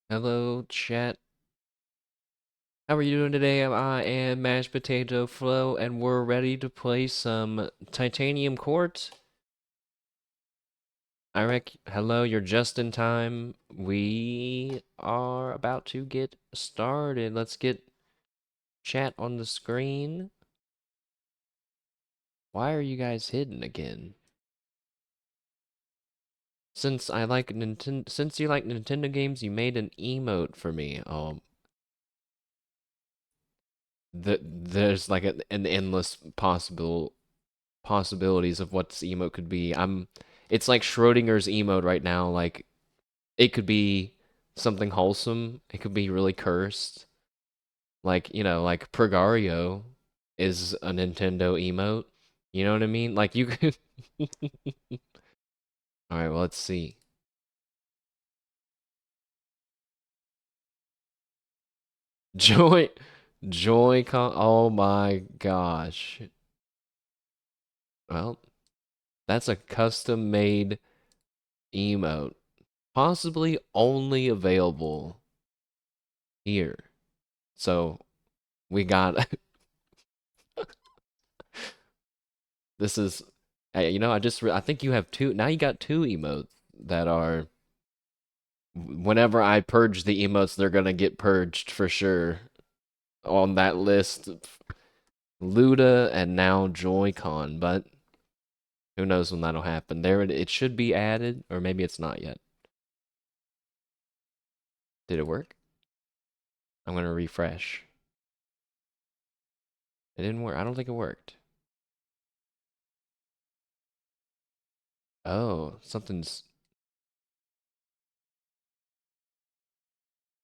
Hello, chat. How are you doing today? I am Mashed Potato Flo, and we're ready to play some Titanium Court. Hello, you're just in time. We are about to get started. Let's get chat on the screen. Why are you guys hidden again? Since you like Nintendo games, you made an emote for me. There's like an endless possibilities of what this emote could be. It's like Schrodinger's emote right now. Like it could be something wholesome. It could be really cursed. Like, like Pregario is a Nintendo emote. You know what I mean? Like you could All right, well, let's see. Joy Joy-Con. Oh my gosh. Well, that's a custom-made emote. Possibly only available here. So we got this is hey, I think you have two. Now you got two emotes that are whenever I purge the emotes, they're gonna get purged for sure on that list. Luda and now Joy-Con, but who knows when that'll happen. It should be added, or maybe it's not yet. Did it work? I'm gonna refresh. It didn't work. I don't think it worked. Oh, something's.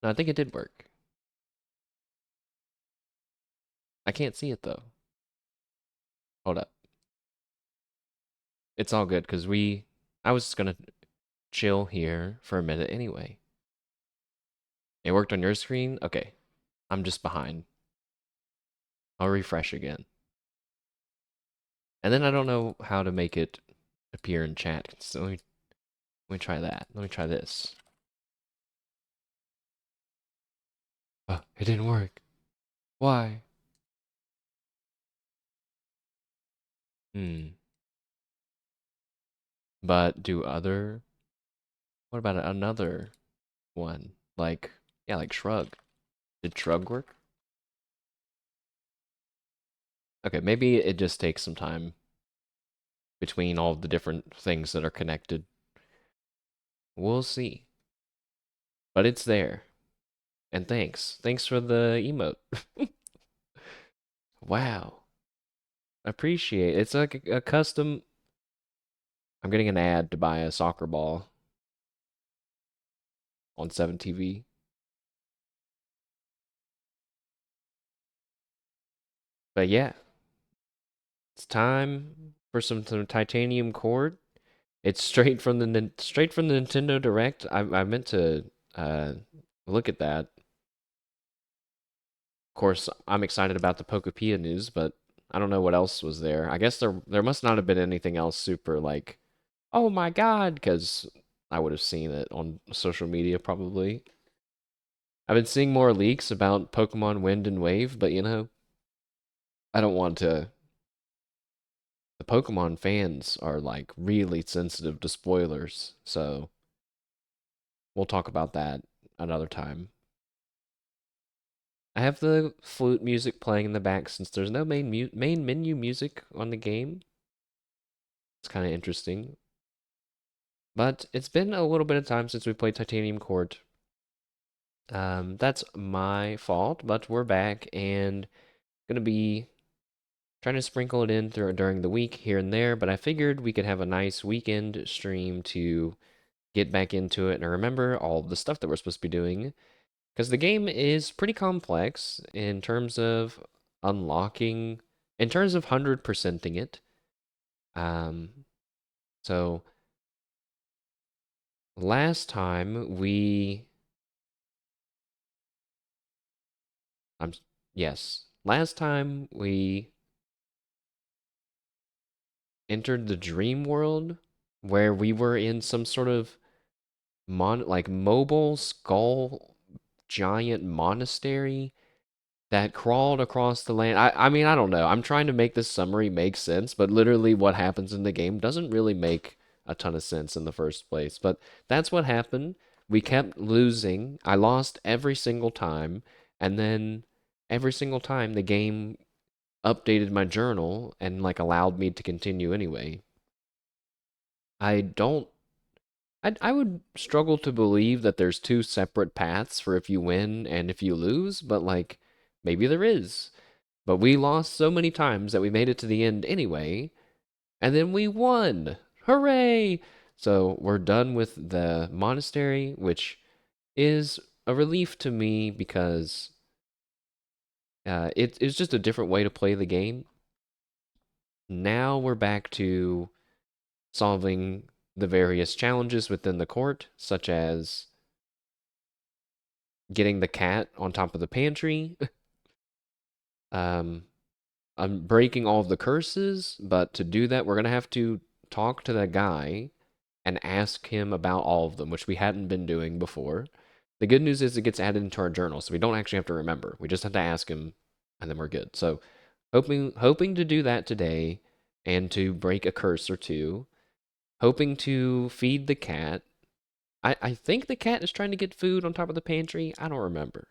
No, I think it did work. I can't see it though. Hold up. It's all good because I was just gonna chill here for a minute anyway. It worked on your screen? Okay. I'm just behind. I'll refresh again. And then I don't know how to make it appear in chat. So let me try that. Let me try this. Oh, it didn't work. Why? Hmm. But what about another one? Yeah, like Shrug. Did Shrug work? Okay, maybe it just takes some time between all the different things that are connected. We'll see. But it's there. And thanks. Thanks for the emote. Wow. Appreciate it. It's like a custom. I'm getting an ad to buy a soccer ball on 7 TV. But yeah, it's time for some titanium cord. It's straight from the Nintendo Direct. I meant to uh look at that. Of course, I'm excited about the Pokepia news, but I don't know what else was there. I guess there must not have been anything else super like, oh my God, because I would have seen it on social media probably. I've been seeing more leaks about Pokemon Wind and Wave, but I don't want to. The Pokemon fans are like really sensitive to spoilers, so we'll talk about that another time. I have the flute music playing in the back since there's no main menu music on the game. It's kind of interesting. But it's been a little bit of time since we played Titanium Court. That's my fault, but we're back and gonna be trying to sprinkle it in during the week here and there. But I figured we could have a nice weekend stream to get back into it and remember all the stuff that we're supposed to be doing. Because the game is pretty complex in terms of unlocking, in terms of 100%ing it. Um, so last time I'm, yes, last time we entered the dream world where we were in some sort of like mobile skull giant monastery that crawled across the land. I mean, I don't know. I'm trying to make this summary make sense, but literally what happens in the game doesn't really make a ton of sense in the first place. But that's what happened. We kept losing. I lost every single time, and then every single time the game updated my journal and like allowed me to continue anyway. I don't I would struggle to believe that there's two separate paths for if you win and if you lose, but like maybe there is. But we lost so many times that we made it to the end anyway, and then we won. Hooray! So we're done with the monastery, which is a relief to me because it's just a different way to play the game. Now we're back to solving the various challenges within the court, such as getting the cat on top of the pantry. um, I'm breaking all of the curses, but to do that, we're gonna have to talk to that guy and ask him about all of them, which we hadn't been doing before. The good news is it gets added into our journal, so we don't actually have to remember. We just have to ask him, and then we're good. So, hoping to do that today, and to break a curse or two. Hoping to feed the cat. I think the cat is trying to get food on top of the pantry. I don't remember.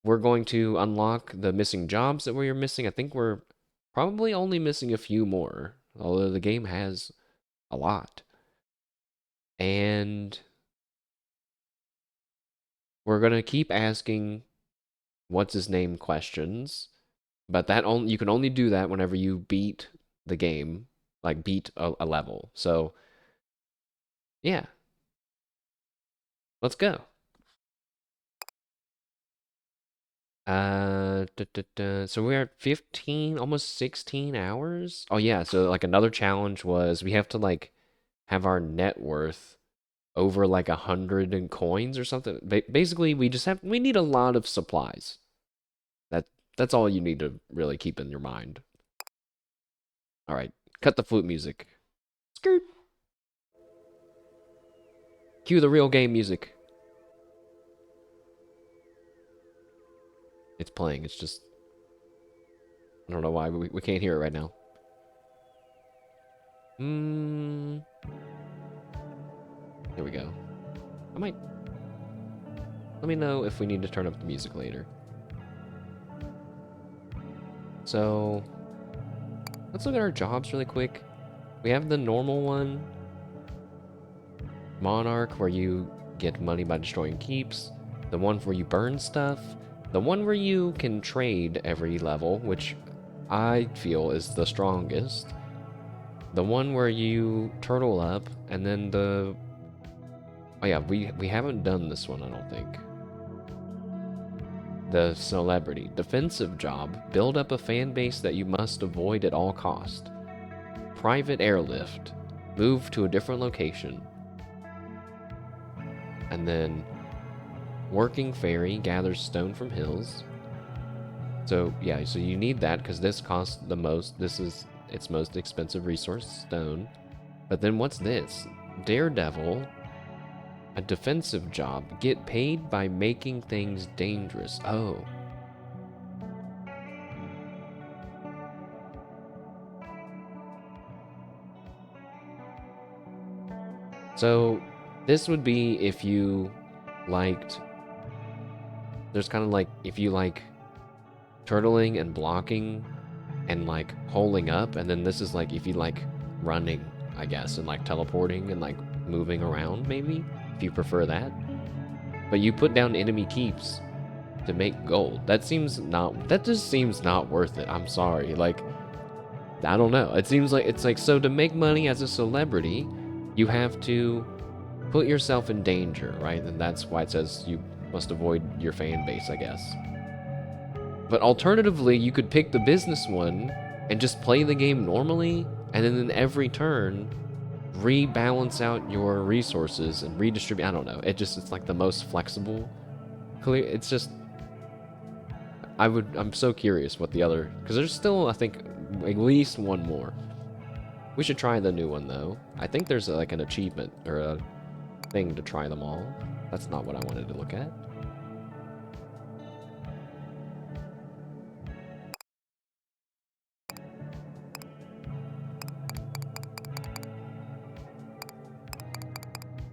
We're going to unlock the missing jobs that we are missing. I think we're probably only missing a few more, although the game has a lot. And we're going to keep asking what's his name questions, but that only you can only do that whenever you beat the game, like beat a level. So, yeah, let's go. So we're at 15, almost 16 hours. Oh yeah, so like another challenge was we have to like have our net worth over like 100 in coins or something. Basically, we need a lot of supplies. That that's all you need to really keep in your mind. All right, cut the flute music. Skirt. Cue the real game music. It's playing. It's just I don't know why we can't hear it right now. Here we go. I might. Let me know if we need to turn up the music later. So, let's look at our jobs really quick. We have the normal one, Monarch, where you get money by destroying keeps. The one where you burn stuff. The one where you can trade every level, which I feel is the strongest. The one where you turtle up, and then the... Oh yeah, we haven't done this one, I don't think. The celebrity. Defensive job. Build up a fan base that you must avoid at all cost. Private airlift. Move to a different location. And then working fairy gathers stone from hills. So yeah, so you need that because this costs the most. This is its most expensive resource, stone. But then what's this? Daredevil. A defensive job. Get paid by making things dangerous. Oh. So this would be if you liked... There's kind of like, if you like turtling and blocking and like holding up, and then this is like if you like running, I guess, and like teleporting and like moving around, maybe, if you prefer that. But you put down enemy keeps to make gold. That just seems not worth it. I'm sorry. Like, I don't know. It seems like it's like, so to make money as a celebrity, you have to put yourself in danger, right? And that's why it says you must avoid your fan base, I guess. But alternatively, you could pick the business one and just play the game normally, and then in every turn, rebalance out your resources and redistribute. I don't know. It's like the most flexible. It's just, I'm so curious what the other, because there's still, I think, at least one more. We should try the new one, though. I think there's like an achievement or a thing to try them all. That's not what I wanted to look at.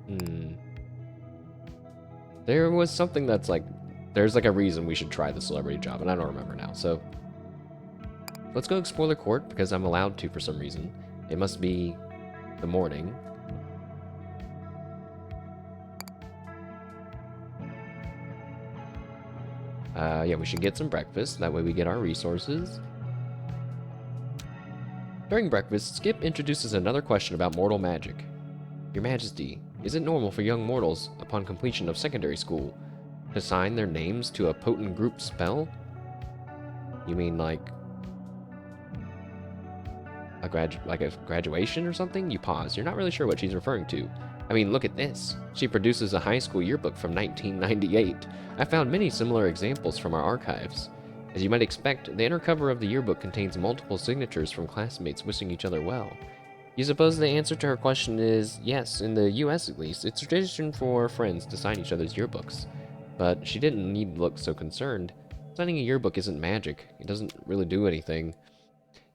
Hmm. There was something that's like, there's like a reason we should try the celebrity job, and I don't remember now. So let's go explore the court because I'm allowed to for some reason. It must be the morning. Yeah, we should get some breakfast. That way we get our resources. During breakfast, Skip introduces another question about mortal magic. Your Majesty, is it normal for young mortals, upon completion of secondary school, to sign their names to a potent group spell? You mean like a graduation or something? You pause. You're not really sure what she's referring to. I mean, look at this. She produces a high school yearbook from 1998. I found many similar examples from our archives. As you might expect, the inner cover of the yearbook contains multiple signatures from classmates wishing each other well. You suppose the answer to her question is yes, in the US at least. It's tradition for friends to sign each other's yearbooks. But she didn't need to look so concerned. Signing a yearbook isn't magic. It doesn't really do anything.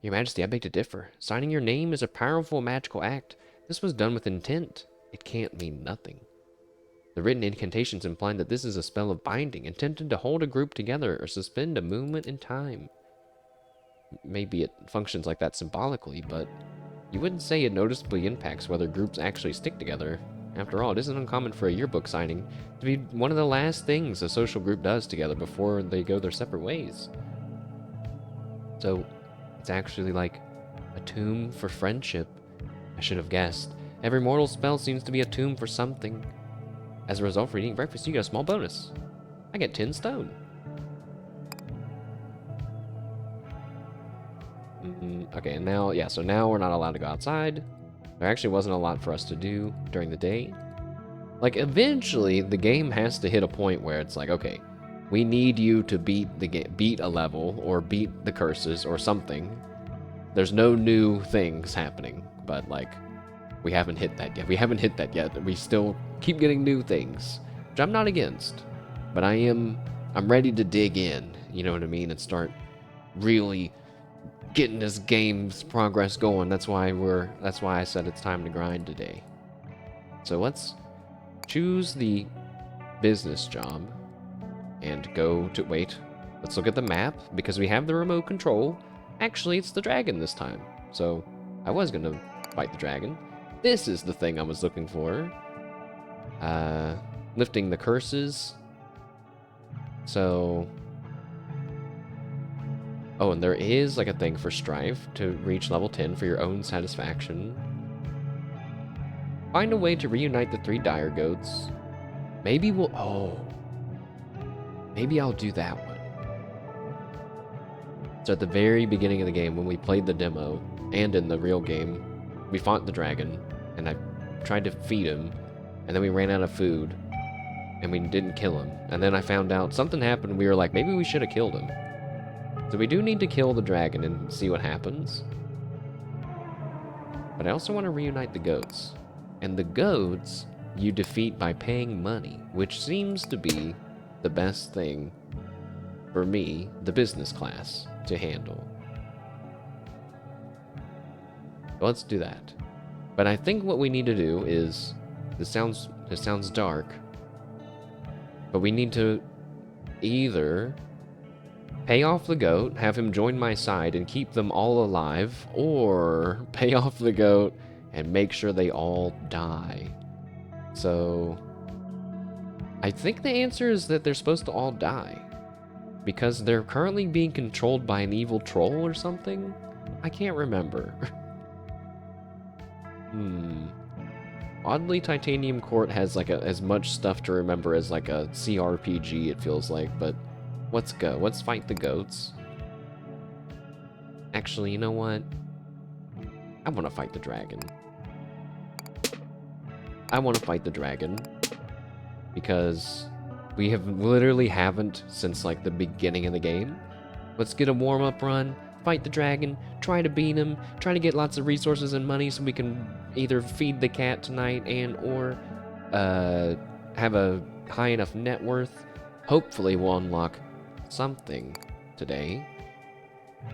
Your Majesty, I beg to differ. Signing your name is a powerful magical act. This was done with intent. It can't mean nothing. The written incantations imply that this is a spell of binding, intended to hold a group together or suspend a movement in time. Maybe it functions like that symbolically, but you wouldn't say it noticeably impacts whether groups actually stick together. After all, it isn't uncommon for a yearbook signing to be one of the last things a social group does together before they go their separate ways. So, it's actually like a tomb for friendship. I should have guessed. Every mortal spell seems to be a tomb for something. As a result, for eating breakfast, you get a small bonus. I get 10 stone. Okay, and now, yeah, so now we're not allowed to go outside. There actually wasn't a lot for us to do during the day. Like, eventually, the game has to hit a point where it's like, okay, we need you to beat a level, or beat the curses, or something. There's no new things happening, but, like, we haven't hit that yet. We haven't hit that yet. We still keep getting new things, which I'm not against. But I'm ready to dig in, you know what I mean, and start really getting this game's progress going. That's why I said it's time to grind today. So let's choose the business job and go to, wait, let's look at the map because we have the remote control. Actually, it's the dragon this time. So I was gonna fight the dragon. This is the thing I was looking for. Lifting the curses. So, oh, and there is like a thing for strife to reach level 10 for your own satisfaction. Find a way to reunite the 3 dire goats. Maybe maybe I'll do that one. So at the very beginning of the game, when we played the demo, and in the real game, we fought the dragon, and I tried to feed him, and then we ran out of food, and we didn't kill him. And then I found out something happened, and we were like, maybe we should have killed him. So we do need to kill the dragon and see what happens. But I also want to reunite the goats. And the goats you defeat by paying money, which seems to be the best thing for me, the business class, to handle. So let's do that. But I think what we need to do is, this sounds dark, but we need to either pay off the goat, have him join my side and keep them all alive, or pay off the goat and make sure they all die. So I think the answer is that they're supposed to all die, because they're currently being controlled by an evil troll or something? I can't remember. Oddly, Titanium Court has like as much stuff to remember as like a CRPG, it feels like, but let's go. Let's fight the goats. Actually, you know what? I want to fight the dragon. I want to fight the dragon because we literally haven't since like the beginning of the game. Let's get a warm-up run, fight the dragon, try to beat him, try to get lots of resources and money so we can either feed the cat tonight and or have a high enough net worth. Hopefully we'll unlock something today.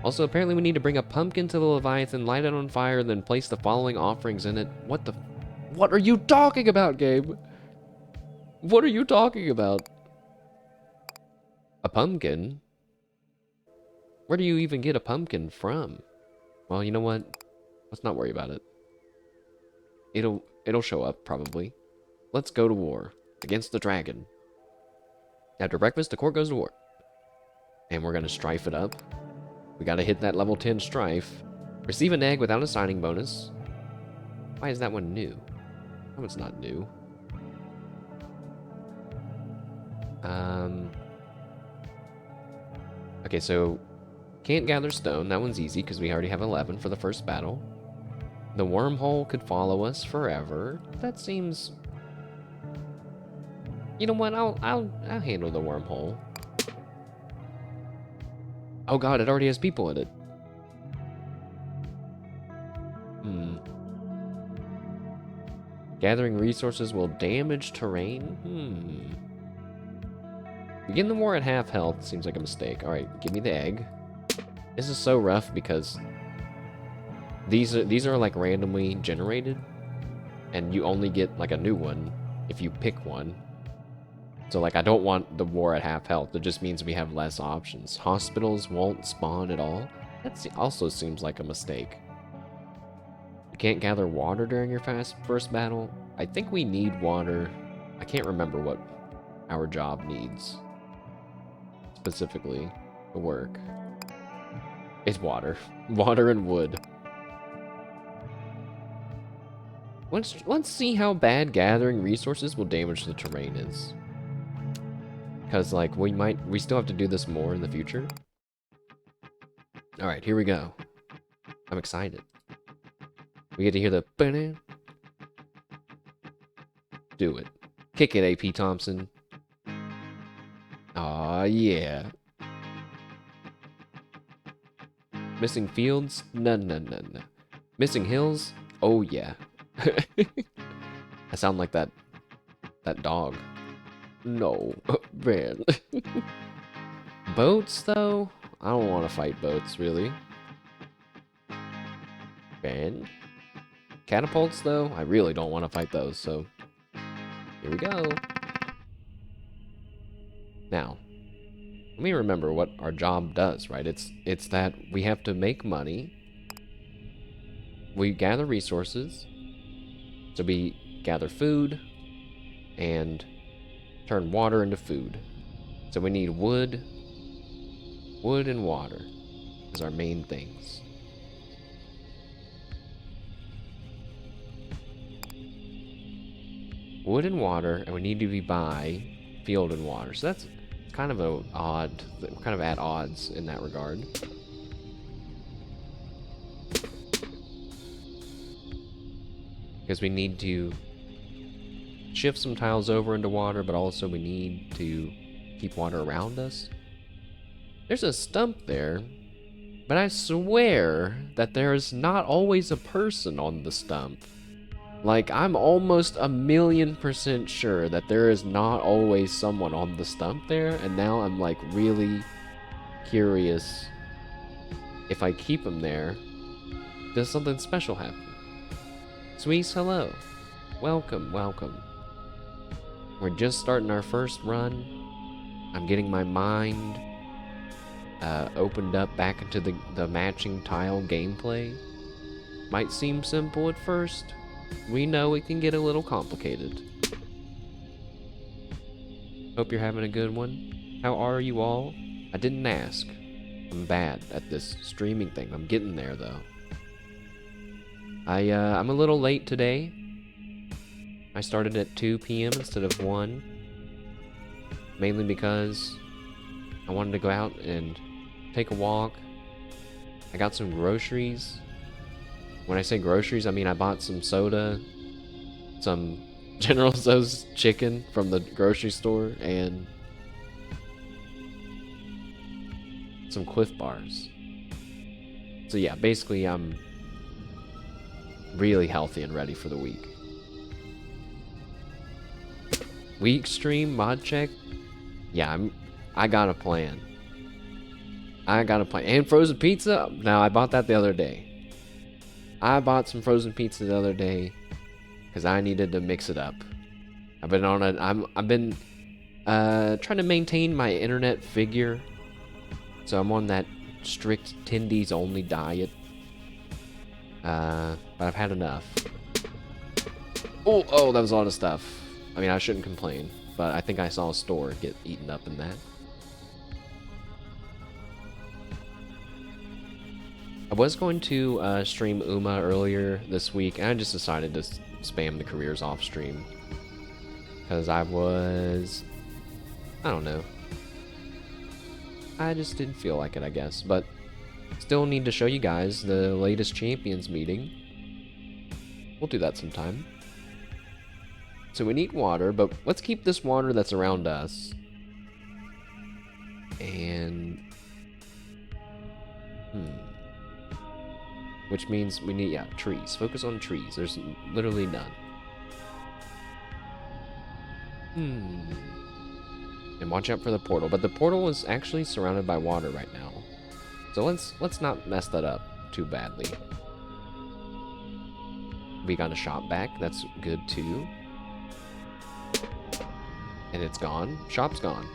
Also, apparently we need to bring a pumpkin to the Leviathan, light it on fire, then place the following offerings in it. What the... What are you talking about, Gabe? What are you talking about? A pumpkin? Where do you even get a pumpkin from? Well, you know what? Let's not worry about it. It'll show up, probably. Let's go to war. Against the dragon. After breakfast, the court goes to war. And we're gonna strife it up. We gotta hit that level 10 strife. Receive an egg without a signing bonus. Why is that one new? That one's not new. Okay, so can't gather stone. That one's easy because we already have 11 for the first battle. The wormhole could follow us forever. That seems... You know what? I'll handle the wormhole. Oh god, it already has people in it. Gathering resources will damage terrain? Begin the war at half health seems like a mistake. Alright, give me the egg. This is so rough because these are like randomly generated, and you only get like a new one if you pick one. So like I don't want the war at half health. It just means we have less options. Hospitals won't spawn at all. That also seems like a mistake. You can't gather water during your first battle. I think we need water. I can't remember what our job needs specifically to work. It's water. Water and wood. Let's see how bad gathering resources will damage the terrain is. Because like we still have to do this more in the future. Alright, here we go. I'm excited. We get to hear the ba-na. Do it. Kick it, AP Thompson. Aw, yeah. Missing fields? No. Missing hills? Oh, yeah. I sound like that dog. No, man. Boats, though? I don't want to fight boats, really. Man. Catapults, though? I really don't want to fight those, so... Here we go. Now, let me remember what our job does, right? It's that we have to make money. We gather resources. So we gather food and turn water into food. So we need wood. Wood and water is our main things. Wood and water, and we need to be by field and water. So that's kind of kind of at odds in that regard. Because we need to shift some tiles over into water, but also we need to keep water around us. There's a stump there, but I swear that there's not always a person on the stump. Like, I'm almost 1,000,000% sure that there is not always someone on the stump there, and now I'm like really curious if I keep him there, does something special happen? Sweets, hello. Welcome, welcome. We're just starting our first run. I'm getting my mind opened up back into the matching tile gameplay. Might seem simple at first. We know it can get a little complicated. Hope you're having a good one. How are you all? I didn't ask. I'm bad at this streaming thing. I'm getting there though. I'm a little late today. I started at 2 p.m. instead of 1. Mainly because I wanted to go out and take a walk. I got some groceries. When I say groceries, I mean I bought some soda, some General Tso's chicken from the grocery store, and some Cliff Bars. So yeah, basically I'm really healthy and ready for the week. Week stream mod check? Yeah, I got a plan. I got a plan. And frozen pizza? Now I bought that the other day. I bought some frozen pizza the other day. because I needed to mix it up. I've been on a I've been trying to maintain my internet figure, so I'm on that strict tendies only diet. But I've had enough. Oh, that was a lot of stuff. I mean, I shouldn't complain, but I think I saw a store get eaten up in that. I was going to stream Uma earlier this week, and I just decided to spam the careers off stream. Because I don't know. I just didn't feel like it, I guess. But still need to show you guys the latest champions meeting. We'll do that sometime. So we need water, but let's keep this water that's around us. And... which means we need, trees. Focus on trees. There's literally none. And watch out for the portal. But the portal is actually surrounded by water right now. So let's not mess that up too badly. We got a shop back. That's good too. And it's gone. Shop's gone.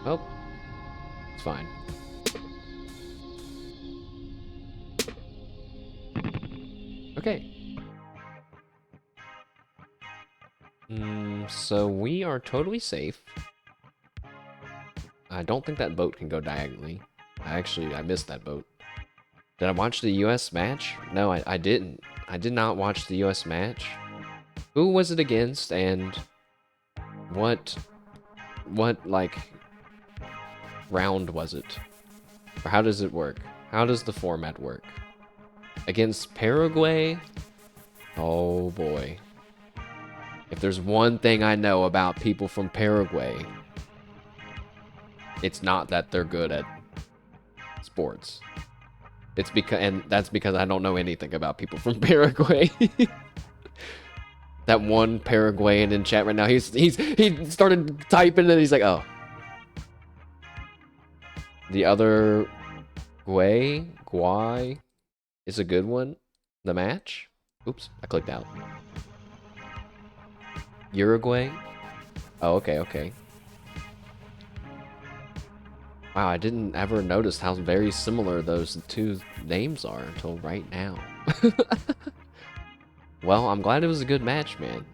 Well, it's fine. Okay. So we are totally safe. I don't think that boat can go diagonally. I missed that boat. Did I watch the US match? No, I didn't. I did not watch the US match. Who was it against, and what like round was it? Or how does it work? How does the format work? Against Paraguay? Oh boy. If there's one thing I know about people from Paraguay, it's not that they're good at sports. It's because, and that's because I don't know anything about people from Paraguay. That one Paraguayan in chat right now, he started typing and he's like, oh. The other Guay is a good one. The match? Oops, I clicked out. Uruguay? Oh, okay. Wow, I didn't ever notice how very similar those two names are until right now. Well, I'm glad it was a good match, man.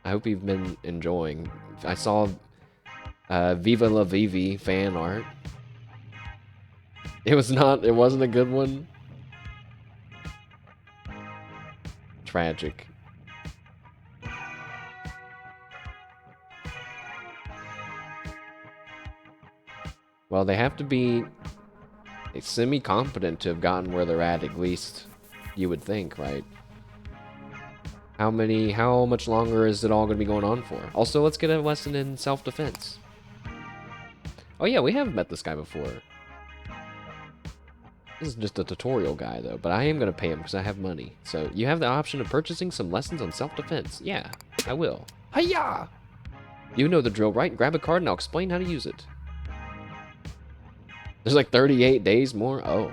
I hope you've been enjoying. I saw Viva La Vivi fan art. It wasn't a good one. Tragic. Well, they have to be semi-competent to have gotten where they're at least, you would think, right? How much longer is it all going to be going on for? Also, let's get a lesson in self-defense. Oh yeah, we have met this guy before. This is just a tutorial guy, though, but I am going to pay him because I have money. So, you have the option of purchasing some lessons on self-defense. Yeah, I will. Hiya! You know the drill, right? Grab a card and I'll explain how to use it. There's like 38 days more? Oh.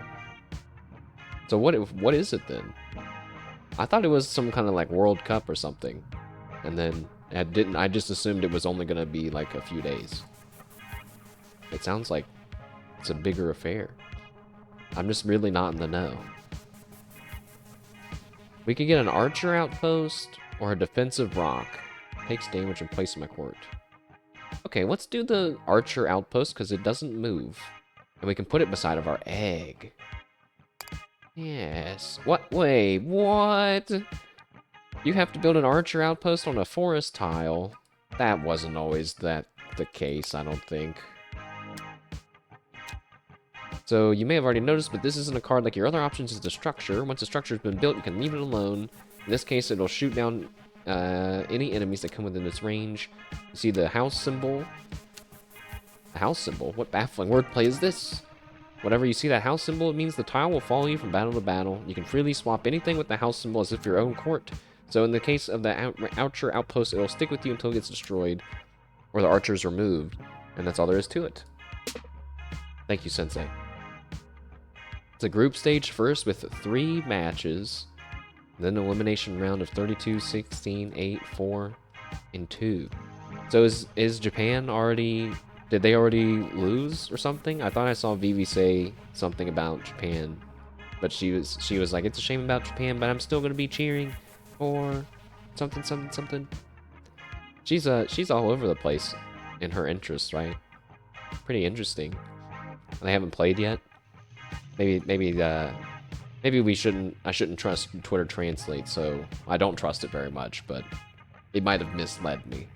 So what is it then? I thought it was some kind of like World Cup or something. And then I just assumed it was only going to be like a few days. It sounds like it's a bigger affair. I'm just really not in the know. We could get an archer outpost or a defensive rock. Takes damage and place in my court. Okay, let's do the archer outpost because it doesn't move. And we can put it beside of our egg. Yes. What? Wait, what? You have to build an archer outpost on a forest tile. That wasn't always the case, I don't think. So you may have already noticed, but this isn't a card like your other options. Is the structure. Once the structure has been built, you can leave it alone. In this case, it'll shoot down any enemies that come within its range. You see the house symbol? A house symbol? What baffling wordplay is this? Whenever you see that house symbol, it means the tile will follow you from battle to battle. You can freely swap anything with the house symbol as if your own court. So in the case of the archer outpost, it'll stick with you until it gets destroyed or the archer is removed. And that's all there is to it. Thank you, Sensei. It's a group stage first with 3 matches. Then an elimination round of 32, 16, 8, 4, and 2. So is Japan already... Did they already lose or something? I thought I saw Vivi say something about Japan. But she was like, it's a shame about Japan, but I'm still gonna be cheering for something, something, something. She's all over the place in her interests, right? Pretty interesting. They haven't played yet. Maybe I shouldn't trust Twitter Translate, so I don't trust it very much, but it might have misled me.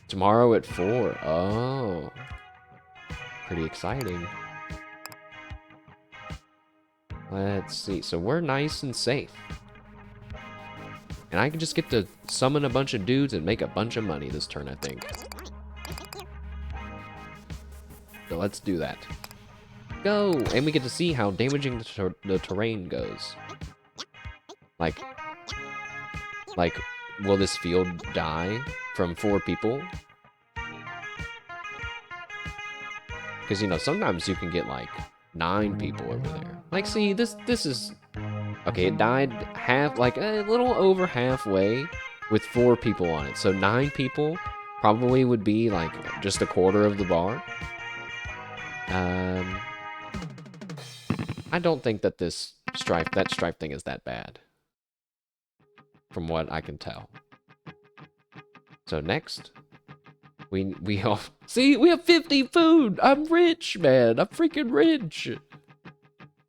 Tomorrow at 4. Oh. Pretty exciting. Let's see. So we're nice and safe. And I can just get to summon a bunch of dudes and make a bunch of money this turn, I think. So let's do that. Go! And we get to see how damaging the terrain goes. Like, will this field die from 4 people? Because, you know, sometimes you can get, like, 9 people over there. Like, see, this is... Okay, it died half, like, a little over halfway with 4 people on it. So 9 people probably would be, like, just a quarter of the bar. I don't think that that strife thing is that bad. From what I can tell. So next, we all see we have 50 food. I'm rich, man. I'm freaking rich.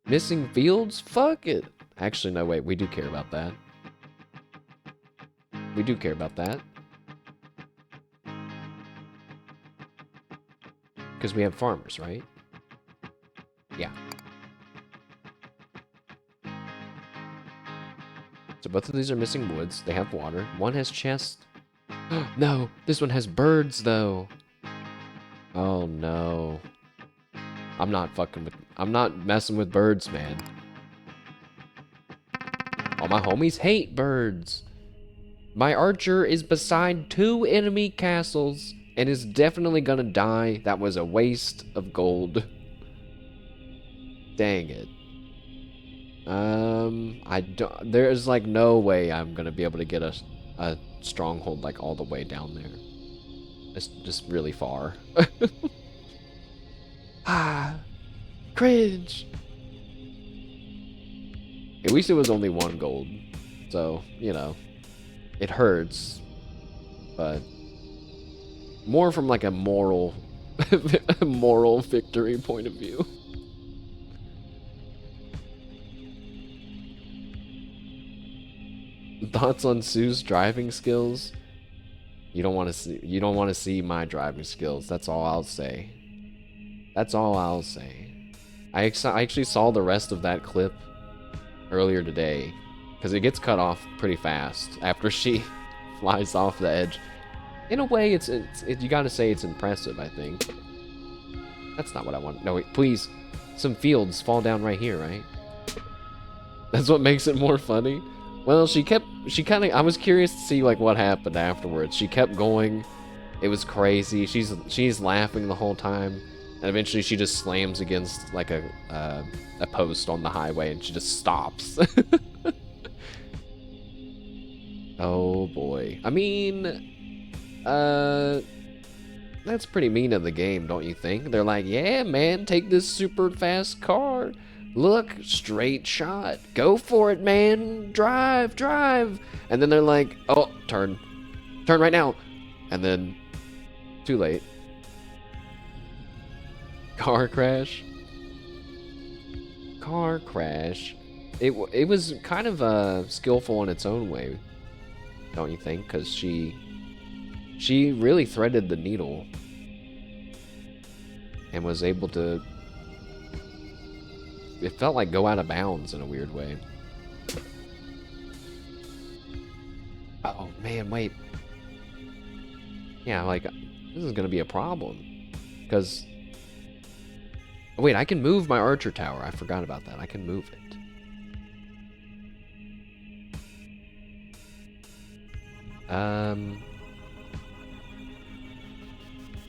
Missing fields? Fuck it. Actually, no, wait. We do care about that. We do care about that. Because we have farmers, right? Yeah. So both of these are missing woods. They have water. One has chest. No, this one has birds, though. Oh, no. I'm not messing with birds, man. All my homies hate birds. My archer is beside 2 enemy castles and is definitely gonna die. That was a waste of gold. Dang it. There's like no way I'm gonna be able to get a stronghold like all the way down there. It's just really far. Ah, cringe. At least it was only 1 gold, so you know, it hurts, but more from like a moral, moral victory point of view. Thoughts on Sue's driving skills? You don't want to see my driving skills. That's all I'll say. That's all I'll say. I actually saw the rest of that clip earlier today because it gets cut off pretty fast after she flies off the edge. In a way, it's you got to say it's impressive, I think. That's not what I want. No, wait, please. Some fields fall down right here, right? That's what makes it more funny. Well, I was curious to see like what happened afterwards. She kept going. It was crazy. She's laughing the whole time. And eventually she just slams against like a post on the highway and she just stops. Oh boy. I mean, that's pretty mean of the game, don't you think? They're like, yeah, man, take this super fast car. Look, straight shot. Go for it, man. Drive, drive. And then they're like, oh, turn. Turn right now. And then, too late. Car crash. Car crash. It was kind of skillful in its own way, don't you think? Because she really threaded the needle and was able to, it felt like go out of bounds in a weird way. Oh man, wait. Yeah, like this is gonna be a problem because wait, I can move my archer tower. I forgot about that. I can move it.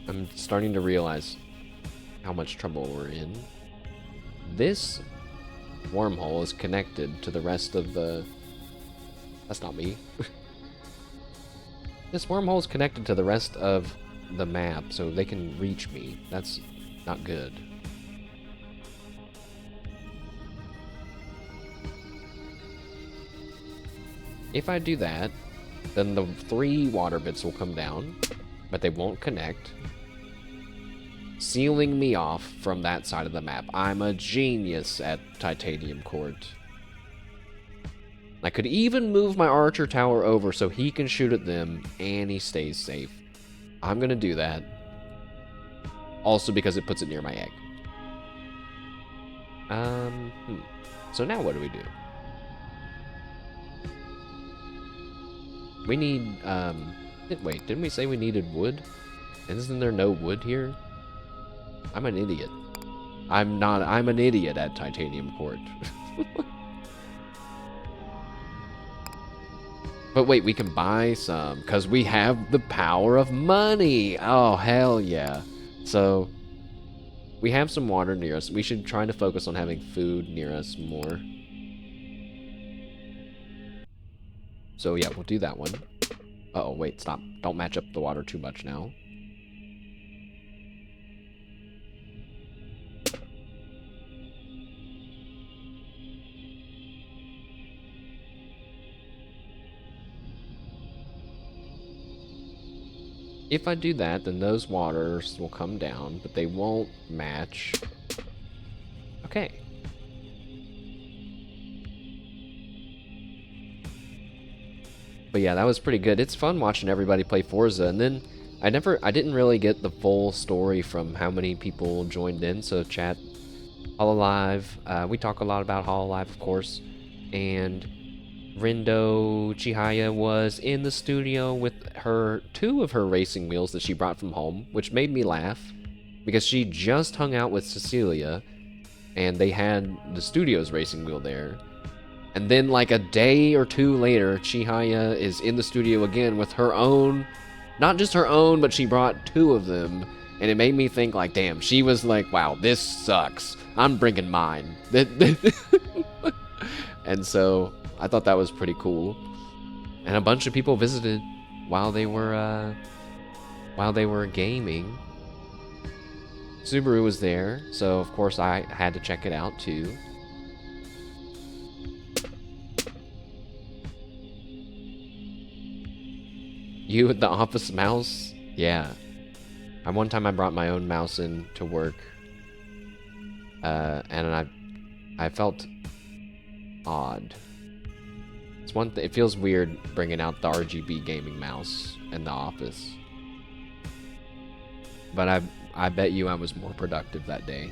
I'm starting to realize how much trouble we're in. This wormhole is connected to the rest of the... That's not me. This wormhole is connected to the rest of the map, so they can reach me. That's not good. If I do that, then the 3 water bits will come down, but they won't connect, sealing me off from that side of the map. I'm a genius at Titanium Court. I could even move my archer tower over so he can shoot at them and he stays safe. I'm gonna do that. Also because it puts it near my egg. So now what do we do? We need, wait, didn't we say we needed wood? Isn't there no wood here? I'm an idiot. I'm an idiot at Titanium Court. But wait, we can buy some, because we have the power of money! Oh, hell yeah. So, we have some water near us. We should try to focus on having food near us more. So yeah, we'll do that one. Uh-oh, wait, stop. Don't match up the water too much now. If I do that, then those waters will come down, but they won't match. Okay. But yeah, that was pretty good. It's fun watching everybody play Forza, and then I didn't really get the full story from how many people joined in, so chat, Hololive, we talk a lot about Hololive, of course, and Rindo Chihaya was in the studio with two of her racing wheels that she brought from home, which made me laugh, because she just hung out with Cecilia, and they had the studio's racing wheel there. And then, like, a day or two later, Chihaya is in the studio again with her own, not just her own, but she brought 2 of them. And it made me think, like, damn, she was like, wow, this sucks. I'm bringing mine. And so, I thought that was pretty cool. And a bunch of people visited while they were gaming. Subaru was there, so of course I had to check it out too. You with the office mouse? Yeah. One time I brought my own mouse in to work. And I felt odd. It's it feels weird bringing out the RGB gaming mouse in the office. But I bet you I was more productive that day.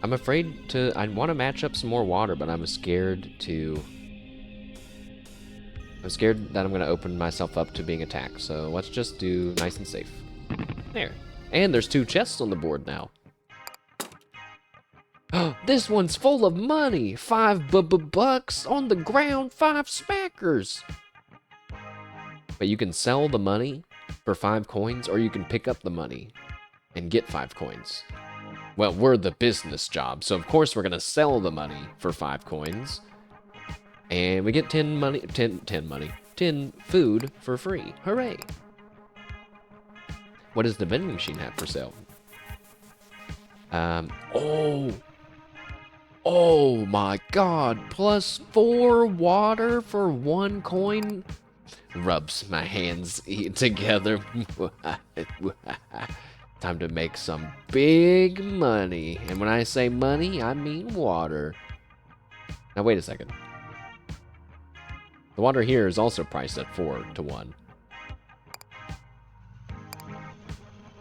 I'm afraid I want to match up some more water, but I'm scared that I'm going to open myself up to being attacked. So let's just do nice and safe. There. And there's 2 chests on the board now. This one's full of money. 5 bucks on the ground, 5 smackers. But you can sell the money for 5 coins, or you can pick up the money and get 5 coins. Well, we're the business job, so of course we're gonna sell the money for 5 coins. And we get 10 food for free. Hooray! What does the vending machine have for sale? Oh my god, +4 water for 1 coin? Rubs my hands together. Time to make some big money. And when I say money, I mean water. Now wait a second. The water here is also priced at 4 to 1.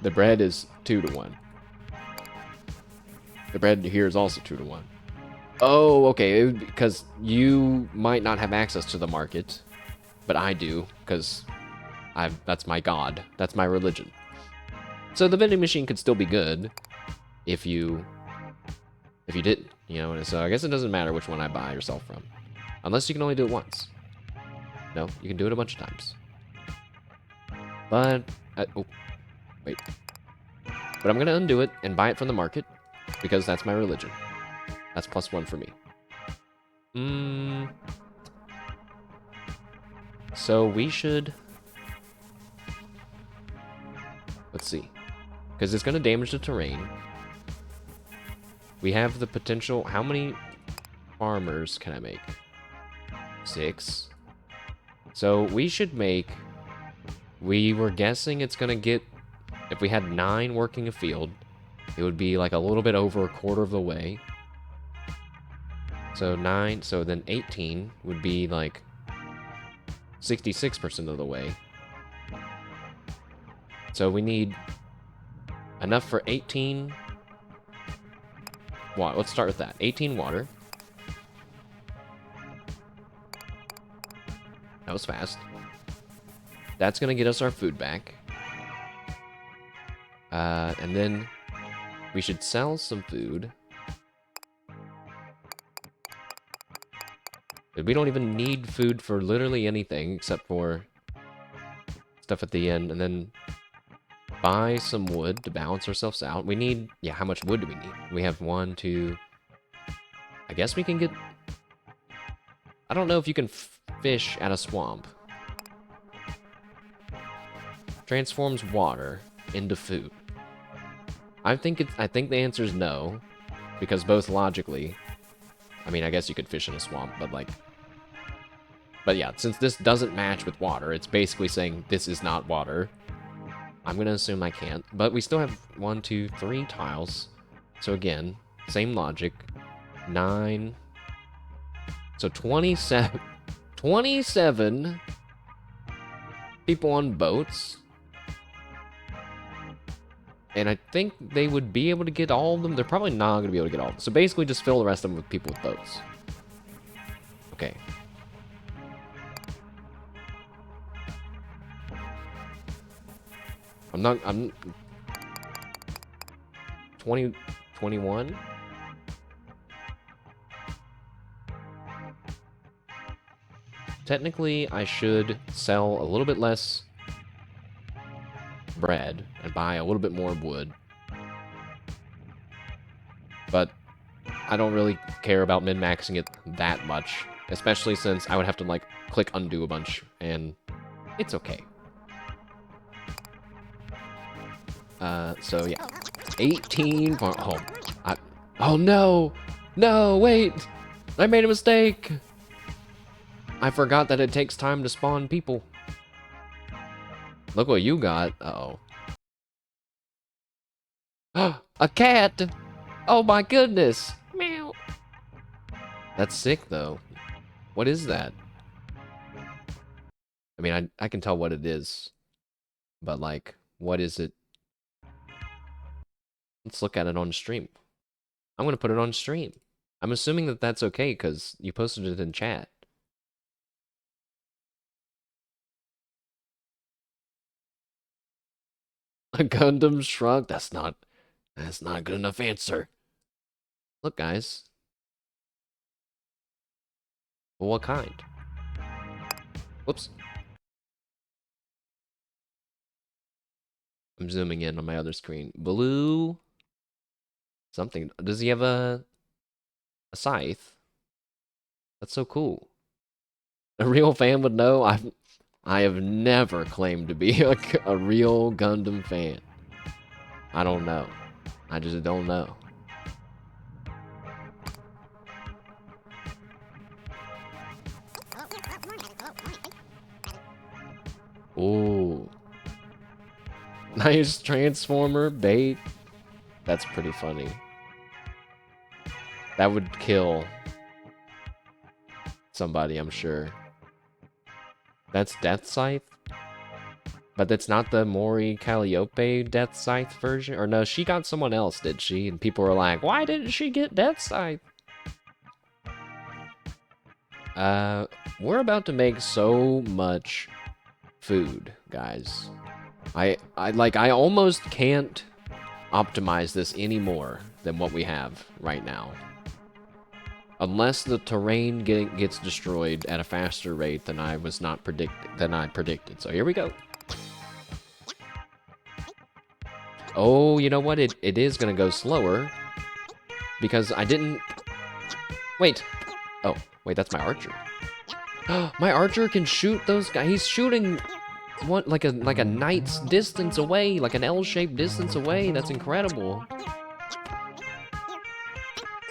The bread is 2 to 1. The bread here is also 2 to 1. Oh, okay, because you might not have access to the market, but I do, because that's my god. That's my religion. So the vending machine could still be good if you didn't, you know. So I guess it doesn't matter which one I buy or sell from, unless you can only do it once. No, you can do it a bunch of times. But Oh, wait. But I'm gonna undo it and buy it from the market, because that's my religion. That's +1 for me. So we should... Let's see. Because it's gonna damage the terrain. We have the potential... How many farmers can I make? 6. So we should make... We were guessing it's gonna get... If we had 9 working a field, it would be like a little bit over a quarter of the way. So 9, so then 18 would be like 66% of the way. So we need enough for 18 water. Let's start with that. 18 water. That was fast. That's gonna get us our food back. And then we should sell some food. We don't even need food for literally anything except for stuff at the end. And then buy some wood to balance ourselves out. We need... Yeah, how much wood do we need? We have 1, 2... I guess we can get... I don't know if you can fish at a swamp. Transforms water into food. I think the answer is no, because both logically, I mean, I guess you could fish in a swamp, but like, but yeah, since this doesn't match with water, it's basically saying this is not water. I'm gonna assume I can't, but we still have 1, 2, 3 tiles. So again, same logic. 9. So 27. 27 people on boats. And I think they would be able to get all of them. They're probably not going to be able to get all of them. So basically just fill the rest of them with people with boats. Okay. I'm 20, 21? Technically, I should sell a little bit less bread and buy a little bit more wood. But I don't really care about min-maxing it that much, especially since I would have to like click undo a bunch, and it's okay. So yeah, 18 farm. Oh no, no, wait, I made a mistake. I forgot that it takes time to spawn people. Look what you got. Uh-oh. A cat! Oh my goodness! Meow. That's sick, though. What is that? I mean, I can tell what it is. But, like, what is it? Let's look at it on stream. I'm gonna put it on stream. I'm assuming that that's okay, because you posted it in chat. A Gundam shrug? That's not a good enough answer. Look, guys. Well, what kind? Whoops. I'm zooming in on my other screen. Blue... something. Does he have a scythe? That's so cool. A real fan would know. I have never claimed to be a real Gundam fan. I don't know. I just don't know. Ooh. Nice Transformer bait. That's pretty funny. That would kill somebody, I'm sure. That's Death Scythe? But that's not the Mori Calliope Death Scythe version? Or no, she got someone else, did she? And people were like, why didn't she get Death Scythe? We're about to make so much food, guys. I almost can't optimize this any more than what we have right now. Unless the terrain gets destroyed at a faster rate than I predicted. So here we go. Oh, you know what? It is gonna go slower. Because I didn't... Wait. Oh, wait, that's my archer. My archer can shoot those guys. He's shooting what, like a knight's distance away, like an L-shaped distance away. That's incredible.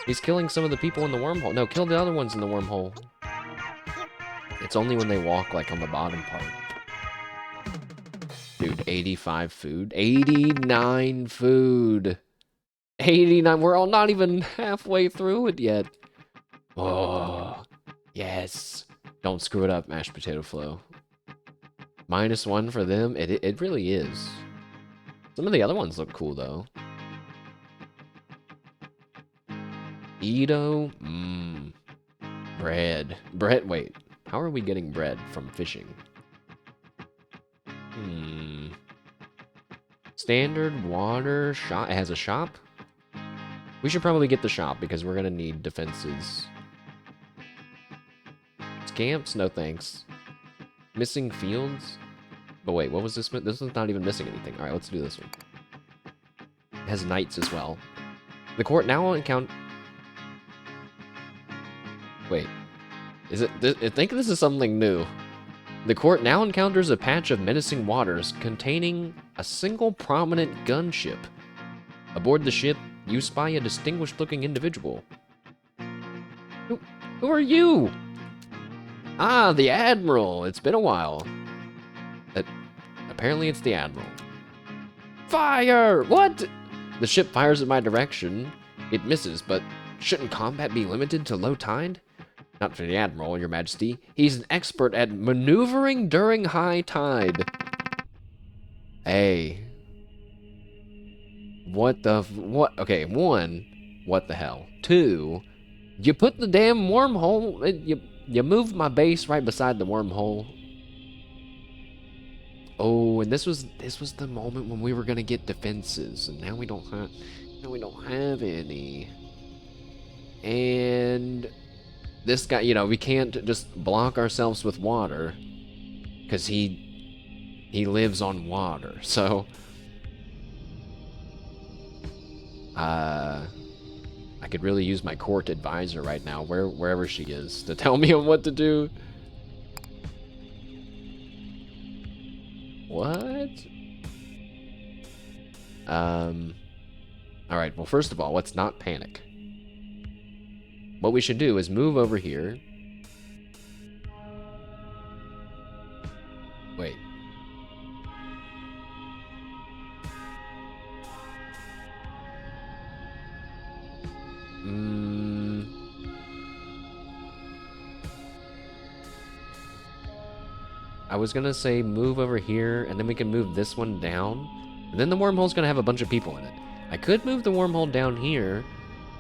He's killing some of the people in the wormhole. No, kill the other ones in the wormhole. It's only when they walk like on the bottom part. Dude, 85 food. 89 food. 89. We're all not even halfway through it yet. Oh, yes. Don't screw it up, mashed potato flow. -1 for them. It really is. Some of the other ones look cool, though. Edo? Mmm. Bread. Bread, wait. How are we getting bread from fishing? Standard water shop. It has a shop? We should probably get the shop because we're gonna need defenses. Scamps? No thanks. Missing fields? But wait, what was this? This one's not even missing anything. Alright, let's do this one. It has knights as well. The court now encounter... Wait. Is it... I think this is something new. The court now encounters a patch of menacing waters containing a single prominent gunship. Aboard the ship, you spy a distinguished-looking individual. Who are you? Ah, the Admiral! It's been a while. Apparently it's the Admiral. Fire! What? The ship fires in my direction. It misses, but shouldn't combat be limited to low tide? Not for the Admiral, Your Majesty. He's an expert at maneuvering during high tide. Hey. What the... What? Okay, 1, what the hell? 2, you put the damn wormhole... You moved my base right beside the wormhole. Oh, and this was the moment when we were gonna get defenses, and now we don't have any. And this guy, you know, we can't just block ourselves with water because he lives on water. So I could really use my court advisor right now, wherever she is, to tell me what to do. What? Alright, well, first of all, let's not panic. What we should do is move over here. Wait. I was gonna say move over here, and then we can move this one down, and then the wormhole's gonna have a bunch of people in it. I could move the wormhole down here,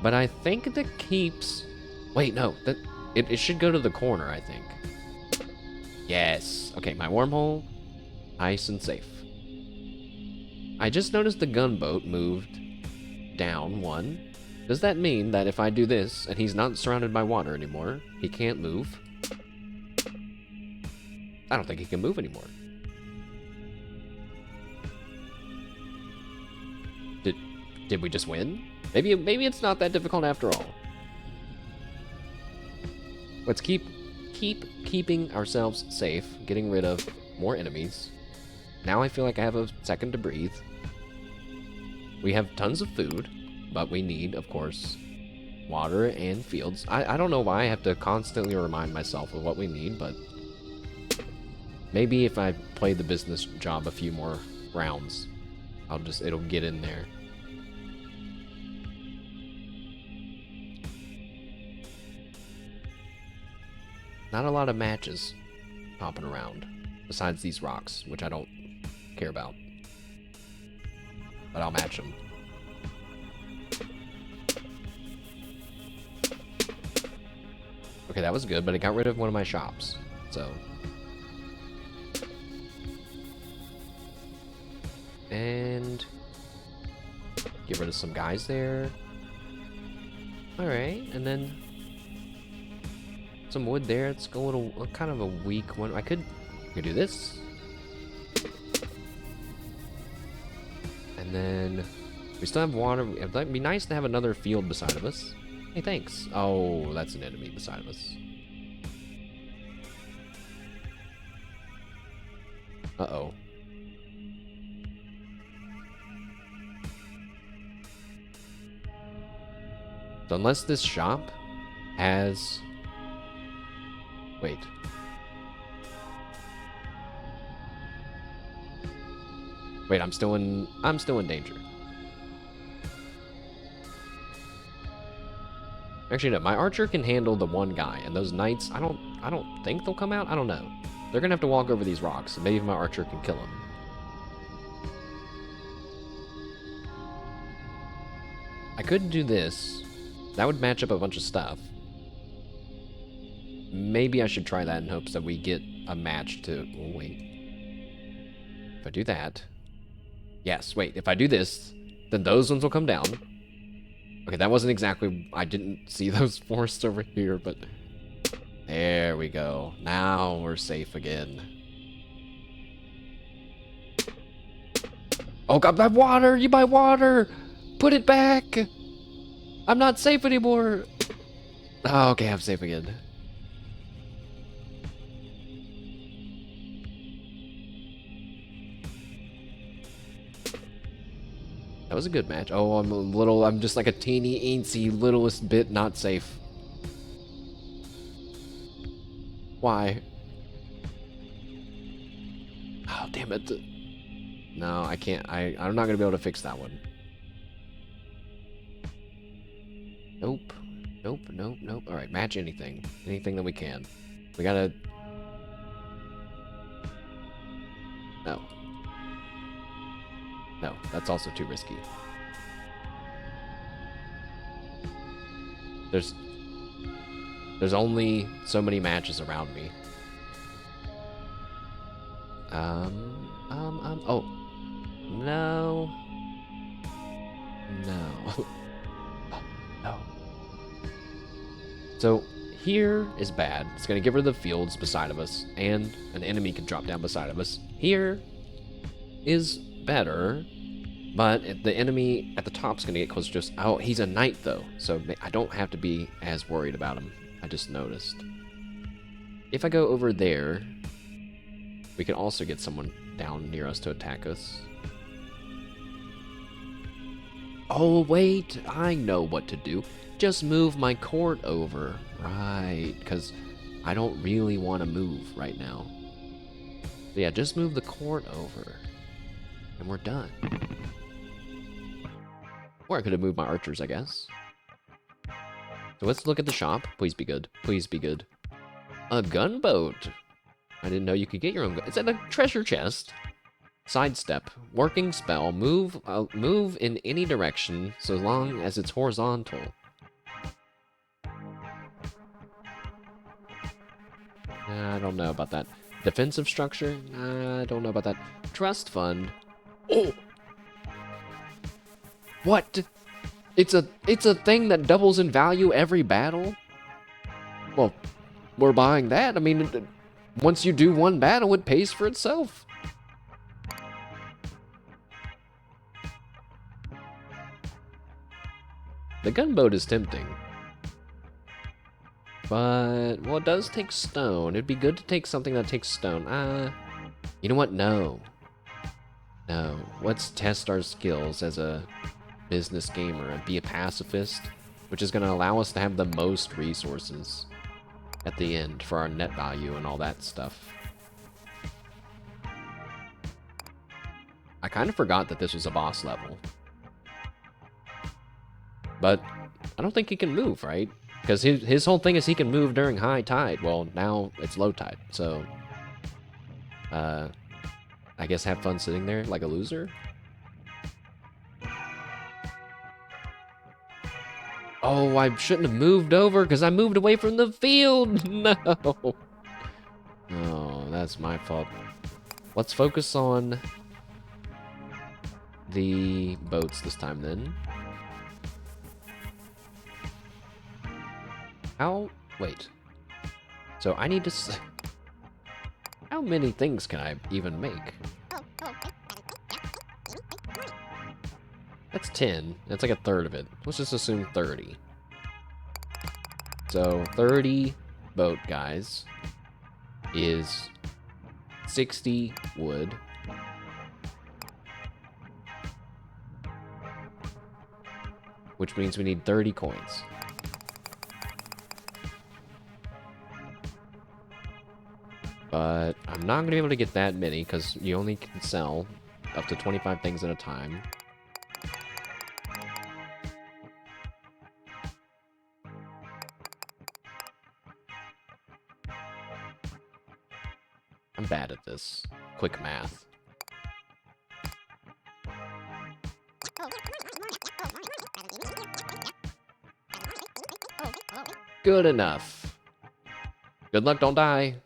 but I think that keeps... Wait, no, it should go to the corner, I think. Yes. Okay, my wormhole, nice and safe. I just noticed the gunboat moved down 1. Does that mean that if I do this, and he's not surrounded by water anymore, he can't move? I don't think he can move anymore. Did we just win? Maybe it's not that difficult after all. Let's keeping ourselves safe, getting rid of more enemies. Now I feel like I have a second to breathe. We have tons of food, but we need, of course, water and fields. I don't know why I have to constantly remind myself of what we need, but maybe if I play the business job a few more rounds, it'll get in there. Not a lot of matches popping around, besides these rocks, which I don't care about. But I'll match them. Okay, that was good, but it got rid of one of my shops, so... And... get rid of some guys there. Alright, and then... some wood there. Let's go a little, kind of a weak one. I could do this. And then we still have water. It'd be nice to have another field beside of us. Hey, thanks. Oh, that's an enemy beside of us. Uh-oh. So unless this shop has... Wait. Wait, I'm still in danger. Actually, no, my archer can handle the one guy, and those knights, I don't think they'll come out. I don't know. They're gonna have to walk over these rocks, and maybe my archer can kill them. I could do this. That would match up a bunch of stuff. Maybe I should try that in hopes that we get a match to... Oh, wait. If I do that... Yes, wait. If I do this, then those ones will come down. Okay, that wasn't exactly... I didn't see those forests over here, but... There we go. Now we're safe again. Oh god, my water! You buy water! Put it back! I'm not safe anymore! Oh, okay, I'm safe again. That was a good match. Oh, I'm just like a teeny, eensy, littlest bit not safe. Why? Oh, damn it. No, I can't. I'm not gonna be able to fix that one. Nope. Nope, nope, nope. Alright, match anything. Anything that we can. We gotta... No. No, that's also too risky. There's only so many matches around me. Oh. No. No. Oh, no. So, here is bad. It's gonna give her the fields beside of us, and an enemy can drop down beside of us. Here is better, but the enemy at the top's gonna get close to us. Oh, he's a knight though, so I don't have to be as worried about him. I just noticed. If I go over there, we can also get someone down near us to attack us. Oh, wait, I know what to do. Just move my court over. Right, because I don't really want to move right now. So yeah, just move the court over. And we're done. Or I could have moved my archers, I guess. So let's look at the shop. Please be good. Please be good. A gunboat. I didn't know you could get your own gun. It's in a treasure chest. Sidestep. Working spell. Move in any direction so long as it's horizontal. I don't know about that. Defensive structure? I don't know about that. Trust fund. Oh! What? It's a thing that doubles in value every battle? Well, we're buying that. I mean, once you do one battle, it pays for itself. The gunboat is tempting. But, well, it does take stone. It'd be good to take something that takes stone. You know what? No. No. Let's test our skills as a business gamer and be a pacifist, which is going to allow us to have the most resources at the end for our net value and all that stuff. I kind of forgot that this was a boss level. But I don't think he can move, right? Because his whole thing is he can move during high tide. Well, now it's low tide, so... I guess have fun sitting there like a loser? Oh, I shouldn't have moved over because I moved away from the field! No! Oh, that's my fault. Let's focus on the boats this time, then. How? Wait. So I need to... How many things can I even make? That's 10. That's like a third of it. Let's just assume 30. So 30 boat guys is 60 wood. Which means we need 30 coins. But I'm not going to be able to get that many because you only can sell up to 25 things at a time. I'm bad at this. Quick math. Good enough. Good luck, don't die.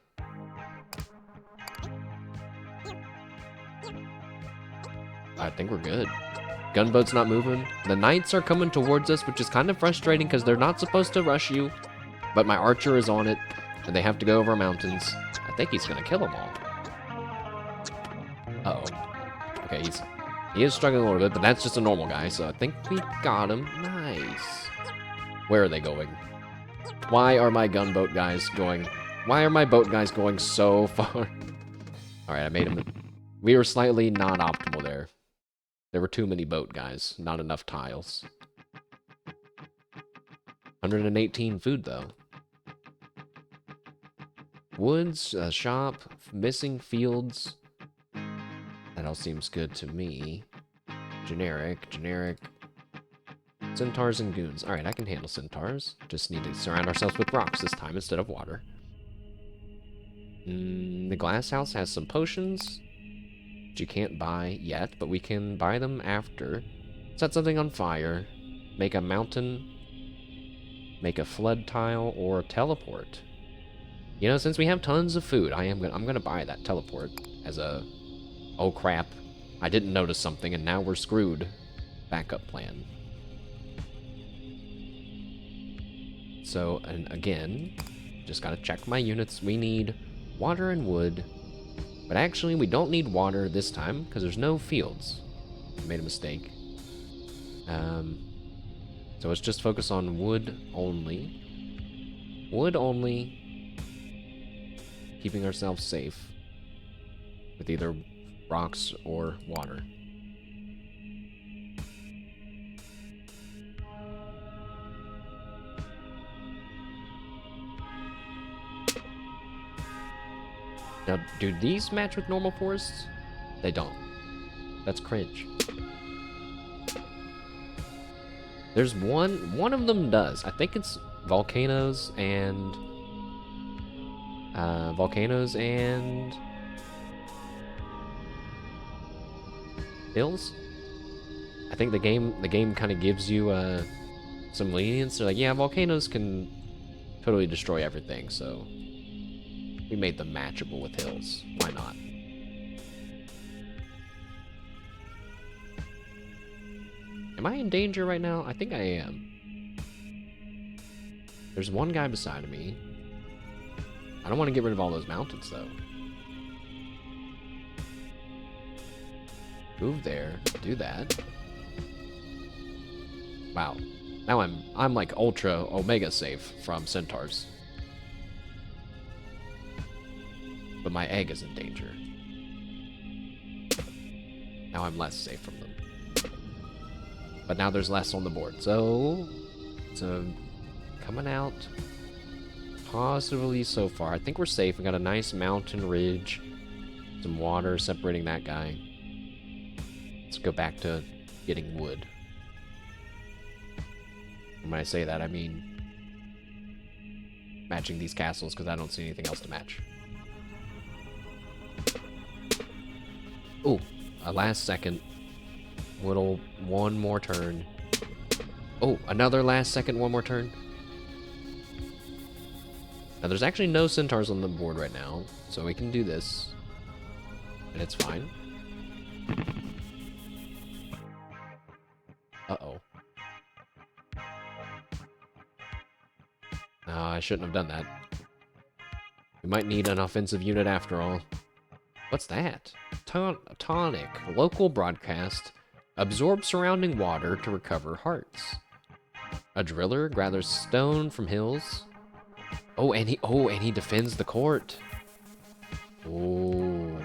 I think we're good. Gunboat's not moving. The knights are coming towards us, which is kind of frustrating because they're not supposed to rush you. But my archer is on it, and they have to go over mountains. I think he's going to kill them all. Uh-oh. Okay, he is struggling a little bit, but that's just a normal guy, so I think we got him. Nice. Where are they going? Why are my gunboat guys going? Why are my boat guys going so far? Alright, I made him. We were slightly not optimal there. There were too many boat guys, not enough tiles. 118 food, though. Woods, shop, missing fields. That all seems good to me. Generic. Centaurs and goons. Alright, I can handle centaurs. Just need to surround ourselves with rocks this time instead of water. The glass house has some potions, which you can't buy yet, but we can buy them after. Set something on fire. Make a mountain. Make a flood tile or teleport. You know, since we have tons of food, I'm gonna buy that teleport as a... Oh crap, I didn't notice something and now we're screwed. Backup plan. So, and again, just gotta check my units. We need water and wood, but actually we don't need water this time because there's no fields. I made a mistake. So let's just focus on wood only. Wood only. Keeping ourselves safe with either rocks or water. Now, do these match with normal forests? They don't. That's cringe. There's one of them does. I think it's volcanoes and hills. I think the game kind of gives you some lenience. They're like, yeah, volcanoes can totally destroy everything, so we made them matchable with hills. Why not? Am I in danger right now? I think I am. There's one guy beside me. I don't want to get rid of all those mountains, though. Move there. Do that. Wow. Now I'm like ultra omega safe from centaurs. But my egg is in danger. Now I'm less safe from them. But now there's less on the board. So coming out positively so far. I think we're safe. We got a nice mountain ridge. Some water separating that guy. Let's go back to getting wood. And when I say that, I mean matching these castles, because I don't see anything else to match. Ooh, a last second. Little one more turn. Oh, another last second, one more turn. Now, there's actually no centaurs on the board right now, so we can do this. And it's fine. Uh-oh. No, I shouldn't have done that. We might need an offensive unit after all. What's that? Tonic. Local broadcast. Absorb surrounding water to recover hearts. A driller gathers stone from hills. Oh, and he defends the court. Oh.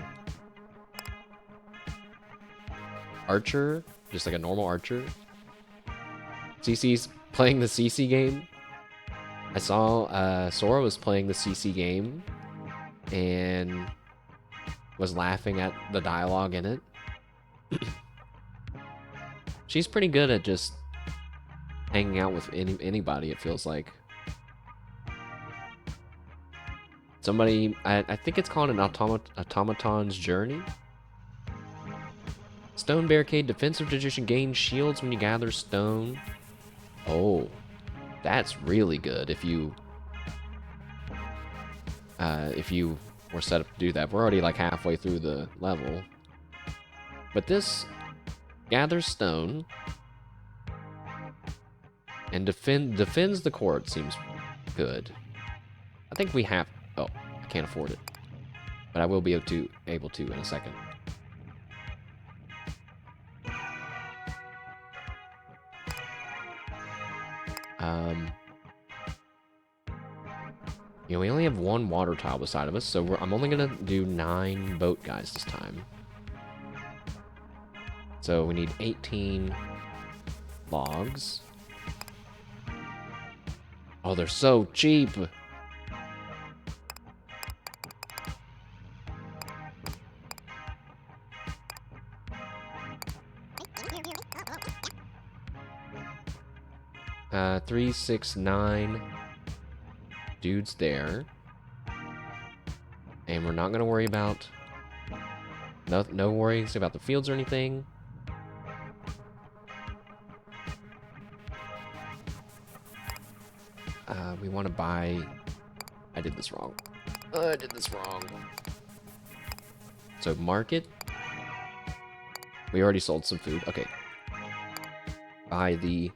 Archer, just like a normal archer. CC's playing the CC game. I saw Sora was playing the CC game and was laughing at the dialogue in it. She's pretty good at just hanging out with anybody, it feels like. Somebody, I think it's called an automaton's journey. Stone barricade, defensive position, gain shields when you gather stone. Oh, that's really good if you were set up to do that. We're already like halfway through the level. But this gathers stone and defends the court seems good. I think we have... Oh, I can't afford it. But I will be able to in a second. You know, we only have one water tile beside of us, so I'm only gonna do 9 boat guys this time. So we need 18 logs. Oh, they're so cheap. Uh, 3, 6, 9 dudes there. And we're not gonna worry about no worries about the fields or anything. We want to buy... I did this wrong. I did this wrong. So market. We already sold some food. Okay. Buy the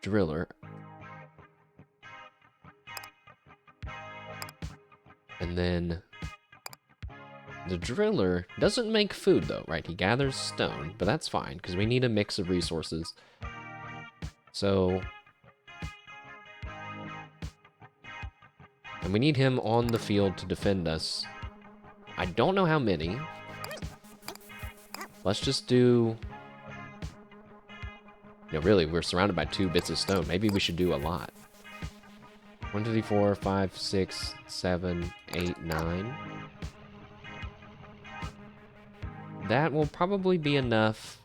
driller. And then the driller doesn't make food though, right? He gathers stone, but that's fine because we need a mix of resources. So... And we need him on the field to defend us. I don't know how many. Let's just do... No, really, we're surrounded by 2 bits of stone. Maybe we should do a lot. 1, 2, 3, 4, 5, 6, 7, 8, 9. That will probably be enough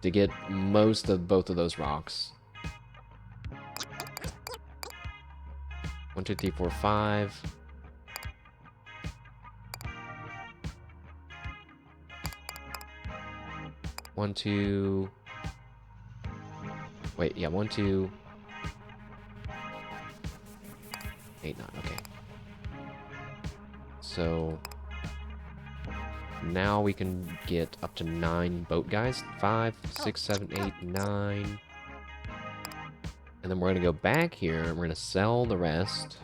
to get most of both of those rocks. 1, 2, 3, 4, 5. One, two. Wait, yeah, 1, 2. 8, 9. Okay. So now we can get up to 9 boat guys. 5, 6, 7, 8, 9. And then we're going to go back here, and we're going to sell the rest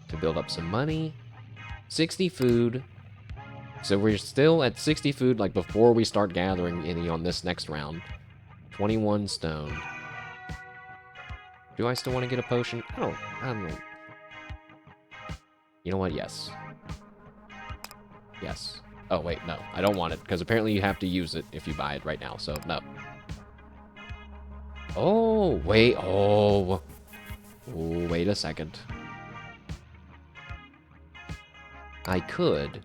to build up some money. 60 food. So we're still at 60 food, like, before we start gathering any on this next round. 21 stone. Do I still want to get a potion? I don't know. You know what? Yes. Yes. Oh, wait, no. I don't want it, because apparently you have to use it if you buy it right now, so no. Oh, wait. Oh, wait a second. I could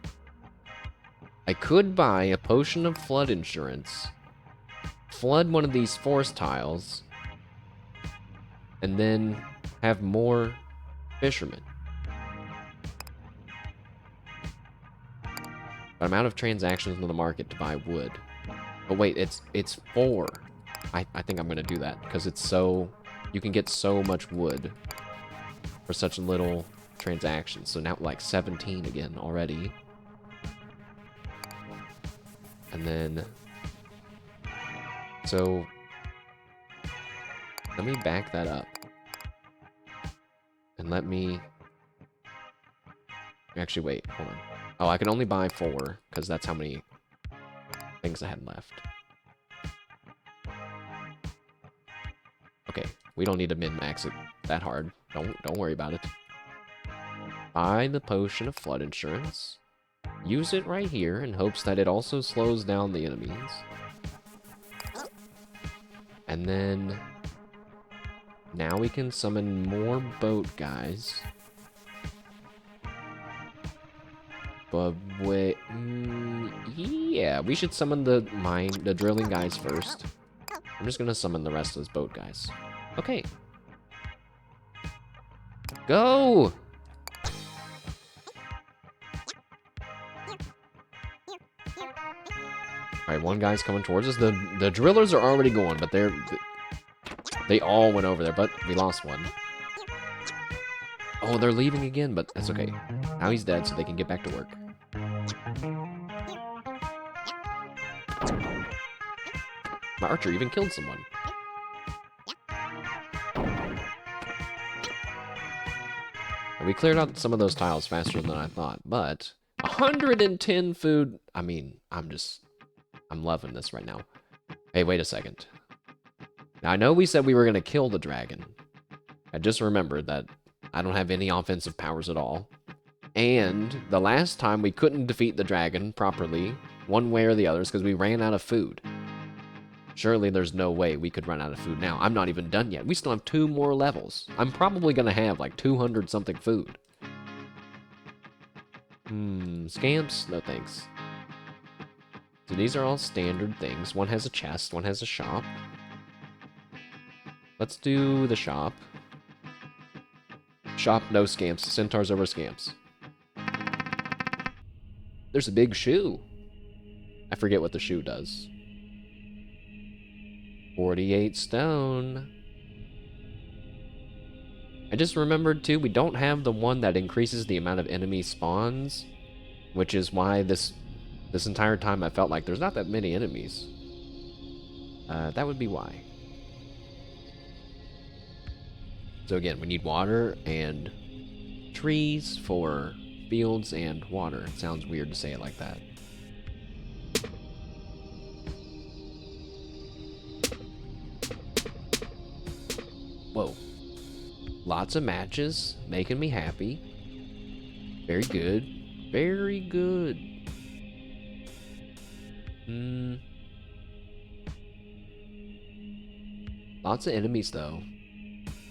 buy a potion of flood insurance, flood one of these forest tiles, and then have more fishermen. But I'm out of transactions in the market to buy wood. But wait, it's 4. I think I'm gonna do that because it's so... You can get so much wood for such little transactions. So now like 17 again already. And then... So... Let me back that up. And let me... Actually, wait, hold on. Oh, I can only buy 4, because that's how many... things I had left. Okay, we don't need to min-max it that hard. Don't worry about it. Buy the potion of flood insurance. Use it right here in hopes that it also slows down the enemies. And then now we can summon more boat guys. But wait, yeah, we should summon the drilling guys first. I'm just gonna summon the rest of those boat guys. Okay. Go! Alright, one guy's coming towards us. The drillers are already going, but they all went over there, but we lost one. Oh, they're leaving again, but that's okay. Now he's dead, so they can get back to work. My archer even killed someone. And we cleared out some of those tiles faster than I thought, but 110 food. I mean, I'm loving this right now. Hey, wait a second. Now, I know we said we were going to kill the dragon. I just remembered that I don't have any offensive powers at all. And the last time we couldn't defeat the dragon properly, one way or the other, is because we ran out of food. Surely there's no way we could run out of food now. I'm not even done yet. We still have 2 more levels. I'm probably going to have like 200 something food. Scamps? No thanks. So these are all standard things. One has a chest, one has a shop. Let's do the shop. Shop, no scamps. Centaurs over scamps. There's a big shoe. I forget what the shoe does. 48 stone. I just remembered too, we don't have the one that increases the amount of enemy spawns, which is why this entire time I felt like there's not that many enemies. That would be why. So again, we need water and trees for fields and water. It sounds weird to say it like that. Whoa. Lots of matches, making me happy. Very good. Very good. Lots of enemies, though.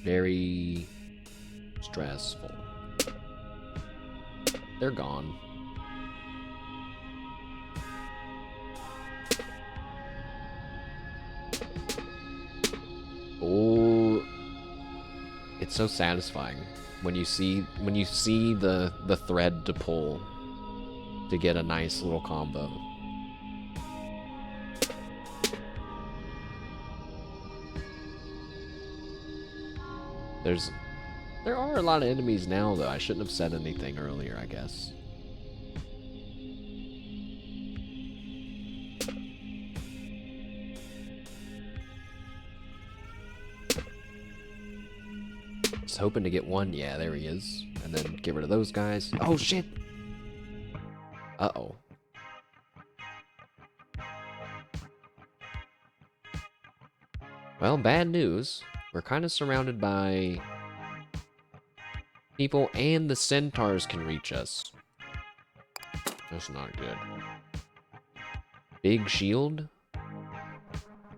Very stressful. They're gone. Oh, it's so satisfying when you see the thread to pull to get a nice little combo. There are a lot of enemies now, though. I shouldn't have said anything earlier, I guess. Just hoping to get one. Yeah, there he is. And then get rid of those guys. Oh, shit! Uh-oh. Well, bad news. We're kind of surrounded by people, and the centaurs can reach us. That's not good. Big shield?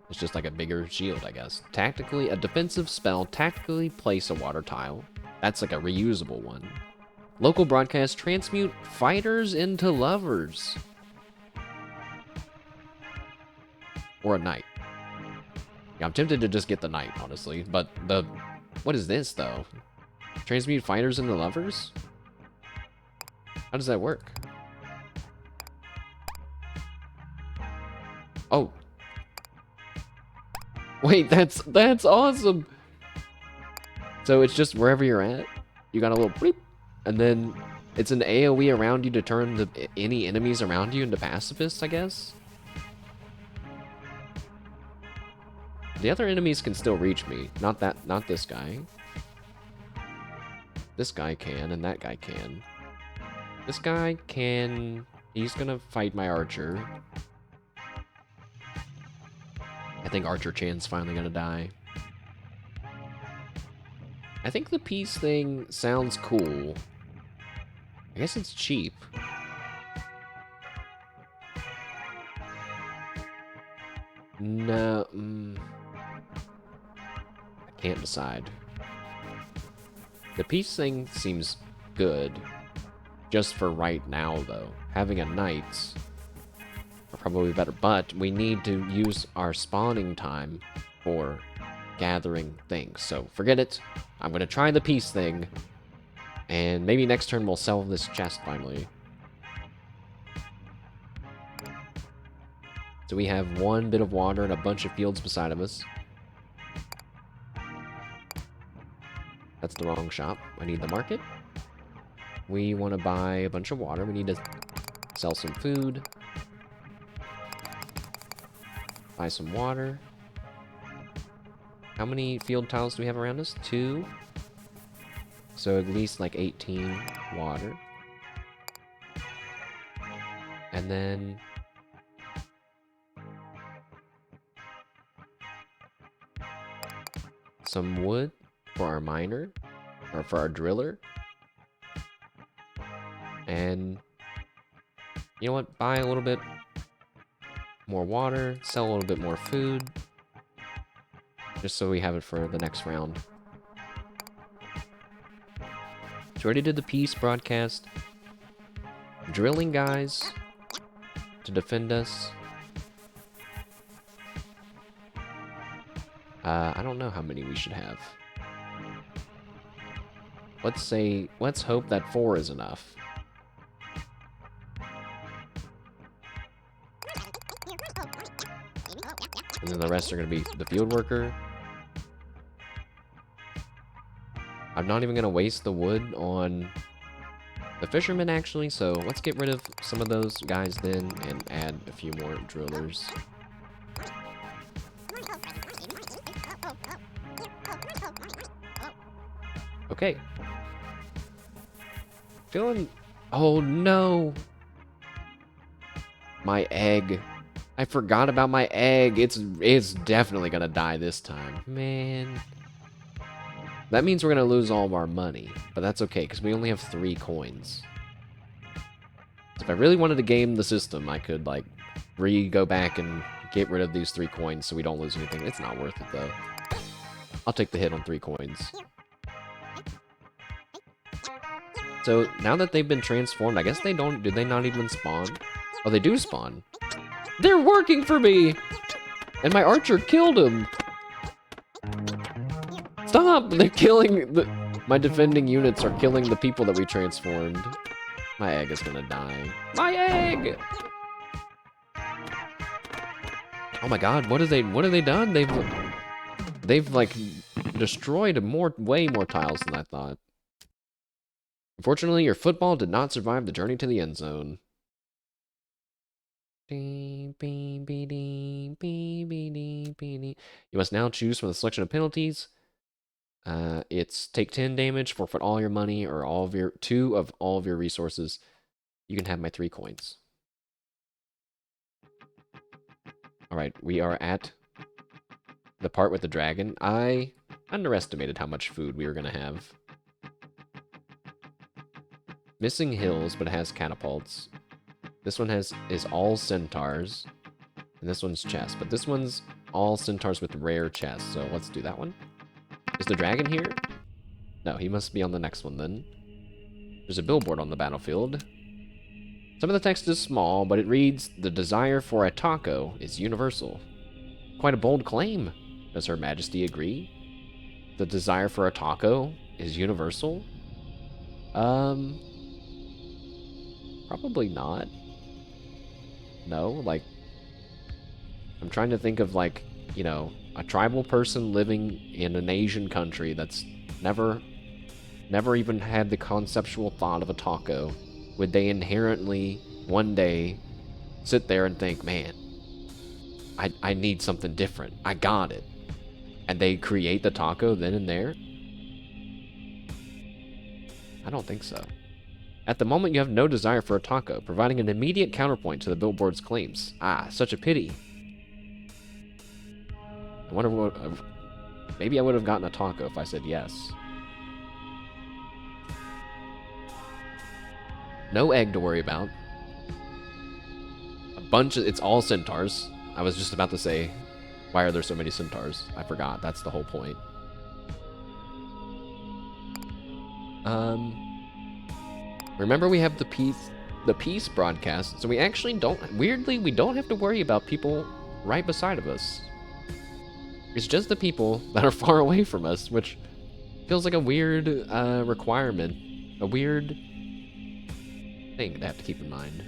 It's just like a bigger shield, I guess. Tactically, a defensive spell, tactically place a water tile. That's like a reusable one. Local broadcast, transmute fighters into lovers. Or a knight. Yeah, I'm tempted to just get the knight, honestly. But what is this, though? Transmute fighters into lovers? How does that work? Oh. Wait, that's awesome! So it's just wherever you're at, you got a little bleep, and then it's an AoE around you to turn any enemies around you into pacifists, I guess? The other enemies can still reach me. Not this guy. This guy can, and that guy can. This guy can... He's gonna fight my archer. I think Archer Chan's finally gonna die. I think the peace thing sounds cool. I guess it's cheap. No, I can't decide. The peace thing seems good. Just for right now, though. Having a knight are probably better. But we need to use our spawning time for gathering things. So forget it. I'm going to try the peace thing. And maybe next turn we'll sell this chest finally. So we have one bit of water and a bunch of fields beside of us. That's the wrong shop. I need the market. We want to buy a bunch of water. We need to sell some food. Buy some water. How many field tiles do we have around us? 2. So at least like 18 water. And then some wood for our miner, or for our driller. And you know what? Buy a little bit more water, sell a little bit more food, just so we have it for the next round. So we already did the peace broadcast. Drilling guys to defend us. I don't know how many we should have. Let's hope that 4 is enough. And then the rest are going to be the field worker. I'm not even going to waste the wood on the fishermen, actually, so let's get rid of some of those guys then and add a few more drillers. Okay. Feeling... Oh, no! My egg. I forgot about my egg. It's definitely gonna die this time. Man. That means we're gonna lose all of our money. But that's okay, because we only have 3 coins. So if I really wanted to game the system, I could, like, go back and get rid of these 3 coins so we don't lose anything. It's not worth it, though. I'll take the hit on 3 coins. So, now that they've been transformed, I guess they don't... Do they not even spawn? Oh, they do spawn. They're working for me! And my archer killed him! Stop! They're killing... My defending units are killing the people that we transformed. My egg is gonna die. My egg! Oh my god, what have they done? They've like destroyed way more tiles than I thought. Unfortunately, your football did not survive the journey to the end zone. You must now choose from the selection of penalties. It's take 10 damage, forfeit all your money, or 2 of all of your resources. You can have my 3 coins. Alright, we are at the part with the dragon. I underestimated how much food we were going to have. Missing hills, but it has catapults. This one is all centaurs. And this one's chests. But this one's all centaurs with rare chests. So let's do that one. Is the dragon here? No, he must be on the next one then. There's a billboard on the battlefield. Some of the text is small, but it reads, "The desire for a taco is universal." Quite a bold claim. Does Her Majesty agree? The desire for a taco is universal? Probably not. No, like, I'm trying to think of, like, you know, a tribal person living in an Asian country that's never even had the conceptual thought of a taco. Would they inherently, one day, sit there and think, man, I need something different. I got it. And they create the taco then and there? I don't think so. At the moment, you have no desire for a taco, providing an immediate counterpoint to the billboard's claims. Ah, such a pity. I wonder what... maybe I would have gotten a taco if I said yes. No egg to worry about. A bunch of... it's all centaurs. I was just about to say, why are there so many centaurs? I forgot. That's the whole point. Remember we have the peace broadcast, so we actually don't... weirdly, we don't have to worry about people right beside of us. It's just the people that are far away from us, which feels like a weird requirement. A weird thing to have to keep in mind.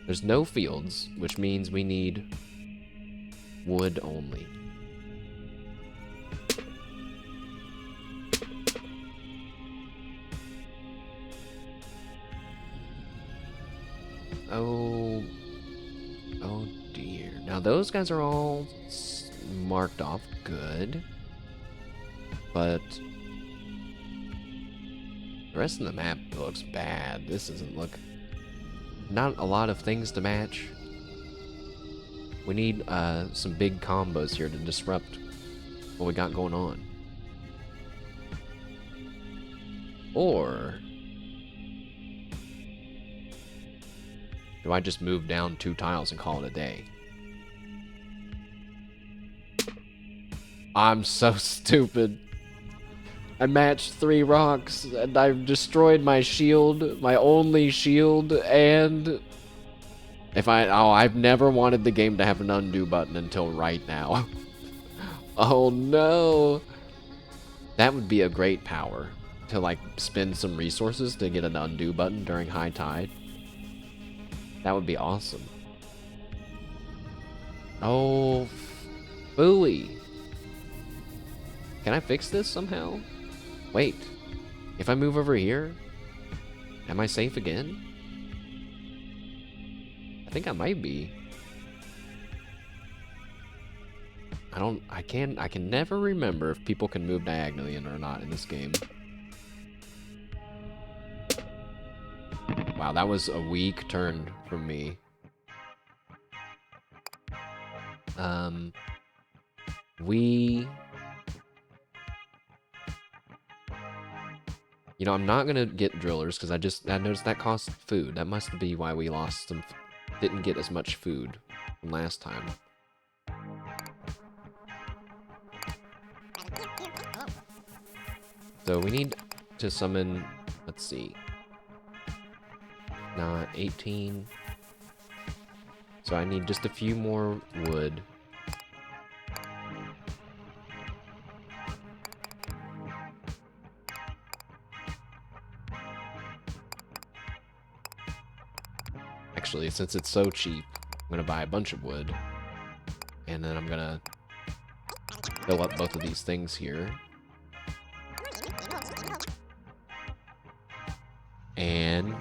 There's no fields, which means we need wood only. Oh dear. Now those guys are all marked off good, but the rest of the map looks bad. This doesn't look... not a lot of things to match. We need some big combos here to disrupt what we got going on. Or do I just move down 2 tiles and call it a day? I'm so stupid. I matched 3 rocks, and I've destroyed my shield, my only shield, and... I've never wanted the game to have an undo button until right now. Oh no! That would be a great power, to like spend some resources to get an undo button during high tide. That would be awesome. Oh, phooey. Can I fix this somehow? Wait, if I move over here, am I safe again? I think I might be. I can never remember if people can move diagonally or not in this game. Wow, that was a weak turn from me. You know, I'm not gonna get drillers because I noticed that costs food. That must be why we lost some, didn't get as much food from last time. So we need to summon, let's see. Not 18. So I need just a few more wood. Actually, since it's so cheap, I'm gonna buy a bunch of wood. And then I'm gonna fill up both of these things here. And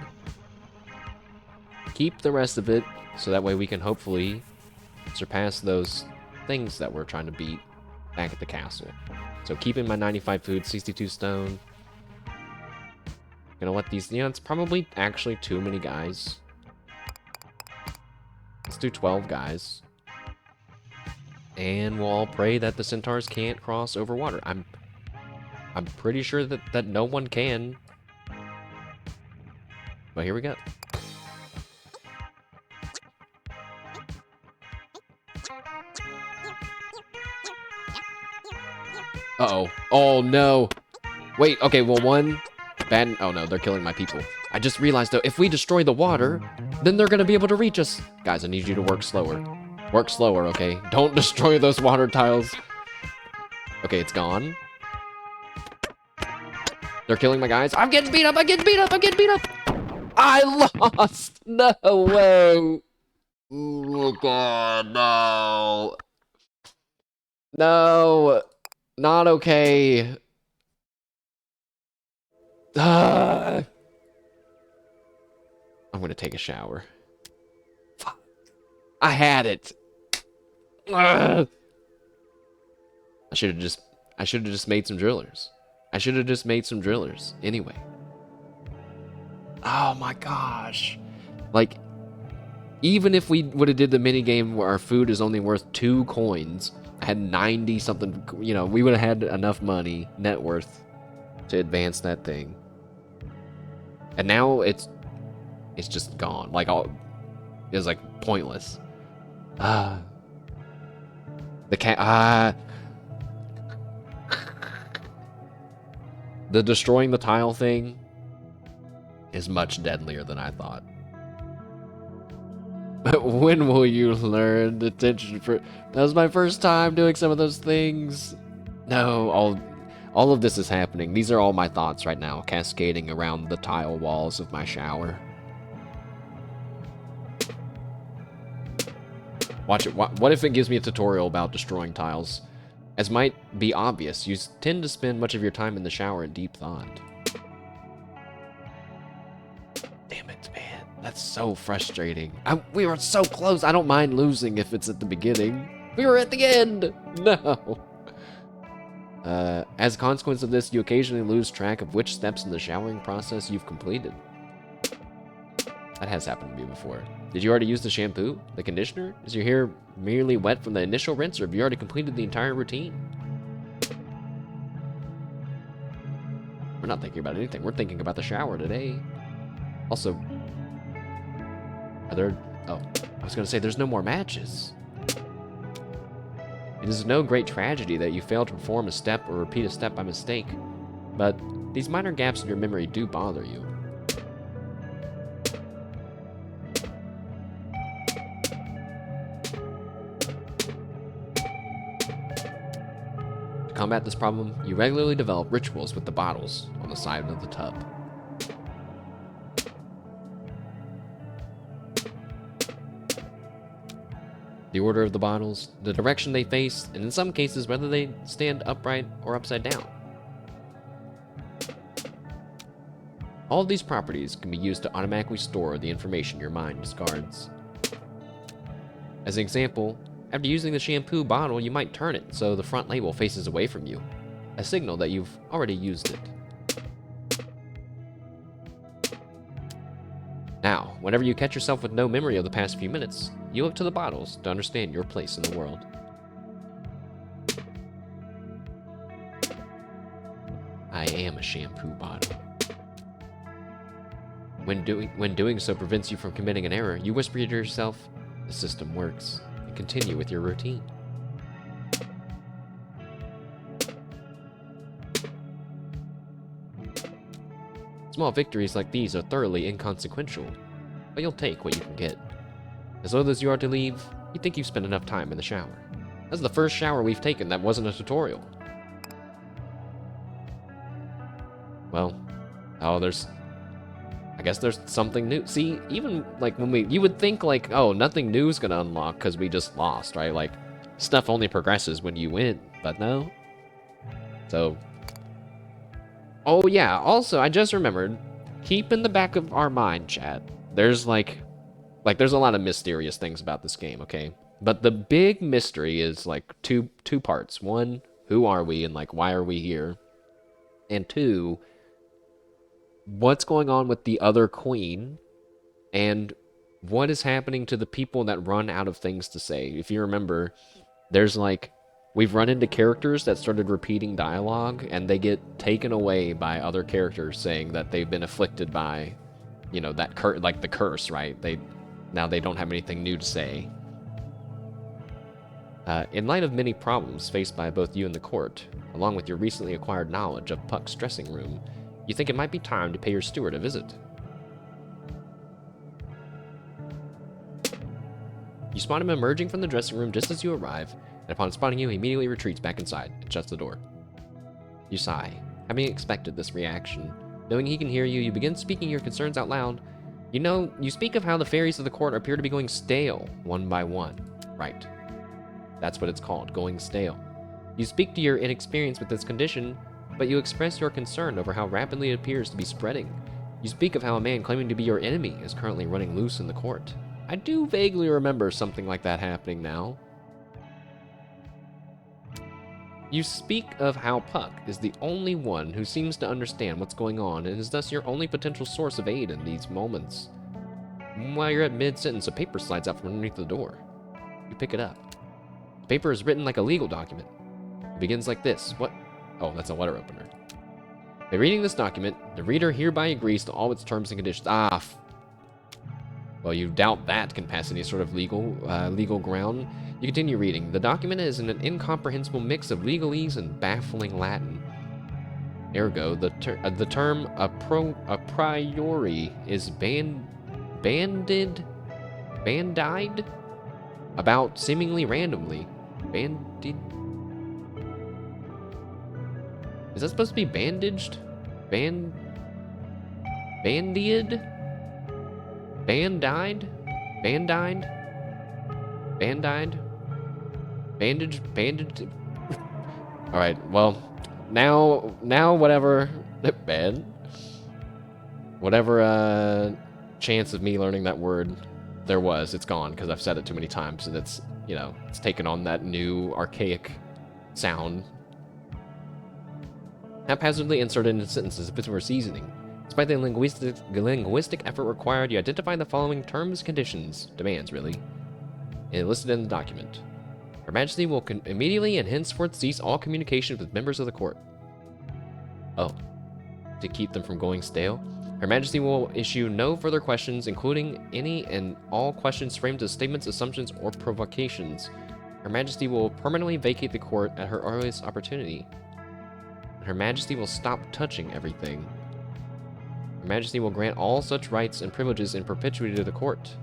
keep the rest of it, so that way we can hopefully surpass those things that we're trying to beat back at the castle. So keeping my 95 food, 62 stone. Gonna let these, you know, it's probably actually too many guys. Let's do 12 guys. And we'll all pray that the centaurs can't cross over water. I'm pretty sure that no one can. But here we go. Uh-oh. Oh, no. Wait, okay, well, one... bad... oh, no, they're killing my people. I just realized, though, if we destroy the water, then they're gonna be able to reach us. Guys, I need you to work slower. Work slower, okay? Don't destroy those water tiles. Okay, it's gone. They're killing my guys. I'm getting beat up! I'm getting beat up! I'm getting beat up! I lost! No way! Oh, God, no. No. Not okay. I'm gonna take a shower. Fuck. I had it. I should have just made some drillers. I should have just made some drillers. Anyway. Oh my gosh. Like, Even if we would have did the mini game where our food is only worth 2 coins, I had 90 something, you know, we would have had enough money, net worth, to advance that thing. And now it's just gone. Like, it's like pointless. The cat, the destroying the tile thing is much deadlier than I thought. But when will you learn attention for... That was my first time doing some of those things. No, all of this is happening. These are all my thoughts right now, cascading around the tile walls of my shower. Watch it. What if it gives me a tutorial about destroying tiles? As might be obvious, you tend to spend much of your time in the shower in deep thought. Damn it, man. That's so frustrating. We were so close. I don't mind losing if it's at the beginning. We were at the end. No. As a consequence of this, you occasionally lose track of which steps in the showering process you've completed. That has happened to me before. Did you already use the shampoo? The conditioner? Is your hair merely wet from the initial rinse, or have you already completed the entire routine? We're not thinking about anything. We're thinking about the shower today. Also, are there... Oh, I was going to say there's no more matches. It is no great tragedy that you fail to perform a step or repeat a step by mistake, but these minor gaps in your memory do bother you. To combat this problem, you regularly develop rituals with the bottles on the side of the tub. The order of the bottles, the direction they face, and in some cases whether they stand upright or upside down. All of these properties can be used to automatically store the information your mind discards. As an example, after using the shampoo bottle, you might turn it so the front label faces away from you, a signal that you've already used it. Now, whenever you catch yourself with no memory of the past few minutes, you look to the bottles to understand your place in the world. I am a shampoo bottle. When doing so prevents you from committing an error, you whisper to yourself, "The system works," and continue with your routine. Small victories like these are thoroughly inconsequential, but you'll take what you can get. As long as you are to leave, you think you've spent enough time in the shower. That's the first shower we've taken that wasn't a tutorial. Well, I guess there's something new. See, even like when you would think like, oh, nothing new is gonna unlock because we just lost, right? Like, stuff only progresses when you win, but no. So, oh yeah, also, I just remembered, keep in the back of our mind, chat, there's there's a lot of mysterious things about this game, okay? But the big mystery is like two parts. One, who are we and like why are we here? And two, what's going on with the other queen? And what is happening to the people that run out of things to say? If you remember, there's like, we've run into characters that started repeating dialogue, and they get taken away by other characters saying that they've been afflicted by, you know, that like the curse, right? Now they don't have anything new to say. In light of many problems faced by both you and the court, along with your recently acquired knowledge of Puck's dressing room, you think it might be time to pay your steward a visit. You spot him emerging from the dressing room just as you arrive, and upon spotting you, he immediately retreats back inside and shuts the door. You sigh, having expected this reaction. Knowing he can hear you, you begin speaking your concerns out loud. You know, you speak of how the fairies of the court appear to be going stale, one by one. Right. That's what it's called, going stale. You speak to your inexperience with this condition, but you express your concern over how rapidly it appears to be spreading. You speak of how a man claiming to be your enemy is currently running loose in the court. I do vaguely remember something like that happening now. You speak of how Puck is the only one who seems to understand what's going on and is thus your only potential source of aid in these moments. While you're at mid-sentence, a paper slides out from underneath the door. You pick it up. The paper is written like a legal document. It begins like this. What? Oh, that's a letter opener. By reading this document, the reader hereby agrees to all its terms and conditions. Well, you doubt that can pass any sort of legal ground. You continue reading. The document is an incomprehensible mix of legalese and baffling Latin. Ergo, the term a priori is bandied about seemingly randomly. Bandied. Is that supposed to be bandaged? Bandied? Bandaged? Bandaged? Alright, well, now whatever, whatever, chance of me learning that word there was, it's gone, because I've said it too many times, and it's, you know, it's taken on that new, archaic sound. Haphazardly inserted into sentences if it were seasoning. Despite the linguistic effort required, you identify the following terms, conditions, demands, really, and listed in the document. Her Majesty will immediately and henceforth cease all communication with members of the court. Oh, to keep them from going stale? Her Majesty will issue no further questions, including any and all questions framed as statements, assumptions, or provocations. Her Majesty will permanently vacate the court at her earliest opportunity. Her Majesty will stop touching everything. Her Majesty will grant all such rights and privileges in perpetuity to the court.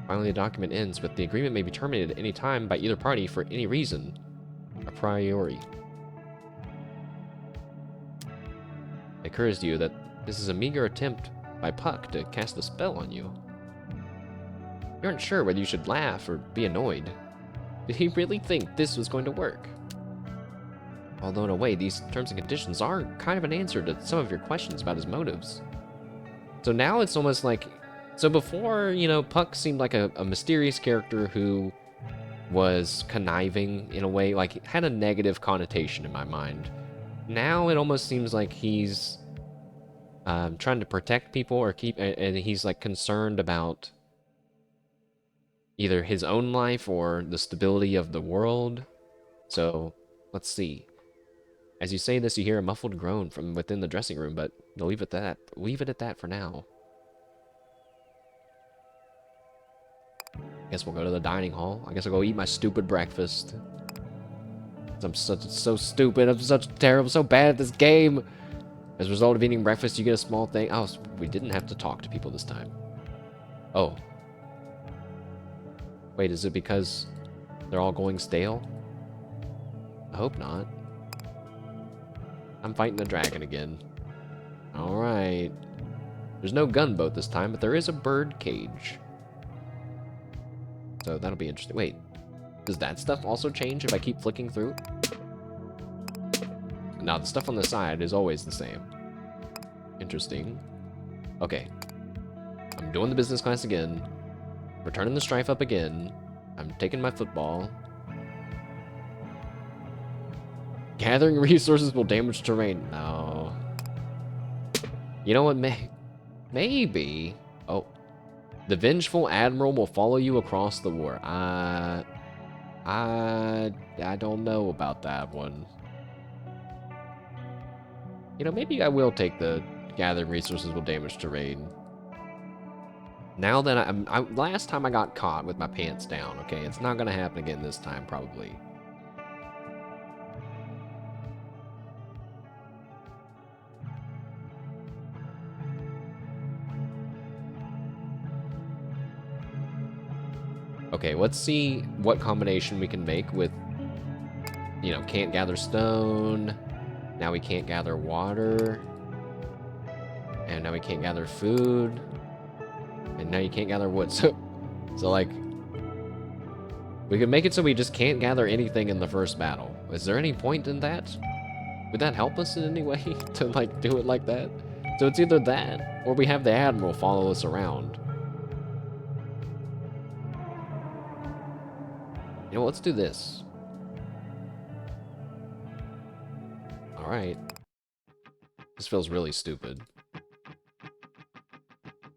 Finally, the document ends with the agreement may be terminated at any time by either party for any reason, a priori. It occurs to you that this is a meager attempt by Puck to cast a spell on you. You aren't sure whether you should laugh or be annoyed. Did he really think this was going to work? Although in a way, these terms and conditions are kind of an answer to some of your questions about his motives. So now it's almost like... So before, you know, Puck seemed like a mysterious character who was conniving in a way, like, had a negative connotation in my mind. Now it almost seems like he's trying to protect people or and he's, like, concerned about either his own life or the stability of the world. So, let's see. As you say this, you hear a muffled groan from within the dressing room, but you'll leave it at that for now. I guess we'll go to the dining hall. I guess I'll go eat my stupid breakfast. I'm so stupid. I'm such terrible, so bad at this game. As a result of eating breakfast, you get a small thing. Oh, we didn't have to talk to people this time. Oh. Wait, is it because they're all going stale? I hope not. I'm fighting the dragon again. Alright. There's no gunboat this time, but there is a bird cage. So that'll be interesting. Wait, does that stuff also change if I keep flicking through? No, the stuff on the side is always the same. Interesting. Okay. I'm doing the business class again. We're turning the strife up again. I'm taking my football. Gathering resources will damage terrain. No. You know what? Maybe. Oh. The vengeful admiral will follow you across the war. I don't know about that one. You know, maybe I will take the gathering resources will damage terrain. Now that last time I got caught with my pants down, okay? It's not gonna happen again this time, probably. Okay, let's see what combination we can make with, you know, can't gather stone. Now we can't gather water. And now we can't gather food. And now you can't gather wood. So like, we could make it so we just can't gather anything in the first battle. Is there any point in that? Would that help us in any way to, like, do it like that? So it's either that, or we have the Admiral follow us around. You know, let's do this. Alright. This feels really stupid.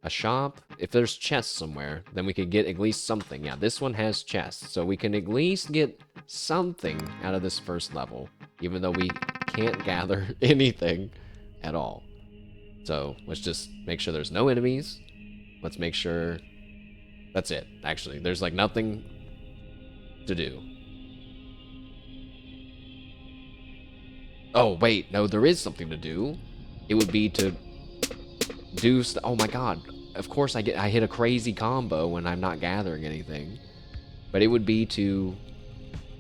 A shop. If there's chests somewhere, then we could get at least something. Yeah, this one has chests, so we can at least get something out of this first level, even though we can't gather anything at all. So let's just make sure there's no enemies. Let's make sure that's it. Actually, there's like nothing to do. Oh, wait, no, there is something to do. It would be to do oh my god. Of course I hit a crazy combo when I'm not gathering anything. But it would be to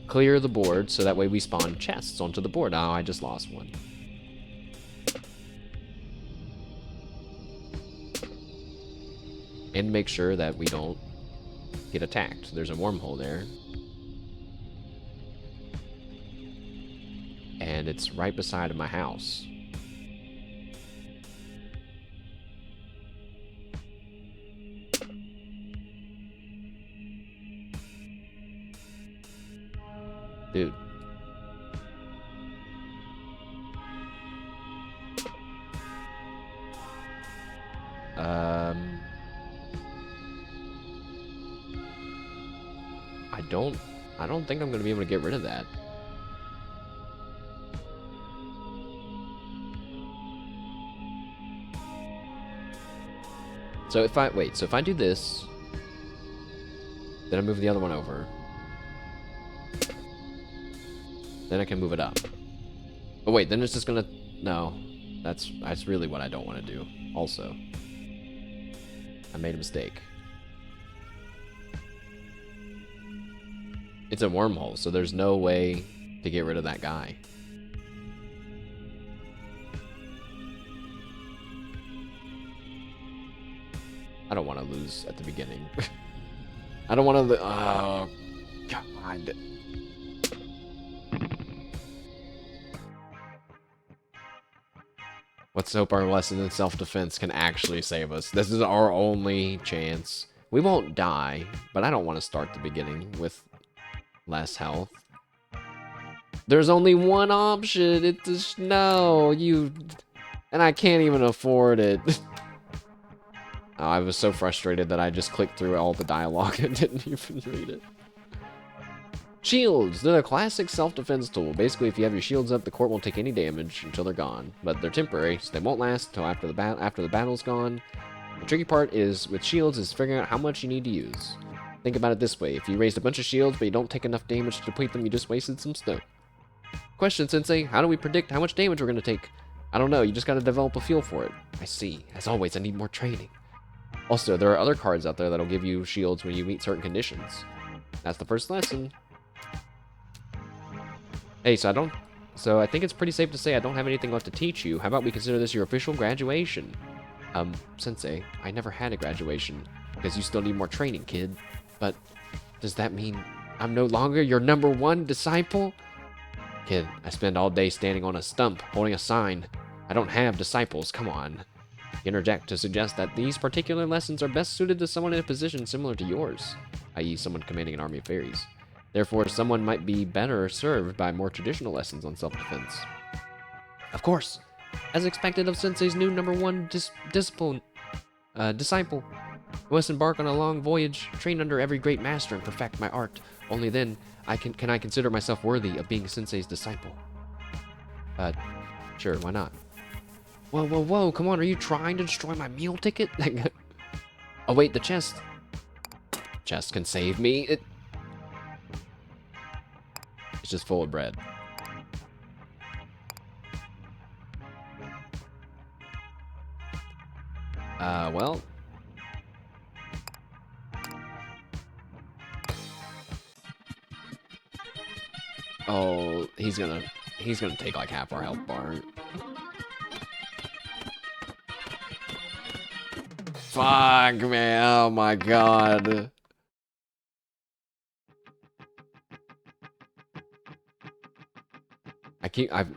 clear the board so that way we spawn chests onto the board. Oh, I just lost one. And make sure that we don't get attacked. There's a wormhole there. And it's right beside my house. Dude. I don't think I'm gonna be able to get rid of that. So if I do this, then I move the other one over. Then I can move it up. But wait, then it's just gonna, no. That's really what I don't want to do. Also, I made a mistake. It's a wormhole, so there's no way to get rid of that guy. I don't want to lose at the beginning. I don't want to. Oh, God. Let's hope our lesson in self-defense can actually save us. This is our only chance. We won't die, but I don't want to start the beginning with less health. There's only one option. It's no, and I can't even afford it. Oh, I was so frustrated that I just clicked through all the dialogue and didn't even read it. Shields! They're a classic self-defense tool. Basically, if you have your shields up, the court won't take any damage until they're gone. But they're temporary, so they won't last until after the battle's gone. The tricky part is with shields is figuring out how much you need to use. Think about it this way. If you raised a bunch of shields, but you don't take enough damage to deplete them, you just wasted some snow. Question, Sensei. How do we predict how much damage we're going to take? I don't know. You just got to develop a feel for it. I see. As always, I need more training. Also, there are other cards out there that'll give you shields when you meet certain conditions. That's the first lesson. Hey, so I think it's pretty safe to say I don't have anything left to teach you. How about we consider this your official graduation? Sensei, I never had a graduation, because you still need more training, kid. But does that mean I'm no longer your #1 disciple? Kid, I spend all day standing on a stump, holding a sign. I don't have disciples, come on. You interject to suggest that these particular lessons are best suited to someone in a position similar to yours, i.e. someone commanding an army of fairies. Therefore, someone might be better served by more traditional lessons on self-defense. Of course, as expected of Sensei's new #1 disciple. I must embark on a long voyage, train under every great master, and perfect my art. Only then can I consider myself worthy of being Sensei's disciple. Sure, why not? Whoa, whoa, whoa, come on, are you trying to destroy my meal ticket? Oh wait, the chest. Chest can save me. It's just full of bread. Well. Oh, he's gonna take like half our health bar. Fuck, man. Oh my god.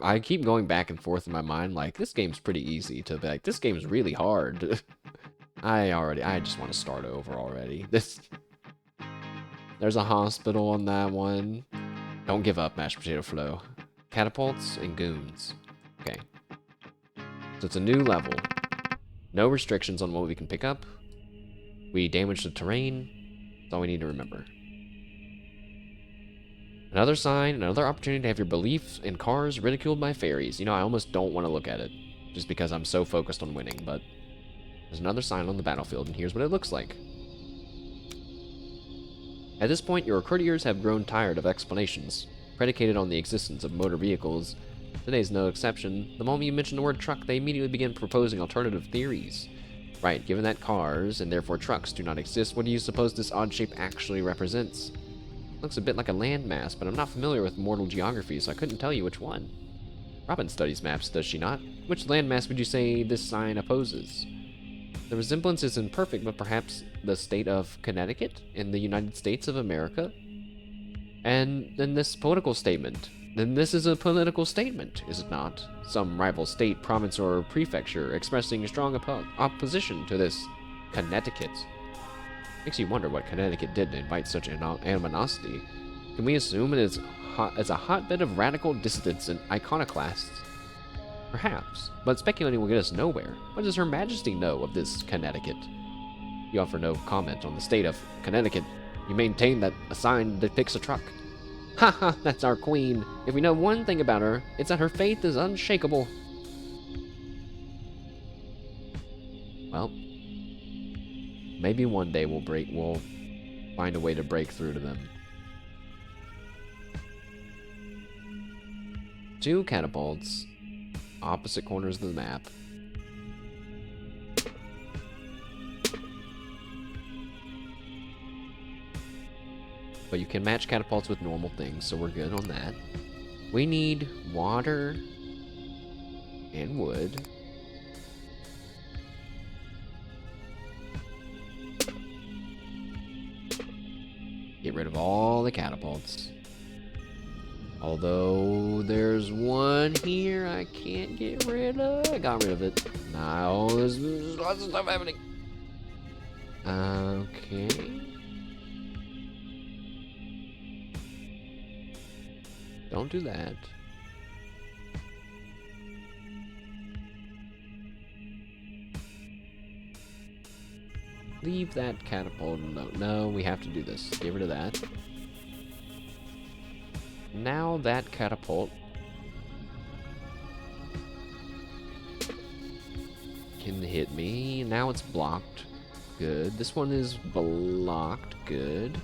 I keep going back and forth in my mind like this game's pretty easy to be like this game's really hard. I just want to start over already. There's a hospital on that one. Don't give up, mashed potato flow. Catapults and goons. Okay. So it's a new level. No restrictions on what we can pick up. We damage the terrain. That's all we need to remember. Another sign, another opportunity to have your beliefs in cars ridiculed by fairies. You know, I almost don't want to look at it, just because I'm so focused on winning, but there's another sign on the battlefield, and here's what it looks like. At this point, your courtiers have grown tired of explanations, predicated on the existence of motor vehicles. Today's no exception. The moment you mention the word truck, they immediately begin proposing alternative theories. Right, given that cars, and therefore trucks, do not exist, what do you suppose this odd shape actually represents? Looks a bit like a landmass, but I'm not familiar with mortal geography, so I couldn't tell you which one. Robin studies maps, does she not? Which landmass would you say this sign opposes? The resemblance is imperfect, but perhaps the state of Connecticut in the United States of America? And then this political statement. Then this is a political statement, is it not? Some rival state, province, or prefecture expressing strong opposition to this Connecticut. Makes you wonder what Connecticut did to invite such animosity. Can we assume it is a hotbed of radical dissidents and iconoclasts? Perhaps, but speculating will get us nowhere. What does Her Majesty know of this Connecticut? You offer no comment on the state of Connecticut. You maintain that a sign depicts a truck. Haha, that's our queen. If we know one thing about her, it's that her faith is unshakable. Well, maybe one day we'll find a way to break through to them. 2 catapults, opposite corners of the map. But you can match catapults with normal things, so we're good on that. We need water and wood. Get rid of all the catapults. Although there's one here I can't get rid of. I got rid of it. Now there's lots of stuff happening. Okay. Don't do that. Leave that catapult alone. No, we have to do this. Get rid of that. Now that catapult can hit me. Now it's blocked. Good. This one is blocked. Good.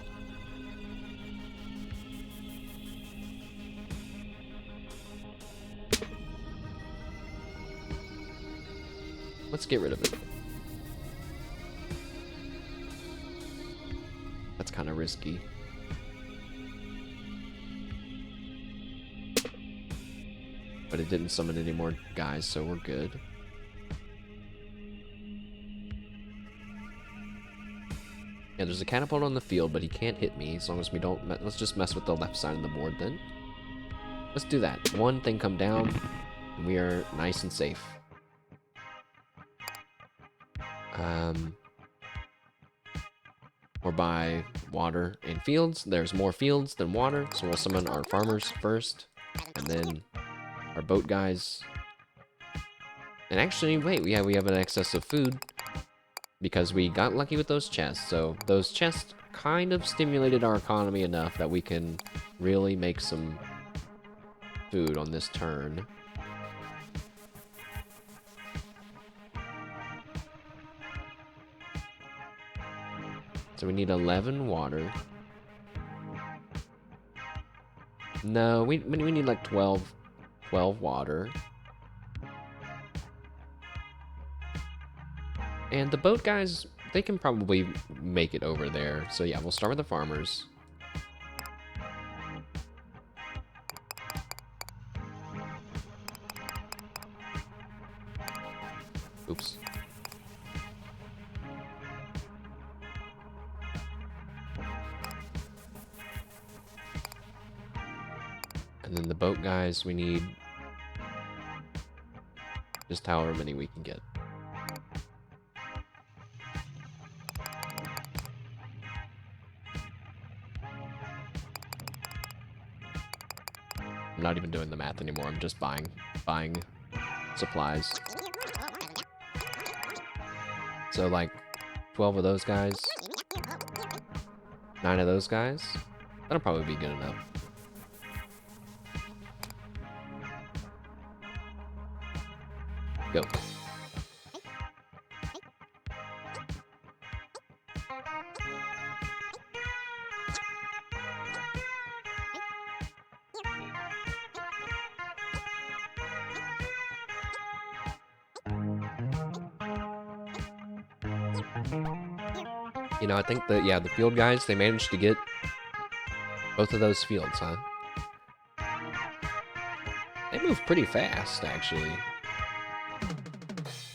Let's get rid of it. That's kind of risky. But it didn't summon any more guys, so we're good. Yeah, there's a catapult on the field, but he can't hit me as long as we don't... Let's just mess with the left side of the board then. Let's do that. One thing come down, and we are nice and safe. Or by water and fields. There's more fields than water, so we'll summon our farmers first, and then our boat guys. And actually, wait, we have an excess of food because we got lucky with those chests. So those chests kind of stimulated our economy enough that we can really make some food on this turn. So we need 11 water. No, we need like 12 water. And the boat guys, they can probably make it over there. So yeah, we'll start with the farmers. Oops. And then the boat guys, we need just however many we can get. I'm not even doing the math anymore. I'm just buying supplies. So, like, 12 of those guys, 9 of those guys. That'll probably be good enough. Go. You know, I think that, yeah, the field guys, they managed to get both of those fields, huh? They move pretty fast, actually.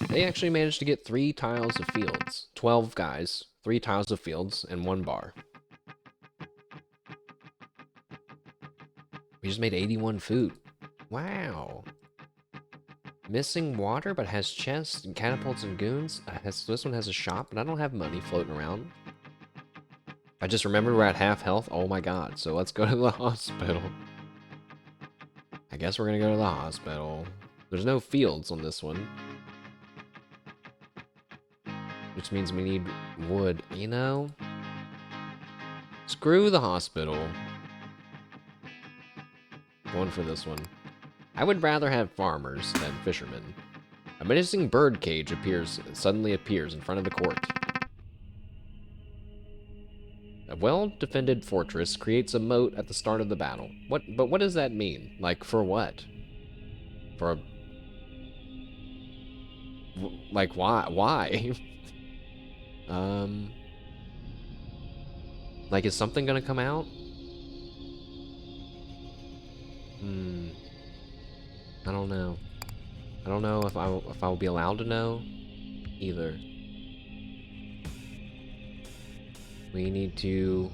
They actually managed to get 3 tiles of fields. 12 guys, 3 tiles of fields, and 1 bar. We just made 81 food. Wow. Missing water, but has chests and catapults and goons. This one has a shop, but I don't have money floating around. I just remembered we're at half health. Oh my god. So let's go to the hospital. I guess we're gonna go to the hospital. There's no fields on this one. Which means we need wood. You know? Screw the hospital. Going for this one. I would rather have farmers than fishermen. A menacing bird cage suddenly appears in front of the court. A well-defended fortress creates a moat at the start of the battle. But what does that mean? Like, for what? For a... Like, why? Why? Like, is something gonna come out? I don't know. I don't know if I'll be allowed to know either. We need to...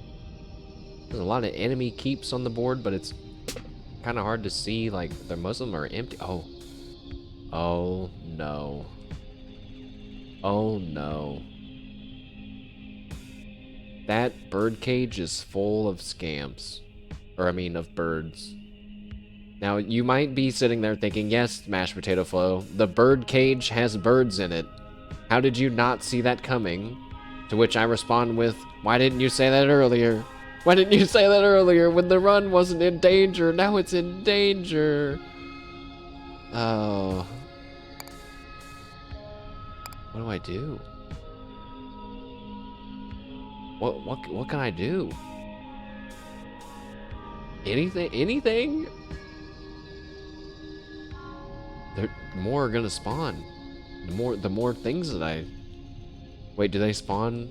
There's a lot of enemy keeps on the board, but it's kind of hard to see. Like, most of them are empty. Oh. Oh, no. Oh, no. That bird cage is full of scamps. Or, I mean, of birds. Now, you might be sitting there thinking, yes, Mashed Potato Flow, the bird cage has birds in it. How did you not see that coming? To which I respond with, why didn't you say that earlier? Why didn't you say that earlier when the run wasn't in danger? Now it's in danger. Oh. What do I do? What can I do? Anything? More are gonna spawn. The more things that I... Wait, do they spawn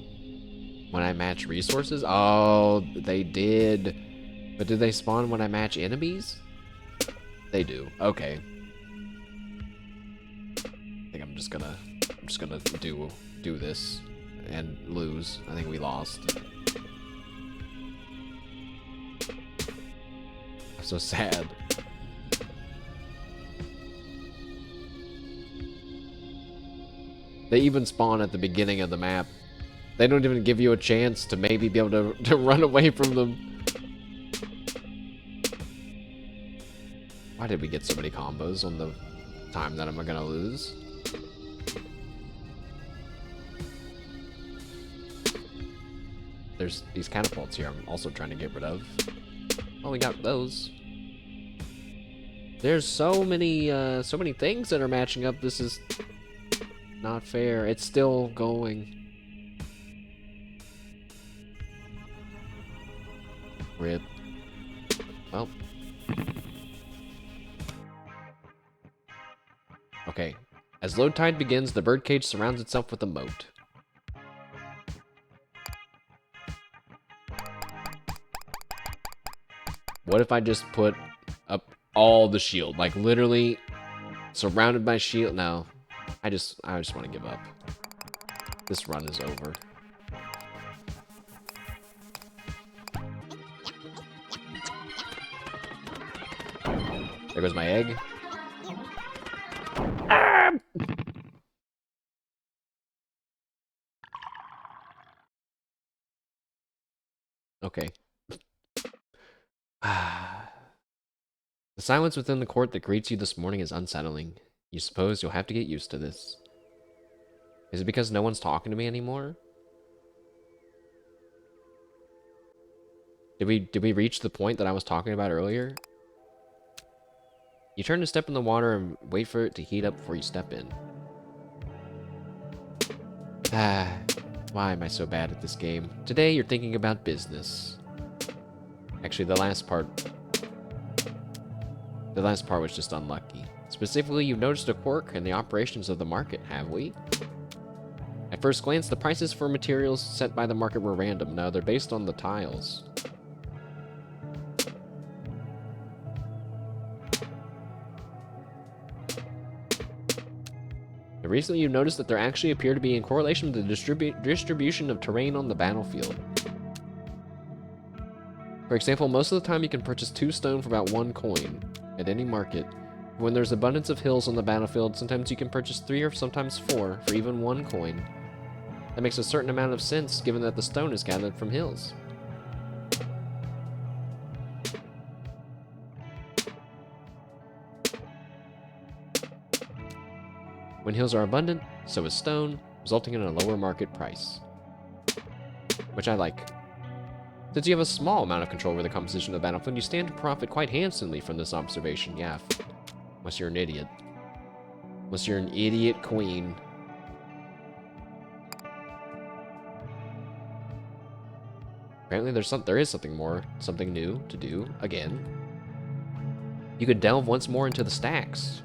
when I match resources? Oh, they did. But do they spawn when I match enemies? They do. Okay. I think I'm just gonna do this and lose. I think we lost. I'm so sad. They even spawn at the beginning of the map. They don't even give you a chance to maybe be able to run away from them. Why did we get so many combos on the time that I'm gonna lose? There's these catapults here I'm also trying to get rid of. Oh, we got those. There's so many things that are matching up. This is not fair. It's still going. Rip. Well. Okay. As low tide begins, the birdcage surrounds itself with a moat. What if I just put up all the shield? Like, literally surrounded by shield? No. I just want to give up. This run is over. There goes my egg. Ah! Okay. The silence within the court that greets you this morning is unsettling. You suppose you'll have to get used to this. Is it because no one's talking to me anymore? Did we reach the point that I was talking about earlier? You turn to step in the water and wait for it to heat up before you step in. Ah, why am I so bad at this game? Today you're thinking about business. Actually, the last part was just unlucky. Specifically, you've noticed a quirk in the operations of the market, have we? At first glance, the prices for materials set by the market were random. No, they're based on the tiles. Recently, you've noticed that there actually appear to be in correlation with the distribution of terrain on the battlefield. For example, most of the time you can purchase 2 stone for about 1 coin at any market. When there's abundance of hills on the battlefield, sometimes you can purchase 3 or sometimes 4 for even 1 coin. That makes a certain amount of sense given that the stone is gathered from hills. When hills are abundant, so is stone, resulting in a lower market price. Which I like. Since you have a small amount of control over the composition of the battlefield, you stand to profit quite handsomely from this observation, yeah. Unless you're an idiot. Unless you're an idiot queen. Apparently there is something more, something new to do, again. You could delve once more into the stacks.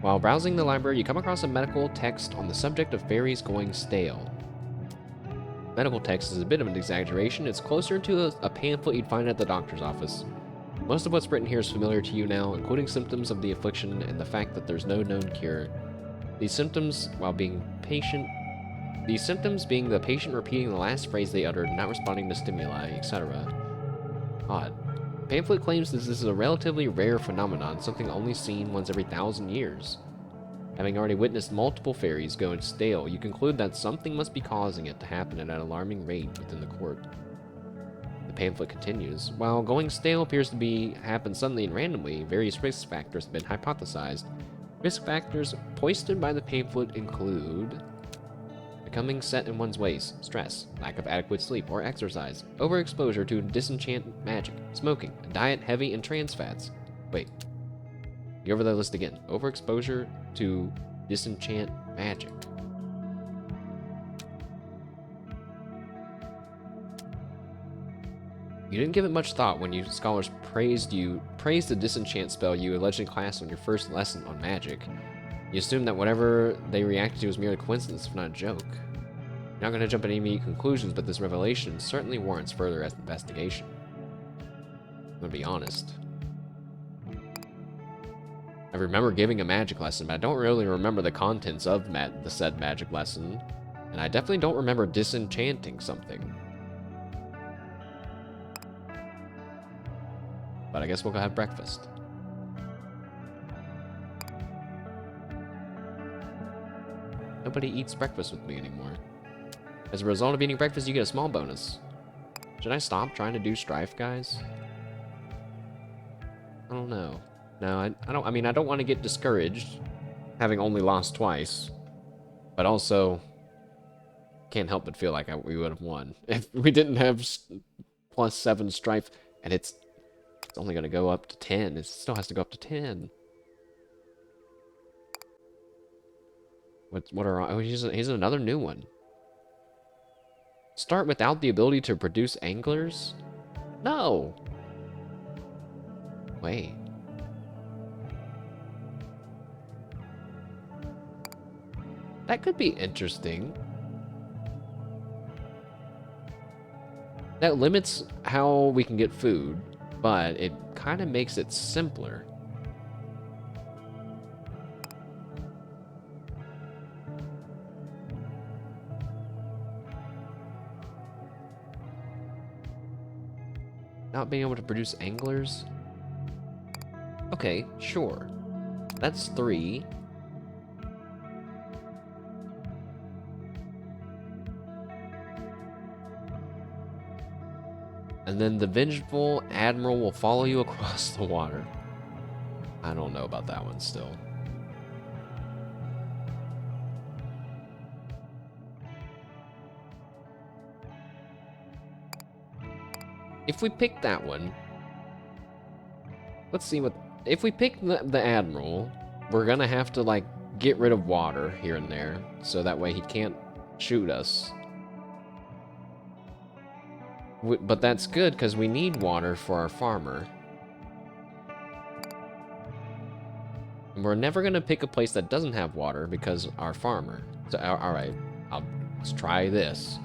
While browsing the library, you come across a medical text on the subject of fairies going stale. Medical text is a bit of an exaggeration. It's closer to a pamphlet you'd find at the doctor's office. Most of what's written here is familiar to you now, including symptoms of the affliction and the fact that there's no known cure. These symptoms being the patient repeating the last phrase they uttered, not responding to stimuli, etc. Odd. The pamphlet claims this is a relatively rare phenomenon, something only seen once every 1,000 years. Having already witnessed multiple fairies go stale, you conclude that something must be causing it to happen at an alarming rate within the court. The pamphlet continues. While going stale appears to happen suddenly and randomly, various risk factors have been hypothesized. Risk factors posted by the pamphlet include becoming set in one's ways, stress, lack of adequate sleep or exercise, overexposure to disenchant magic, smoking, a diet heavy in trans fats. Wait. Go over the list again. Overexposure to disenchant magic. You didn't give it much thought when you scholars praised the disenchant spell you allegedly classed on your first lesson on magic. You assumed that whatever they reacted to was merely coincidence, if not a joke. You're not going to jump at any immediate conclusions, but this revelation certainly warrants further investigation. I'm going to be honest. I remember giving a magic lesson, but I don't really remember the contents of the said magic lesson. And I definitely don't remember disenchanting something. But I guess we'll go have breakfast. Nobody eats breakfast with me anymore. As a result of eating breakfast, you get a small bonus. Should I stop trying to do strife, guys? I don't know. No, I mean, I don't want to get discouraged, having only lost twice. But also, can't help but feel like we would have won. If we didn't have +7 strife, and it's only going to go up to 10. It still has to go up to 10. Oh, here's another new one. Start without the ability to produce anglers? No! Wait. That could be interesting. That limits how we can get food, but it kind of makes it simpler. Not being able to produce anglers? Okay, sure. That's 3. And then the vengeful admiral will follow you across the water. I don't know about that one still. If we pick that one, let's see what... If we pick the Admiral, we're gonna have to, like, get rid of water here and there, so that way he can't shoot us. But that's good, because we need water for our farmer. And we're never gonna pick a place that doesn't have water, because our farmer. So, alright, let's try this.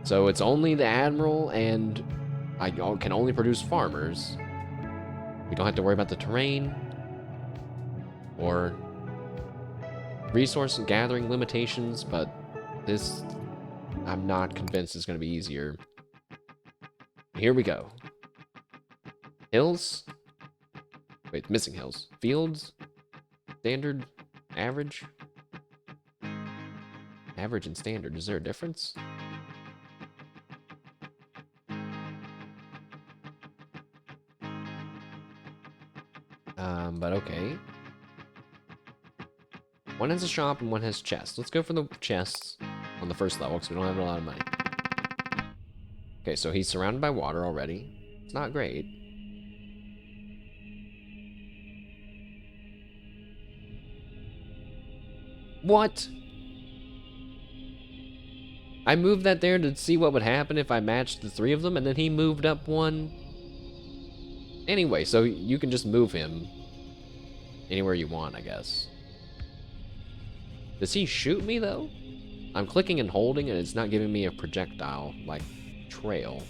So it's only the Admiral, and I can only produce farmers. We don't have to worry about the terrain or resource gathering limitations, but this, I'm not convinced it's going to be easier. Here we go. Hills. Wait, missing hills. Fields. Standard. Average. Average and standard. Is there a difference? But okay. One has a shop and one has chests. Let's go for the chests on the first level because we don't have a lot of money. Okay, so he's surrounded by water already. It's not great. What? I moved that there to see what would happen if I matched the three of them, and then he moved up one. Anyway, so you can just move him anywhere you want, I guess. Does he shoot me, though? I'm clicking and holding, and it's not giving me a projectile, like, trail.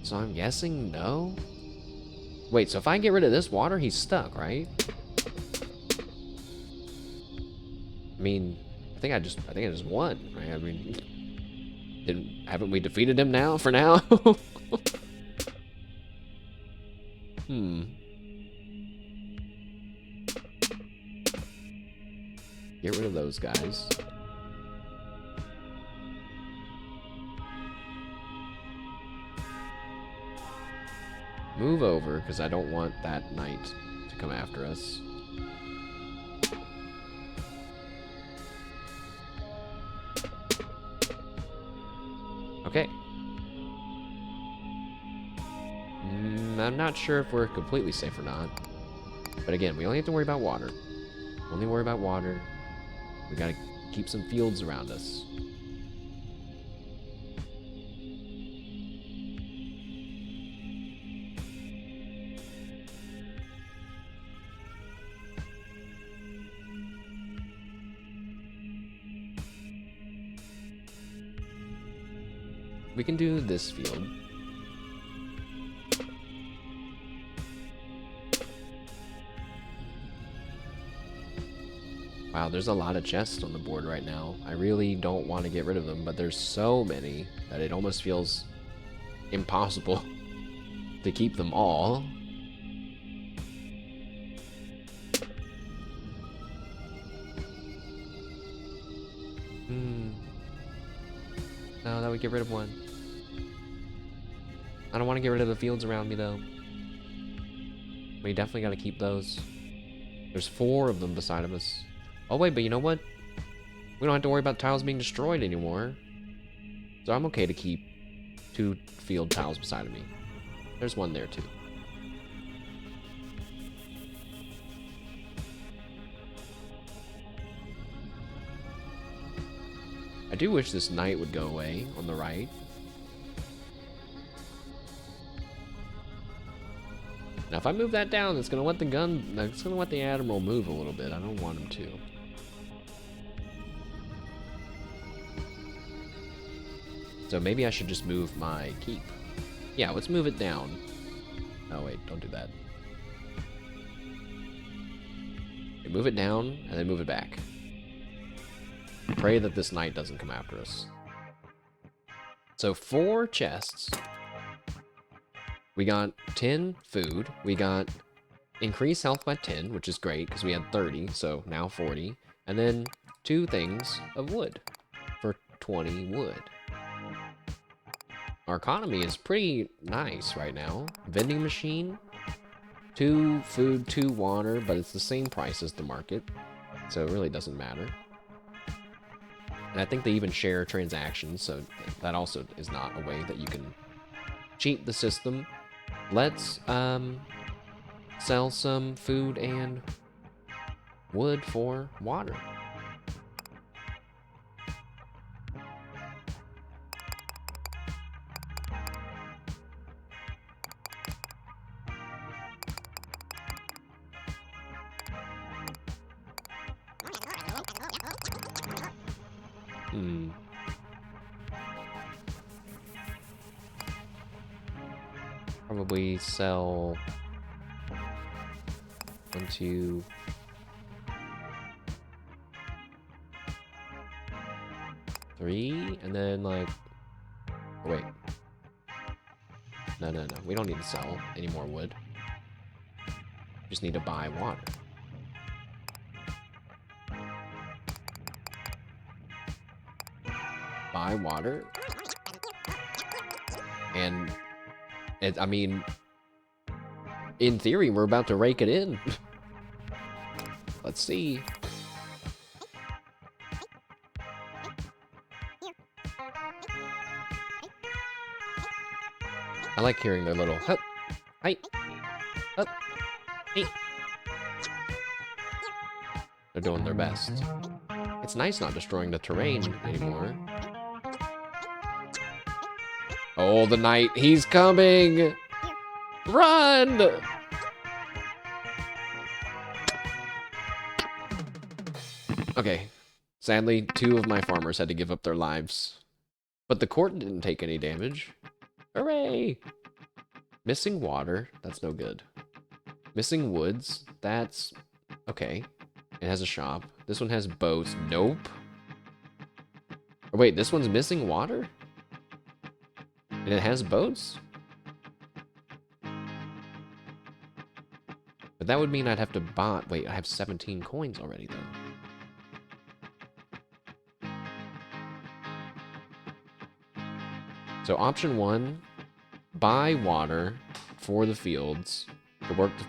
So I'm guessing no? Wait, so if I get rid of this water, he's stuck, right? I mean, I think I just won, right? I mean, haven't we defeated him now, for now? Get rid of those guys. Move over, because I don't want that knight to come after us. Okay. I'm not sure if we're completely safe or not. But again, we only have to worry about water. Only worry about water. We gotta keep some fields around us. We can do this field. Wow, there's a lot of chests on the board right now. I really don't want to get rid of them, but there's so many that it almost feels impossible to keep them all. No, that would get rid of one. I don't want to get rid of the fields around me, though. We definitely got to keep those. There's 4 of them beside of us. Oh, wait, but you know what? We don't have to worry about tiles being destroyed anymore. So I'm okay to keep 2 field tiles beside of me. There's one there, too. I do wish this knight would go away on the right. Now, if I move that down, it's gonna let the Admiral move a little bit. I don't want him to. So maybe I should just move my keep. Yeah, let's move it down. Oh wait, don't do that. Okay, move it down, and then move it back. Pray that this knight doesn't come after us. So 4 chests. We got 10 food. We got increased health by 10, which is great because we had 30, so now 40. And then 2 things of wood for 20 wood. Our economy is pretty nice right now. Vending machine, 2 food, 2 water, but it's the same price as the market, so it really doesn't matter. And I think they even share transactions, so that also is not a way that you can cheat the system. Let's sell some food and wood for water. Probably sell 1, 2, 3, and then like, oh, wait. No, we don't need to sell any more wood. Just need to buy water. Buy water. And I mean, in theory, we're about to rake it in. Let's see. I like hearing their little hup, hi, hup, hey. They're doing their best. It's nice not destroying the terrain anymore. Oh, the knight, he's coming! Run! Okay. Sadly, 2 of my farmers had to give up their lives. But the court didn't take any damage. Hooray! Missing water, that's no good. Missing woods, that's okay. It has a shop. This one has boats. Nope. Oh, wait, this one's missing water? And it has boats? But that would mean I'd have to buy... Wait, I have 17 coins already, though. So option 1, buy water for the fields.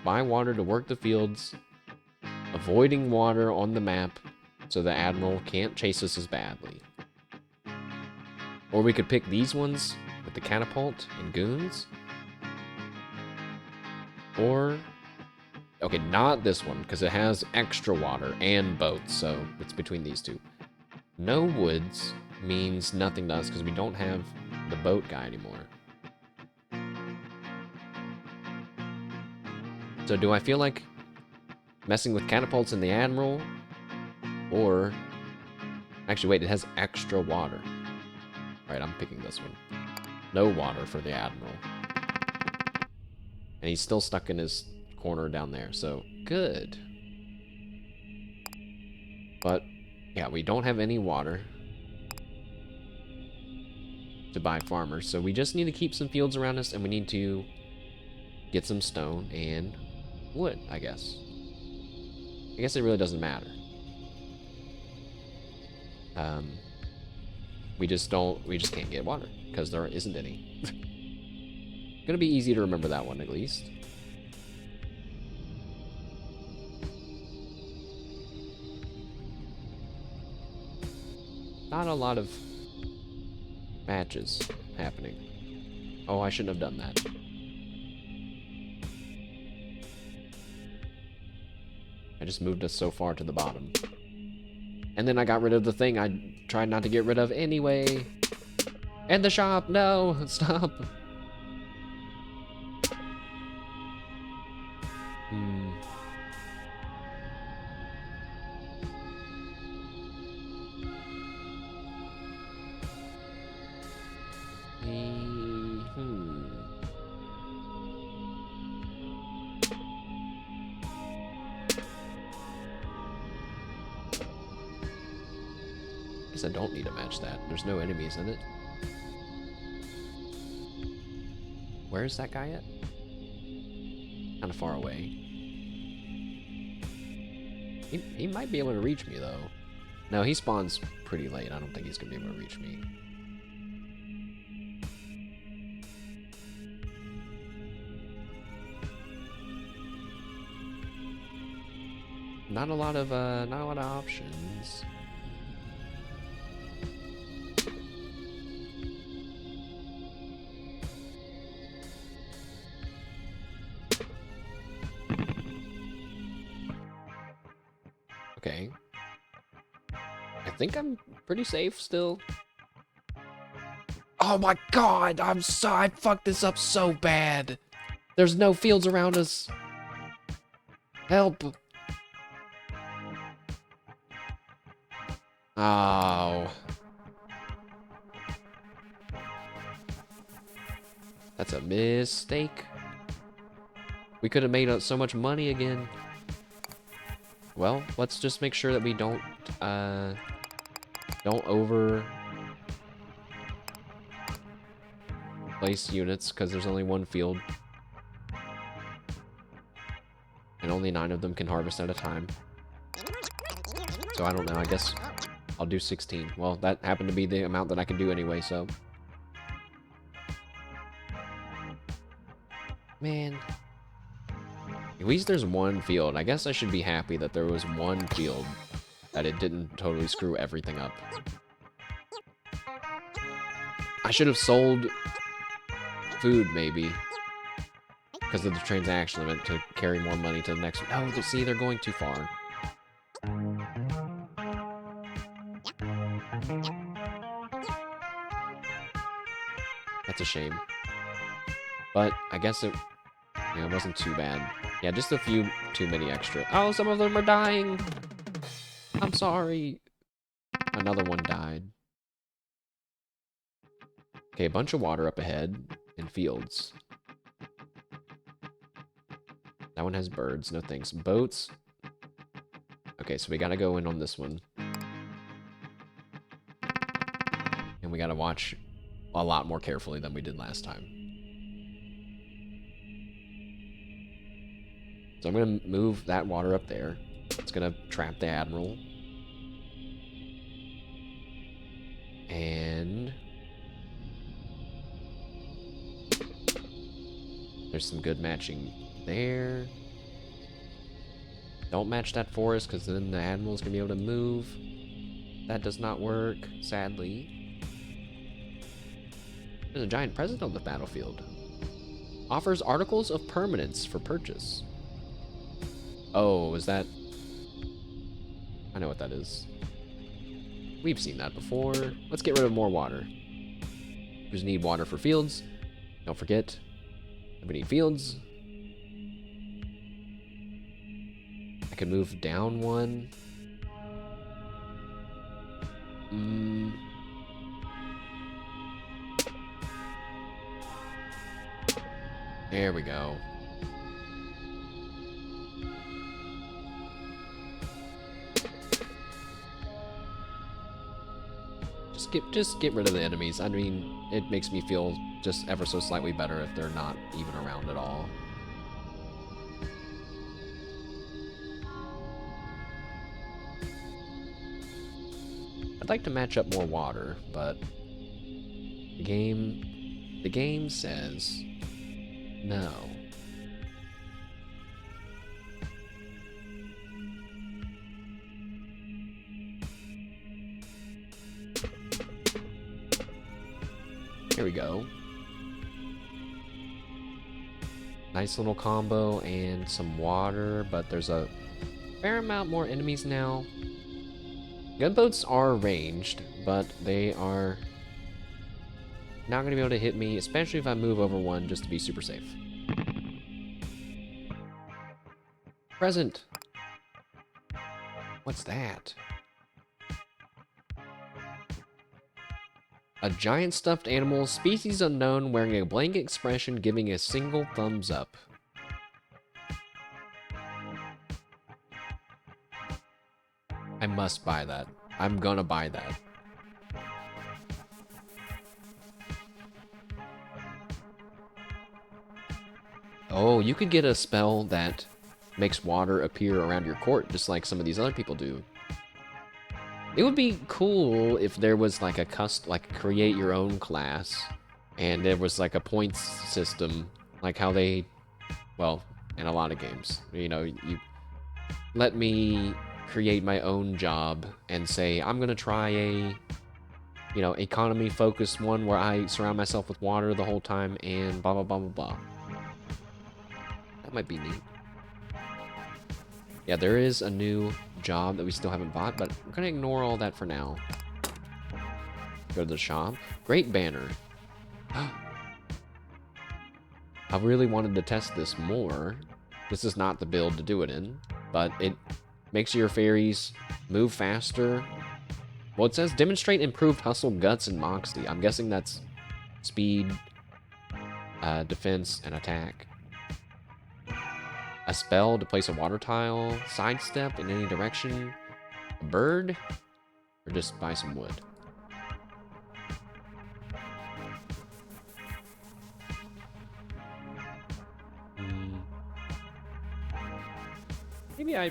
Buy water to work the fields, avoiding water on the map so the Admiral can't chase us as badly. Or we could pick these ones with the catapult and goons. Or, okay, not this one, because it has extra water and boats, so it's between these two. No woods means nothing to us because we don't have the boat guy anymore. So do I feel like messing with catapults in the Admiral? Or, actually wait, it has extra water. Right, I'm picking this one. No water for the Admiral. And he's still stuck in his corner down there, so good. But, yeah, we don't have any water to buy farmers, so we just need to keep some fields around us, and we need to get some stone and wood, I guess. I guess it really doesn't matter. We just can't get water, because there isn't any. Gonna be easy to remember that one, at least. Not a lot of matches happening. Oh, I shouldn't have done that. I just moved us so far to the bottom. And then I got rid of the thing I tried not to get rid of anyway. And the shop, no, stop. Guess I don't need to match that. There's no enemies in it. Where is that guy at? Kind of far away. He might be able to reach me, though. No, he spawns pretty late. I don't think he's going to be able to reach me. Not a lot of options. Okay. I think I'm pretty safe still. Oh my god, I fucked this up so bad. There's no fields around us. Help. Oh. That's a mistake. We could have made so much money again. Well, let's just make sure that we don't over place units, because there's only one field. And only 9 of them can harvest at a time. So I don't know, I guess I'll do 16. Well, that happened to be the amount that I can do anyway, so. Man. At least there's one field. I guess I should be happy that there was one field that it didn't totally screw everything up. I should have sold food, maybe. Because of the transaction limit to carry more money to the next one. Oh, see, they're going too far. That's a shame. But I guess it wasn't too bad. Yeah, just a few too many extra. Oh, some of them are dying. I'm sorry. Another one died. Okay, a bunch of water up ahead and fields. That one has birds. No thanks. Boats. Okay, so we gotta go in on this one. And we gotta watch a lot more carefully than we did last time. So I'm gonna move that water up there. It's gonna trap the admiral. And there's some good matching there. Don't match that forest, because then the admiral's gonna be able to move. That does not work, sadly. There's a giant present on the battlefield. Offers articles of permanence for purchase. Oh, is that... I know what that is. We've seen that before. Let's get rid of more water. We just need water for fields. Don't forget, we need fields. I can move down one. There we go. Just get rid of the enemies. I mean, it makes me feel just ever so slightly better if they're not even around at all. I'd like to match up more water, but the game says no. Here we go. Nice little combo and some water, but there's a fair amount more enemies now. Gunboats are ranged, but they are not going to be able to hit me, especially if I move over one just to be super safe. Present. What's that? A giant stuffed animal, species unknown, wearing a blank expression, giving a single thumbs up. I must buy that. I'm gonna buy that. Oh, you could get a spell that makes water appear around your court, just like some of these other people do. It would be cool if there was like a create your own class, and there was like a points system, like how they, well, in a lot of games, you know, you let me create my own job and say, I'm gonna try a, you know, economy focused one where I surround myself with water the whole time and blah, blah, blah, blah, blah. That might be neat. Yeah, there is a new job that we still haven't bought, but we're gonna ignore all that for now. Go to the shop. Great banner. I really wanted to test this more. This is not the build to do it in, but it makes your fairies move faster. Well, it says demonstrate improved hustle, guts, and moxie. I'm guessing that's speed, defense, and attack. A spell to place a water tile, sidestep in any direction, a bird, or just buy some wood.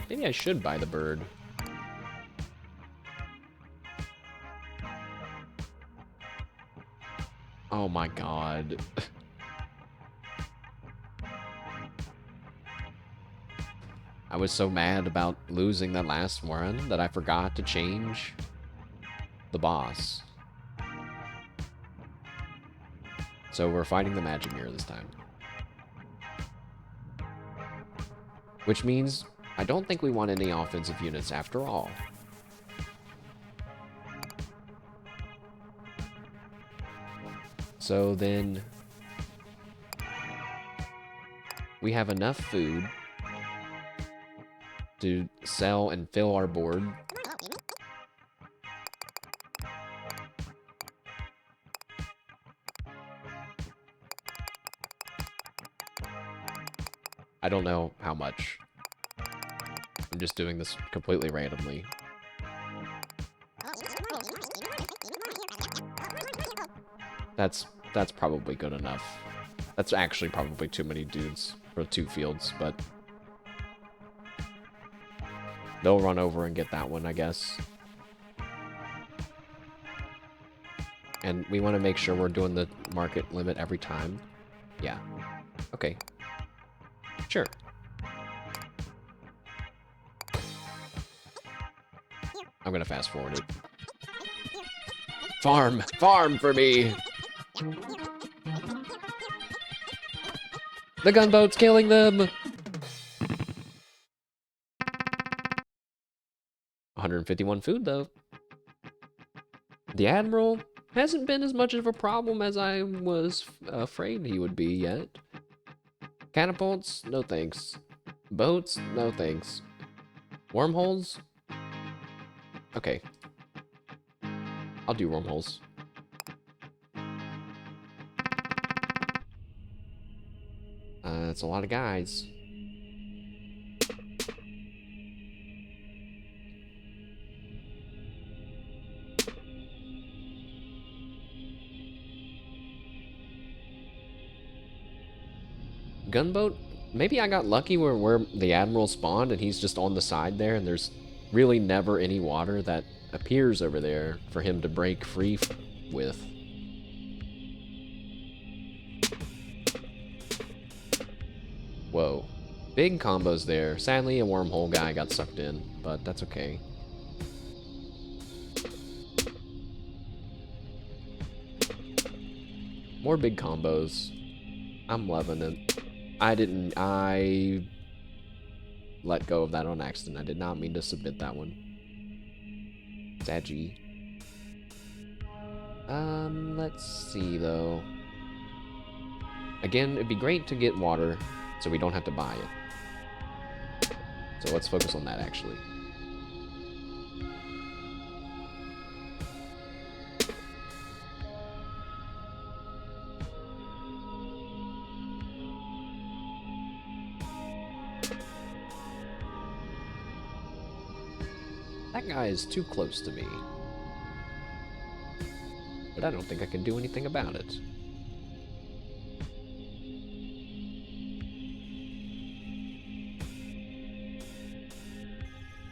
Maybe I should buy the bird. Oh my god. I was so mad about losing that last one that I forgot to change the boss. So we're fighting the magic mirror this time. Which means I don't think we want any offensive units after all. So then we have enough food to sell and fill our board. I don't know how much. I'm just doing this completely randomly. That's probably good enough. That's actually probably too many dudes for 2 fields, but they'll run over and get that one, I guess. And we want to make sure we're doing the market limit every time. Yeah. Okay. Sure. I'm gonna fast forward it. Farm! Farm for me! The gunboat's killing them! 151 food, though. The Admiral hasn't been as much of a problem as I was afraid he would be yet. Catapults? No thanks. Boats? No thanks. Wormholes? Okay. I'll do wormholes. That's a lot of guys. Gunboat? Maybe I got lucky where the Admiral spawned and he's just on the side there and there's really never any water that appears over there for him to break free with. Whoa. Big combos there. Sadly, a wormhole guy got sucked in, but that's okay. More big combos. I'm loving it. I let go of that on accident. I did not mean to submit that one. Sadgy. Let's see though. Again, it'd be great to get water so we don't have to buy it. So let's focus on that actually. That guy is too close to me. But I don't think I can do anything about it.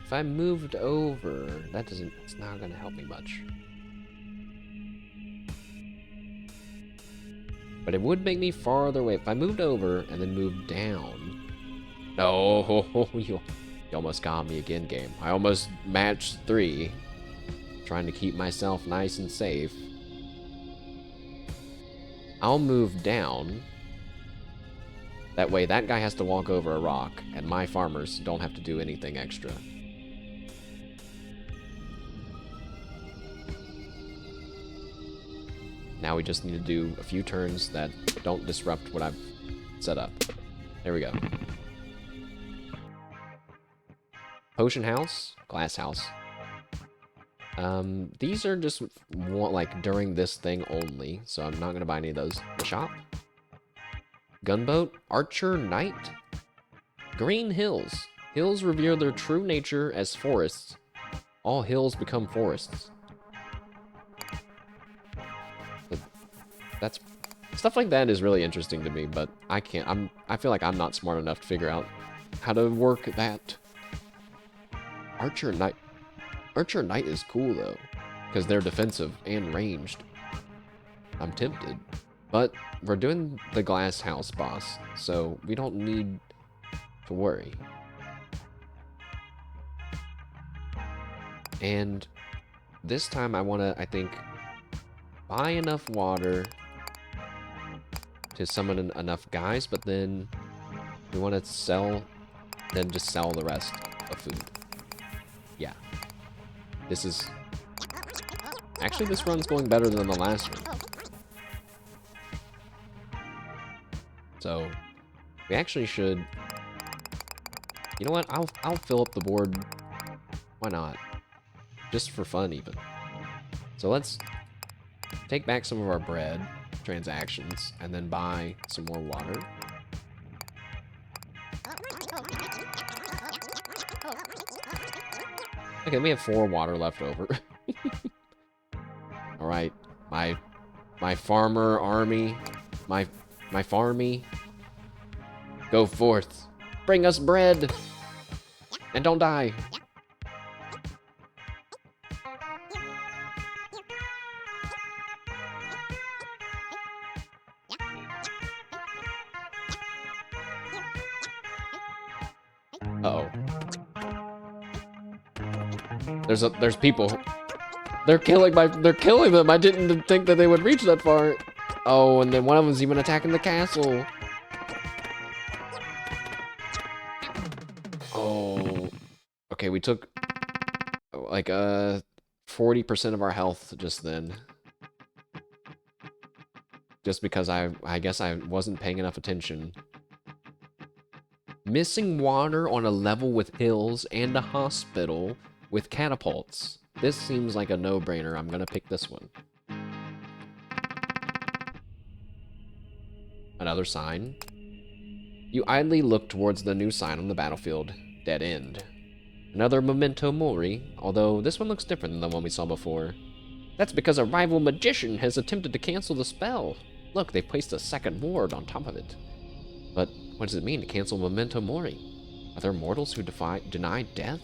If I moved over, it's not gonna help me much. But it would make me farther away. If I moved over and then moved down. No, you almost got me again, game. I almost matched 3. Trying to keep myself nice and safe. I'll move down. That way that guy has to walk over a rock, and my farmers don't have to do anything extra. Now we just need to do a few turns that don't disrupt what I've set up. There we go. Potion house, glass house. These are just like during this thing only, so I'm not gonna buy any of those. The shop. Gunboat, archer, knight. Green hills. Hills reveal their true nature as forests. All hills become forests. That's stuff like that is really interesting to me, but I can't. I feel like I'm not smart enough to figure out how to work that. Archer knight. Archer knight is cool though, because they're defensive and ranged. I'm tempted, but we're doing the glass house boss, so we don't need to worry. And this time I want to, I think, buy enough water to summon enough guys, but then we want to sell, then just sell the rest of food. Yeah. This is... Actually, this run's going better than the last one. So, we actually should... You know what? I'll fill up the board. Why not? Just for fun, even. So let's take back some of our bread transactions and then buy some more water. Okay, we have 4 water left over. All right, my farmer army, my farmy, go forth, bring us bread, and don't die. Uh-oh. There's people. They're killing them. I didn't think that they would reach that far. Oh, and then one of them's even attacking the castle. Oh. Okay, we took like 40% of our health just then. Just because I guess I wasn't paying enough attention. Missing water on a level with hills and a hospital with catapults. This seems like a no-brainer. I'm gonna pick this one. Another sign. You idly look towards the new sign on the battlefield. Dead end. Another memento mori, although this one looks different than the one we saw before. That's because a rival magician has attempted to cancel the spell. Look, they placed a second ward on top of it. But what does it mean to cancel memento mori? Are there mortals who deny death?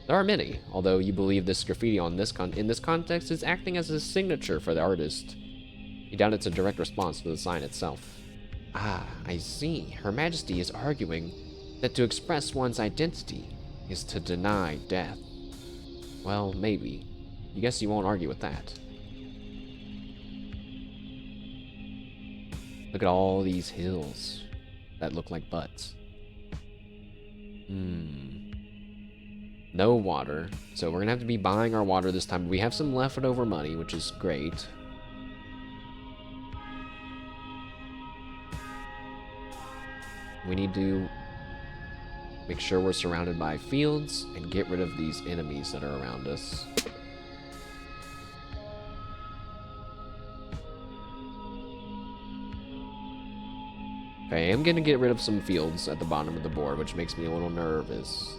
There are many, although you believe this graffiti in this context is acting as a signature for the artist. You doubt it's a direct response to the sign itself. Ah, I see. Her Majesty is arguing that to express one's identity is to deny death. Well, maybe. I guess you won't argue with that. Look at all these hills that look like butts. No water. So we're gonna have to be buying our water this time. We have some leftover money, which is great. We need to make sure we're surrounded by fields and get rid of these enemies that are around us. Okay, I'm gonna get rid of some fields at the bottom of the board, which makes me a little nervous.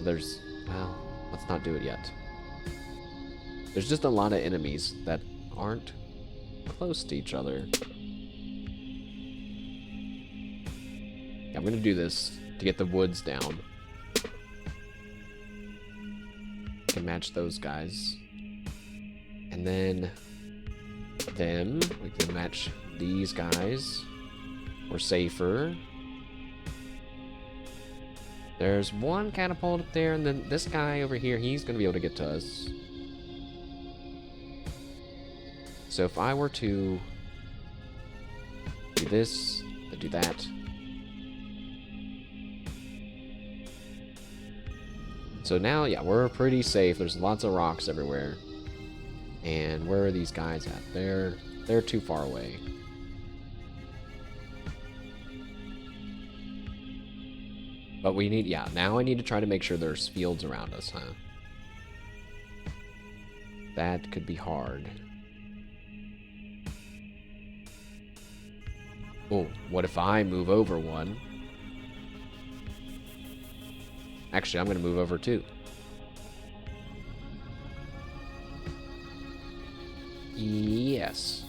Well, let's not do it yet. There's just a lot of enemies that aren't close to each other. I'm gonna do this to get the woods down. Can match those guys. And then we can match these guys. We're safer. There's one catapult up there, and then this guy over here, he's gonna be able to get to us. So if I were to do this, then do that. So now, yeah, we're pretty safe. There's lots of rocks everywhere. And where are these guys at? They're too far away. But we need, yeah, now I need to try to make sure there's fields around us, huh? That could be hard. Oh, what if I move over one? Actually, I'm going to move over two. Yes.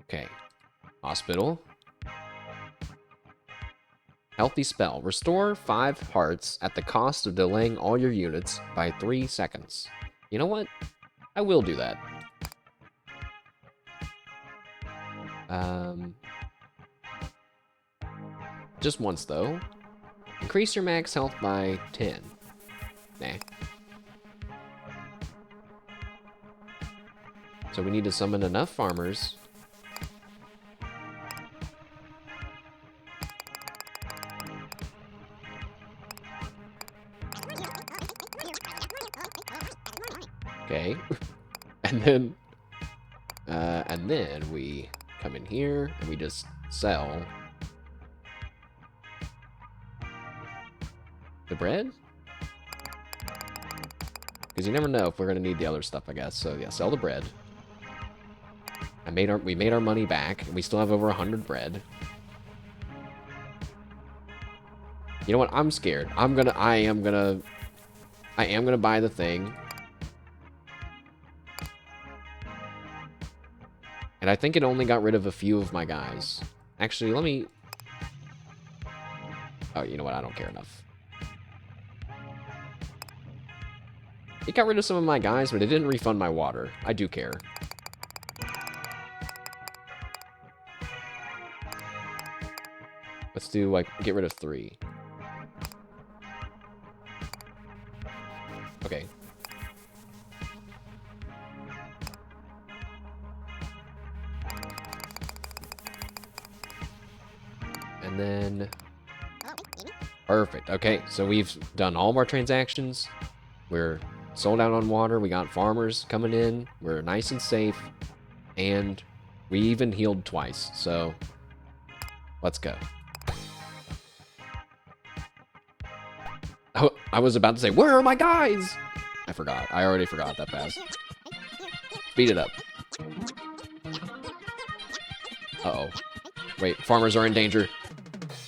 Okay. Hospital. Healthy spell. Restore 5 hearts at the cost of delaying all your units by 3 seconds. You know what? I will do that. Just once, though. Increase your max health by 10. Nah. So we need to summon enough farmers. Okay. and then we come in here and we just sell the bread? Because you never know if we're going to need the other stuff, I guess. So yeah, sell the bread. We made our money back, and we still have over 100 bread. You know what? I'm scared. I am gonna buy the thing. And I think it only got rid of a few of my guys. Actually, let me... Oh, you know what? I don't care enough. It got rid of some of my guys, but it didn't refund my water. I do care. Let's do, like, get rid of 3. Okay. And then... Perfect. Okay, so we've done all of our transactions. We're sold out on water. We got farmers coming in. We're nice and safe. And we even healed twice. So, let's go. Oh, I was about to say, where are my guys? I forgot. I already forgot that fast. Speed it up. Uh-oh. Wait, farmers are in danger.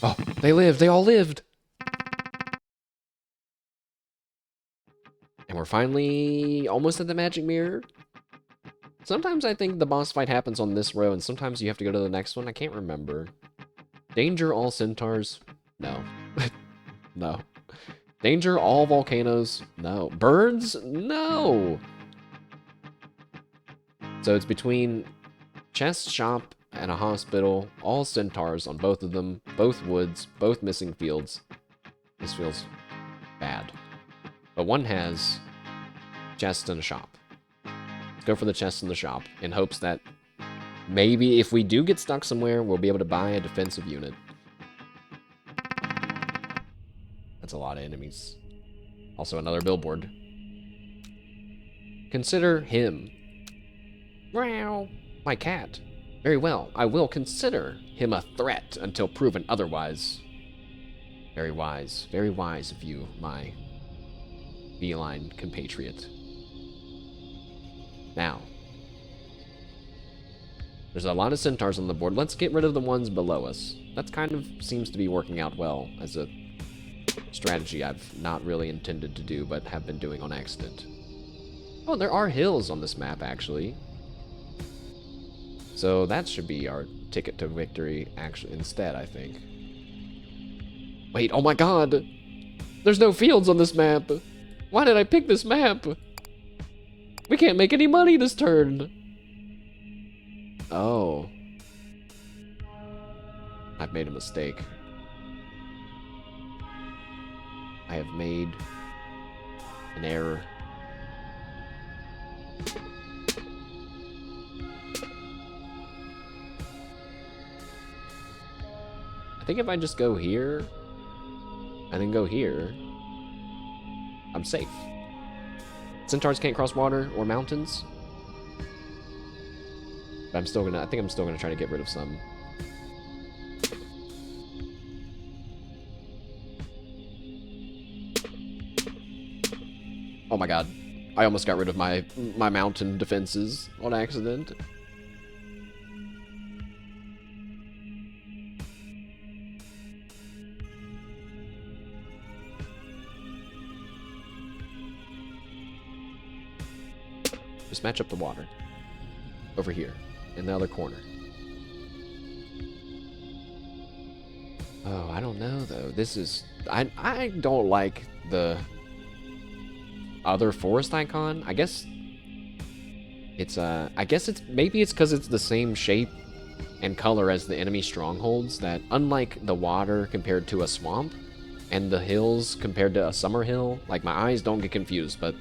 Oh, they lived. They all lived. And we're finally almost at the magic mirror. Sometimes I think the boss fight happens on this row, and sometimes you have to go to the next one. I can't remember. Danger all centaurs? No. No. Danger all volcanoes? No. Birds? No! So it's between chest shop and a hospital, all centaurs on both of them, both woods, both missing fields. This feels bad. But one has chest and a shop. Let's go for the chest and the shop in hopes that maybe if we do get stuck somewhere, we'll be able to buy a defensive unit. That's a lot of enemies. Also another billboard. Consider him. Meow. My cat. Very well. I will consider him a threat until proven otherwise. Very wise of you, my feline compatriot. Now, there's a lot of centaurs on the board. Let's get rid of the ones below us. That kind of seems to be working out well as a strategy I've not really intended to do, but have been doing on accident. Oh, there are hills on this map, actually. So that should be our ticket to victory, actually, instead, I think. Wait, oh my god! There's no fields on this map! Why did I pick this map? We can't make any money this turn! Oh. I've made a mistake. I have made an error. I think if I just go here, and then go here, I'm safe. Centaurs can't cross water or mountains. But I think I'm still gonna try to get rid of some. Oh my god. I almost got rid of my mountain defenses on accident. Just match up the water. Over here, in the other corner. Oh, I don't know though. This is... I don't like the other forest icon. I guess it's maybe it's because it's the same shape and color as the enemy strongholds, that unlike the water compared to a swamp and the hills compared to a summer hill, like my eyes don't get confused, but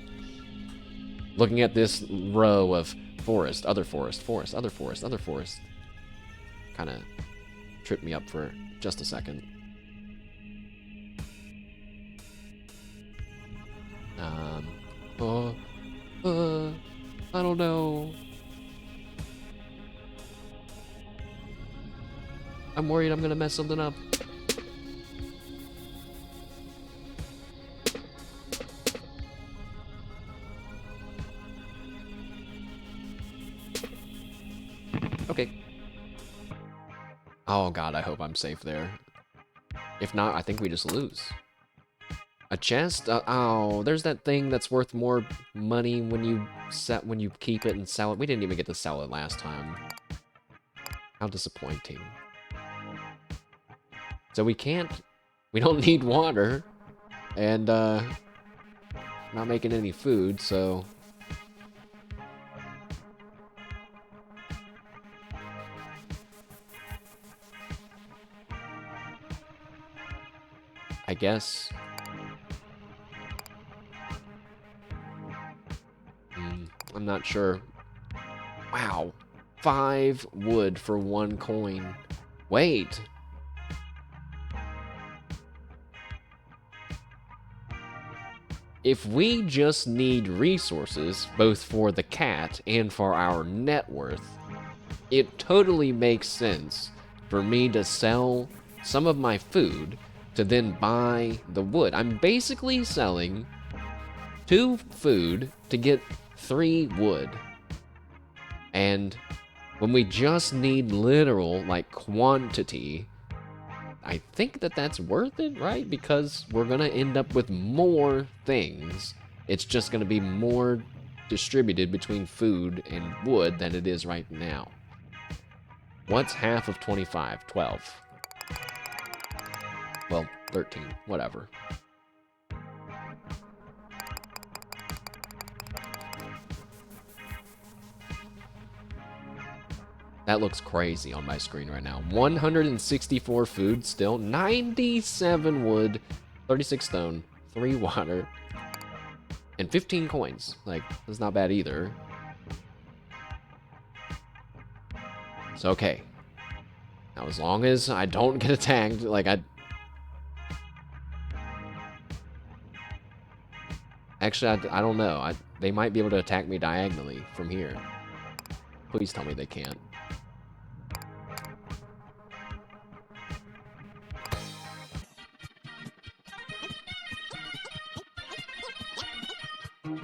looking at this row of forest, other forest, forest, other forest, other forest, kind of tripped me up for just a second. I don't know. I'm worried I'm gonna mess something up. Okay. Oh god, I hope I'm safe there. If not, I think we just lose. A chest? Oh, there's that thing that's worth more money when you keep it and sell it. We didn't even get to sell it last time. How disappointing. So we don't need water, and not making any food, so I guess I'm not sure. Wow. 5 wood for 1 coin. Wait. If we just need resources, both for the cat and for our net worth, it totally makes sense for me to sell some of my food to then buy the wood. I'm basically selling 2 food to get 3 wood. And when we just need literal, like, quantity, I think that that's worth it, right? Because we're gonna end up with more things. It's just gonna be more distributed between food and wood than it is right now. What's half of 25? 12. Well, 13. Whatever. That looks crazy on my screen right now. 164 food still, 97 wood, 36 stone, 3 water, and 15 coins. Like, that's not bad either. So, okay. Now, as long as I don't get attacked, like, Actually, I don't know. They might be able to attack me diagonally from here. Please tell me they can't.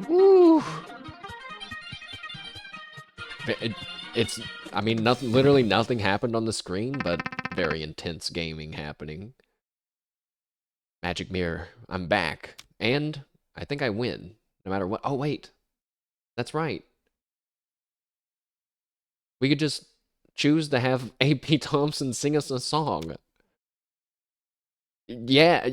Woo! I mean, literally nothing happened on the screen, but very intense gaming happening. Magic mirror, I'm back. And I think I win, no matter what. Oh, wait. That's right. We could just choose to have A.P. Thompson sing us a song. Yeah,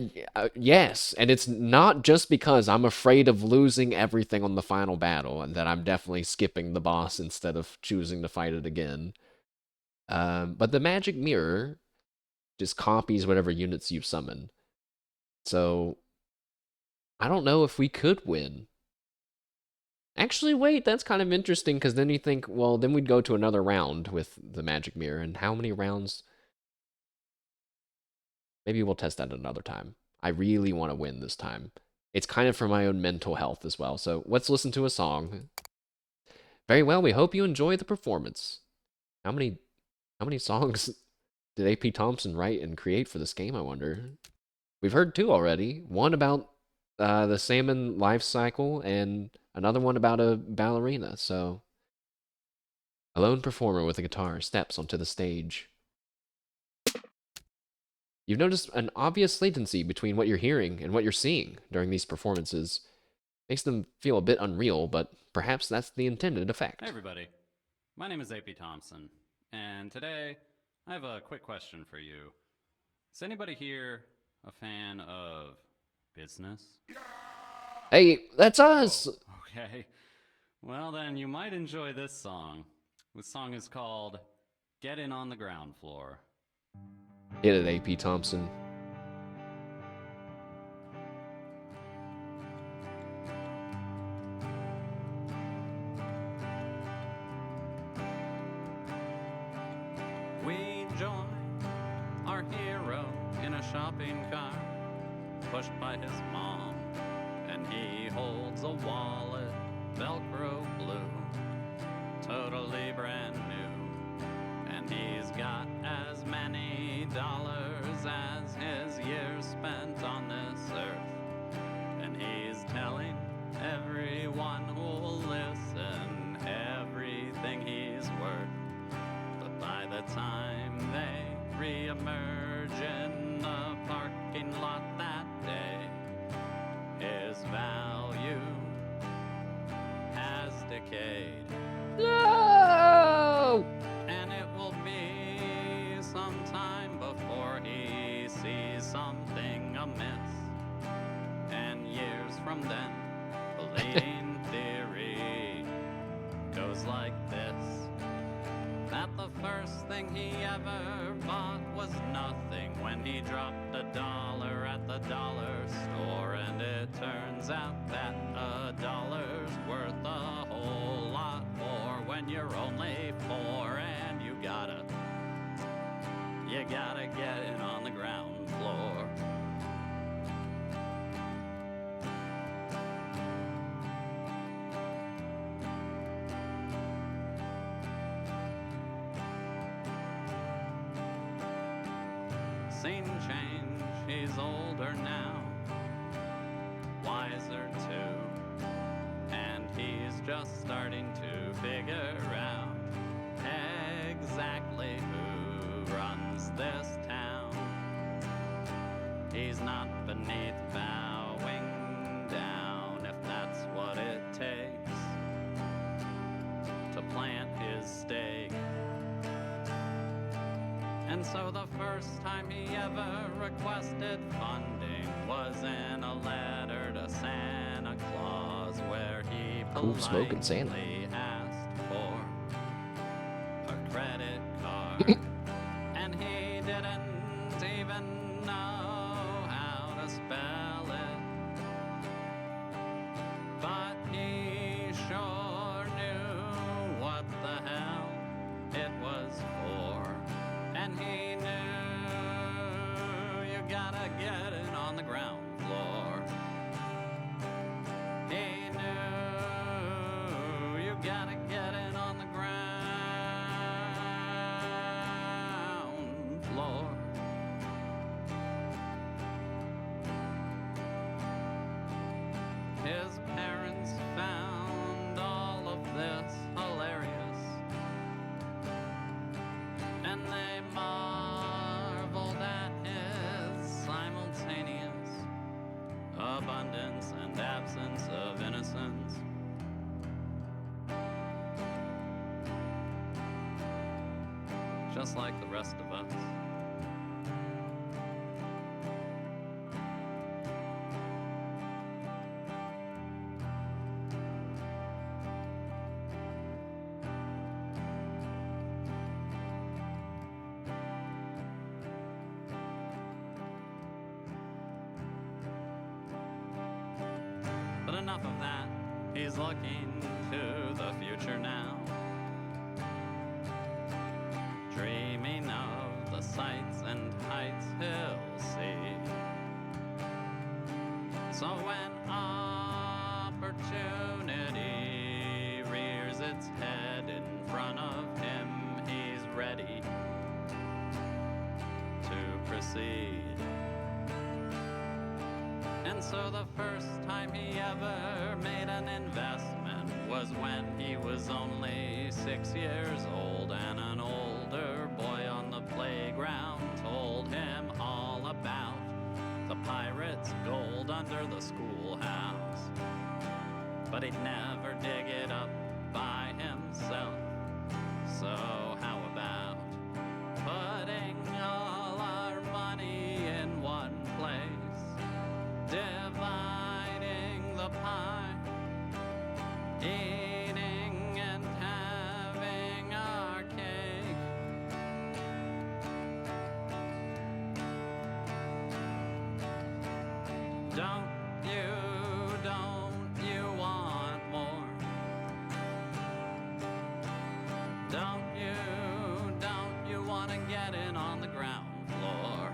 yes, and it's not just because I'm afraid of losing everything on the final battle and that I'm definitely skipping the boss instead of choosing to fight it again. But the magic mirror just copies whatever units you summon. So, I don't know if we could win. Actually, wait, that's kind of interesting, because then you think, well, then we'd go to another round with the magic mirror, and how many rounds? Maybe we'll test that another time. I really want to win this time. it's kind of for my own mental health as well. So let's listen to a song. Very well. We hope you enjoy the performance. How many songs did AP Thompson write and create for this game, I wonder? We've heard two already. One about the salmon life cycle and another one about a ballerina. So, a lone performer with a guitar steps onto the stage. You've noticed an obvious latency between what you're hearing and what you're seeing during these performances. Makes them feel a bit unreal, but perhaps that's the intended effect. Hey everybody, my name is AP Thompson, and today I have a quick question for you. Is anybody here a fan of business? Hey, that's us! Oh, okay. Well then, you might enjoy this song. This song is called Get In on the Ground Floor. Hit it, AP Thompson. We join our hero in a shopping cart, pushed by his mom, and he holds a wallet, Velcro blue, totally brand new, and he's got as many dollars as his years spent on this earth, and he's telling everyone who'll listen everything he's worth. But by the time they re-emerge in the parking lot that day, his value has decayed. No! And it will be some time before he sees something amiss. And years from then, the leading theory goes like this: that the first thing he ever bought was nothing when he dropped $1 at the dollar store. And it turns out that $1's worth a whole lot more when you're only 4, and you gotta get in on the ground floor. Scene change, he's older now, wiser too, and he's just starting to figure out exactly who runs this town. He's not beneath bowing down if that's what it takes to plant his stake. And so the first time he ever requested funding was in a letter to Santa Claus, where he Smoking Santa. politely asked for a credit card. And he didn't even know how to spell it, but he sure knew what the hell it was for. And he knew you gotta get in on the ground floor. He knew you gotta get in on the ground floor. His parents found all of this hilarious, and they marveled at his simultaneous abundance and absence of innocence. Just like the rest of us. But enough of that, he's looking to the future now, dreaming of the sights and heights he'll see. So when succeed. And so the first time he ever made an investment was when he was only 6 years old, and an older boy on the playground told him all about the pirate's gold under the schoolhouse. But he'd never dig it up by himself. So how about putting all our money in one place, dividing the pie, eating and having our cake? Don't you want more? Don't you want to get in on the ground floor?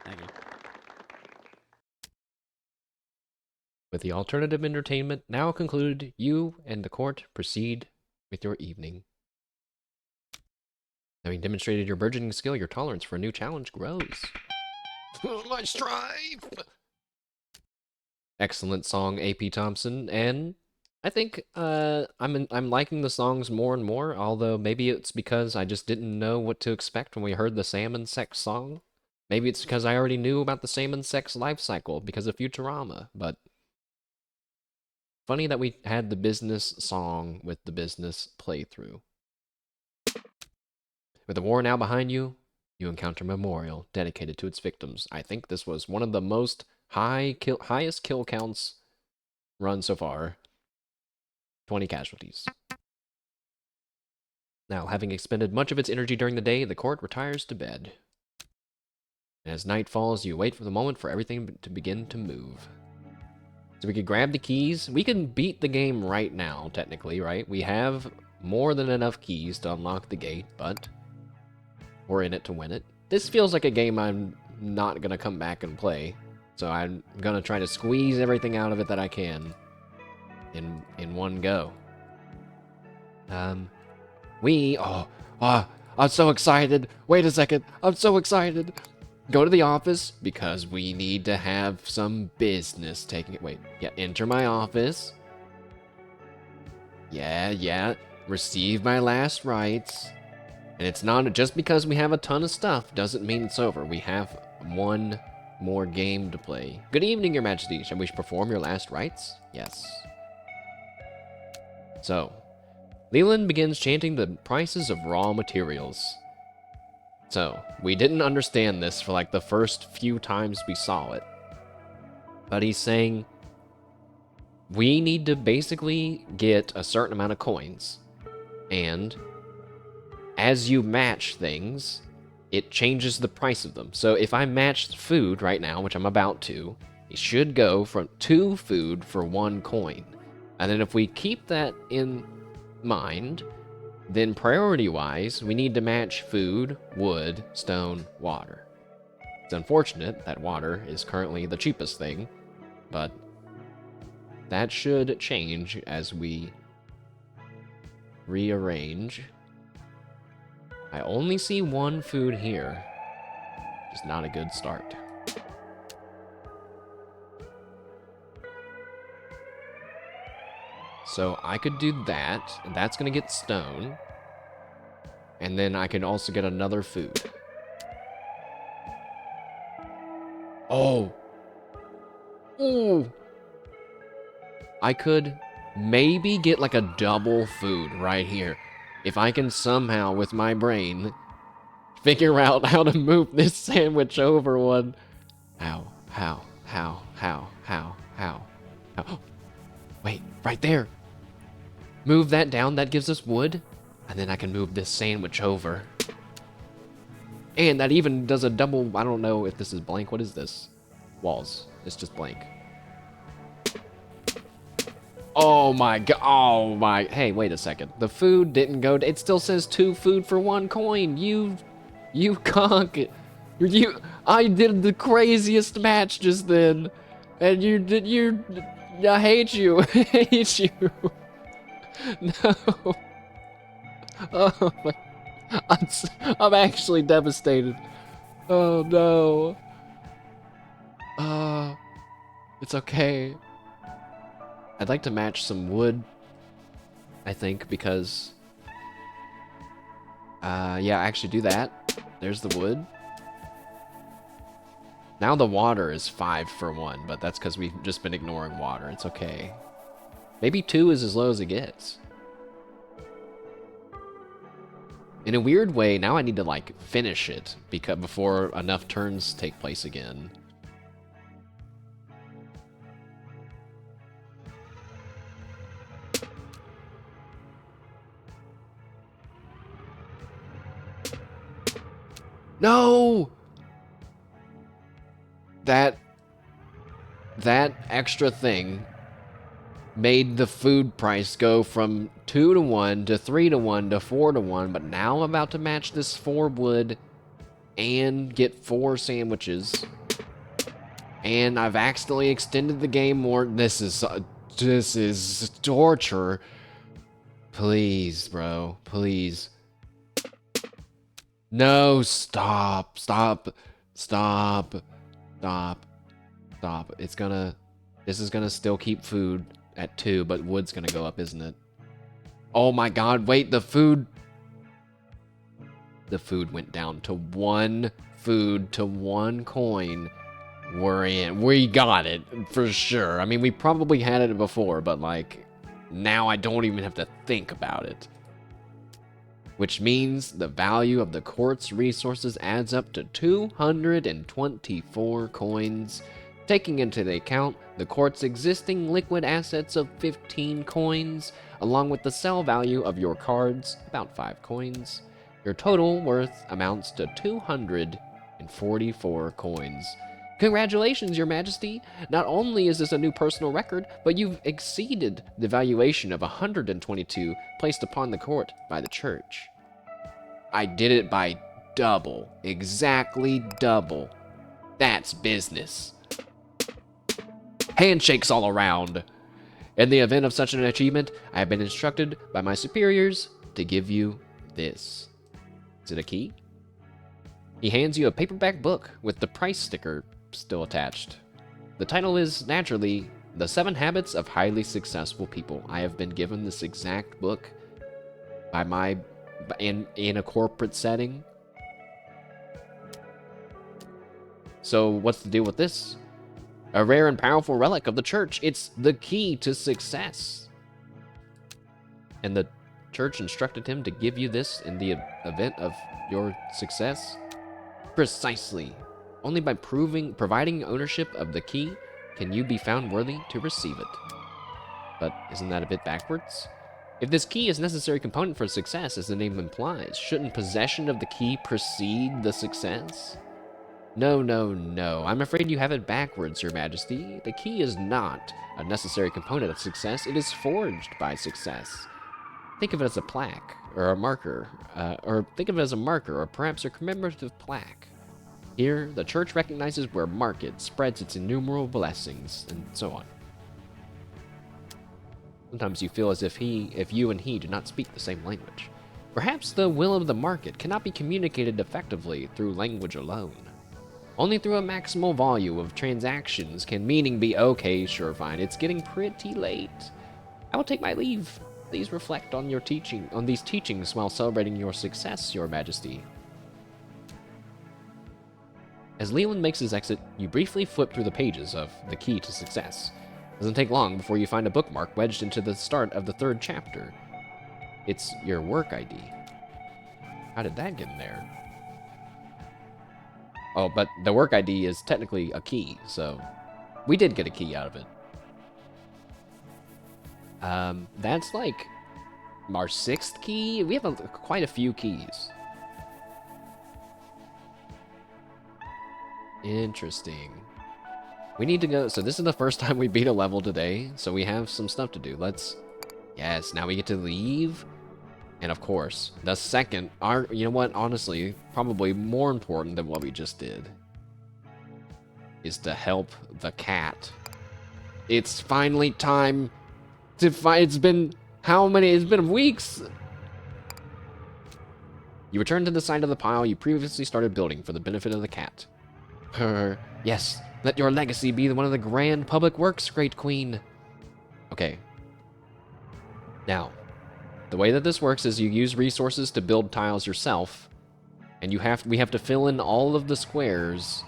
Thank you. With the alternative entertainment now concluded, you and the court proceed with your evening. Having demonstrated your burgeoning skill, your tolerance for a new challenge grows. My strife! Excellent song, A.P. Thompson, and I think I'm liking the songs more and more, although maybe it's because I just didn't know what to expect when we heard the salmon sex song. Maybe it's because I already knew about the salmon sex life cycle because of Futurama, but funny that we had the business song with the business playthrough. With the war now behind you, you encounter a memorial dedicated to its victims. I think this was one of the most highest kill counts run so far. 20 casualties. Now, having expended much of its energy during the day, the court retires to bed. As night falls, you wait for the moment for everything to begin to move. So we could grab the keys. We can beat the game right now, technically, right? We have more than enough keys to unlock the gate, but we're in it to win it. This feels like a game I'm not going to come back and play. So I'm going to try to squeeze everything out of it that I can in one go. I'm so excited. Wait a second. I'm so excited. Go to the office because we need to have some business taking it. Wait, yeah, enter my office. Yeah. Receive my last rites. And it's not just because we have a ton of stuff doesn't mean it's over. We have one more game to play. Good evening, Your Majesty. Shall we perform your last rites? Yes. So, Leland begins chanting the prices of raw materials. So, we didn't understand this for like the first few times we saw it. But he's saying we need to basically get a certain amount of coins. And as you match things, it changes the price of them. So if I match food right now, which I'm about to, it should go from 2 food for 1 coin. And then if we keep that in mind, then priority-wise, we need to match food, wood, stone, water. It's unfortunate that water is currently the cheapest thing, but that should change as we rearrange. I only see 1 food here, which is not a good start. So I could do that, and that's going to get stone. And then I could also get another food. Oh! Ooh! I could maybe get like a double food right here. If I can somehow, with my brain, figure out how to move this sandwich over one. How? Wait, right there. Move that down, that gives us wood. And then I can move this sandwich over. And that even does a double, I don't know if this is blank. What is this? Walls. It's just blank. Oh my god. Oh my. Hey, wait a second. The food didn't go. It still says 2 food for 1 coin. You conk. You. I did the craziest match just then, and you did. I hate you. I hate you. No. Oh my. I'm actually devastated. Oh no. Uh, it's okay. I'd like to match some wood, I think, because yeah, actually do that. There's the wood. Now the water is 5 for 1, but that's because we've just been ignoring water. It's okay. Maybe 2 is as low as it gets. In a weird way, now I need to, like, finish it before enough turns take place again. No! That extra thing made the food price go from 2 to 1 to 3 to 1 to 4 to 1, but now I'm about to match this 4 wood and get 4 sandwiches. And I've accidentally extended the game more. This is torture. Please, bro. Please. No, stop. Stop. Stop. Stop. Stop. This is gonna still keep food at 2, but wood's gonna go up, isn't it? Oh my god, wait, the food went down to 1 food to 1 coin. We're in. We got it, for sure. I mean, we probably had it before, but, like, now I don't even have to think about it. Which means the value of the court's resources adds up to 224 coins. Taking into account the court's existing liquid assets of 15 coins, along with the sell value of your cards, about 5 coins, your total worth amounts to 244 coins. Congratulations, Your Majesty! Not only is this a new personal record, but you've exceeded the valuation of 122 placed upon the court by the church. I did it by double. Exactly double. That's business. Handshakes all around. In the event of such an achievement, I have been instructed by my superiors to give you this. Is it a key? He hands you a paperback book with the price sticker still attached. The title is, naturally, The 7 Habits of Highly Successful People. I have been given this exact book in a corporate setting. So what's the deal with this? A rare and powerful relic of the church. It's the key to success. And the church instructed him to give you this in the event of your success? Precisely. Only by providing ownership of the key can you be found worthy to receive it. But isn't that a bit backwards? If this key is a necessary component for success, as the name implies, shouldn't possession of the key precede the success? No, no, no. I'm afraid you have it backwards, Your Majesty. The key is not a necessary component of success. It is forged by success. Think of it as a plaque, or a marker, or perhaps a commemorative plaque. Here, the church recognizes where market spreads its innumerable blessings, and so on. Sometimes you feel as if you and he do not speak the same language. Perhaps the will of the market cannot be communicated effectively through language alone. Only through a maximal volume of transactions can meaning be okay, sure, fine. It's getting pretty late. I will take my leave. Please reflect on these teachings while celebrating your success, Your Majesty. As Leland makes his exit, you briefly flip through the pages of The Key to Success. It doesn't take long before you find a bookmark wedged into the start of the 3rd chapter. It's your work ID. How did that get in there? Oh, but the work ID is technically a key, so we did get a key out of it. That's like our 6th key. We have quite a few keys. Interesting. We need to go. So this is the first time we beat a level today. So we have some stuff to do. Let's. Yes, now we get to leave. And of course, the second, you know what, honestly, probably more important than what we just did, is to help the cat. It's finally time to find. It's been how many? It's been weeks. You return to the side of the pile you previously started building for the benefit of the cat. Yes, let your legacy be one of the grand public works, great queen. Okay. Now, the way that this works is you use resources to build tiles yourself, and we have to fill in all of the squares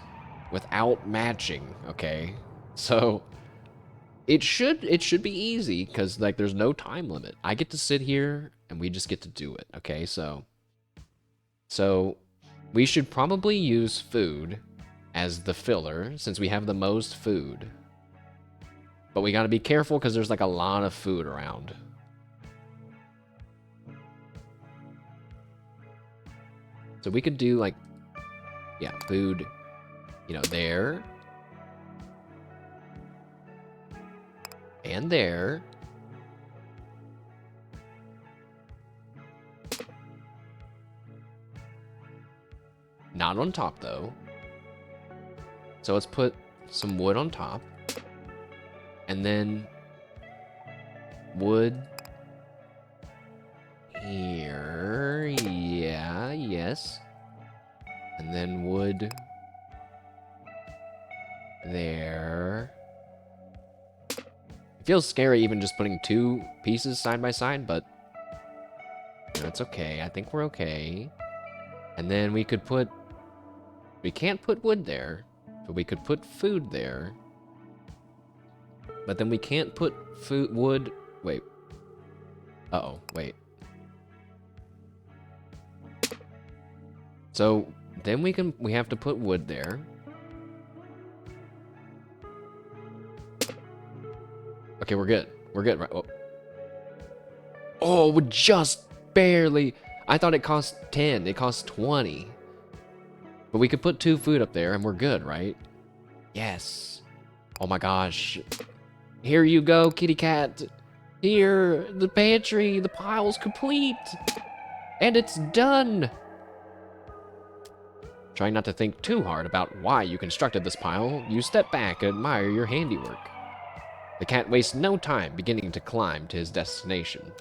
without matching, okay? So it should be easy because like there's no time limit. I get to sit here and we just get to do it, okay? So we should probably use food as the filler since we have the most food. But we got to be careful because there's like a lot of food around. So we could do like, yeah, food, you know, there. And there. Not on top, though. So let's put some wood on top. And then wood here. Yeah, yes. And then wood there. It feels scary even just putting two pieces side by side, but you know, it's okay. I think we're okay. And then we could put... We can't put wood there, but we could put food there. But then we can't put wood... Wait. Uh-oh, wait. So then we have to put wood there. Okay, we're good. We're good, right? Oh, just barely. I thought it cost 10. It cost 20. But we could put 2 food up there and we're good, right? Yes. Oh my gosh. Here you go, kitty cat. Here, the pantry, the pile's complete. And it's done. Trying not to think too hard about why you constructed this pile, you step back and admire your handiwork. The cat wastes no time beginning to climb to his destination.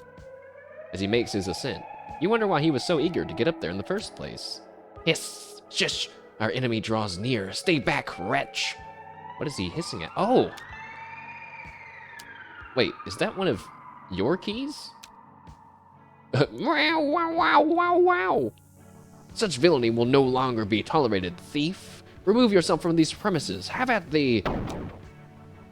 As he makes his ascent, you wonder why he was so eager to get up there in the first place. Hiss! Shush! Our enemy draws near. Stay back, wretch! What is he hissing at? Oh! Wait, is that one of your keys? Wow, wow, wow, wow, wow! Such villainy will no longer be tolerated, thief! Remove yourself from these premises! Have at thee!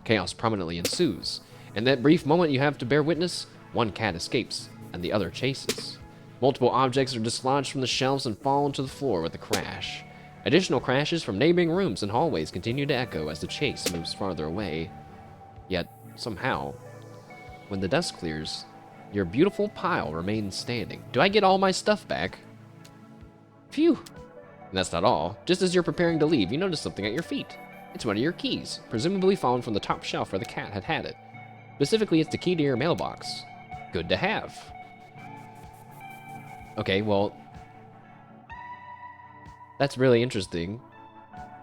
Chaos prominently ensues. In that brief moment you have to bear witness, one cat escapes, and the other chases. Multiple objects are dislodged from the shelves and fall to the floor with a crash. Additional crashes from neighboring rooms and hallways continue to echo as the chase moves farther away. Yet, somehow, when the dust clears, your beautiful pile remains standing. Do I get all my stuff back? Phew! And that's not all. Just as you're preparing to leave, you notice something at your feet. It's one of your keys, presumably fallen from the top shelf where the cat had it. Specifically, it's the key to your mailbox. Good to have. Okay, well, that's really interesting.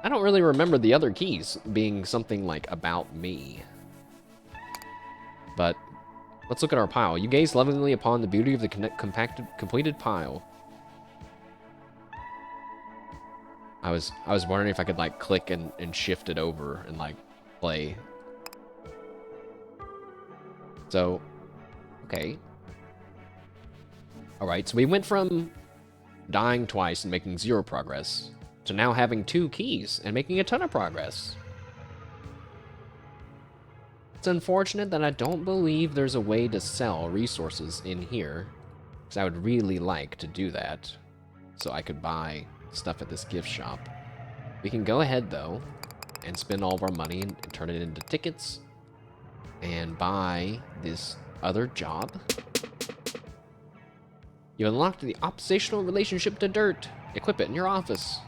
I don't really remember the other keys being something like about me. But let's look at our pile. You gaze lovingly upon the beauty of the completed pile. I was wondering if I could like click and shift it over and like play. So, okay. Alright, so we went from dying twice and making 0 progress to now having 2 keys and making a ton of progress. It's unfortunate that I don't believe there's a way to sell resources in here, because I would really like to do that so I could buy stuff at this gift shop. We can go ahead though and spend all of our money and turn it into tickets and buy this other job. You unlocked the oppositional relationship to dirt. Equip it in your office.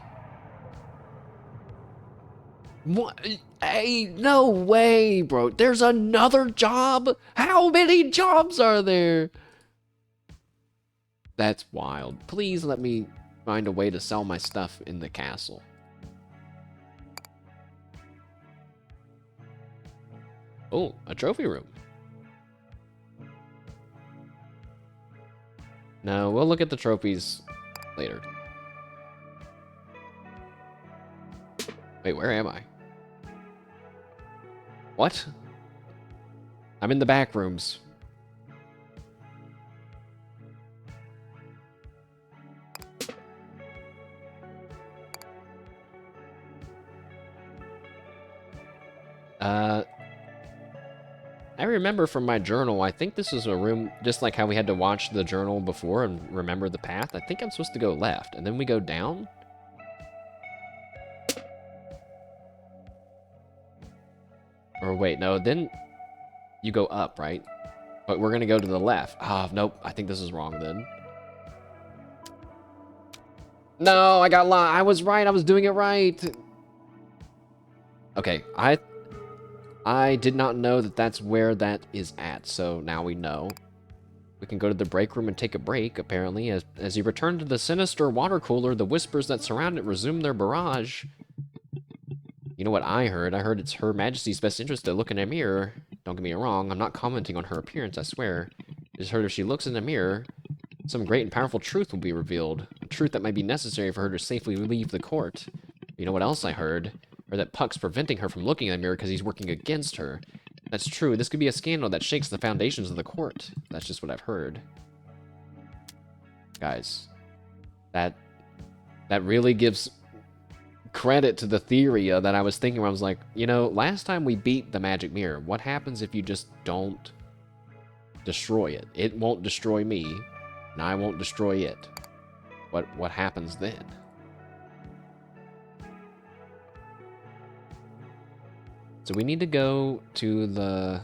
What? Hey, no way, bro. There's another job? How many jobs are there? That's wild. Please let me find a way to sell my stuff in the castle. Oh, a trophy room. No, we'll look at the trophies later. Wait, where am I? What? I'm in the back rooms. I remember from my journal, I think this is a room, just like how we had to watch the journal before and remember the path. I think I'm supposed to go left, and then we go down? Or wait, no, then you go up, right? But we're gonna go to the left. Ah, nope, I think this is wrong then. No, I got lost. I was right, I was doing it right. Okay, I did not know that that's where that is at, so now we know. We can go to the break room and take a break, apparently. As you return to the sinister water cooler, the whispers that surround it resume their barrage. You know what I heard? I heard it's Her Majesty's best interest to look in a mirror. Don't get me wrong, I'm not commenting on her appearance, I swear. I just heard if she looks in a mirror, some great and powerful truth will be revealed. A truth that might be necessary for her to safely leave the court. You know what else I heard? Or that Puck's preventing her from looking in the mirror because he's working against her. That's true. This could be a scandal that shakes the foundations of the court. That's just what I've heard. Guys, that really gives credit to the theory that I was thinking where I was like, you know, last time we beat the magic mirror, what happens if you just don't destroy it? It won't destroy me, and I won't destroy it. What happens then? So we need to go to the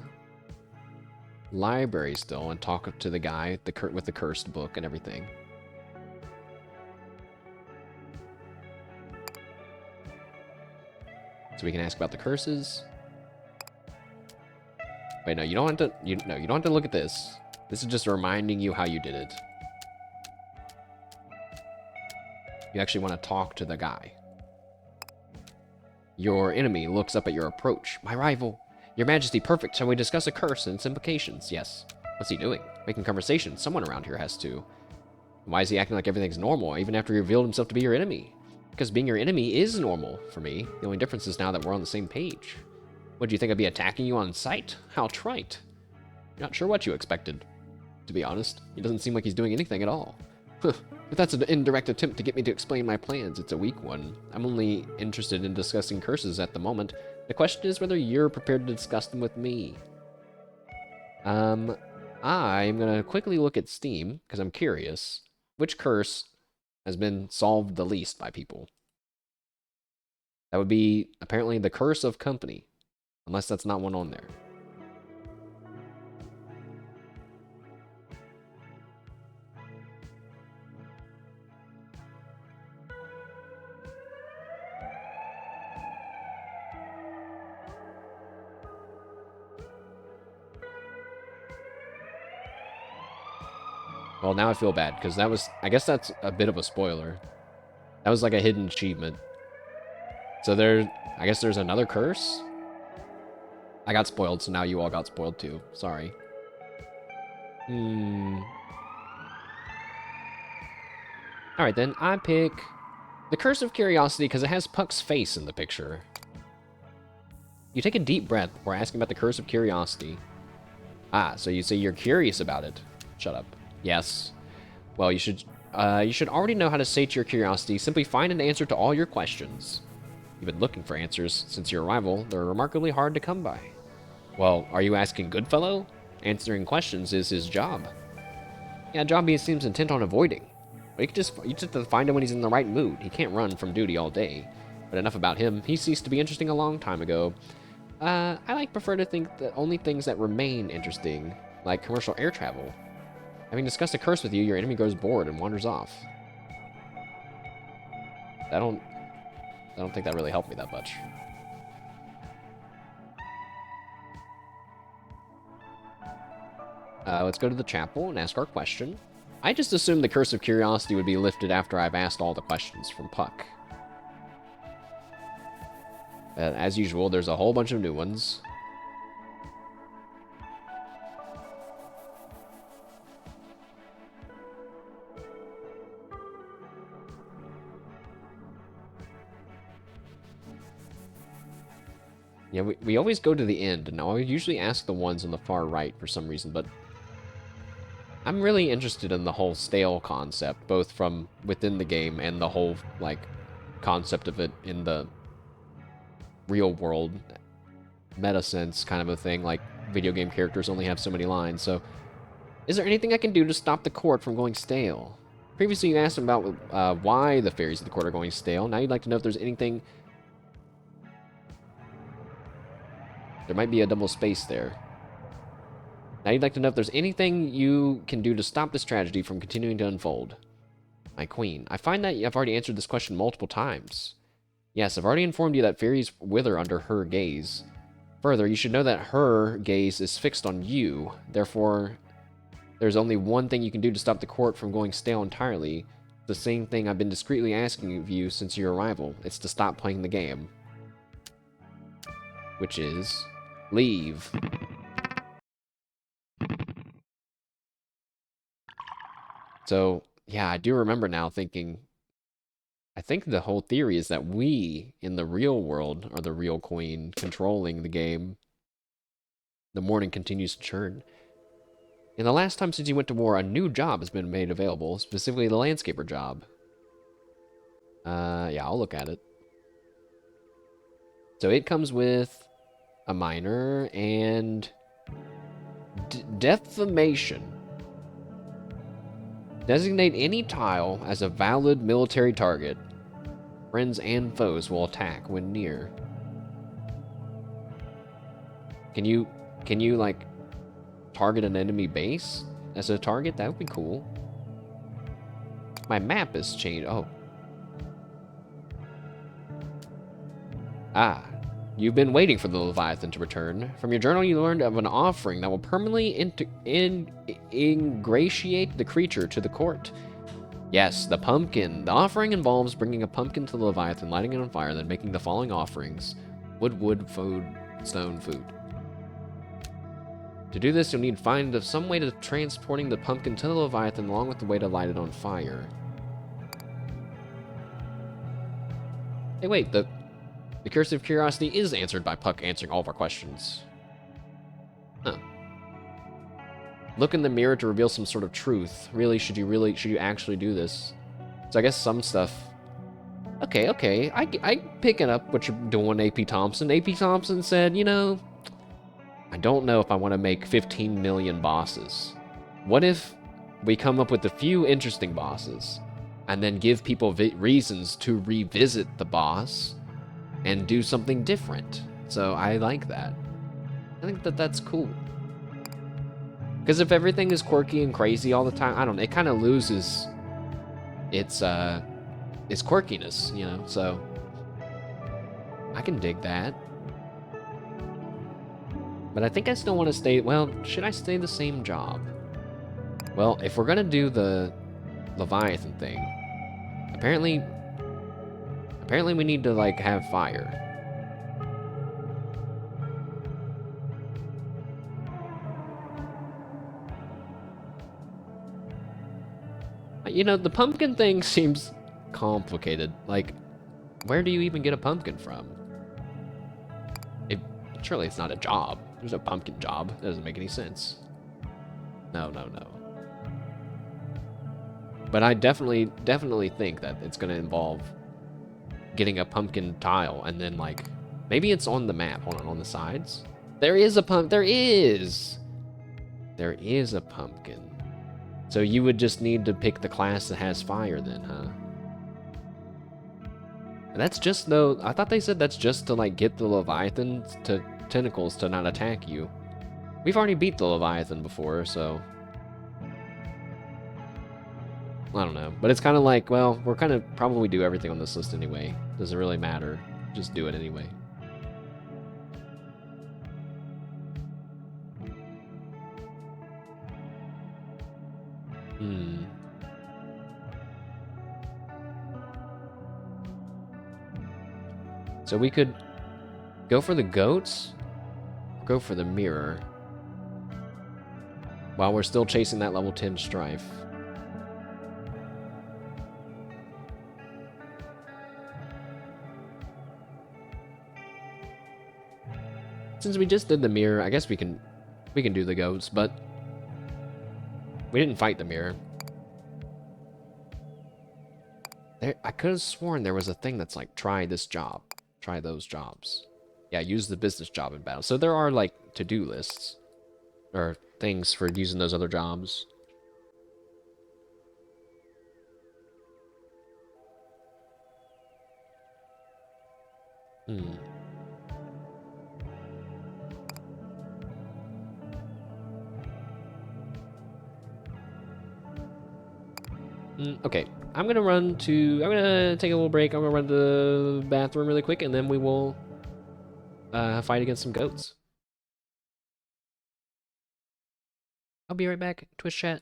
library still and talk to the guy with the cursed book and everything. So we can ask about the curses. Wait, no, you don't have to. No, you don't have to look at this. This is just reminding you how you did it. You actually want to talk to the guy. Your enemy looks up at your approach. My rival. Your Majesty, perfect. Shall we discuss a curse and its implications? Yes. What's he doing? Making conversation. Someone around here has to. Why is he acting like everything's normal, even after he revealed himself to be your enemy? Because being your enemy is normal for me. The only difference is now that we're on the same page. What, do you think I'd be attacking you on sight? How trite. Not sure what you expected, to be honest. He doesn't seem like he's doing anything at all. If that's an indirect attempt to get me to explain my plans, it's a weak one. I'm only interested in discussing curses at the moment. The question is whether you're prepared to discuss them with me. I'm gonna quickly look at Steam, because I'm curious. Which curse has been solved the least by people? That would be, apparently, the Curse of Company. Unless that's not one on there. Well, now I feel bad, because that was... I guess that's a bit of a spoiler. That was like a hidden achievement. So there... I guess there's another curse? I got spoiled, so now you all got spoiled too. Sorry. Alright then, I pick... the Curse of Curiosity, because it has Puck's face in the picture. You take a deep breath before asking about the Curse of Curiosity. Ah, so you say you're curious about it. Shut up. Yes. Well, you should already know how to sate your curiosity. Simply find an answer to all your questions. You've been looking for answers since your arrival. They're remarkably hard to come by. Well, are you asking Goodfellow? Answering questions is his job. Yeah, a job he seems intent on avoiding. But you just have to find him when he's in the right mood. He can't run from duty all day. But enough about him. He ceased to be interesting a long time ago. I prefer to think that only things that remain interesting, like commercial air travel. Having discussed a curse with you, your enemy grows bored and wanders off. I don't think that really helped me that much. Let's go to the chapel and ask our question. I just assumed the Curse of Curiosity would be lifted after I've asked all the questions from Puck. As usual, there's a whole bunch of new ones. Yeah, we always go to the end, and I usually ask the ones on the far right for some reason, but I'm really interested in the whole stale concept, both from within the game and the whole, like, concept of it in the real world meta sense kind of a thing, like video game characters only have so many lines, so is there anything I can do to stop the court from going stale? Previously you asked about why the fairies of the court are going stale. Now you'd like to know if there's anything... There might be a double space there. Now you'd like to know if there's anything you can do to stop this tragedy from continuing to unfold. My queen, I find that I've already answered this question multiple times. Yes, I've already informed you that fairies wither under her gaze. Further, you should know that her gaze is fixed on you. Therefore, there's only one thing you can do to stop the court from going stale entirely. The same thing I've been discreetly asking of you since your arrival. It's to stop playing the game. Which is... leave. So, yeah, I do remember now thinking... I think the whole theory is that we, in the real world, are the real queen, controlling the game. The morning continues to churn. In the last time since you went to war, a new job has been made available, specifically the landscaper job. Yeah, I'll look at it. So it comes with a minor and defamation. Designate any tile as a valid military target. Friends and foes will attack when near. Can you like target an enemy base as a target? That would be cool. My map has changed. Oh. Ah. You've been waiting for the Leviathan to return. From your journal, you learned of an offering that will permanently ingratiate the creature to the court. Yes, the pumpkin. The offering involves bringing a pumpkin to the Leviathan, lighting it on fire, then making the following offerings. Wood, food, stone, food. To do this, you'll need to find some way to transporting the pumpkin to the Leviathan along with the way to light it on fire. Hey, wait, the Curse of Curiosity is answered by Puck answering all of our questions. Huh. Look in the mirror to reveal some sort of truth. Should you actually do this? So I guess some stuff... Okay. I picking up what you're doing, AP Thompson. AP Thompson said, you know, I don't know if I want to make 15 million bosses. What if we come up with a few interesting bosses and then give people reasons to revisit the boss and do something different? So I like that. I think that that's cool. Because if everything is quirky and crazy all the time, I don't know, it kind of loses its quirkiness, you know, so I can dig that. But I think I still want to stay, well, should I stay the same job? Well, if we're going to do the Leviathan thing, apparently we need to, like, have fire. You know, the pumpkin thing seems complicated. Like, where do you even get a pumpkin from? Surely it's not a job. There's no pumpkin job. That doesn't make any sense. No. But I definitely think that it's going to involve getting a pumpkin tile and then, like, maybe it's on the map. Hold on the sides. There is a There is a pumpkin. So you would just need to pick the class that has fire then, huh? And that's just, though, I thought they said that's just to, like, get the Leviathan to tentacles to not attack you. We've already beat the Leviathan before, so... I don't know. But it's kind of like, well, we're kind of probably do everything on this list anyway. Doesn't really matter. Just do it anyway. Hmm. So we could go for the goats, or go for the mirror, while we're still chasing that level 10 strife. Since we just did the mirror, I guess we can do the goats, but we didn't fight the mirror. I could have sworn there was a thing that's like, try this job, try those jobs. Yeah, use the business job in battle. So there are like to-do lists or things for using those other jobs. Hmm. Okay, I'm gonna take a little break. I'm gonna run to the bathroom really quick, and then we will fight against some goats. I'll be right back. Twitch chat.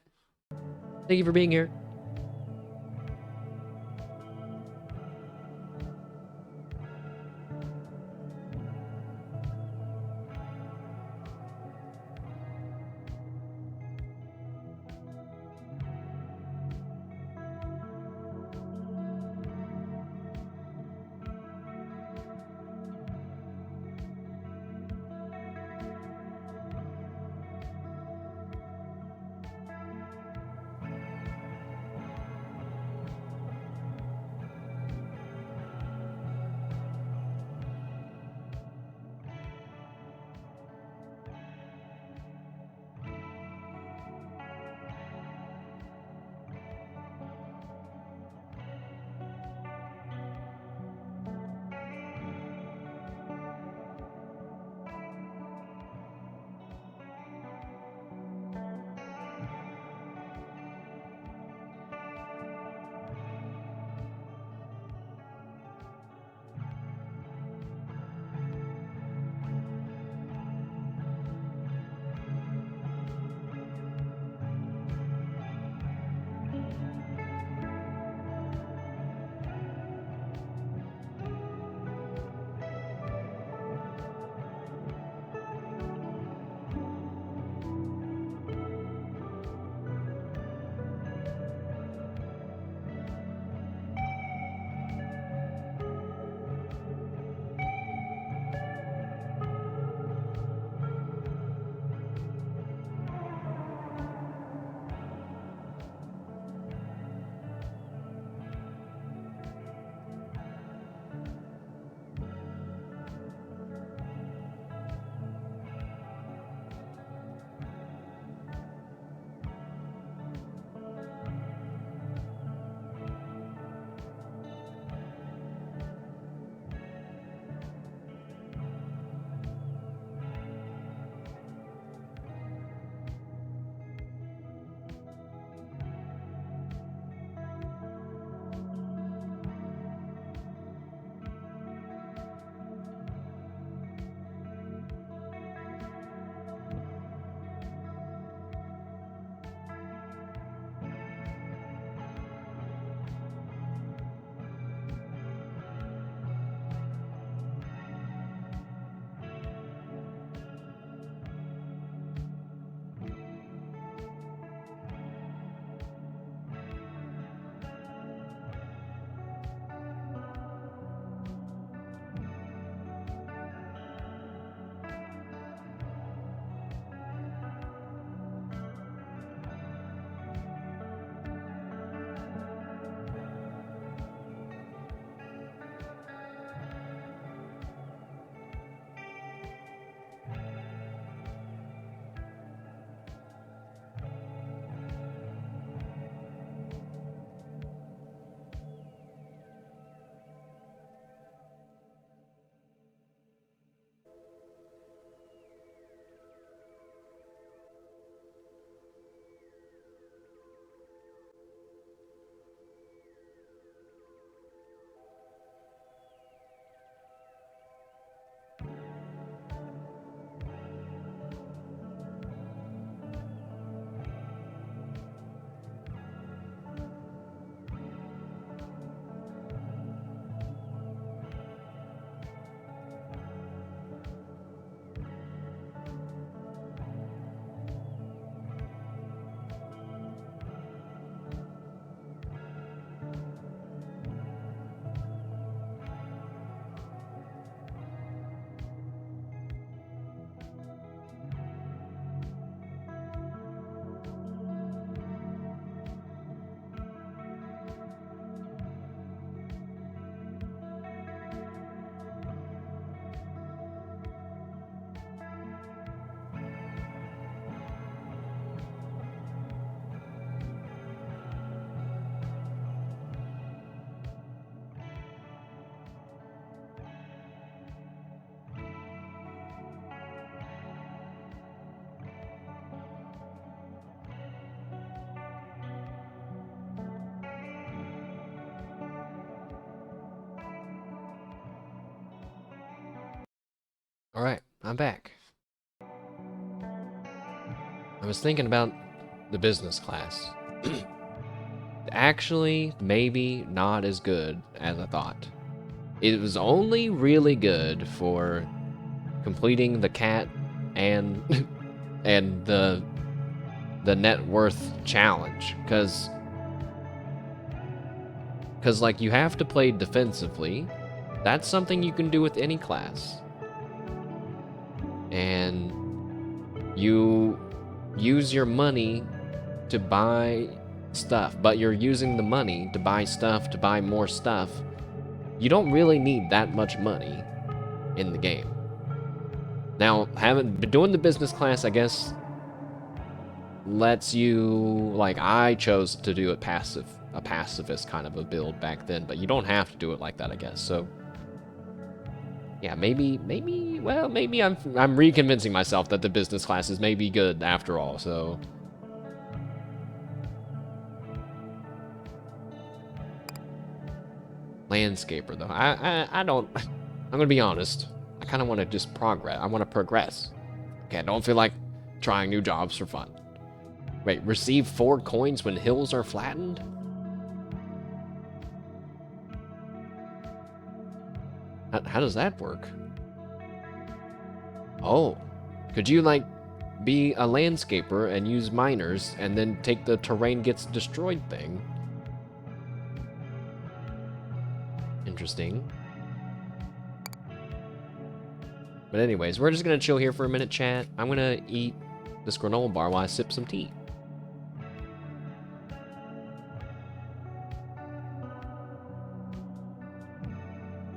Thank you for being here. I'm back. I was thinking about the business class. Actually, maybe not as good as I thought. It was only really good for completing the cat and and the net worth challenge, because like you have to play defensively. That's something you can do with any class. And you use your money to buy stuff, but you're using the money to buy stuff, to buy more stuff. You don't really need that much money in the game. Now, doing the business class, I guess, lets you, like, I chose to do it a pacifist kind of a build back then, but you don't have to do it like that, I guess. So yeah, maybe I'm reconvincing myself that the business class is maybe good after all. So landscaper though, I don't. I'm gonna be honest. I kind of want to just progress. I want to progress. Okay, I don't feel like trying new jobs for fun. Wait, receive 4 coins when hills are flattened? How does that work? Oh, could you like be a landscaper and use miners and then take the terrain gets destroyed thing? Interesting. But anyways, we're just gonna chill here for a minute, chat. I'm gonna eat this granola bar while I sip some tea.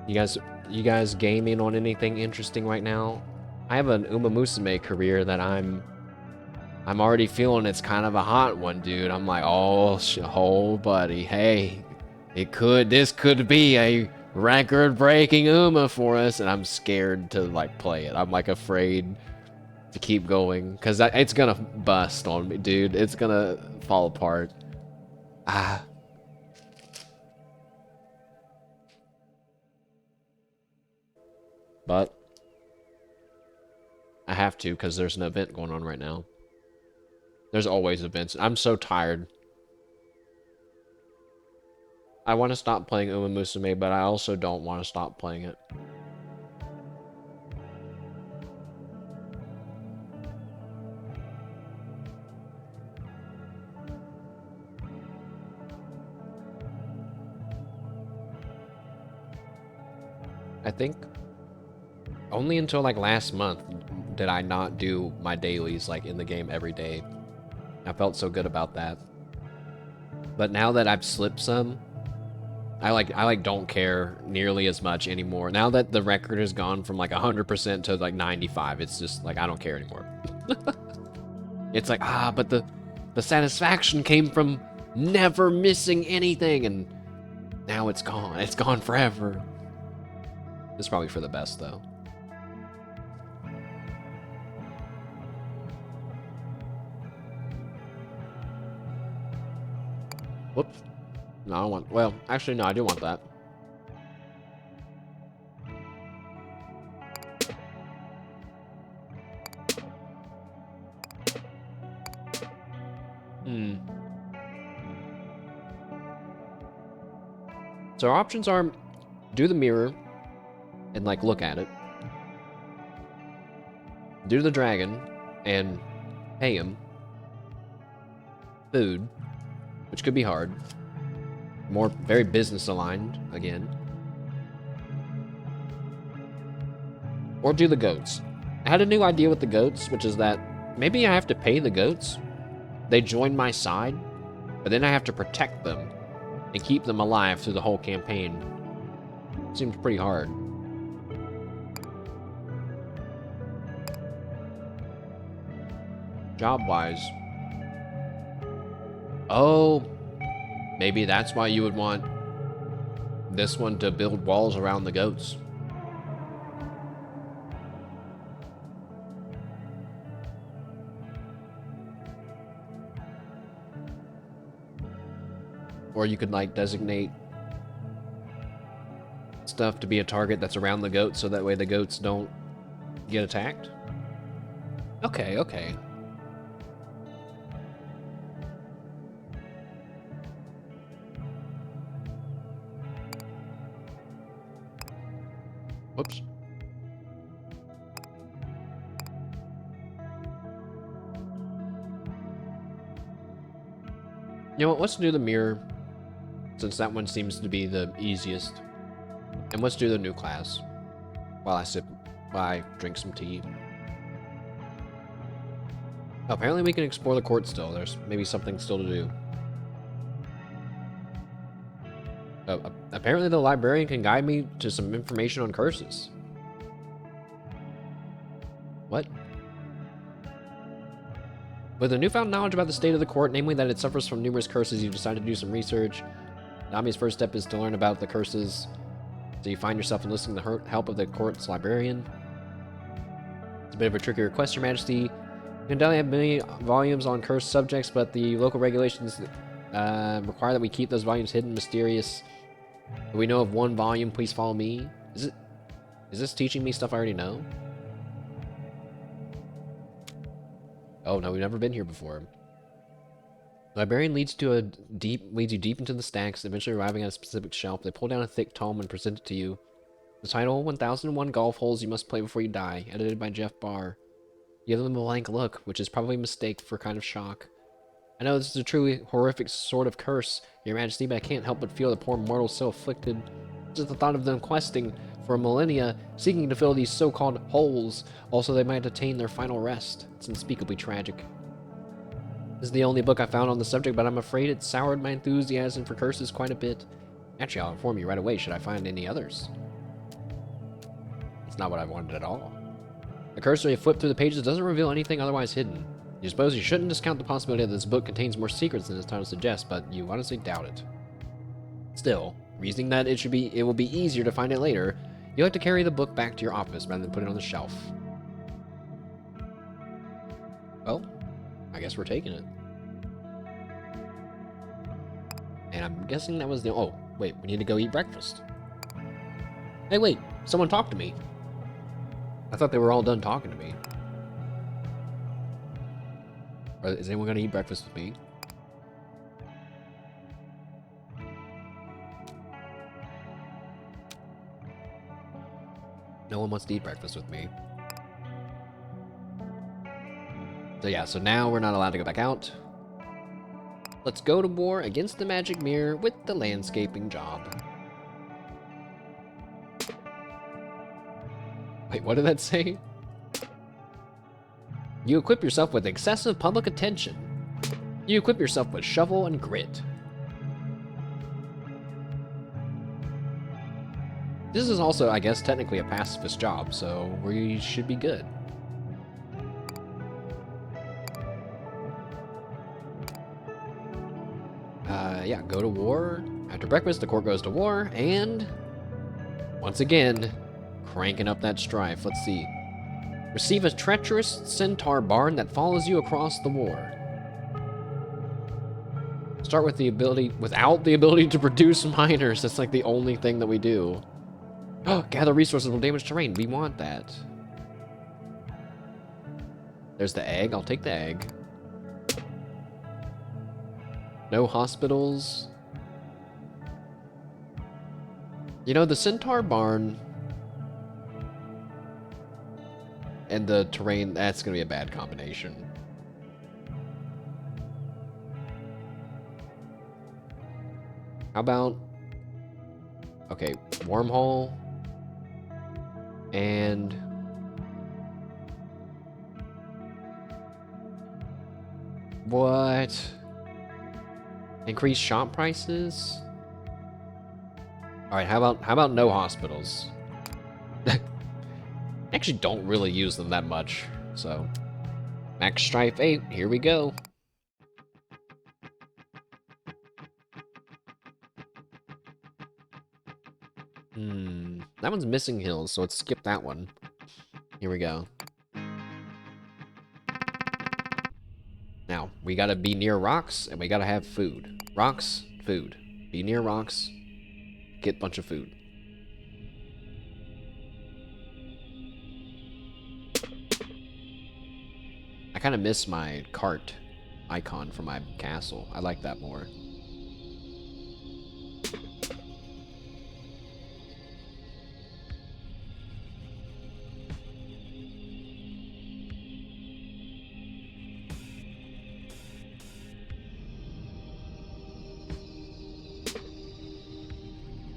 You guys gaming on anything interesting right now? I have an Uma Musume career that I'm already feeling it's kind of a hot one, dude. I'm like, oh, buddy, hey, this could be a record-breaking Uma for us, and I'm scared to like play it. I'm like afraid to keep going because it's gonna bust on me, dude. It's gonna fall apart. Ah. But I have to because there's an event going on right now. There's always events. I'm so tired. I want to stop playing Uma Musume, but I also don't want to stop playing it. I think only until like last month did I not do my dailies like in the game every day. I felt so good about that. But now that I've slipped some, I don't care nearly as much anymore. Now that the record has gone from like 100% to like 95, it's just like I don't care anymore. It's like, but the satisfaction came from never missing anything, and now it's gone. It's gone forever. It's probably for the best though. Whoops. No, I don't want... Well, actually, no, I do want that. So our options are do the mirror and, like, look at it. Do the dragon and pay him. Food, which could be hard. Very business aligned, again. Or do the goats. I had a new idea with the goats, which is that maybe I have to pay the goats. They join my side, but then I have to protect them and keep them alive through the whole campaign. Seems pretty hard. Job-wise. Oh, maybe that's why you would want this one to build walls around the goats. Or you could, like, designate stuff to be a target that's around the goats, so that way the goats don't Get attacked? Okay, okay. Whoops. You know what, let's do the mirror, since that one seems to be the easiest. And let's do the new class, while I drink some tea. Oh, apparently we can explore the court still. There's maybe something still to do. Apparently the librarian can guide me to some information on curses. What? With the newfound knowledge about the state of the court, namely that it suffers from numerous curses, you've decided to do some research. The obvious first step is to learn about the curses, so you find yourself enlisting the help of the court's librarian. It's a bit of a tricky request, Your Majesty. You can definitely have many volumes on cursed subjects, but the local regulations require that we keep those volumes hidden, mysterious. Do we know of one volume? Please follow me. Is this teaching me stuff I already know? Oh no, we've never been here before. The librarian leads you deep into the stacks, eventually arriving at a specific shelf. They pull down a thick tome and present it to you. The title, 1001 Golf Holes You Must Play Before You Die, edited by Jeff Barr. You give them a blank look, which is probably a mistake for kind of shock. I know this is a truly horrific sort of curse, Your Majesty, but I can't help but feel the poor mortals so afflicted. Just the thought of them questing for millennia, seeking to fill these so-called holes, also they might attain their final rest. It's unspeakably tragic. This is the only book I found on the subject, but I'm afraid it soured my enthusiasm for curses quite a bit. Actually, I'll inform you right away should I find any others. It's not what I wanted at all. The cursory flip through the pages doesn't reveal anything otherwise hidden. You suppose you shouldn't discount the possibility that this book contains more secrets than its title suggests, but you honestly doubt it. Still, reasoning that it will be easier to find it later, you like to carry the book back to your office rather than put it on the shelf. Well, I guess we're taking it. And I'm guessing that was the... Oh, wait, we need to go eat breakfast. Hey, wait, someone talked to me. I thought they were all done talking to me. Is anyone going to eat breakfast with me? No one wants to eat breakfast with me. So yeah, so now we're not allowed to go back out. Let's go to war against the magic mirror with the landscaping job. Wait, what did that say? You equip yourself with excessive public attention. You equip yourself with shovel and grit. This is also, I guess, technically a pacifist job, so we should be good. Yeah, go to war. After breakfast, the court goes to war, and once again, cranking up that strife. Let's see. Receive a treacherous centaur barn that follows you across the war. Start with the ability, without the ability to produce miners. That's like the only thing that we do. Oh, gather resources will damage terrain. We want that. There's the egg. I'll take the egg. No hospitals. You know, the centaur barn and the terrain, that's going to be a bad combination. How about... Okay, wormhole. And... What? Increase shop prices? Alright, how about no hospitals? Actually don't really use them that much, so... Max Strife 8, here we go. That one's missing hills, so let's skip that one. Here we go. Now, we gotta be near rocks, and we gotta have food. Rocks, food. Be near rocks, get a bunch of food. kind of miss my cart icon for my castle. I like that more.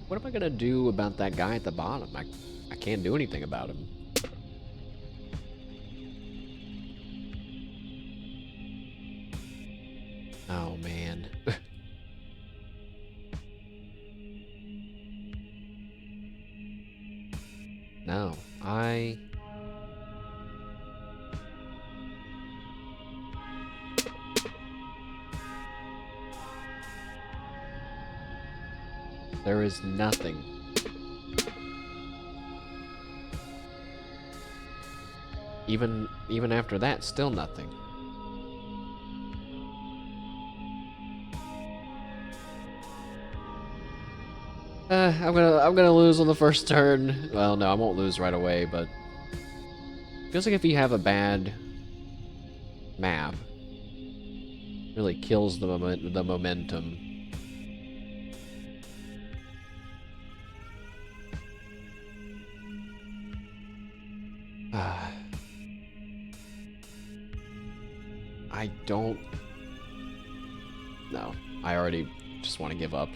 What am I gonna do about that guy at the bottom? I can't do anything about him. Oh, man. No, there is nothing. Even after that, still nothing. I'm gonna lose on the first turn. Well, no, I won't lose right away, but feels like if you have a bad map, it really kills the momentum. I don't. No, I already just want to give up.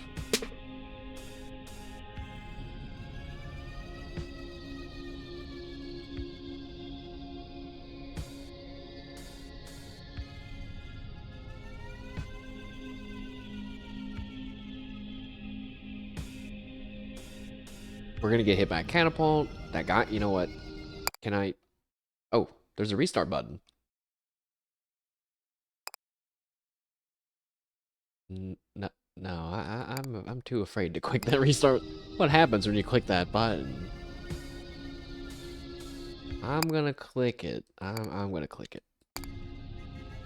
We're gonna get hit by a catapult. That guy, you know what? Can I? Oh, there's a restart button. No, I'm too afraid to click that restart. What happens when you click that button? I'm gonna click it. I'm gonna click it.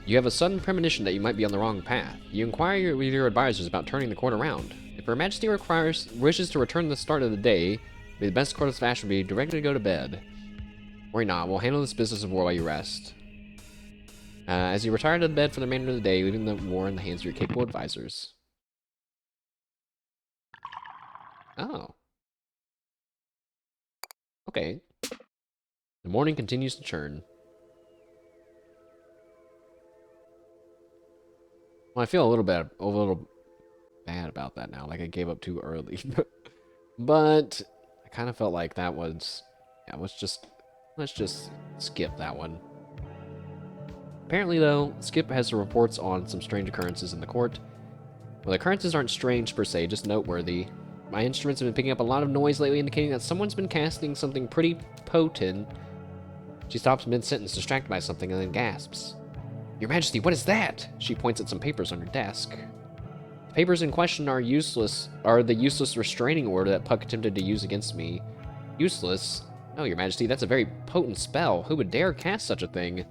You have a sudden premonition that you might be on the wrong path. You inquire with your advisors about turning the court around. If Her Majesty wishes to return the start of the day, the best course of action would be directly to go to bed. Worry not, we'll handle this business of war while you rest. As you retire to bed for the remainder of the day, leaving the war in the hands of your capable advisors. Oh. Okay. The morning continues to churn. Well, I feel a little bad about that now. Like I gave up too early. But I kind of felt like that was, yeah, let's just skip that one. Apparently, though, Skip has reports on some strange occurrences in the court. Well, the occurrences aren't strange per se, just noteworthy. My instruments have been picking up a lot of noise lately, indicating that someone's been casting something pretty potent. She stops mid-sentence, distracted by something, and then gasps. Your Majesty, what is that? She points at some papers on her desk. The papers in question are the useless restraining order that Puck attempted to use against me. Useless? No, Your Majesty, that's a very potent spell. Who would dare cast such a thing?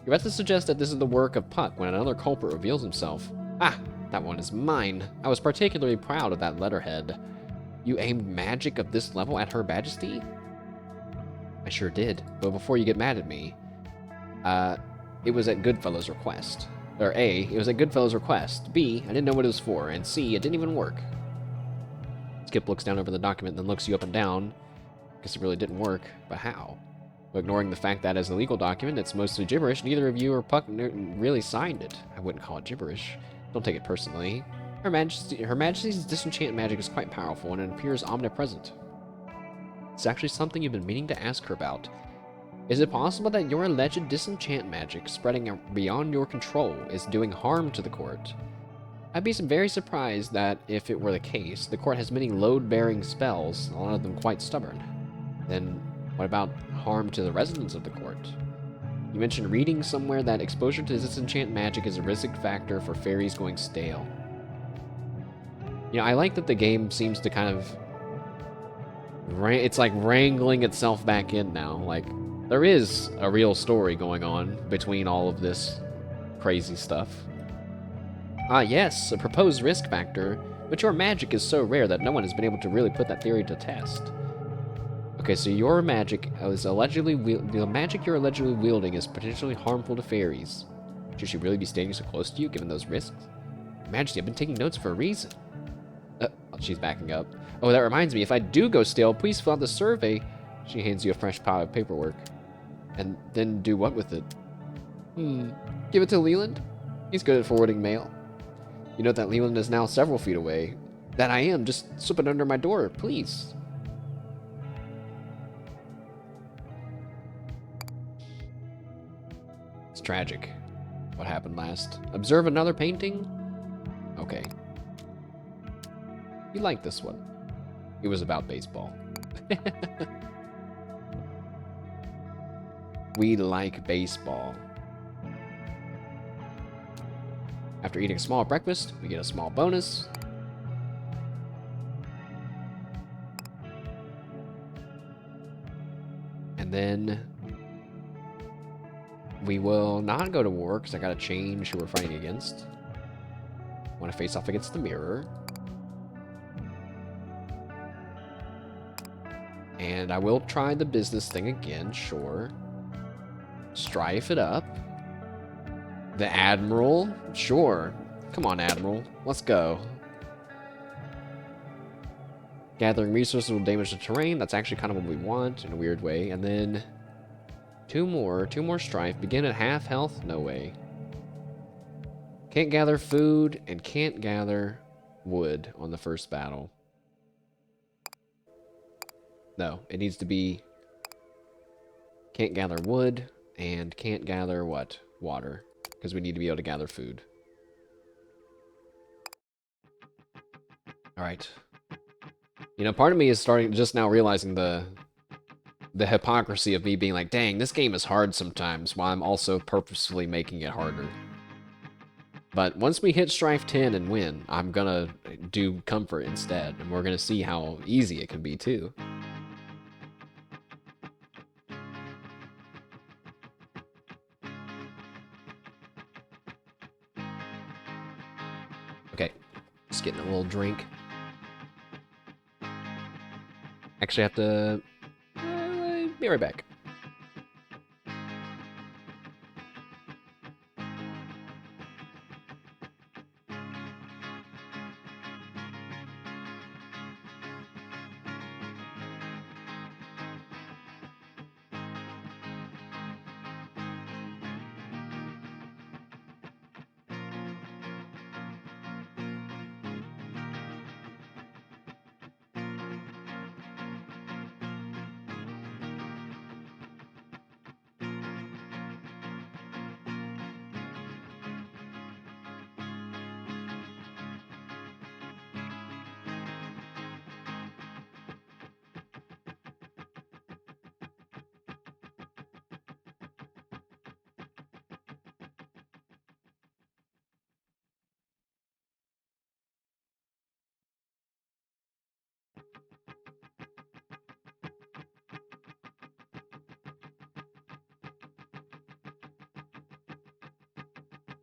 You're about to suggest that this is the work of Puck when another culprit reveals himself. Ah, that one is mine. I was particularly proud of that letterhead. You aimed magic of this level at Her Majesty? I sure did, but before you get mad at me, it was at Goodfellow's request. Or A, it was at Goodfellow's request. B, I didn't know what it was for. And C, it didn't even work. Skip looks down over the document, then looks you up and down. Guess it really didn't work, but how? Well, ignoring the fact that as a legal document, it's mostly gibberish, neither of you or Puck really signed it. I wouldn't call it gibberish. Don't take it personally. Her Majesty's disenchant magic is quite powerful, and it appears omnipresent. It's actually something you've been meaning to ask her about. Is it possible that your alleged disenchant magic, spreading beyond your control, is doing harm to the court? I'd be very surprised that, if it were the case, the court has many load-bearing spells, a lot of them quite stubborn. Then, what about harm to the residents of the court? You mentioned reading somewhere that exposure to disenchant magic is a risk factor for fairies going stale. You know, I like that the game seems to kind of... It's like wrangling itself back in now. Like, there is a real story going on between all of this crazy stuff. Ah, yes, a proposed risk factor, but your magic is so rare that no one has been able to really put that theory to test. Okay, so your magic is allegedly the magic you're allegedly wielding is potentially harmful to fairies. Should she really be standing so close to you, given those risks? Majesty, I've been taking notes for a reason. Uh, she's backing up. Oh, that reminds me, if I do go stale, please fill out the survey. She hands you a fresh pile of paperwork. And then do what with it? Give it to Leland? He's good at forwarding mail. You know that Leland is now several feet away. That I am. Just slip it under my door, please. It's tragic. What happened last? Observe another painting? Okay. You like this one. It was about baseball. We like baseball. After eating a small breakfast, we get a small bonus. And then we will not go to war because I gotta change who we're fighting against. Want to face off against the mirror. And I will try the business thing again, sure. Strife it up. The Admiral, sure. Come on, Admiral, let's go. Gathering resources will damage the terrain. That's actually kind of what we want in a weird way. And then two more strife. Begin at half health? No way. Can't gather food and can't gather wood on the first battle. No, it needs to be can't gather wood and can't gather what? Water. Because we need to be able to gather food. Alright. You know, part of me is starting just now realizing the hypocrisy of me being like, dang, this game is hard sometimes, while I'm also purposefully making it harder. But once we hit Strife 10 and win, I'm gonna do Comfort instead, and we're gonna see how easy it can be too. Okay, just getting a little drink. Actually, I have to be right back.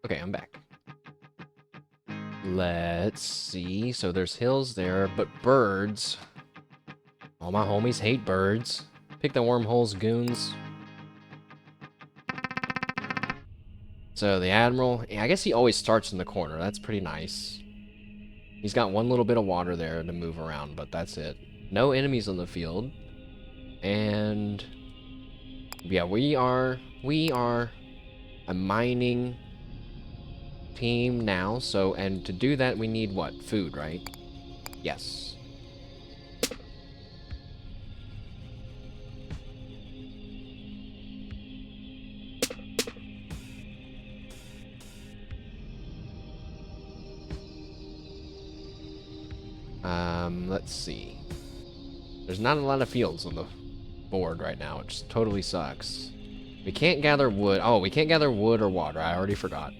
Okay, I'm back. Let's see. So there's hills there, but birds. All my homies hate birds. Pick the wormholes, goons. So the Admiral, I guess he always starts in the corner. That's pretty nice. He's got one little bit of water there to move around, but that's it. No enemies on the field. And yeah, we are a mining team now. So, and to do that, we need what? Food, right? Yes. Let's see. There's not a lot of fields on the board right now, which totally sucks. We can't gather wood. Oh, we can't gather wood or water. I already forgot.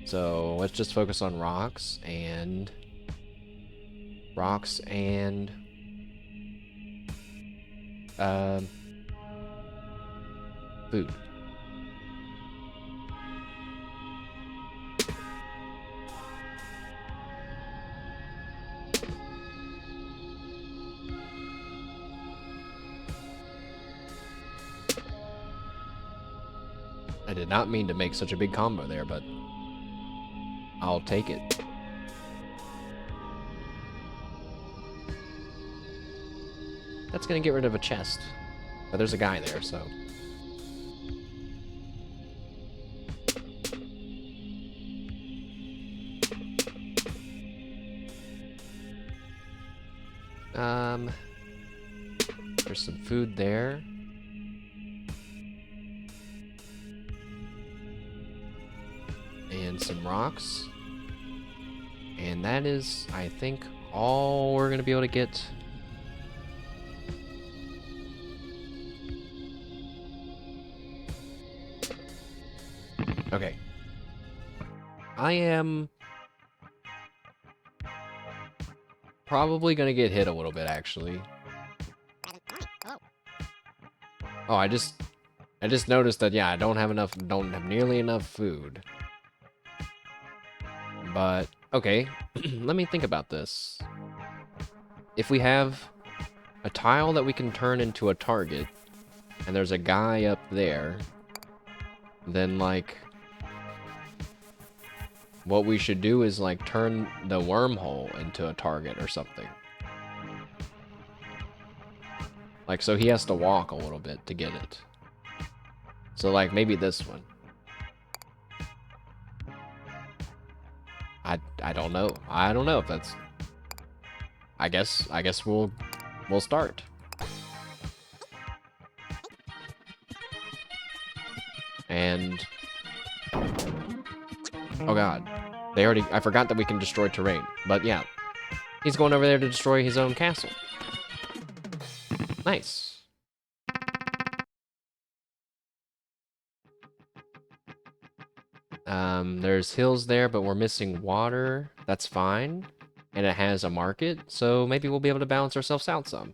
So let's just focus on rocks and food. I did not mean to make such a big combo there, but I'll take it. That's gonna get rid of a chest. But there's a guy there, so. There's some food there. And some rocks. And that is, I think, all we're gonna be able to get. Okay. I am probably gonna get hit a little bit, actually. Oh, I just noticed that, yeah, I don't have nearly enough food. But, okay, let me think about this. If we have a tile that we can turn into a target, and there's a guy up there, then, like, what we should do is, like, turn the wormhole into a target or something. Like, so he has to walk a little bit to get it. So, like, maybe this one. I don't know. I don't know if that's... I guess we'll start. And... oh god. I forgot that we can destroy terrain. But yeah. He's going over there to destroy his own castle. Nice. There's hills there, but we're missing water. That's fine. And it has a market, so maybe we'll be able to balance ourselves out some.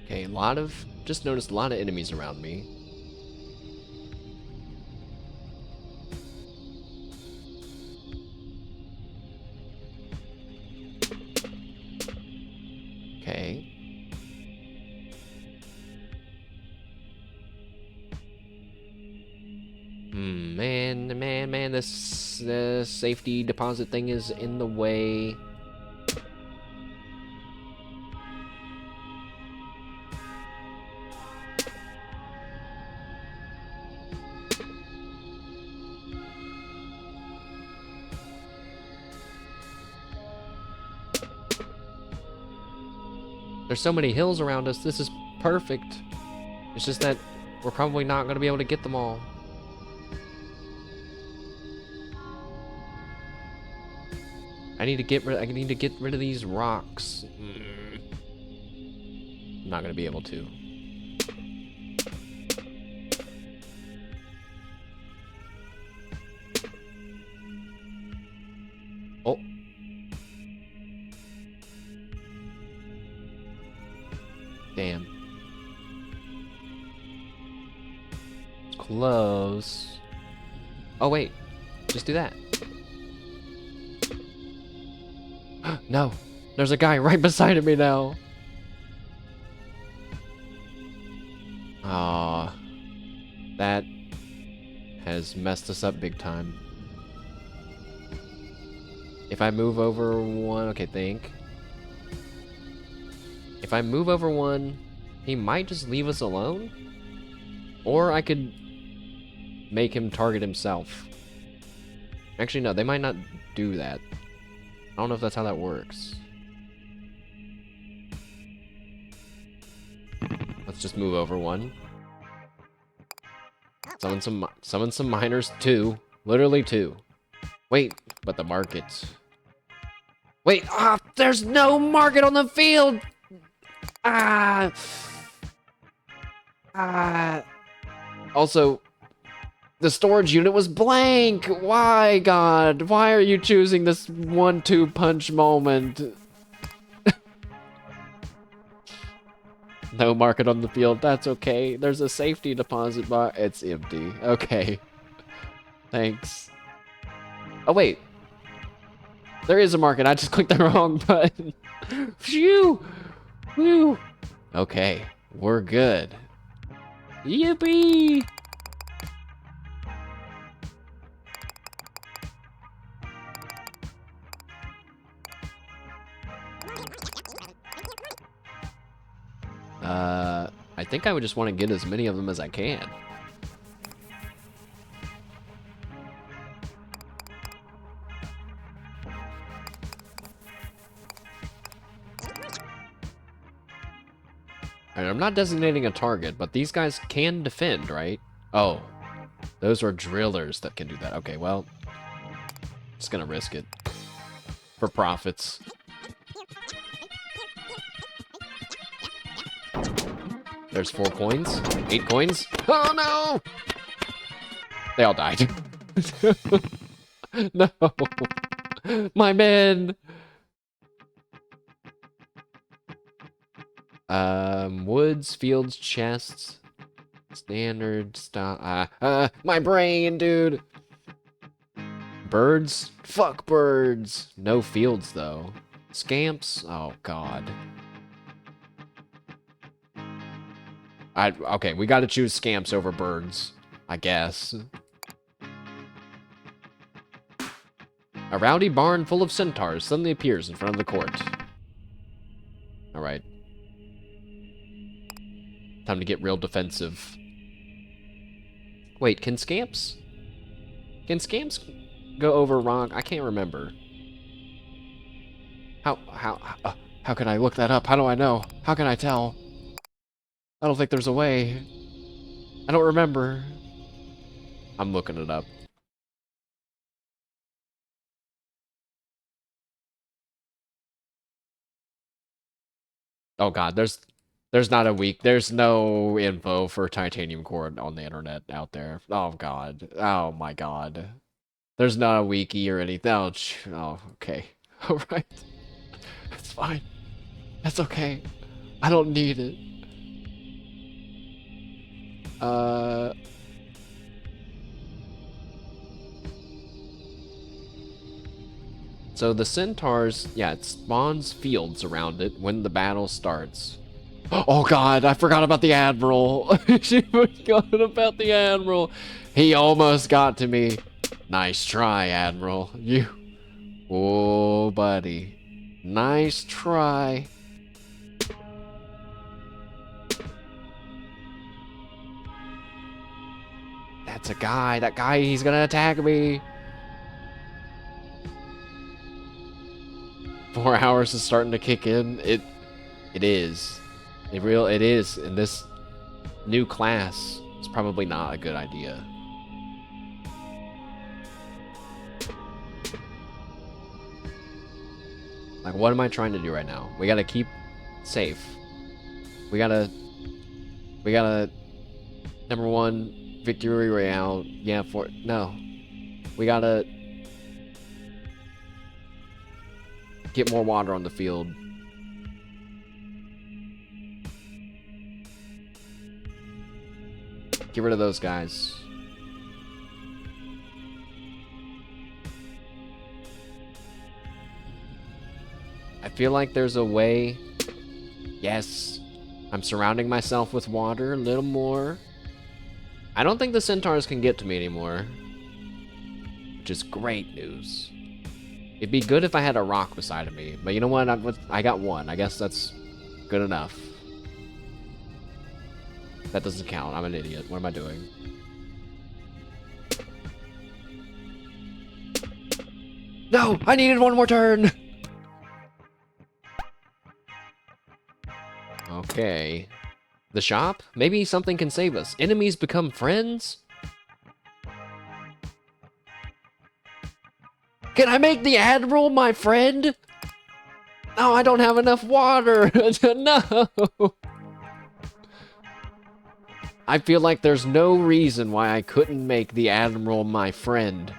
Okay, just noticed a lot of enemies around me. Okay. Man, this safety deposit thing is in the way. There's so many hills around us. This is perfect. It's just that we're probably not going to be able to get them all. I need to get rid of these rocks. I'm not going to be able to. Oh. Damn. It's close. Oh, wait. Just do that. No. There's a guy right beside me now. Aw. That has messed us up big time. If I move over one... okay, think. If I move over one, he might just leave us alone. Or I could make him target himself. Actually, no, they might not do that. I don't know if that's how that works. Let's just move over one. Summon some miners, 2. Literally 2. Wait, but the market. Wait, there's no market on the field! Ah! Also, the storage unit was blank. Why, God? Why are you choosing this 1-2 punch moment? No market on the field. That's okay. There's a safety deposit bar. It's empty. Okay. Thanks. Oh, wait. There is a market. I just clicked the wrong button. Phew! Whew! Okay. We're good. Yippee! I think I would just want to get as many of them as I can. Alright, I'm not designating a target, but these guys can defend, right? Oh, those are drillers that can do that. Okay, well, just gonna risk it for profits. There's 4 coins, 8 coins. Oh no! They all died. No, my men. Woods, fields, chests, standard stuff. My brain, dude. Birds? Fuck birds. No fields, though. Scamps? Oh, God. Okay, we gotta choose scamps over birds, I guess. A rowdy barn full of centaurs suddenly appears in front of the court. Alright. Time to get real defensive. Wait, can scamps go over rock? I can't remember. How can I look that up? How do I know? How can I tell? I don't think there's a way. I don't remember. I'm looking it up. Oh God, there's not a week. There's no info for titanium core on the internet out there. Oh God. Oh my God. There's not a wiki or anything. Oh, okay. All right. It's fine. That's okay. I don't need it. So the centaurs, yeah, it spawns fields around it when the battle starts. Oh God, I forgot about the admiral. She forgot about the admiral. He almost got to me. Nice try, admiral. You. Oh, buddy. Nice try. That's a guy. That guy, he's gonna attack me. 4 hours is starting to kick in. It is. It is. In this new class, it's probably not a good idea. Like, what am I trying to do right now? We gotta keep safe. We gotta, number 1, victory royale. Yeah, no. We gotta get more water on the field. Get rid of those guys. I feel like there's a way. Yes. I'm surrounding myself with water a little more. I don't think the centaurs can get to me anymore, which is great news. It'd be good if I had a rock beside of me, but you know what? I got one. I guess that's good enough. That doesn't count. I'm an idiot. What am I doing? No! I needed one more turn! Okay. The shop? Maybe something can save us. Enemies become friends? Can I make the Admiral my friend? No, I don't have enough water. No. I feel like there's no reason why I couldn't make the Admiral my friend.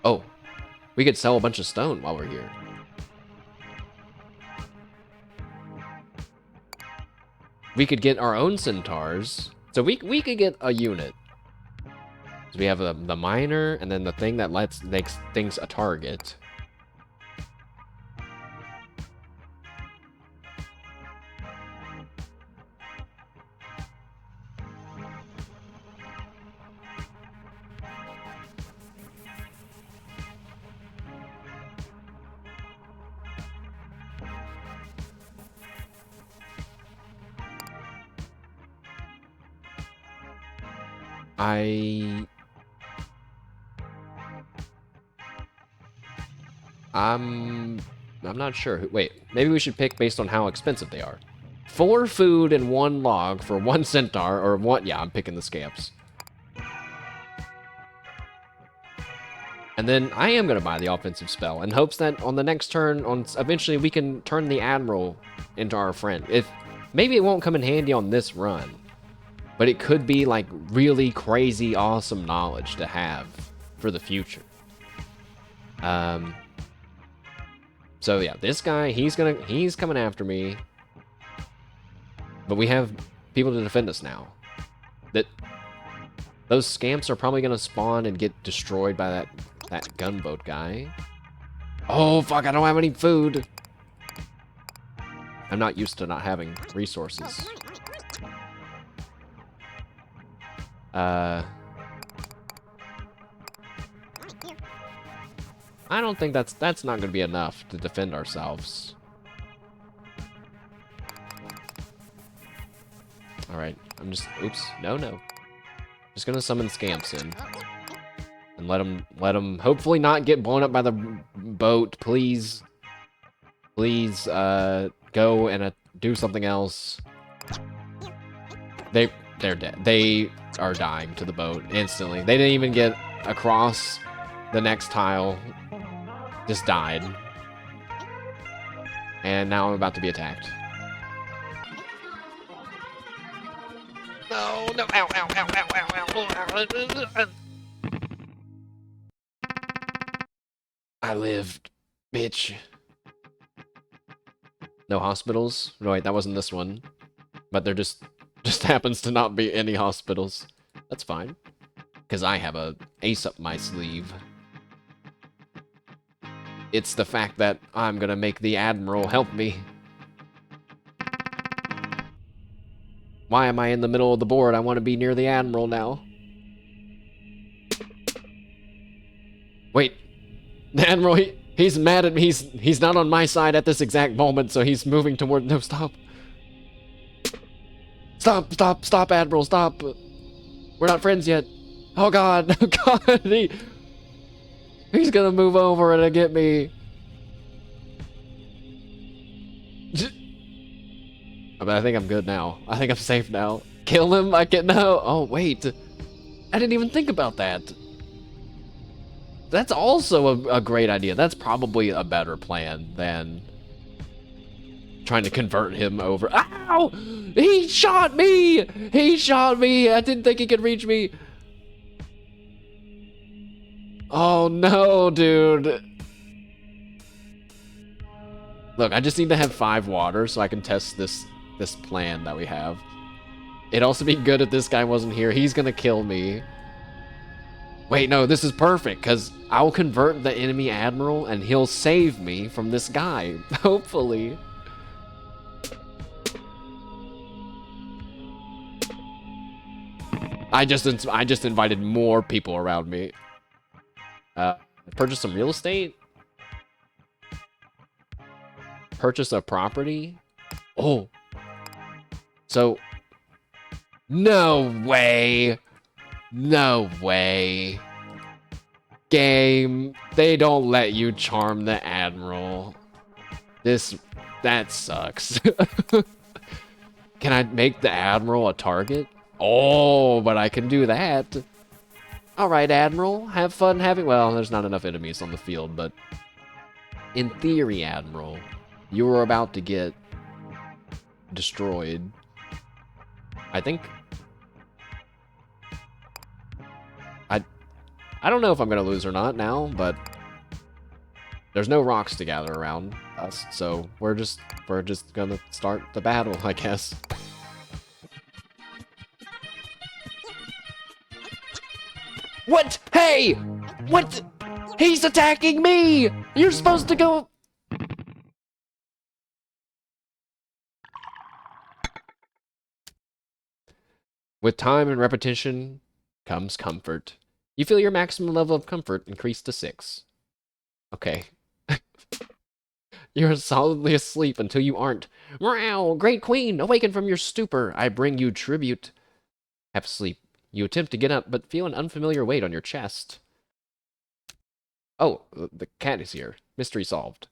Oh, we could sell a bunch of stone while we're here. We could get our own centaurs. So we could get a unit. So we have the miner, and then the thing that makes things a target. I'm not sure. Wait, maybe we should pick based on how expensive they are. 4 food and 1 log for 1 centaur, or 1... Yeah, I'm picking the scamps. And then I am going to buy the offensive spell in hopes that on the next turn, eventually we can turn the Admiral into our friend. Maybe it won't come in handy on this run, but it could be like really crazy awesome knowledge to have for the future. So yeah, this guy, he's coming after me. But we have people to defend us now. Those scamps are probably gonna spawn and get destroyed by that gunboat guy. Oh fuck, I don't have any food. I'm not used to not having resources. I don't think that's not gonna be enough to defend ourselves. Alright, I'm just... Oops. No. Just gonna summon scamps in. And let them hopefully not get blown up by the boat. Please. Please, go and do something else. They're dead. They are dying to the boat instantly. They didn't even get across the next tile. Just died. And now I'm about to be attacked. No, ow, ow, ow, ow, ow. I lived, bitch. No hospitals? No, wait, that wasn't this one. But there just happens to not be any hospitals. That's fine. Because I have a ace up my sleeve. It's the fact that I'm gonna make the Admiral help me. Why am I in the middle of the board? I want to be near the Admiral now. Wait. The Admiral, he's mad at me. He's not on my side at this exact moment, so he's moving toward... No, stop. Stop, Admiral, stop. We're not friends yet. Oh god, oh god, he's gonna move over and get me. I think I'm good now. I think I'm safe now. Kill him? I can't... No. Oh, wait. I didn't even think about that. That's also a great idea. That's probably a better plan than trying to convert him over. Ow! He shot me! He shot me! I didn't think he could reach me. Oh, no, dude. Look, I just need to have 5 water so I can test this plan that we have. It'd also be good if this guy wasn't here. He's gonna kill me. Wait, no, this is perfect, because I'll convert the enemy Admiral, and he'll save me from this guy. Hopefully. I just invited more people around me. Purchase some real estate? Purchase a property? Oh. So, no way. No way. Game, they don't let you charm the Admiral. That sucks. Can I make the Admiral a target? Oh, but I can do that. Alright, Admiral, have fun having... Well, there's not enough enemies on the field, but... In theory, Admiral, You were about to get destroyed. I think... I don't know if I'm gonna lose or not now, but there's no rocks to gather around us, so we're just gonna start the battle, I guess. What? Hey! What? He's attacking me! You're supposed to go... With time and repetition comes comfort. You feel your maximum level of comfort increase to 6. Okay. You're solidly asleep until you aren't. Meow! Great Queen, awaken from your stupor. I bring you tribute. Half asleep. You attempt to get up, but feel an unfamiliar weight on your chest. Oh, the cat is here. Mystery solved.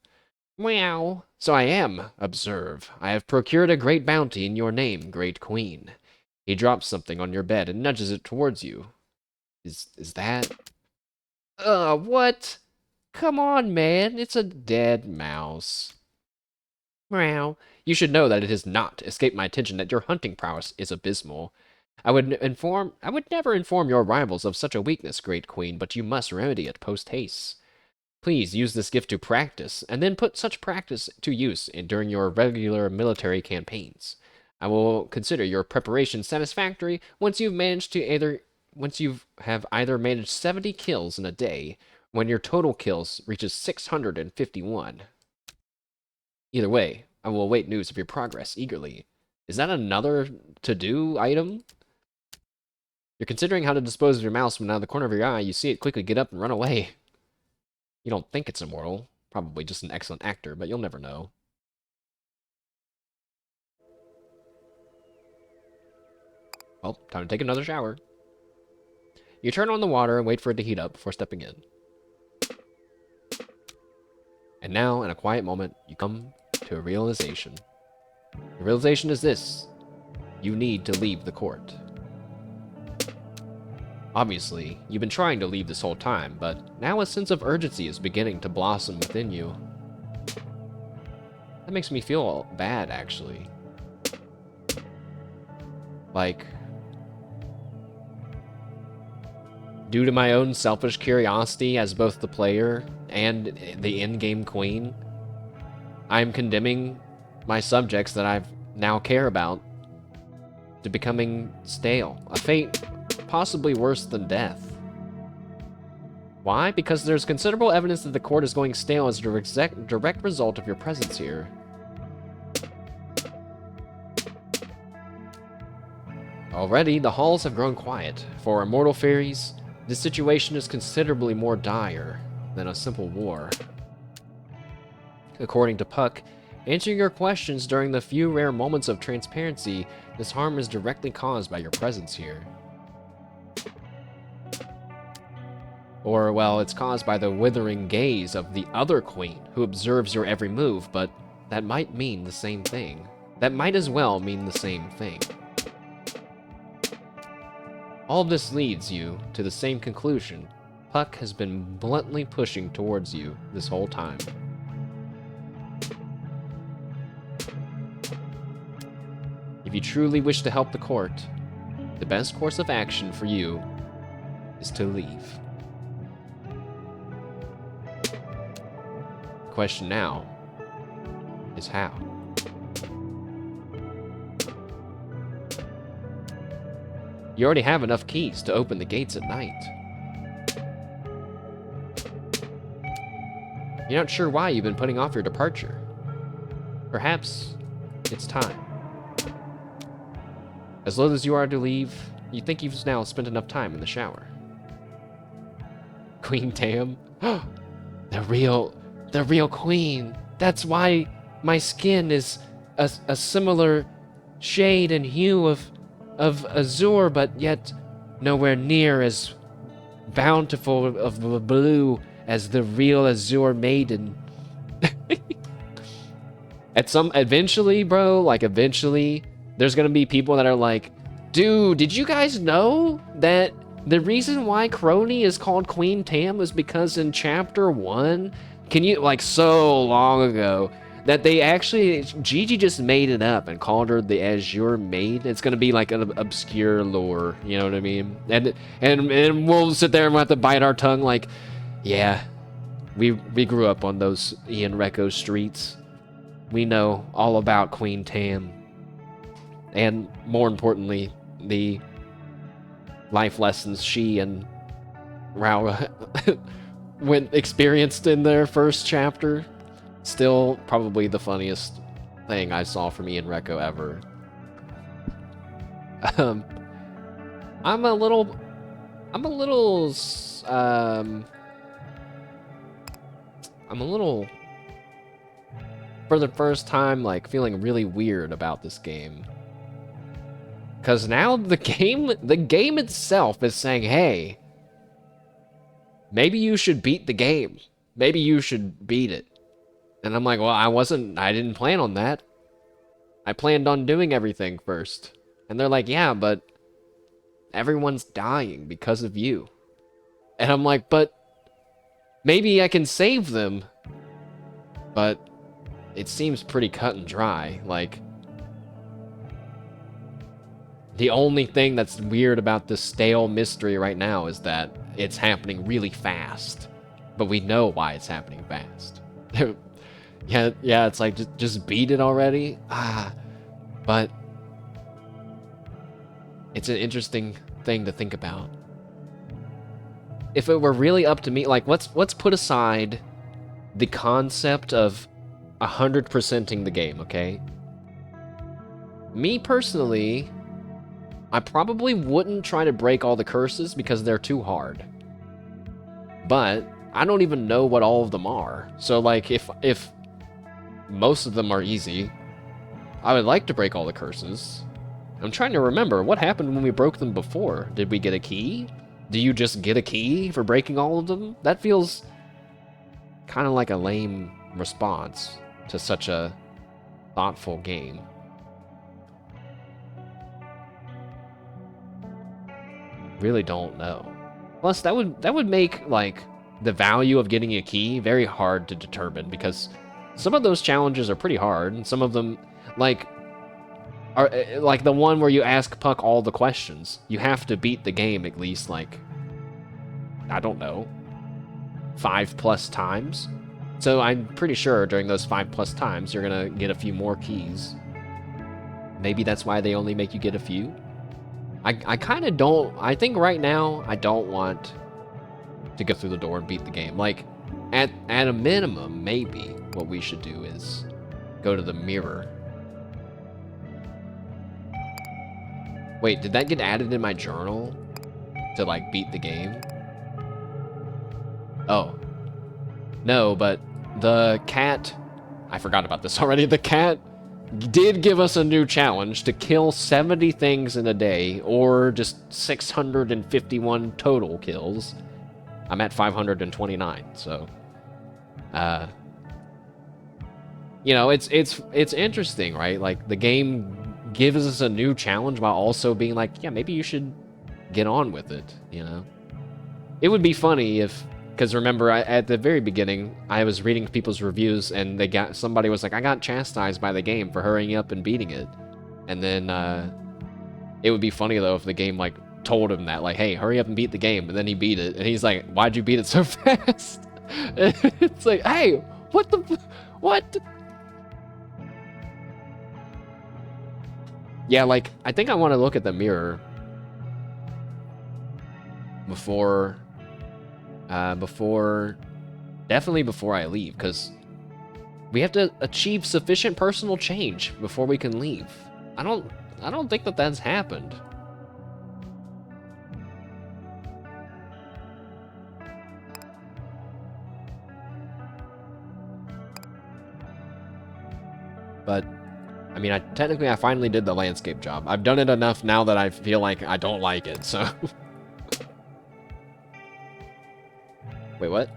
Meow. So I am. Observe. I have procured a great bounty in your name, Great Queen. He drops something on your bed and nudges it towards you. Is that... what? Come on, man. It's a dead mouse. Meow. You should know that it has not escaped my attention that your hunting prowess is abysmal. I would never inform your rivals of such a weakness, Great Queen, but you must remedy it post-haste. Please use this gift to practice, and then put such practice to use during your regular military campaigns. I will consider your preparation satisfactory once you have either managed 70 kills in a day, when your total kills reaches 651. Either way, I will await news of your progress eagerly. Is that another to-do item? You're considering how to dispose of your mouse when out of the corner of your eye, you see it quickly get up and run away. You don't think it's immortal. Probably just an excellent actor, but you'll never know. Well, time to take another shower. You turn on the water and wait for it to heat up before stepping in. And now, in a quiet moment, you come to a realization. The realization is this. You need to leave the court. Obviously, you've been trying to leave this whole time, but now a sense of urgency is beginning to blossom within you. That makes me feel bad, actually. Like, due to my own selfish curiosity as both the player and the in-game queen, I'm condemning my subjects that I now care about to becoming stale. A fate possibly worse than death. Why? Because there's considerable evidence that the court is going stale as a direct result of your presence here. Already, the halls have grown quiet. For immortal fairies, this situation is considerably more dire than a simple war. According to Puck, answering your questions during the few rare moments of transparency, this harm is directly caused by your presence here. Or, well, it's caused by the withering gaze of the other queen, who observes your every move, but that might mean the same thing. That might as well mean the same thing. All this leads you to the same conclusion. Puck has been bluntly pushing towards you this whole time. If you truly wish to help the court, the best course of action for you is to leave. The question now is how? You already have enough keys to open the gates at night. You're not sure why you've been putting off your departure. Perhaps it's time. As loath as you are to leave, you think you've now spent enough time in the shower. Queen Tam? The real queen. That's why my skin is a similar shade and hue of azure, but yet nowhere near as bountiful of a blue as the real azure maiden. Eventually, bro, like eventually, there's gonna be people that are like, dude, did you guys know that the reason why Crony is called Queen Tam is because in chapter 1, can you, like so long ago, that they actually Gigi just made it up and called her the Azure Maid. It's gonna be like an obscure lore, you know what I mean? And we'll sit there and we'll have to bite our tongue like, yeah, we grew up on those Ian Recco streets. We know all about Queen Tam, and more importantly, the life lessons she and Rao experienced in their first chapter. Still probably the funniest thing I saw from Ian Recco ever. Um, I'm a little, I'm a little, I'm a little, for the first time, like, feeling really weird about this game. Because now the game itself is saying, hey, maybe you should beat the game. Maybe you should beat it. And I'm like, well, I didn't plan on that. I planned on doing everything first. And they're like, yeah, but everyone's dying because of you. And I'm like, but maybe I can save them. But it seems pretty cut and dry. Like, the only thing that's weird about this stale mystery right now is that it's happening really fast. But we know why it's happening fast. Yeah, it's like, just beat it already? But it's an interesting thing to think about. If it were really up to me, like, let's put aside the concept of 100%ing the game, okay? Me personally, I probably wouldn't try to break all the curses because they're too hard. But I don't even know what all of them are. So, like, if most of them are easy, I would like to break all the curses. I'm trying to remember, what happened when we broke them before? Did we get a key? Do you just get a key for breaking all of them? That feels kind of like a lame response to such a thoughtful game. Really don't know. Plus, that would make, like, the value of getting a key very hard to determine, because some of those challenges are pretty hard, and some of them, like, are like the one where you ask Puck all the questions. You have to beat the game at least, like, I don't know, 5+ times. So I'm pretty sure during those 5+ times, you're gonna get a few more keys. Maybe that's why they only make you get a few. I kind of don't, I think right now, I don't want to go through the door and beat the game. Like, at a minimum, maybe what we should do is go to the mirror. Wait, did that get added in my journal to, like, beat the game? Oh. No, but the cat, I forgot about this already, the cat did give us a new challenge to kill 70 things in a day, or just 651 total kills. I'm at 529, so you know, it's interesting, right? Like, the game gives us a new challenge while also being like, yeah, maybe you should get on with it, you know? It would be funny if, because remember, at the very beginning, I was reading people's reviews, and somebody was like, I got chastised by the game for hurrying up and beating it. And then, it would be funny, though, if the game, like, told him that, like, hey, hurry up and beat the game, and then he beat it, and he's like, why'd you beat it so fast? It's like, hey, what? Yeah, like, I think I want to look at the mirror before, definitely before I leave, because we have to achieve sufficient personal change before we can leave. I don't think that that's happened. But, I mean, technically I finally did the landscape job. I've done it enough now that I feel like I don't like it, so. Wait, what?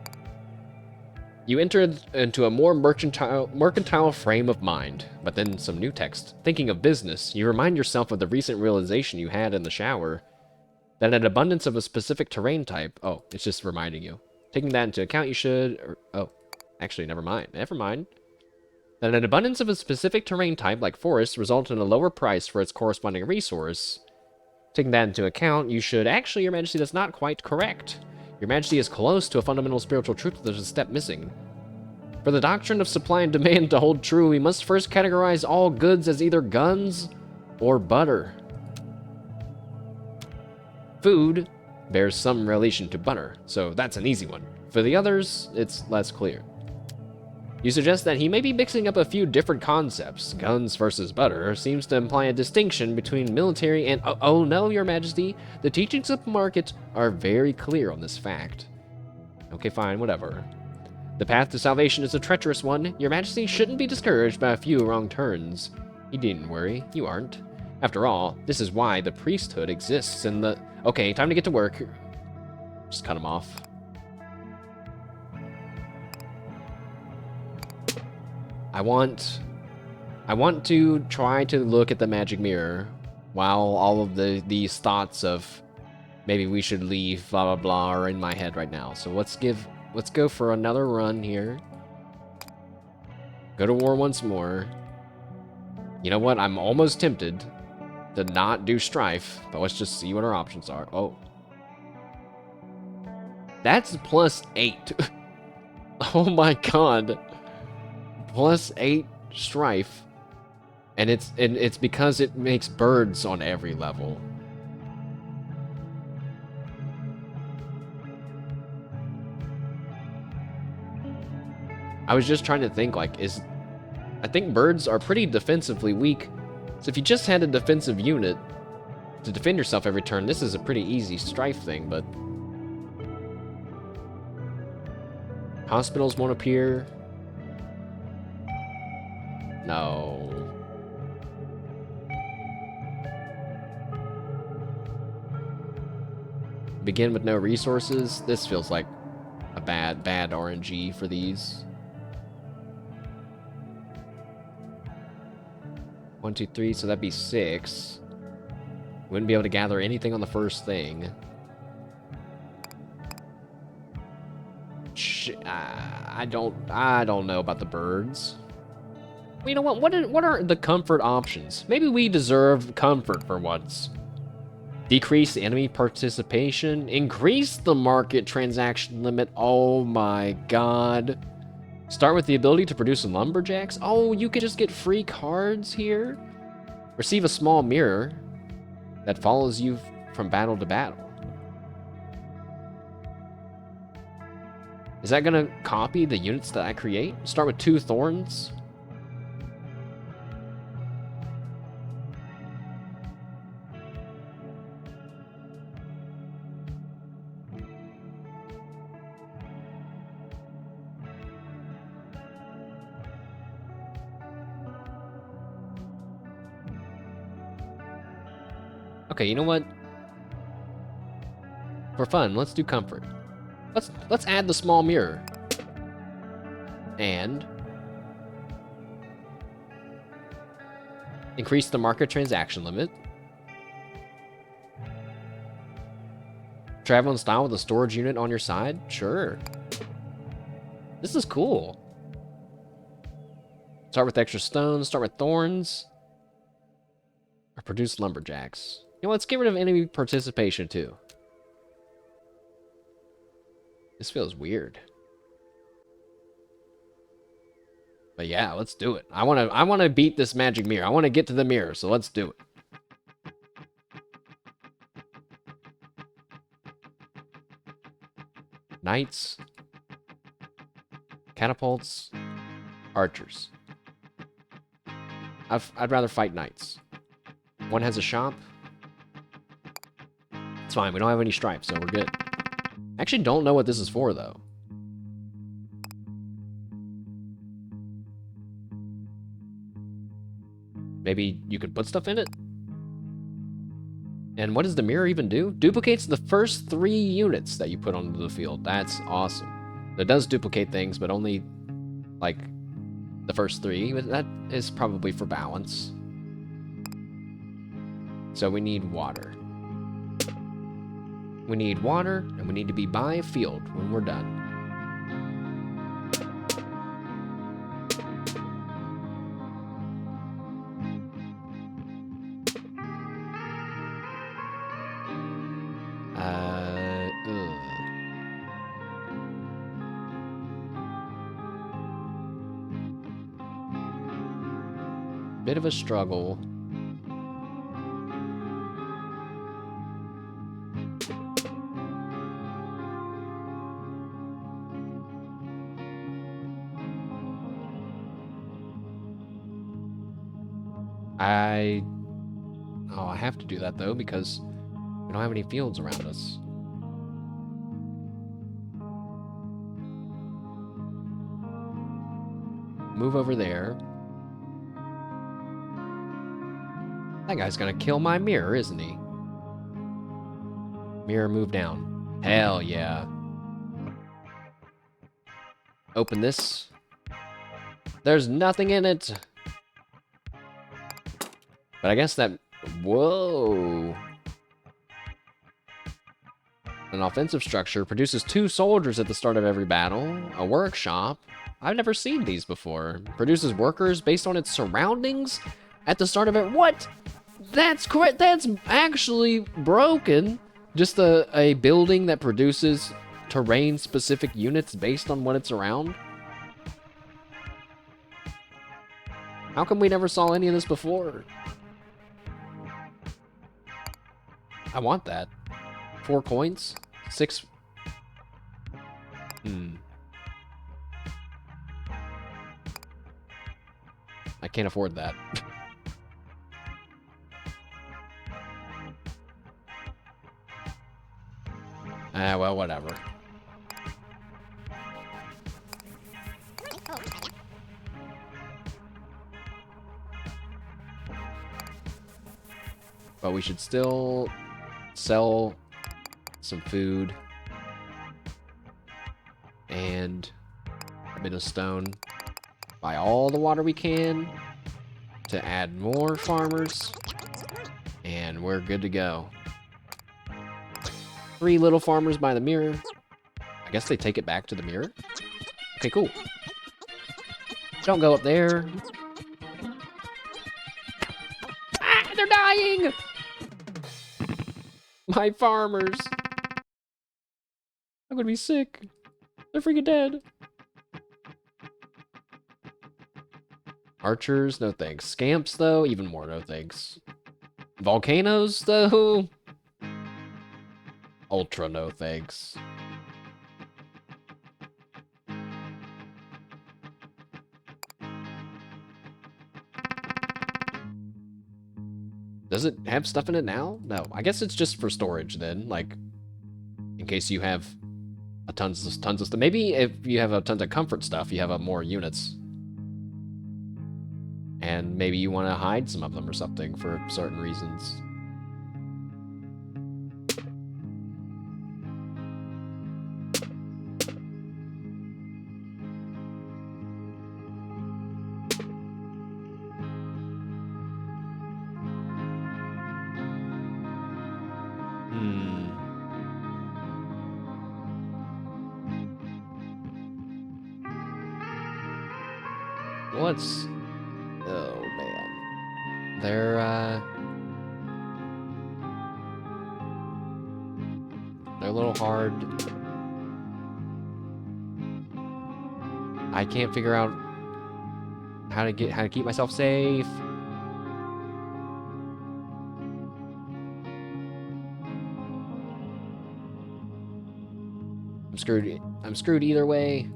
You entered into a more mercantile frame of mind, but then some new text. Thinking of business, you remind yourself of the recent realization you had in the shower that an abundance of a specific terrain type. Oh, it's just reminding you. Taking that into account, you should. Oh, actually, never mind. Never mind. That an abundance of a specific terrain type, like forest, result in a lower price for its corresponding resource. Taking that into account, you should actually, Your Majesty, that's not quite correct. Your Majesty is close to a fundamental spiritual truth, but there's a step missing. For the doctrine of supply and demand to hold true, we must first categorize all goods as either guns or butter. Food bears some relation to butter, so that's an easy one. For the others, it's less clear. You suggest that he may be mixing up a few different concepts. Guns versus butter seems to imply a distinction between military and... Oh no, Your Majesty. The teachings of the market are very clear on this fact. Okay, fine, whatever. The path to salvation is a treacherous one. Your Majesty shouldn't be discouraged by a few wrong turns. You needn't worry. You aren't. After all, this is why the priesthood exists in the... Okay, time to get to work. Just cut him off. I want to try to look at the magic mirror while all of these thoughts of maybe we should leave, blah blah blah, are in my head right now. So let's go for another run here. Go to war once more. You know what? I'm almost tempted to not do strife, but let's just see what our options are. Oh. That's +8. Oh my god. +8 strife, and it's because it makes birds on every level. I was just trying to think, like, I think birds are pretty defensively weak, so if you just had a defensive unit to defend yourself every turn, this is a pretty easy strife thing, but hospitals won't appear. No. Begin with no resources. This feels like a bad RNG for these. 1, 2, 3, so that'd be 6. Wouldn't be able to gather anything on the first thing. I don't know about the birds. Well, you know what? What are the comfort options? Maybe we deserve comfort for once. Decrease enemy participation. Increase the market transaction limit. Oh my god. Start with the ability to produce lumberjacks. Oh, you could just get free cards here. Receive a small mirror that follows you from battle to battle. Is that gonna copy the units that I create? Start with 2 thorns. Okay, you know what? For fun, let's do comfort. Let's add the small mirror. And increase the market transaction limit. Travel in style with a storage unit on your side? Sure. This is cool. Start with extra stones, start with thorns. Or produce lumberjacks. You know, let's get rid of enemy participation too. This feels weird. But yeah, let's do it. I wanna beat this magic mirror. I wanna get to the mirror, so let's do it. Knights. Catapults. Archers. I'd rather fight knights. One has a shop. It's fine, we don't have any stripes, so we're good. I actually don't know what this is for, though. Maybe you could put stuff in it? And what does the mirror even do? Duplicates the first 3 units that you put onto the field. That's awesome. It does duplicate things, but only, like, the first 3. That is probably for balance. So we need water. We need water, and we need to be by a field when we're done. Ugh. Bit of a struggle. Oh, I have to do that though because we don't have any fields around us. Move over there. That guy's gonna kill my mirror, isn't he? Mirror, move down. Hell yeah. Open this. There's nothing in it. But I guess that... Whoa. An offensive structure produces 2 soldiers at the start of every battle. A workshop. I've never seen these before. Produces workers based on its surroundings at the start of it. What? That's correct. That's actually broken. Just a building that produces terrain-specific units based on what it's around. How come we never saw any of this before? I want that. 4 coins? 6... I can't afford that. Ah, well, whatever. But we should still sell some food and a bit of stone. Buy all the water we can to add more farmers, and we're good to go. 3 little farmers by the mirror. I guess they take it back to the mirror. Okay, cool. Don't go up there. Ah, they're dying! My farmers. I'm gonna be sick. They're freaking dead. Archers, no thanks. Scamps, though, even more no thanks. Volcanoes, though? Ultra no thanks. Does it have stuff in it now? No. I guess it's just for storage then, like, in case you have tons of stuff. Maybe if you have tons of comfort stuff, you have more units. And maybe you want to hide some of them or something for certain reasons. What's... Oh, man. They're a little hard. I can't figure out how to keep myself safe. I'm screwed. I'm screwed either way.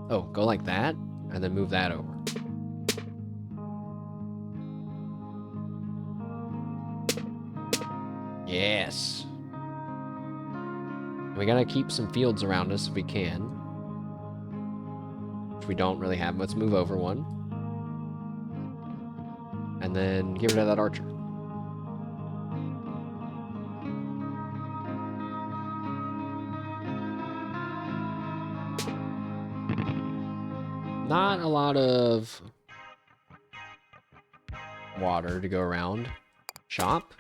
Oh, go like that, and then move that over. Yes. We gotta keep some fields around us if we can. Which we don't really have. Let's move over one. And then get rid of that archer. Not a lot of water to go around. Shop?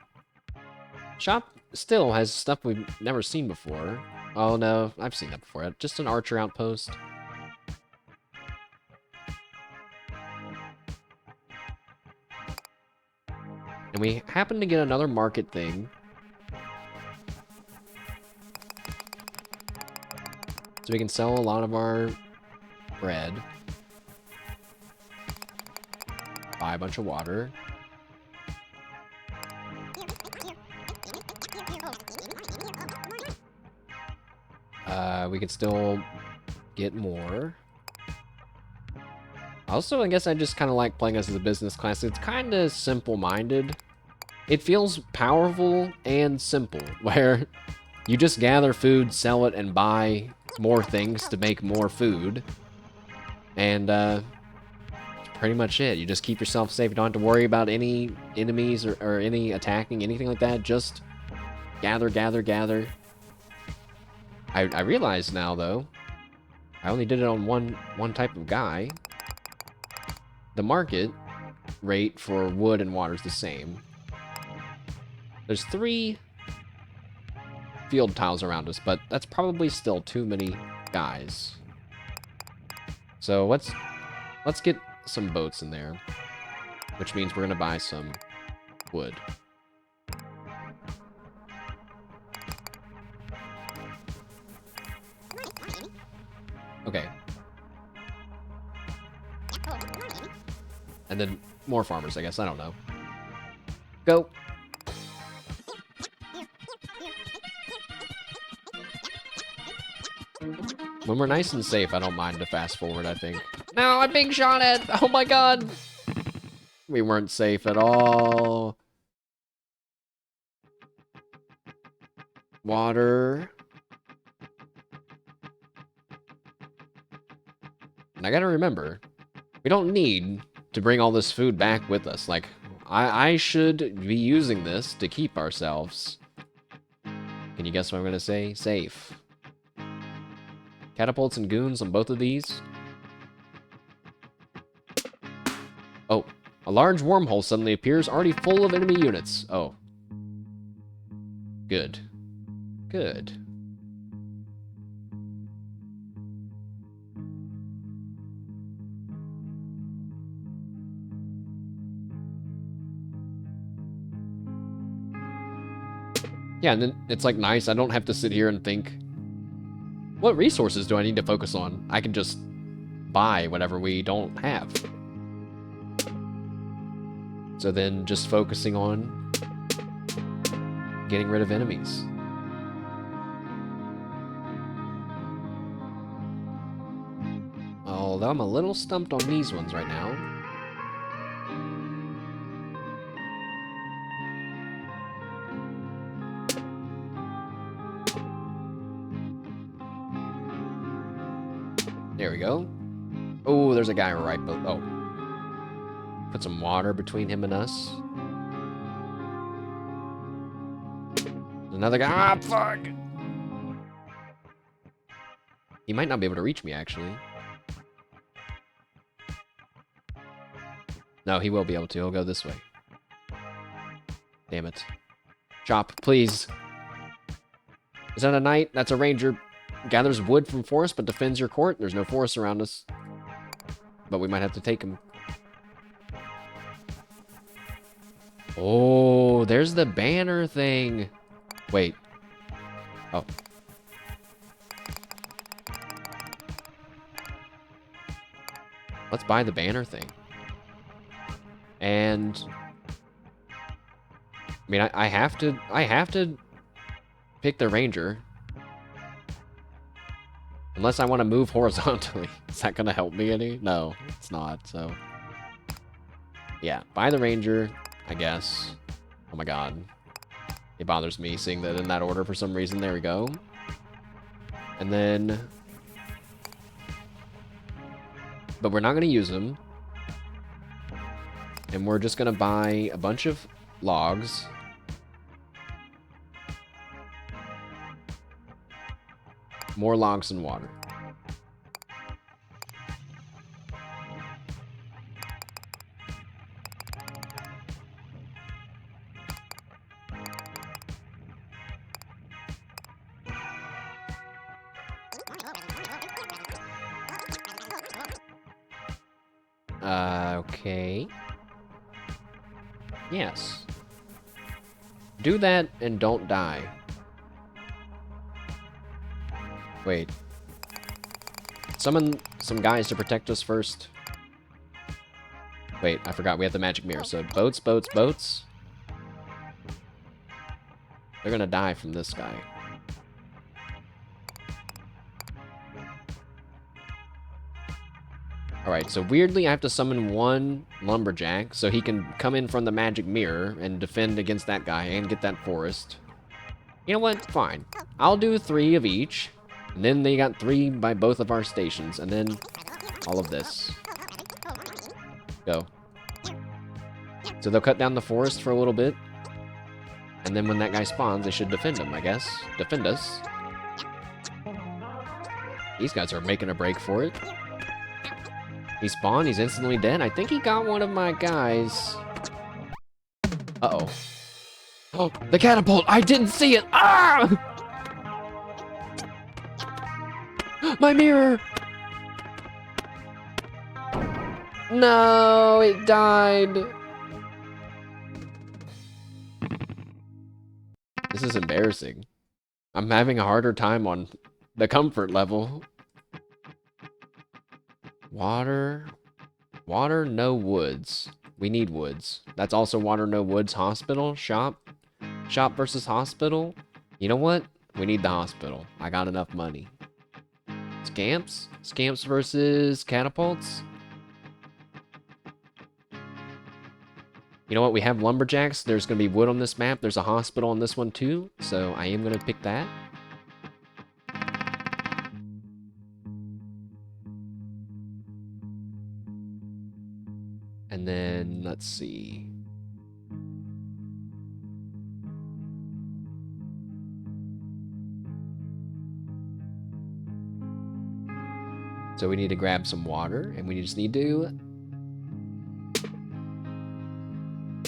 Shop still has stuff we've never seen before. Oh no, I've seen that before. Just an archer outpost. And we happen to get another market thing. So we can sell a lot of our bread. Buy a bunch of water. We can still get more. Also, I guess I just kind of like playing as the business class. It's kind of simple-minded. It feels powerful and simple, where you just gather food, sell it, and buy more things to make more food. And, pretty much it. You just keep yourself safe. You don't have to worry about any enemies or any attacking, anything like that. Just gather, gather, gather. I realize now, though, I only did it on one type of guy. The market rate for wood and water is the same. There's 3 field tiles around us, but that's probably still too many guys. So let's get some boats in there, which means we're gonna buy some wood. Okay. And then more farmers, I guess. I don't know. Go. When we're nice and safe, I don't mind to fast forward, I think. No, I'm being shot at! Oh my god! We weren't safe at all. Water. And I gotta remember, we don't need to bring all this food back with us. Like, I should be using this to keep ourselves. Can you guess what I'm gonna say? Safe. Catapults and goons on both of these. Oh, a large wormhole suddenly appears, already full of enemy units. Oh. Good. Good. Yeah, and then it's like nice. I don't have to sit here and think, what resources do I need to focus on? I can just buy whatever we don't have. So then just focusing on getting rid of enemies. Although I'm a little stumped on these ones right now. There we go. Oh, there's a guy right below. Oh. Put some water between him and us. Another guy. Ah, fuck! He might not be able to reach me, actually. No, he will be able to. He'll go this way. Damn it. Chop, please. Is that a knight? That's a ranger. Gathers wood from forest, but defends your court. There's no forest around us. But we might have to take him. Oh, there's the banner thing. Wait. Oh. Let's buy the banner thing. And I mean, I have to pick the ranger. Unless I want to move horizontally. Is that going to help me any? No, it's not, so. Yeah, buy the ranger, I guess. Oh my god. It bothers me seeing that in that order for some reason. There we go. And then... But we're not going to use them. And we're just going to buy a bunch of logs. More logs and water. Okay. Yes. Do that and don't die. Wait. Summon some guys to protect us first. Wait, I forgot. We have the magic mirror. So boats, boats, boats. They're gonna die from this guy. Alright, so weirdly I have to summon one lumberjack so he can come in from the magic mirror and defend against that guy and get that forest. You know what? Fine. I'll do 3 of each. And then they got 3 by both of our stations. And then all of this. Go. So they'll cut down the forest for a little bit. And then when that guy spawns, they should defend him, I guess. Defend us. These guys are making a break for it. He spawned, he's instantly dead. I think he got one of my guys. Uh-oh. Oh, the catapult! I didn't see it! Ah! My mirror! No, it died. This is embarrassing. I'm having a harder time on the comfort level. Water. Water, no woods. We need woods. That's also water, no woods. Hospital, shop. Shop versus hospital. You know what? We need the hospital. I got enough money. Scamps? Scamps versus catapults? You know what? We have lumberjacks. There's going to be wood on this map. There's a hospital on this one too. So I am going to pick that. And then, let's see. So we need to grab some water, and we just need to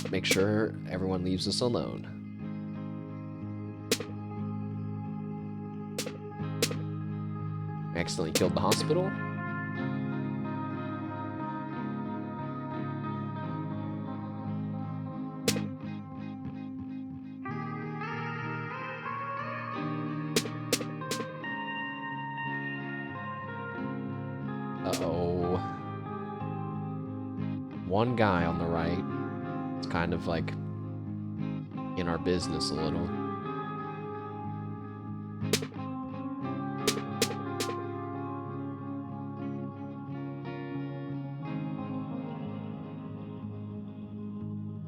make sure everyone leaves us alone. I accidentally killed the hospital. Uh-oh. One guy on the right. It's kind of like in our business a little.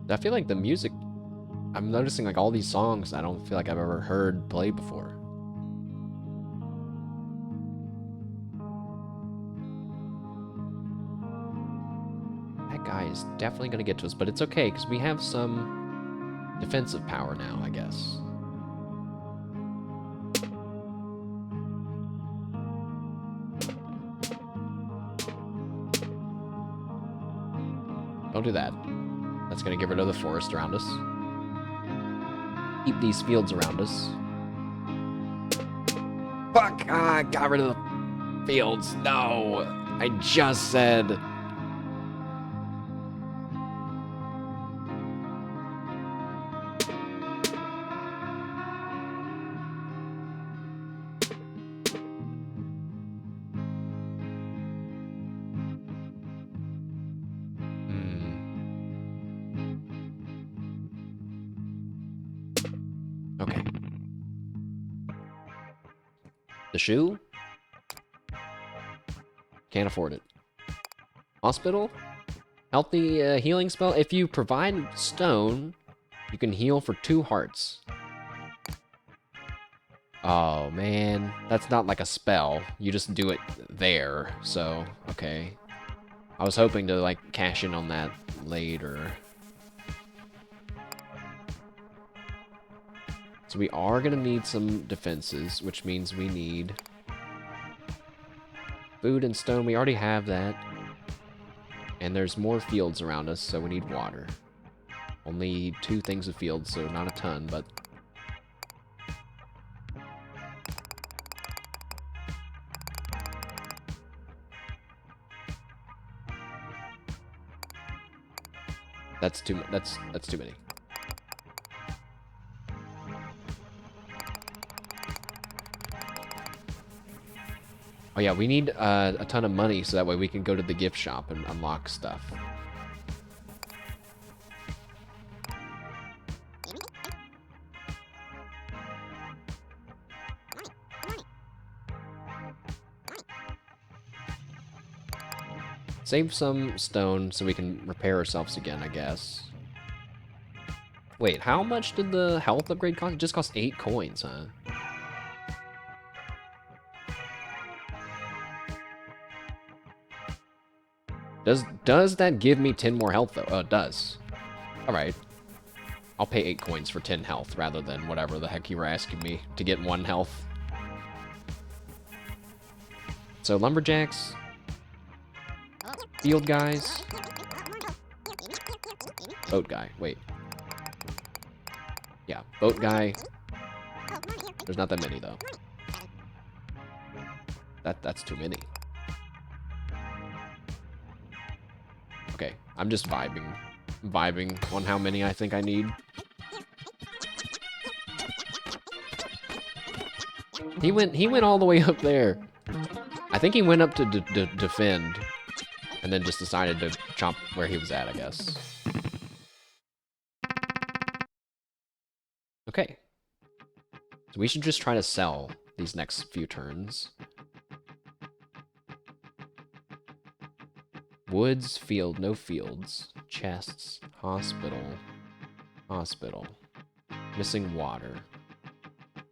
I feel like the music, I'm noticing like all these songs I don't feel like I've ever heard played before. That guy is definitely going to get to us, but it's okay because we have some defensive power now, I guess. Don't do that. That's going to get rid of the forest around us. Keep these fields around us. Fuck! Ah, got rid of the fields. No! I just said... Okay. The shoe? Can't afford it. Hospital? Healthy healing spell. If you provide stone, you can heal for 2 hearts. Oh, man. That's not like a spell. You just do it there. So, okay. I was hoping to, like, cash in on that later. So we are going to need some defenses, which means we need food and stone. We already have that. And there's more fields around us, so we need water. Only 2 things of fields, so not a ton, but... That's too many. Oh yeah, we need a ton of money so that way we can go to the gift shop and unlock stuff. Save some stone so we can repair ourselves again, I guess. Wait, how much did the health upgrade cost? It just cost 8 coins, huh? Does that give me 10 more health, though? Oh, it does. Alright. I'll pay 8 coins for 10 health rather than whatever the heck you were asking me to get 1 health. So, lumberjacks. Field guys. Boat guy. Wait. Yeah, boat guy. There's not that many, though. That's too many. Okay, I'm just vibing on how many I think I need. He went all the way up there. I think he went up to defend, and then just decided to chomp where he was at, I guess. Okay. So we should just try to sell these next few turns. Woods, field, no fields. Chests, hospital, hospital. Missing water.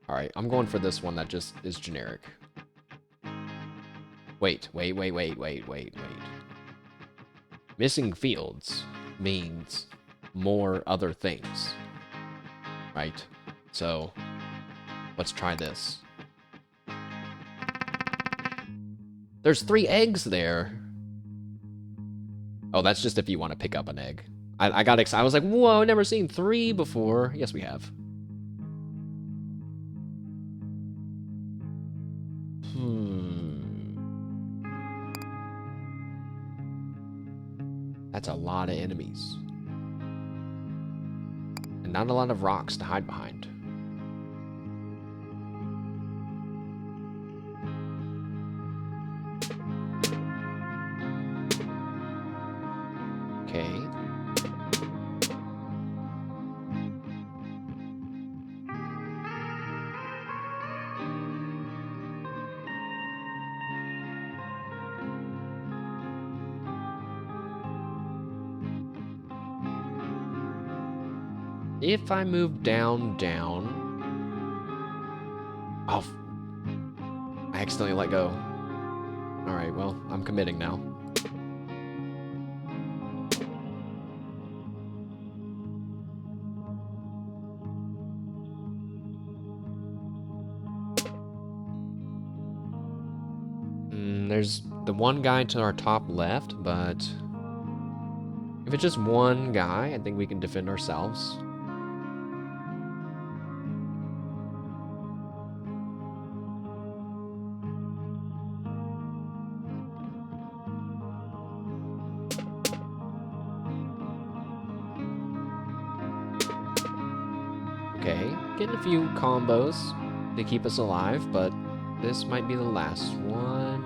Alright, I'm going for this one that just is generic. Wait. Missing fields means more other things. Right? So, let's try this. There's 3 eggs there. Oh, that's just if you want to pick up an egg. I got excited. I was like, whoa, never seen 3 before. Yes, we have. That's a lot of enemies. And not a lot of rocks to hide behind. Okay. If I move down. Oh, I accidentally let go. Alright, well, I'm committing now. There's the one guy to our top left, but if it's just one guy, I think we can defend ourselves. Okay, getting a few combos to keep us alive, but this might be the last one.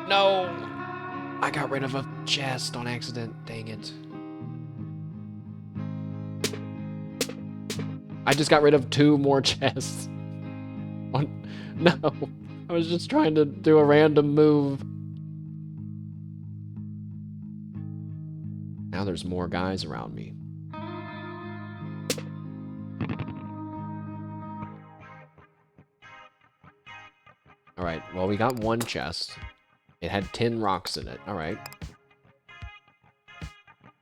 No! I got rid of a chest on accident, dang it. I just got rid of 2 more chests. No, I was just trying to do a random move. Now there's more guys around me. Alright, well, we got 1 chest. It had 10 rocks in it. Alright.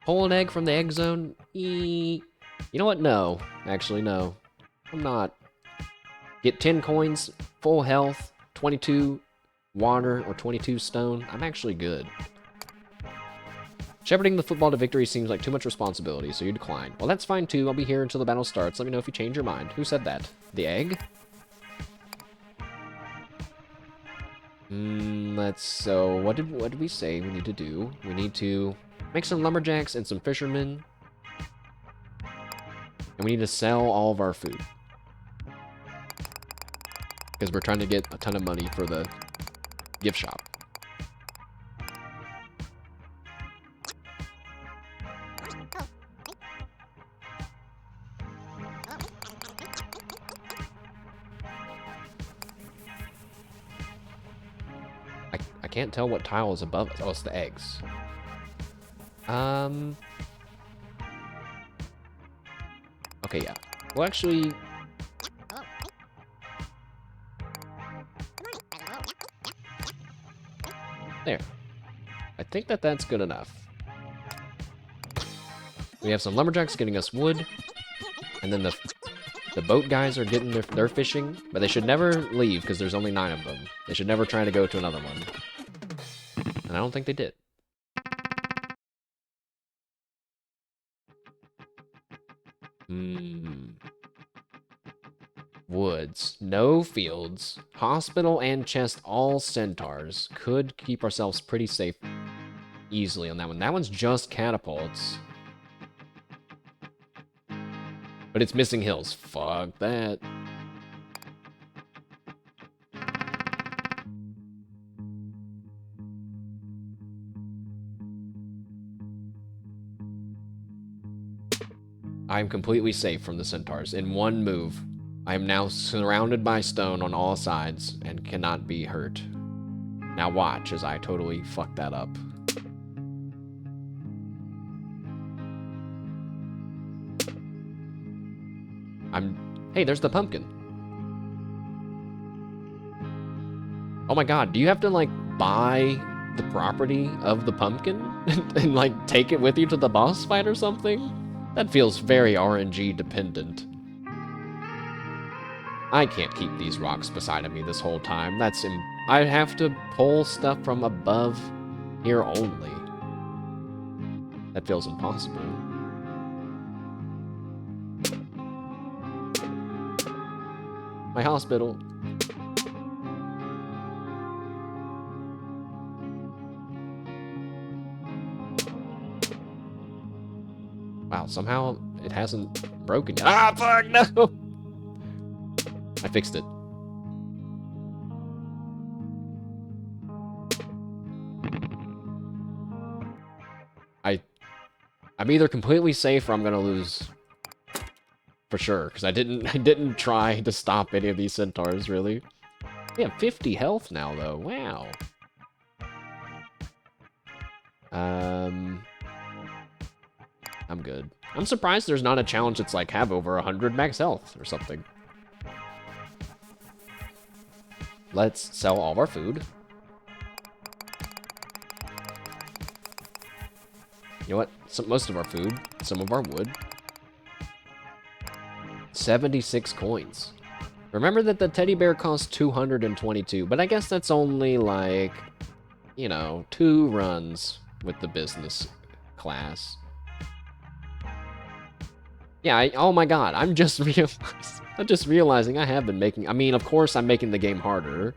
Pull an egg from the egg zone? You know what? No. Actually, no. I'm not. Get 10 coins, full health, 22 water, or 22 stone. I'm actually good. Shepherding the football to victory seems like too much responsibility, so you decline. Well, that's fine too. I'll be here until the battle starts. Let me know if you change your mind. Who said that? The egg? So what did we say we need to do? We need to Make some lumberjacks and some fishermen. And we need to sell all of our food. Because we're trying to get a ton of money for the gift shop. I can't tell what tile is above us. Oh, it's the eggs. Okay, yeah. Well, actually... There. I think that that's good enough. We have some lumberjacks getting us wood. And then the boat guys are getting their fishing. But they should never leave, because there's only 9 of them. They should never try to go to another one. And I don't think they did. Woods. No fields. Hospital and chest, all centaurs. Could keep ourselves pretty safe easily on that one. That one's just catapults. But it's missing hills. Fuck that. I'm completely safe from the centaurs. In one move, I am now surrounded by stone on all sides and cannot be hurt. Now watch as I totally fuck that up. Hey, there's the pumpkin. Oh my god, do you have to, like, buy the property of the pumpkin? and, like, take it with you to the boss fight or something? That feels very RNG dependent. I can't keep these rocks beside me this whole time. I have to pull stuff from above here only. That feels impossible. My hospital. Wow, somehow it hasn't broken yet. Ah, fuck, no! I fixed it. I'm either completely safe or I'm gonna lose. For sure, because I didn't try to stop any of these centaurs, really. We have 50 health now, though. Wow. I'm good. I'm surprised there's not a challenge that's like have over 100 max health or something. Let's sell all of our food. You know what? Most of our food, some of our wood. 76 coins. Remember that the teddy bear costs 222, but I guess that's only like, you know, 2 runs with the business class. Yeah, oh my god, I'm just realizing I have been making, I mean, of course I'm making the game harder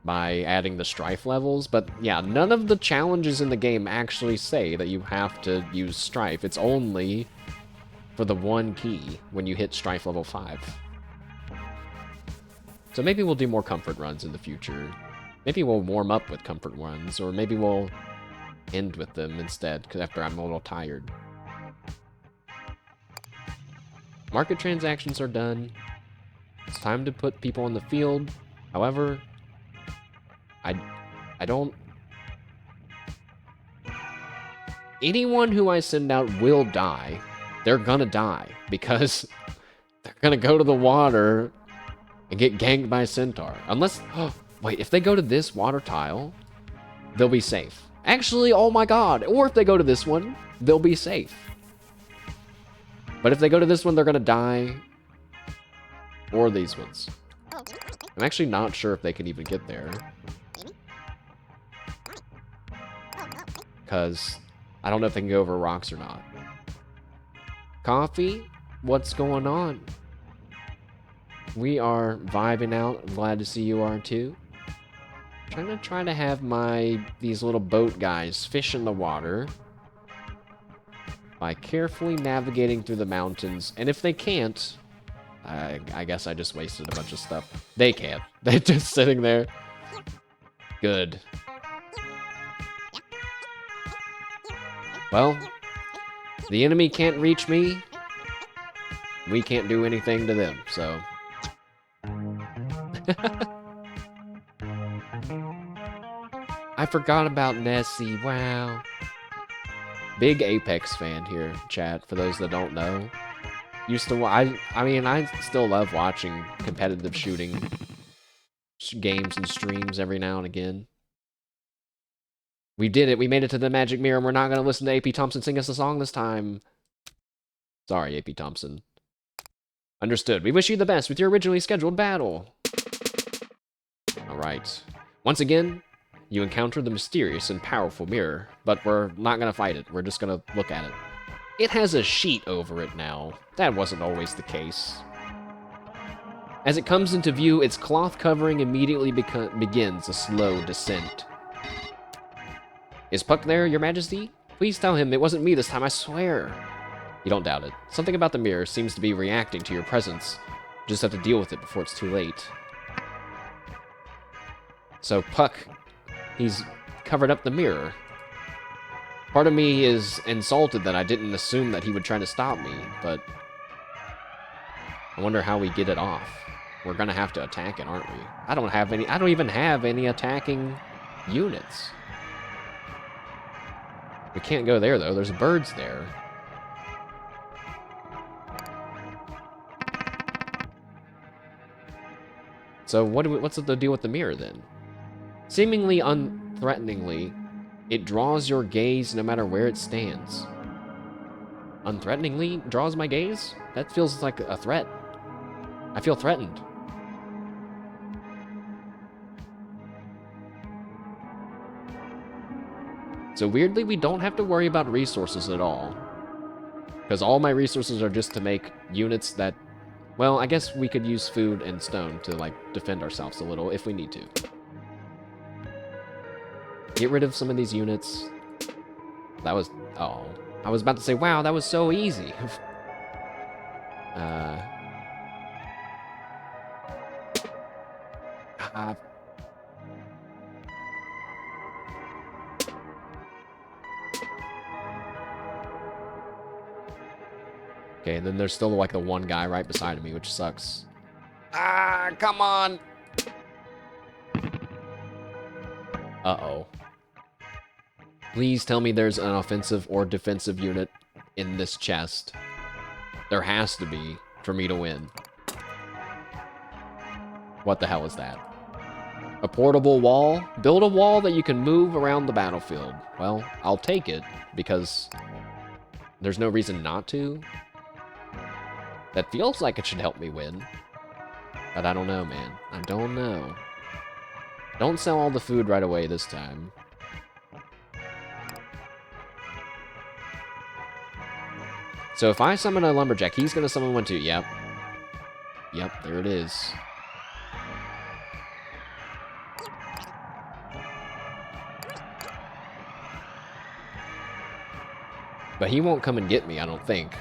by adding the strife levels, but yeah, none of the challenges in the game actually say that you have to use strife. It's only for the 1 key when you hit strife level 5. So maybe we'll do more comfort runs in the future. Maybe we'll warm up with comfort runs, or maybe we'll end with them instead, because after I'm a little tired. Market transactions are done. It's time to put people in the field. However, I don't... Anyone who I send out will die. They're gonna die, because they're gonna go to the water and get ganked by a centaur. Unless... Oh, wait, if they go to this water tile, they'll be safe. Actually, oh my god. Or if they go to this one, they'll be safe. But if they go to this one, they're gonna die. Or these ones. I'm actually not sure if they can even get there. Because I don't know if they can go over rocks or not. Coffee? What's going on? We are vibing out. I'm glad to see you are too. Trying to have these little boat guys fish in the water. by carefully navigating through the mountains. And if they can't, I guess I just wasted a bunch of stuff. They can't. They're just sitting there. Good. Well, the enemy can't reach me. We can't do anything to them, so... I forgot about Nessie, wow. Big Apex fan here, chat, for those that don't know. Used to, I mean, I still love watching competitive shooting games and streams every now and again. We did it, we made it to the Magic Mirror, and we're not going to listen to AP Thompson sing us a song this time. Sorry, AP Thompson. Understood. We wish you the best with your originally scheduled battle. Alright. Once again, you encounter the mysterious and powerful mirror, but we're not going to fight it. We're just going to look at it. It has a sheet over it now. That wasn't always the case. As it comes into view, its cloth covering immediately begins a slow descent. Is Puck there, Your Majesty? Please tell him it wasn't me this time, I swear. You don't doubt it. Something about the mirror seems to be reacting to your presence. You just have to deal with it before it's too late. So Puck, he's covered up the mirror. Part of me is insulted that I didn't assume that he would try to stop me, but I wonder how we get it off. We're gonna have to attack it, aren't we? I don't even have any attacking units. We can't go there though, there's birds there. So what's the deal with the mirror then? Seemingly unthreateningly, it draws your gaze no matter where it stands. Unthreateningly draws my gaze? That feels like a threat. I feel threatened. So weirdly, we don't have to worry about resources at all. Because all my resources are just to make units that... Well, I guess we could use food and stone to, like, defend ourselves a little if we need to. Get rid of some of these units. That was... Oh. I was about to say, wow, that was so easy. Okay, and then there's still, like, the one guy right beside me, which sucks. Ah, come on! Uh-oh. Please tell me there's an offensive or defensive unit in this chest. There has to be, for me to win. What the hell is that? A portable wall? Build a wall that you can move around the battlefield. Well, I'll take it, because there's no reason not to. That feels like it should help me win. But I don't know, man. I don't know. Don't sell all the food right away this time. So if I summon a lumberjack, he's going to summon one too. Yep. Yep, there it is. But he won't come and get me, I don't think.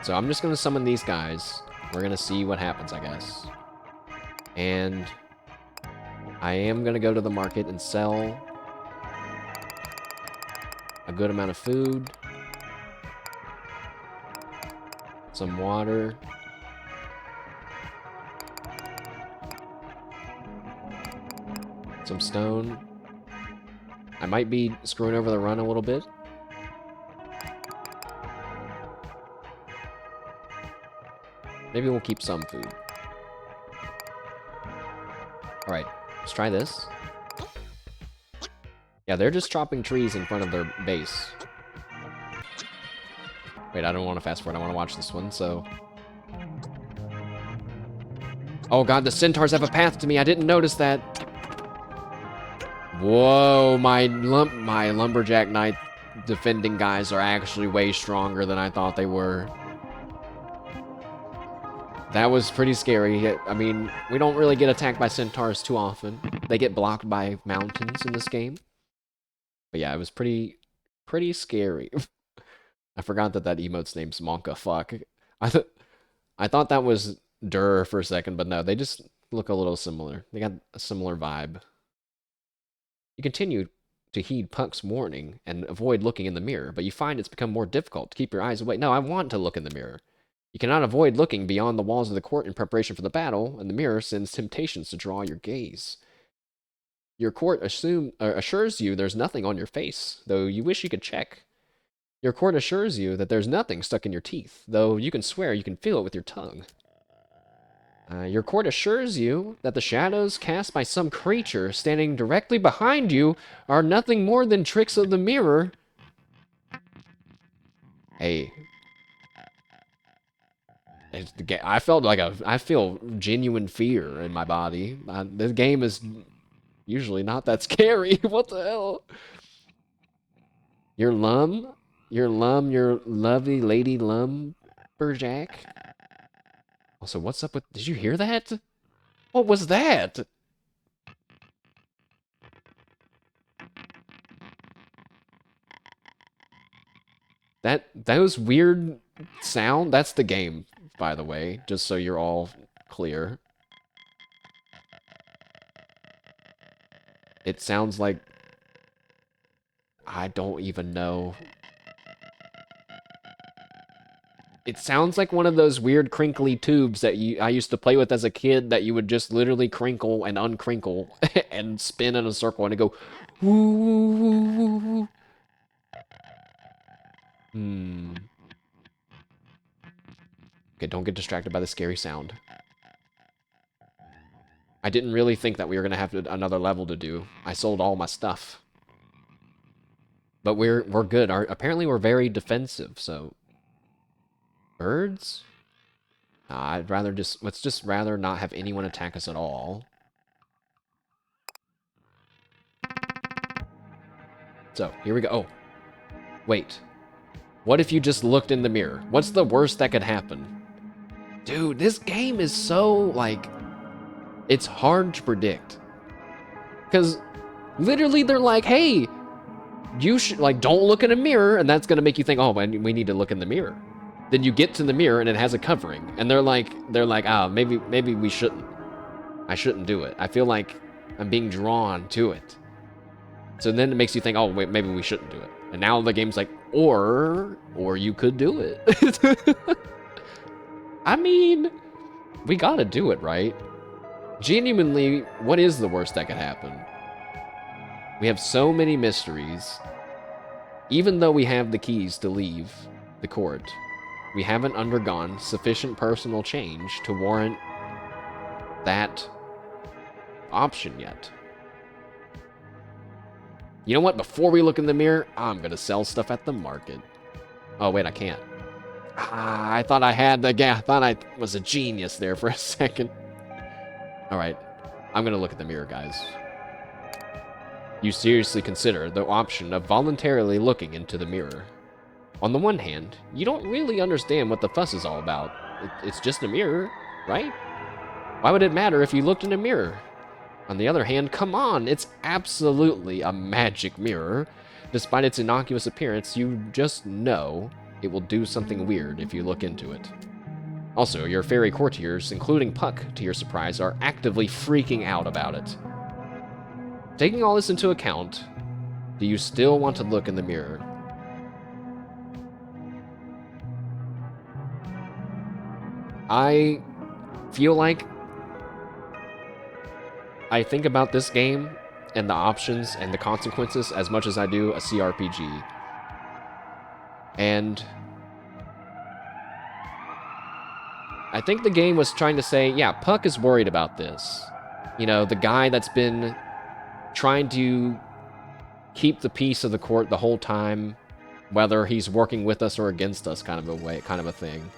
So I'm just going to summon these guys. We're going to see what happens, I guess. And I am going to go to the market and sell a good amount of food. Some water. Some stone. I might be screwing over the run a little bit. Maybe we'll keep some food. Alright, let's try this. Yeah, they're just chopping trees in front of their base. Wait, I don't want to fast forward. I want to watch this one, so... Oh god, the centaurs have a path to me. I didn't notice that. Whoa, my lumberjack knight defending guys are actually way stronger than I thought they were. That was pretty scary. I mean, we don't really get attacked by centaurs too often. They get blocked by mountains in this game. But yeah, it was pretty scary. I forgot that that emote's name's Monka. Fuck. I th I thought that was Dur for a second, but no, they just look a little similar. They got a similar vibe. You continue to heed Puck's warning and avoid looking in the mirror, but you find it's become more difficult to keep your eyes away. No, I want to look in the mirror. You cannot avoid looking beyond the walls of the court in preparation for the battle, and the mirror sends temptations to draw your gaze. Your court assures you there's nothing on your face, though you wish you could check. Your court assures you that there's nothing stuck in your teeth, though you can swear you can feel it with your tongue. Your court assures you that the shadows cast by some creature standing directly behind you are nothing more than tricks of the mirror. Hey, I felt like I feel genuine fear in my body. This game is usually not that scary. What the hell? Your lum? Your lovely lady lumberjack? Also, what's up with... Did you hear that? What was that? Those weird sound, that's the game, by the way, just so you're all clear. It sounds like... I don't even know. It sounds like one of those weird crinkly tubes that I used to play with as a kid that you would just literally crinkle and uncrinkle and spin in a circle and it go woo woo woo woo woo. Okay, don't get distracted by the scary sound. I didn't really think that we were gonna have another level to do. I sold all my stuff. But we're good. Apparently we're very defensive, so birds? I'd rather let's just rather not have anyone attack us at all. So, here we go. Oh, wait. What if you just looked in the mirror? What's the worst that could happen? Dude, this game is so, like, it's hard to predict. Because literally they're like, hey, you should, like, don't look in a mirror, and that's going to make you think, oh, we need to look in the mirror. Then you get to the mirror and it has a covering, and they're like, ah, maybe we shouldn't. I shouldn't do it. I feel like I'm being drawn to it. So then it makes you think, oh, wait, maybe we shouldn't do it. And now the game's like, or you could do it. I mean, we gotta do it, right? Genuinely, what is the worst that could happen? We have so many mysteries. Even though we have the keys to leave the court, we haven't undergone sufficient personal change to warrant that option yet. You know what? Before we look in the mirror, I'm gonna sell stuff at the market. Oh, wait, I can't. I thought I had the I thought I was a genius there for a second. Alright, I'm gonna look at the mirror, guys. You seriously consider the option of voluntarily looking into the mirror. On the one hand, you don't really understand what the fuss is all about. It's just a mirror, right? Why would it matter if you looked in a mirror? On the other hand, come on, it's absolutely a magic mirror. Despite its innocuous appearance, you just know it will do something weird if you look into it. Also, your fairy courtiers, including Puck, to your surprise, are actively freaking out about it. Taking all this into account, do you still want to look in the mirror? I feel like I think about this game and the options and the consequences as much as I do a CRPG. And I think the game was trying to say, yeah, Puck is worried about this. You know, the guy that's been trying to keep the peace of the court the whole time, whether he's working with us or against us, kind of a thing.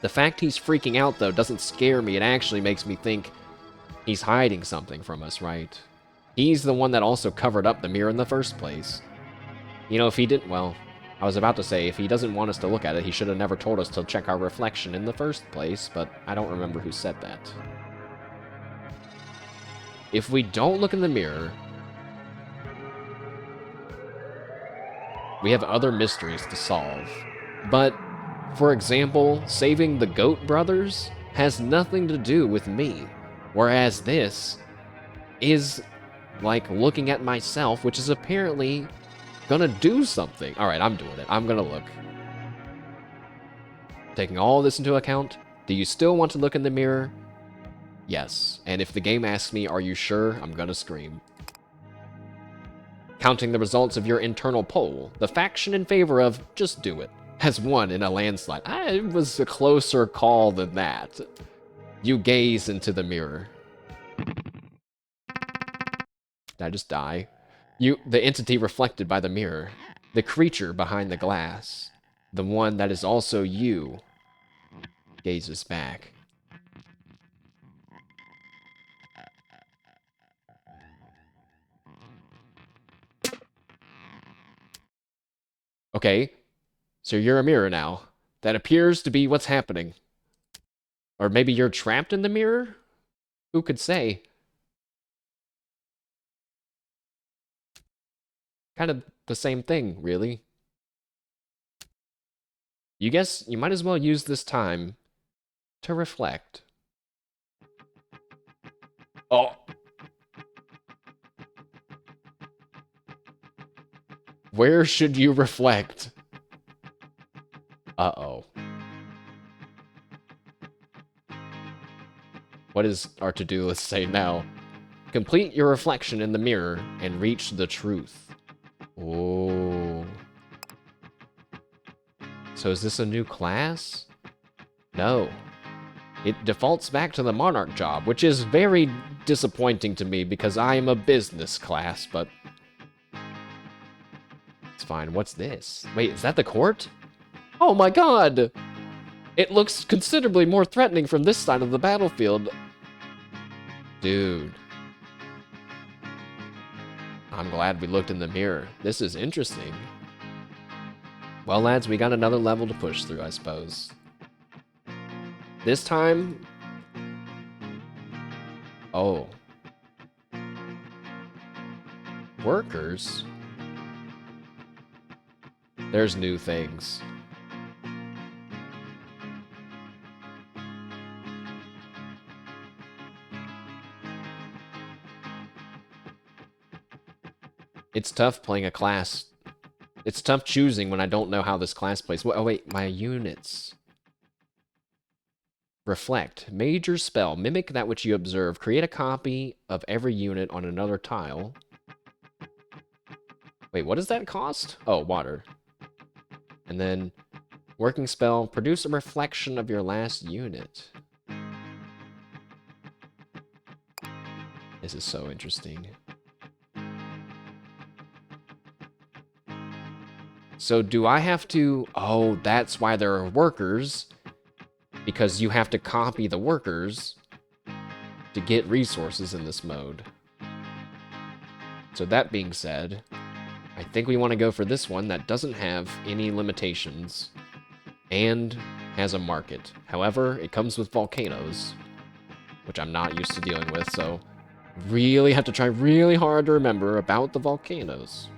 The fact he's freaking out, though, doesn't scare me. It actually makes me think he's hiding something from us, right? He's the one that also covered up the mirror in the first place. You know, if he didn't, well, I was about to say, if he doesn't want us to look at it, he should have never told us to check our reflection in the first place, but I don't remember who said that. If we don't look in the mirror, We have other mysteries to solve. But, for example, saving the Goat Brothers has nothing to do with me. Whereas this is like looking at myself, which is apparently gonna do something. Alright, I'm doing it. I'm gonna look. Taking all this into account, do you still want to look in the mirror? Yes. And if the game asks me, are you sure? I'm gonna scream. Counting the results of your internal poll, the faction in favor of just do it has won in a landslide. It was a closer call than that. You gaze into the mirror. Did I just die? The entity reflected by the mirror. The creature behind the glass. The one that is also you. Gazes back. Okay, so you're a mirror now. That appears to be what's happening. Or maybe you're trapped in the mirror? Who could say? Kind of the same thing, really. You guess you might as well use this time to reflect. Oh. Where should you reflect? Uh-oh. What does our to-do list say now? Complete your reflection in the mirror and reach the truth. Oh. So is this a new class? No. It defaults back to the Monarch job, which is very disappointing to me because I am a business class, but it's fine. What's this? Wait, is that the court? Oh my god! It looks considerably more threatening from this side of the battlefield. Dude. I'm glad we looked in the mirror. This is interesting. Well, lads, we got another level to push through, I suppose. This time... Oh. Workers? There's new things. It's tough playing a class. It's tough choosing when I don't know how this class plays. Oh wait, my units. Reflect. Major spell. Mimic that which you observe. Create a copy of every unit on another tile. Wait, what does that cost? Oh, water. And then, working spell. Produce a reflection of your last unit. This is so interesting. So do I have to... Oh, that's why there are workers. Because you have to copy the workers to get resources in this mode. So that being said, I think we want to go for this one that doesn't have any limitations and has a market. However, it comes with volcanoes, which I'm not used to dealing with, so really have to try really hard to remember about the volcanoes.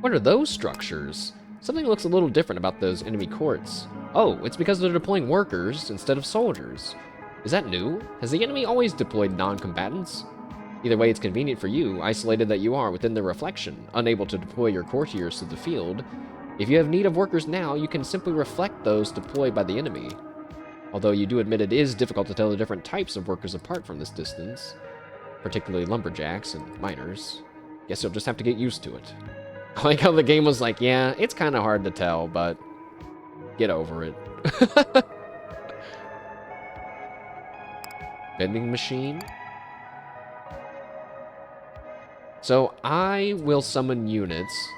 What are those structures? Something looks a little different about those enemy courts. Oh, it's because they're deploying workers instead of soldiers. Is that new? Has the enemy always deployed non-combatants? Either way, it's convenient for you, isolated that you are within the reflection, unable to deploy your courtiers to the field. If you have need of workers now, you can simply reflect those deployed by the enemy. Although you do admit it is difficult to tell the different types of workers apart from this distance, particularly lumberjacks and miners. Guess you'll just have to get used to it. I like how the game was like, yeah, it's kind of hard to tell, but get over it. Vending machine. So I will summon units,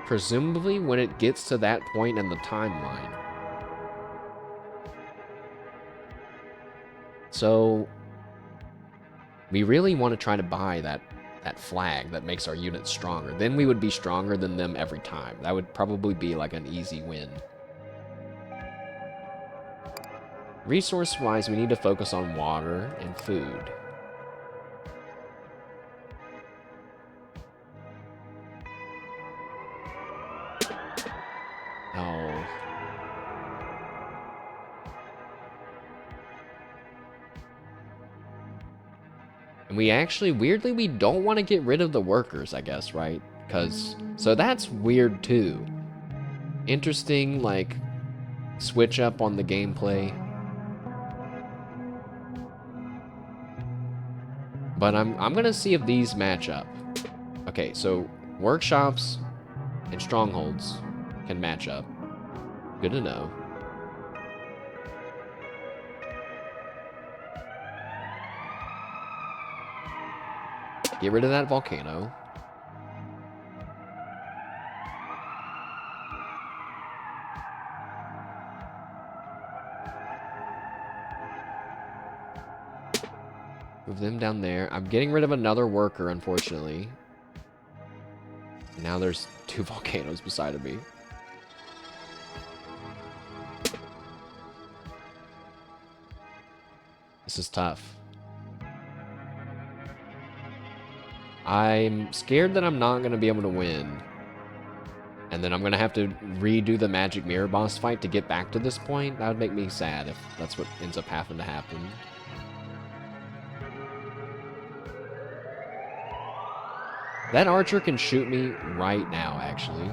presumably when it gets to that point in the timeline. So we really want to try to buy that flag that makes our units stronger. Then we would be stronger than them every time. That would probably be like an easy win. Resource-wise, we need to focus on water and food. And we actually, weirdly, we don't want to get rid of the workers, I guess, right? Because, so that's weird too. Interesting, like, switch up on the gameplay. But I'm gonna see if these match up. Okay, so workshops and strongholds can match up. Good to know. Get rid of that volcano. Move them down there. I'm getting rid of another worker, unfortunately. Now there's 2 volcanoes beside of me. This is tough. I'm scared that I'm not going to be able to win. And then I'm going to have to redo the Magic Mirror boss fight to get back to this point. That would make me sad if that's what ends up having to happen. That archer can shoot me right now, actually.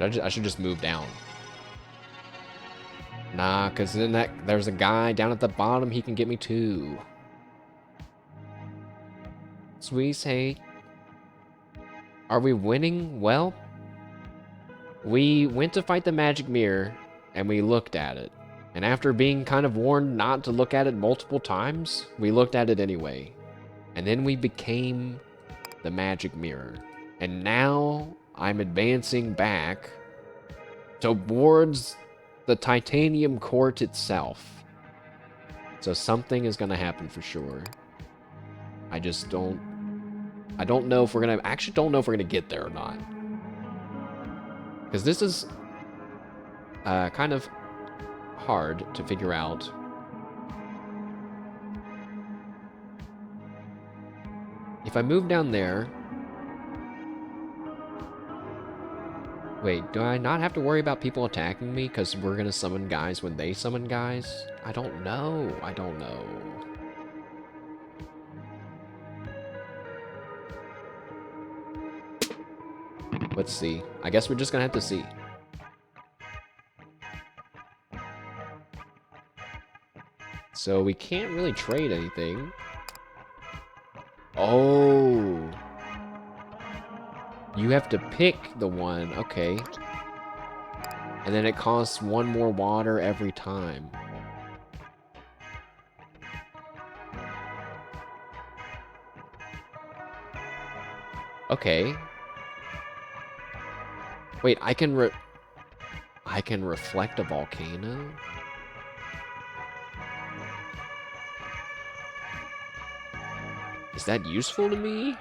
I should just move down. Nah, because then there's a guy down at the bottom. He can get me too. Sweet, hey. Are we winning? Well, we went to fight the magic mirror, and we looked at it. And after being kind of warned not to look at it multiple times, we looked at it anyway. And then we became the magic mirror. And now I'm advancing back towards the titanium court itself. So something is going to happen for sure. I don't know if we're going to, actually don't know if we're going to get there or not. Because this is kind of hard to figure out. If I move down there... Wait, do I not have to worry about people attacking me because we're going to summon guys when they summon guys? I don't know. I don't know. Let's see. I guess we're just going to have to see. So we can't really trade anything. Oh. You have to pick the one. Okay. And then it costs 1 more water every time. Okay. Wait, I can reflect a volcano? Is that useful to me?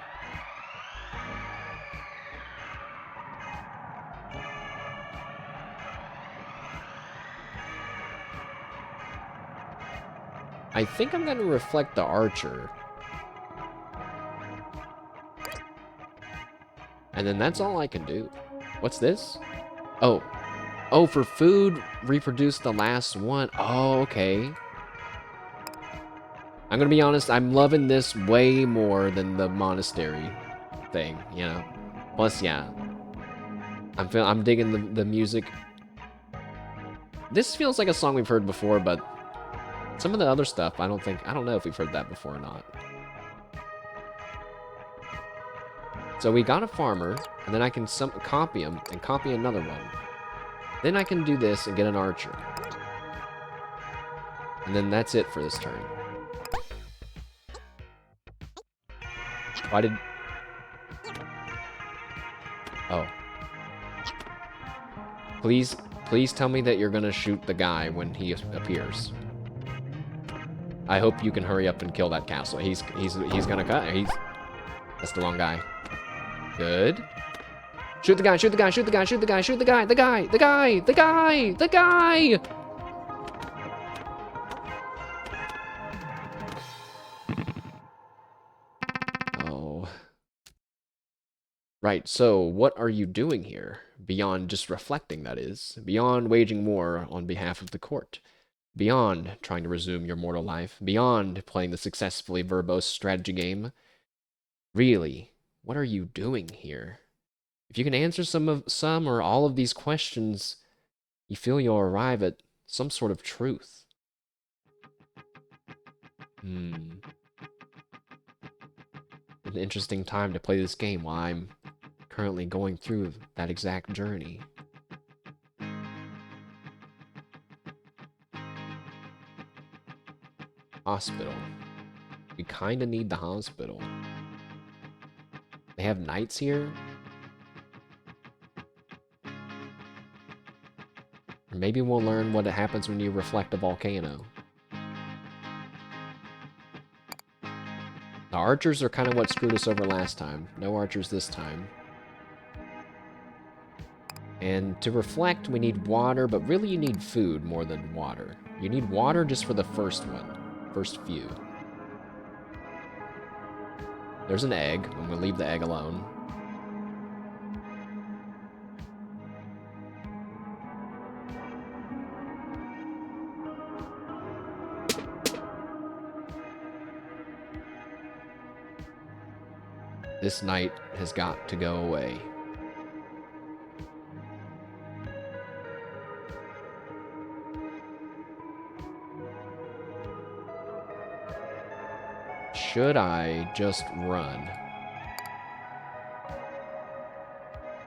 I think I'm going to reflect the archer. And then that's all I can do. What's this? Oh. Oh, for food, reproduce the last one. Oh, okay. I'm going to be honest, I'm loving this way more than the monastery thing, you know? Plus, yeah. I'm digging the music. This feels like a song we've heard before, but some of the other stuff, I don't know if we've heard that before or not. So we got a farmer, and then I can copy him and copy another one. Then I can do this and get an archer. And then that's it for this turn. Why did... Oh. Please tell me that you're gonna shoot the guy when he appears. I hope you can hurry up and kill that castle. He's gonna cut. That's the wrong guy. Good. Shoot the guy, shoot the guy, shoot the guy, shoot the guy, shoot the guy, the guy, the guy, the guy, the guy! Oh. Right, so what are you doing here? Beyond just reflecting, that is. Beyond waging war on behalf of the court. Beyond trying to resume your mortal life. Beyond playing the successfully verbose strategy game. Really, what are you doing here? If you can answer some or all of these questions, you feel you'll arrive at some sort of truth. An interesting time to play this game while I'm currently going through that exact journey. Hospital. We kinda need the hospital. They have knights here? Or maybe we'll learn what happens when you reflect a volcano. The archers are kind of what screwed us over last time. No archers this time. And to reflect, we need water, but really you need food more than water. You need water just for the first one. First few. There's an egg. I'm going to leave the egg alone. This night has got to go away. Should I just run?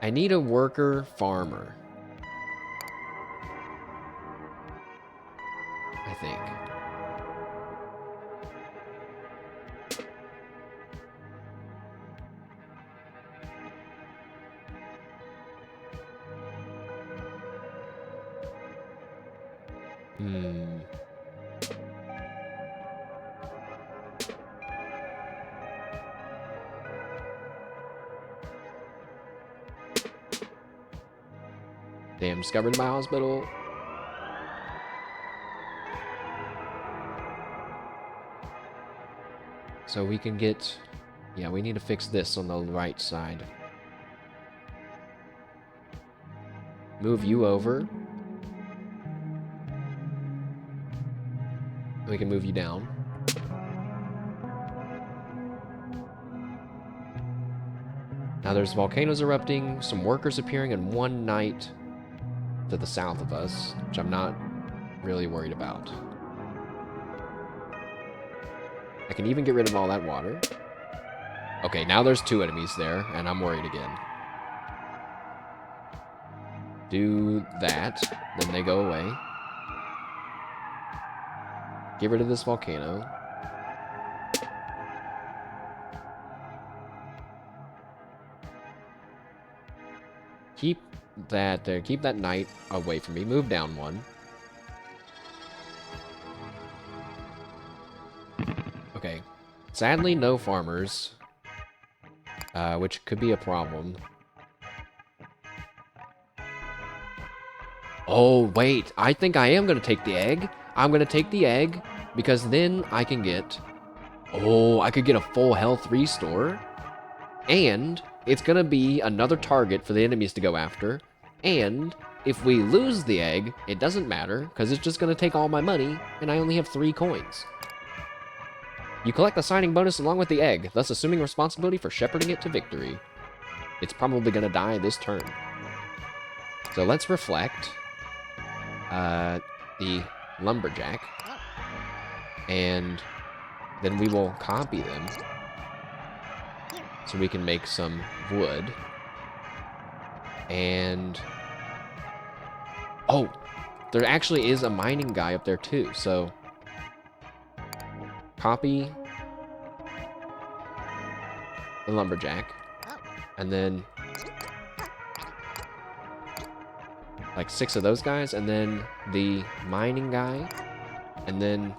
I need a worker farmer. I think. Damn, discovered my hospital. So we can get... Yeah, we need to fix this on the right side. Move you over. We can move you down. Now there's volcanoes erupting, some workers appearing, and one knight to the south of us, which I'm not really worried about. I can even get rid of all that water. Okay, now there's 2 enemies there, and I'm worried again. Do that, then they go away. Get rid of this volcano. Keep that there. Keep that knight away from me. Move down 1. Okay. Sadly, no farmers. Which could be a problem. Oh, wait. I think I am going to take the egg. I'm going to take the egg because then I can get... Oh, I could get a full health restore. And it's going to be another target for the enemies to go after. And if we lose the egg, it doesn't matter because it's just going to take all my money and I only have 3 coins. You collect the signing bonus along with the egg, thus assuming responsibility for shepherding it to victory. It's probably going to die this turn. So let's reflect the lumberjack, and then we will copy them so we can make some wood. And oh, there actually is a mining guy up there too, so copy the lumberjack, and then like 6 of those guys, and then the mining guy, and then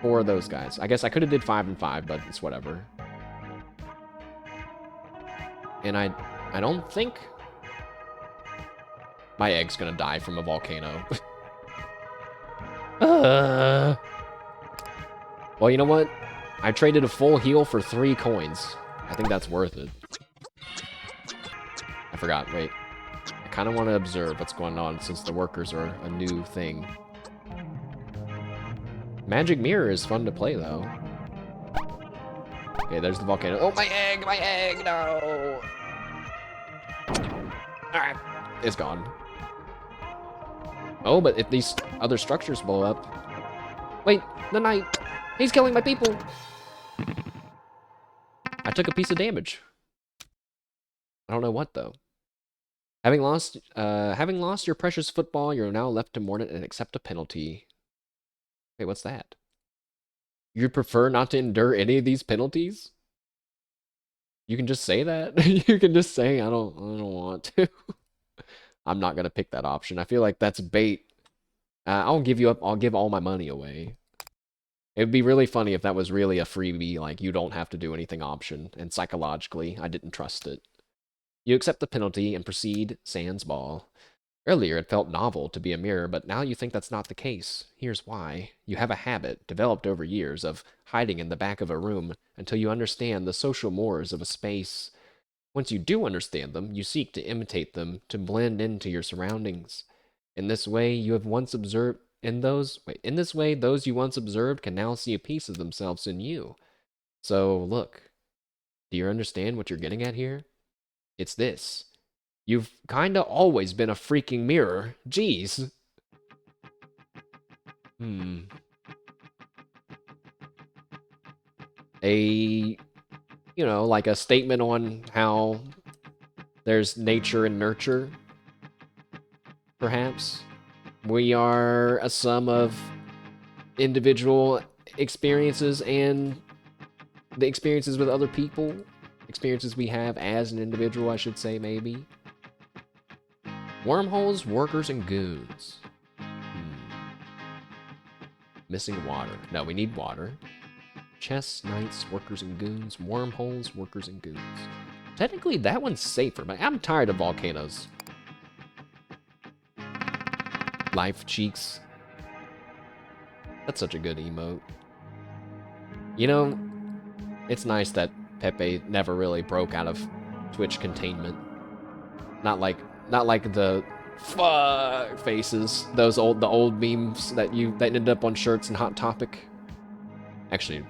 4 of those guys. I guess I could have did 5 and 5, but it's whatever. And I don't think my egg's gonna die from a volcano. Well, you know what? I traded a full heal for 3 coins. I think that's worth it. forgot. Wait. I kind of want to observe what's going on since the workers are a new thing. Magic Mirror is fun to play, though. Okay, there's the volcano. Oh, my egg! My egg! No! Alright. It's gone. Oh, but if these other structures blow up... Wait! The knight! He's killing my people! I took a piece of damage. I don't know what, though. Having lost your precious football, you're now left to mourn it and accept a penalty. Wait, what's that? You prefer not to endure any of these penalties? You can just say that. You can just say I don't want to. I'm not gonna pick that option. I feel like that's bait. I'll give you up. I'll give all my money away. It would be really funny if that was really a freebie, like you don't have to do anything option, and psychologically, I didn't trust it. You accept the penalty and proceed sans ball. Earlier, it felt novel to be a mirror, but now you think that's not the case. Here's why. You have a habit, developed over years, of hiding in the back of a room until you understand the social mores of a space. Once you do understand them, you seek to imitate them, to blend into your surroundings. In this way, you have once observed in this way, those you once observed can now see a piece of themselves in you. So, look, do you understand what you're getting at here? It's this. You've kinda always been a freaking mirror. Jeez. Hmm. Like a statement on how there's nature and nurture, perhaps. We are a sum of individual experiences and the experiences with other people. Experiences we have as an individual, I should say, maybe. Wormholes, workers, and goons. Missing water. No, we need water. Chests, knights, workers, and goons. Wormholes, workers, and goons. Technically, that one's safer, but I'm tired of volcanoes. Life cheeks. That's such a good emote. You know, it's nice that Pepe never really broke out of Twitch containment. Not like the fuck faces, the old memes that ended up on shirts and Hot Topic. Actually,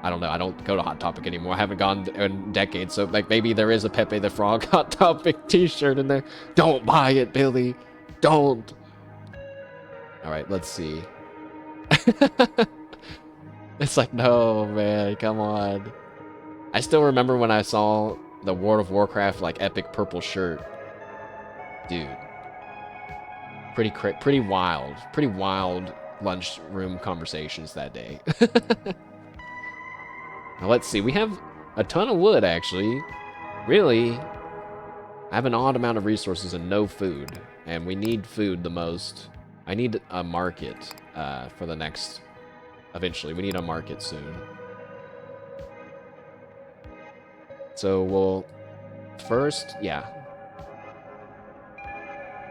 I don't know. I don't go to Hot Topic anymore. I haven't gone in decades, so like maybe there is a Pepe the Frog Hot Topic T-shirt in there. Don't buy it, Billy. Don't. All right, let's see. It's like, no, man, come on. I still remember when I saw the World of Warcraft like epic purple shirt. Dude. Pretty wild lunchroom conversations that day. Now let's see, we have a ton of wood actually. Really, I have an odd amount of resources and no food, and we need food the most. I need a market for the next. Eventually, we need a market soon. So we'll first, yeah.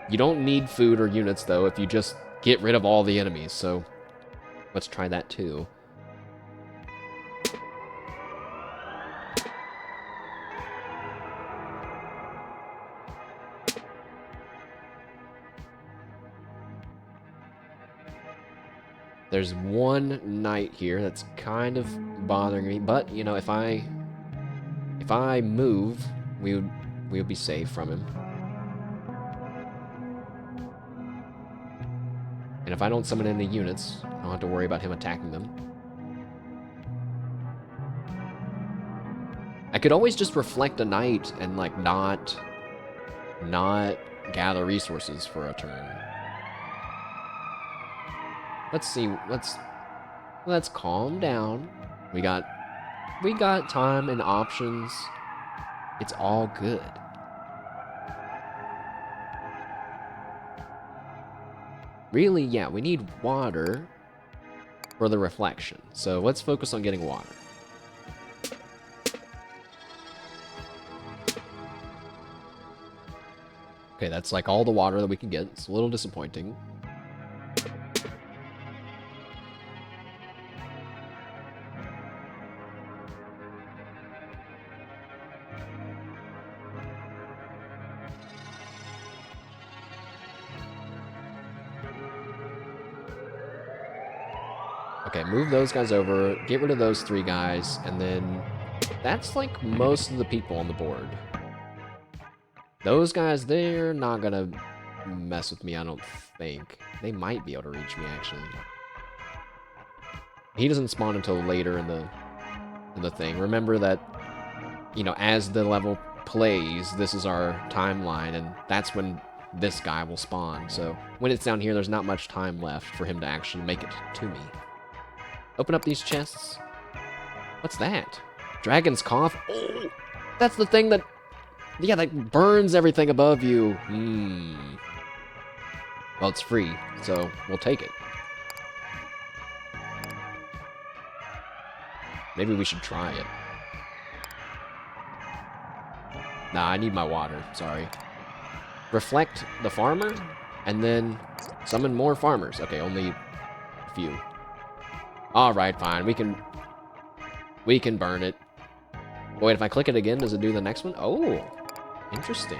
You don't need food or units though if you just get rid of all the enemies. So let's try that too. There's one knight here that's kind of bothering me, but you know, if I move, we would be safe from him. And if I don't summon any units, I don't have to worry about him attacking them. I could always just reflect a knight and like not gather resources for a turn. Let's see. Let's calm down. We got time and options. It's all good. Really, yeah, we need water for the reflection. So let's focus on getting water. Okay, that's like all the water that we can get. It's a little disappointing. Okay, move those guys over, get rid of those 3 guys, and then that's like most of the people on the board. Those guys, they're not gonna mess with me, I don't think. They might be able to reach me, actually. He doesn't spawn until later in the thing. Remember that, you know, as the level plays, this is our timeline, and that's when this guy will spawn. So when it's down here, there's not much time left for him to actually make it to me. Open up these chests. What's that? Dragon's Cough? Oh, that's the thing that, yeah, that burns everything above you. Well, it's free, so we'll take it. Maybe we should try it. Nah, I need my water. Sorry. Reflect the farmer, and then summon more farmers. Okay, only a few. Alright, fine. We can burn it. Wait, if I click it again, does it do the next one? Oh, interesting.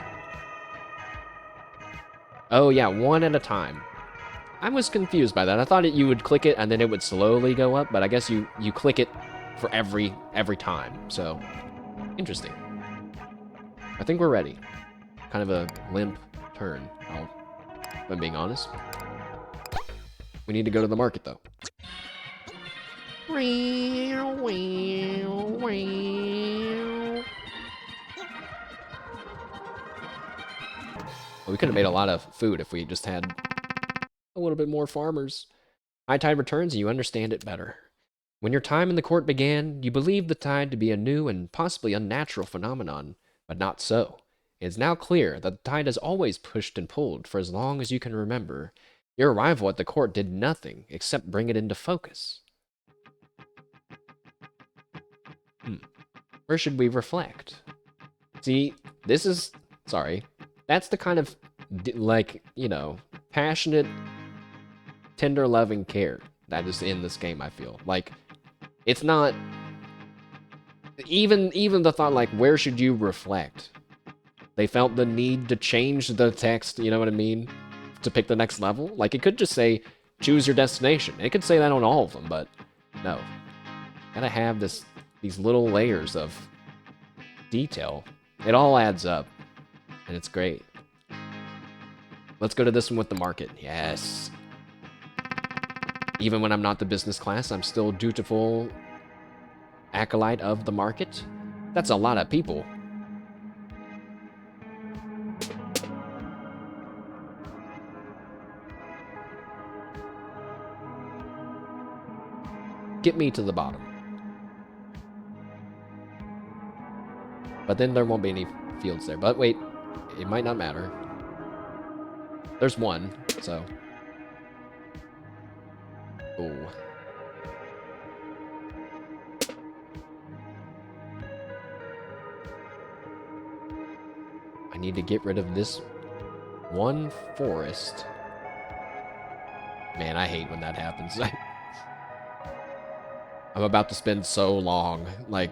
Oh, yeah, one at a time. I was confused by that. I thought you would click it and then it would slowly go up, but I guess you click it for every time. So, interesting. I think we're ready. Kind of a limp turn, if I'm being honest. We need to go to the market, though. Well, we could have made a lot of food if we just had a little bit more farmers. High tide returns and you understand it better. When your time in the court began, you believed the tide to be a new and possibly unnatural phenomenon, but not so. It is now clear that the tide has always pushed and pulled for as long as you can remember. Your arrival at the court did nothing except bring it into focus. Where should we reflect? See, this is... Sorry. That's the kind of, like, you know, passionate, tender, loving care that is in this game, I feel. Like, it's not... Even the thought, like, where should you reflect? They felt the need to change the text, you know what I mean? To pick the next level? Like, it could just say, choose your destination. It could say that on all of them, but no. Gotta have these little layers of detail. It all adds up, and it's great. Let's go to this one with the market. Yes. Even when I'm not the business class, I'm still dutiful acolyte of the market. That's a lot of people. Get me to the bottom. But then there won't be any fields there. But wait, it might not matter. There's one, so. Oh. I need to get rid of this one forest. Man, I hate when that happens. I'm about to spend so long, like,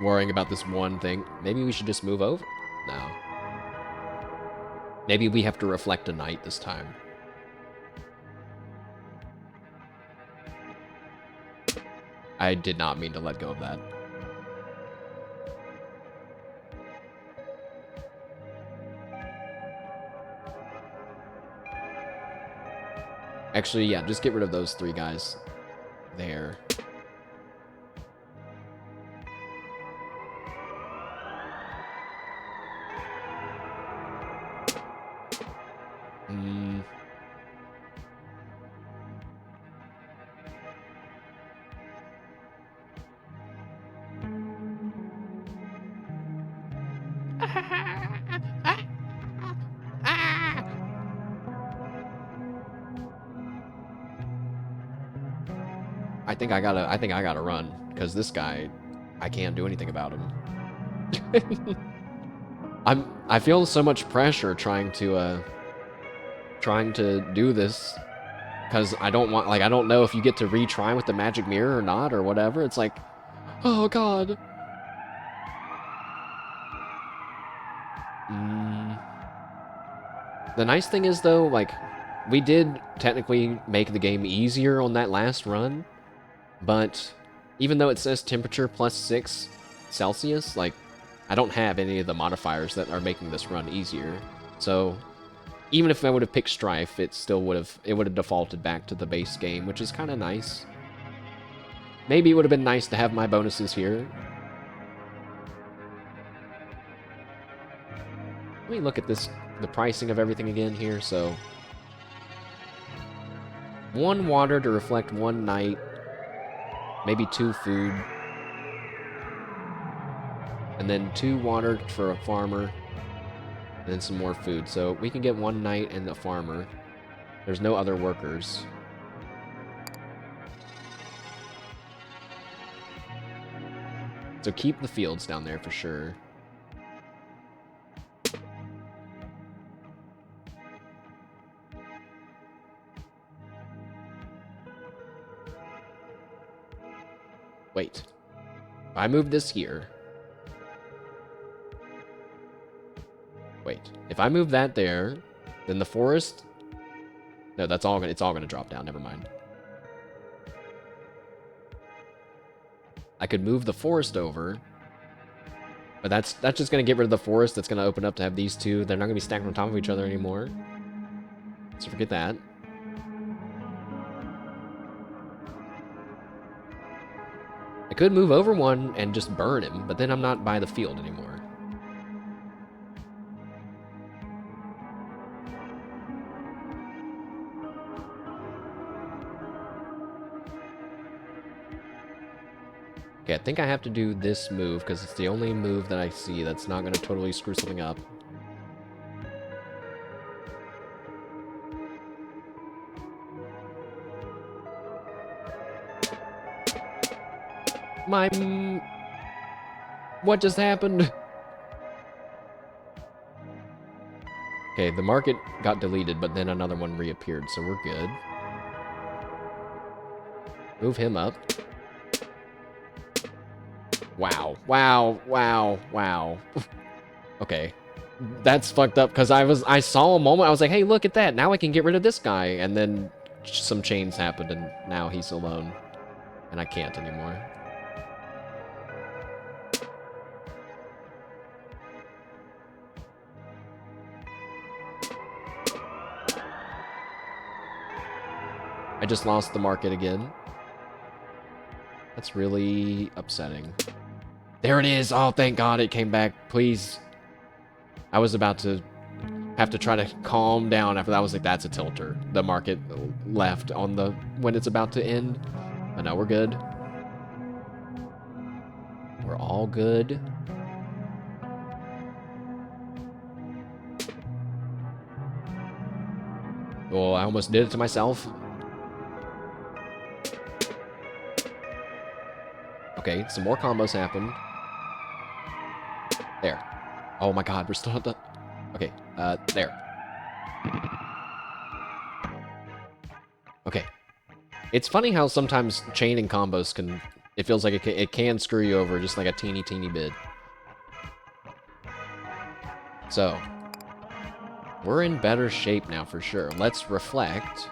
worrying about this one thing. Maybe we should just move over? No. Maybe we have to reflect a night this time. I did not mean to let go of that. Actually, yeah, just get rid of those 3 guys there. I think I gotta run, because this guy, I can't do anything about him. I feel so much pressure trying to do this, because I don't want, like, I don't know if you get to retry with the magic mirror or not, or whatever. It's like, oh god. The nice thing is, though, like, we did technically make the game easier on that last run, but even though it says temperature +6 Celsius, like, I don't have any of the modifiers that are making this run easier. So even if I would have picked Strife, it still would have defaulted back to the base game, which is kind of nice. Maybe it would have been nice to have my bonuses here. Let me look at this, the pricing of everything again here. So 1 water to reflect 1 night, maybe 2 food, and then 2 water for a farmer, and then some more food. So we can get 1 night and a farmer. There's no other workers. So keep the fields down there for sure. Wait. If I move this here. Wait. If I move that there, then the forest. No, it's all gonna drop down. Never mind. I could move the forest over, but that's just gonna get rid of the forest. That's gonna open up to have these two. They're not gonna be stacked on top of each other anymore. So forget that. I could move over one and just burn him, but then I'm not by the field anymore. Okay, I think I have to do this move because it's the only move that I see that's not going to totally screw something up. What just happened? Okay, the market got deleted, but then another one reappeared, so we're good. Move him up. Wow, wow, wow, wow. Okay. That's fucked up, because I saw a moment, I was like, hey, look at that, now I can get rid of this guy, and then some chains happened, and now he's alone. And I can't anymore. I just lost the market again. That's really upsetting. There it is! Oh, thank God it came back. Please. I was about to have to try to calm down after that. I was like, that's a tilter. The market left on the when it's about to end. But no, we're good. We're all good. Oh, I almost did it to myself. Okay, some more combos happened. There. Oh my God, we're still at the... Okay, there. Okay. It's funny how sometimes chaining combos can... It feels like it can screw you over just like a teeny bit. So, we're in better shape now for sure. Let's reflect.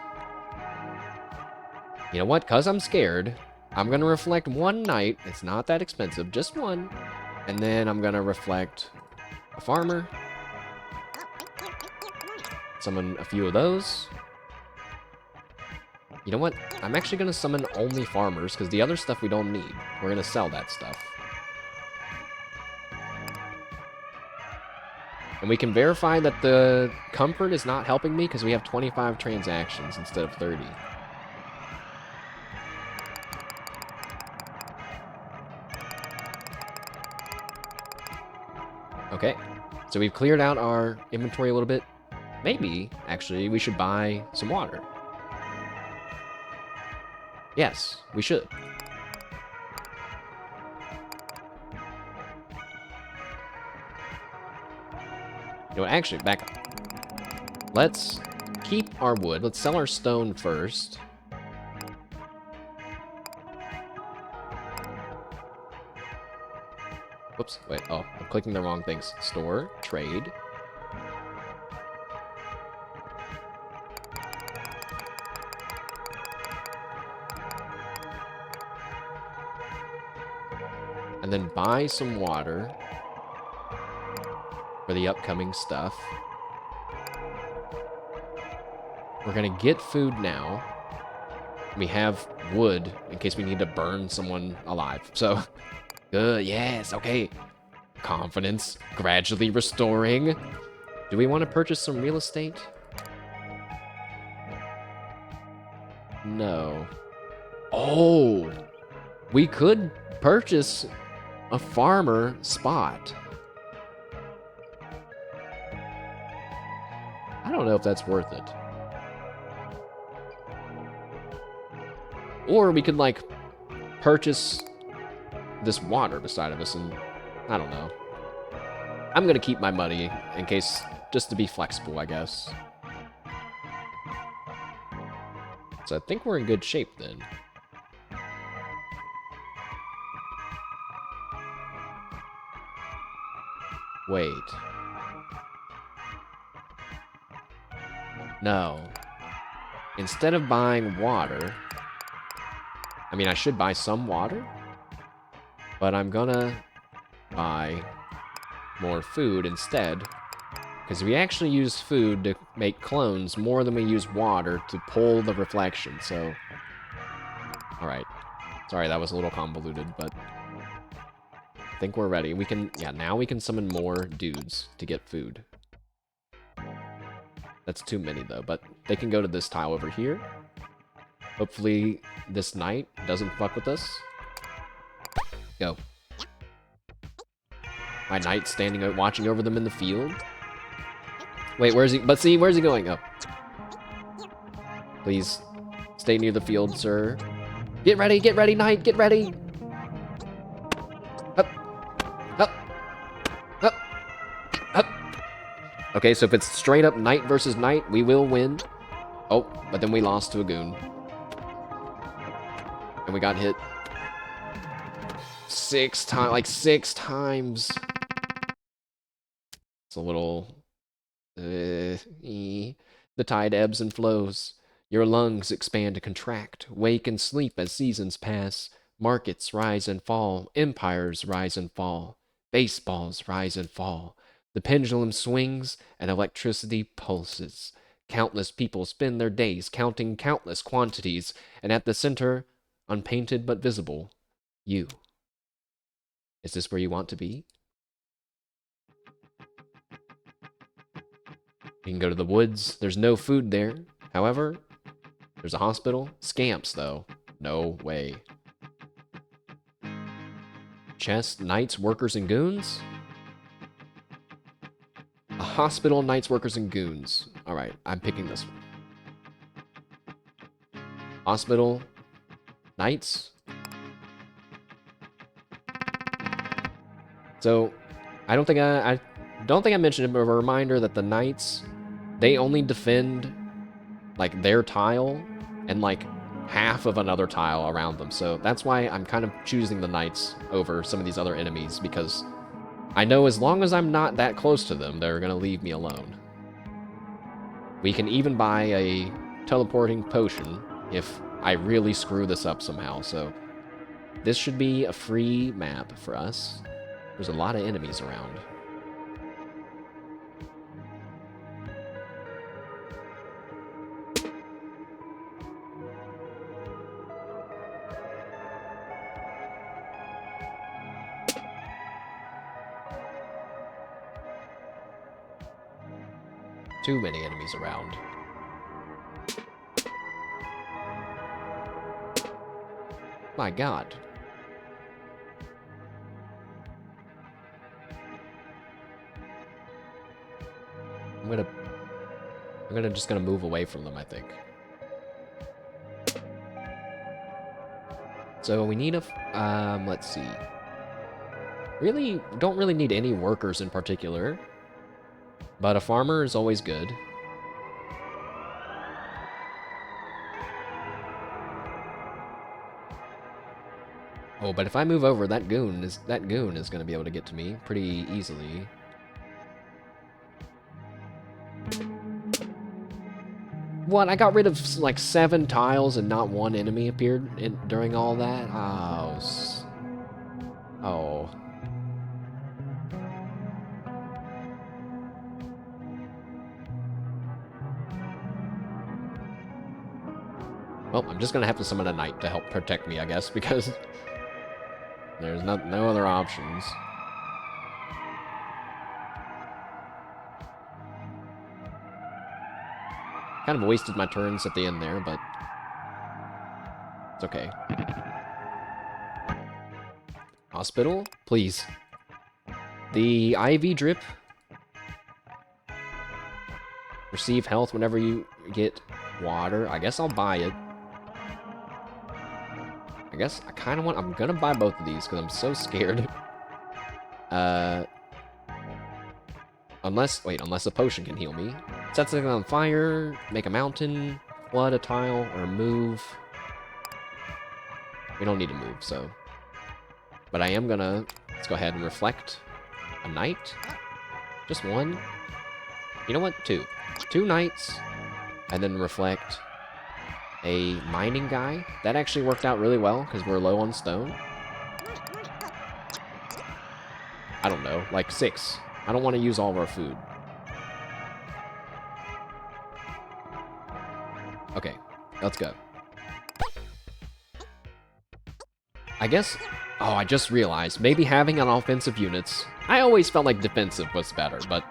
You know what? Because I'm scared, I'm going to reflect 1 night. It's not that expensive, just 1. And then I'm going to reflect a farmer. Summon a few of those. You know what? I'm actually going to summon only farmers, because the other stuff we don't need. We're going to sell that stuff. And we can verify that the comfort is not helping me, because we have 25 transactions instead of 30. Okay, so we've cleared out our inventory a little bit. Maybe, actually, we should buy some water. Yes, we should. You know what, actually, back up. Let's keep our wood. Let's sell our stone first. Whoops, wait, oh, I'm clicking the wrong things. Store, trade. and then buy some water for the upcoming stuff. We're gonna get food now. We have wood in case we need to burn someone alive. So, good, yes, okay. Confidence gradually restoring. Do we want to purchase some real estate? No. Oh, we could purchase a farmer spot. I don't know if that's worth it. Or we could, like, purchase this water beside of us and, I don't know. I'm gonna keep my money in case, just to be flexible, I guess. So I think we're in good shape then. Wait. No. Instead of buying water, I mean, I should buy some water, but I'm gonna buy more food instead, because we actually use food to make clones more than we use water to pull the reflection, so... Alright. Sorry, that was a little convoluted, but... I think we're ready. We can... Yeah, now we can summon more dudes to get food. That's too many, though, but they can go to this tile over here. Hopefully, this knight doesn't fuck with us. Go. My knight's standing, watching over them in the field. Wait, where's he? But see, where's he going? Oh. Please, stay near the field, sir. Get ready, knight, get ready! Up, up, up, up. Okay, so if it's straight up knight versus knight, we will win. Oh, but then we lost to a goon. And we got hit 6 times, like 6 times. It's a little... The tide ebbs and flows. Your lungs expand and contract, wake and sleep as seasons pass. Markets rise and fall, empires rise and fall, baseballs rise and fall. The pendulum swings and electricity pulses. Countless people spend their days counting countless quantities, and at the center, unpainted but visible, you. Is this where you want to be? You can go to the woods. There's no food there. However, there's a hospital. Scamps, though. No way. Chest, knights, workers, and goons? A hospital, knights, workers, and goons. Alright, I'm picking this one. Hospital, knights. So, I don't think I mentioned it, but a reminder that the knights, they only defend, like, their tile and, like, half of another tile around them. So that's why I'm kind of choosing the knights over some of these other enemies, because I know as long as I'm not that close to them, they're going to leave me alone. We can even buy a teleporting potion if I really screw this up somehow. So this should be a free map for us. There's a lot of enemies around. Too many enemies around. My God. I'm just gonna move away from them, I think. So we need a, let's see. Really, don't really need any workers in particular, but a farmer is always good. Oh, but if I move over, that goon is gonna be able to get to me pretty easily. What? I got rid of like 7 tiles and not one enemy appeared during all that? Oh. Oh. Well, I'm just gonna have to summon a knight to help protect me, I guess, because there's no other options. Kind of wasted my turns at the end there, but it's okay. Hospital? Please. The IV drip. Receive health whenever you get water. I guess I'll buy it. I guess I kind of want... I'm gonna buy both of these because I'm so scared. Unless a potion can heal me. Set something on fire, make a mountain, flood a tile, or move. We don't need to move, so... But I am gonna... Let's go ahead and reflect a knight. Just one. You know what? Two. Two knights, and then reflect a mining guy. That actually worked out really well, because we're low on stone. I don't know, like 6. I don't want to use all of our food. Okay, let's go. I guess... Oh, I just realized, maybe having an offensive units... I always felt like defensive was better, but...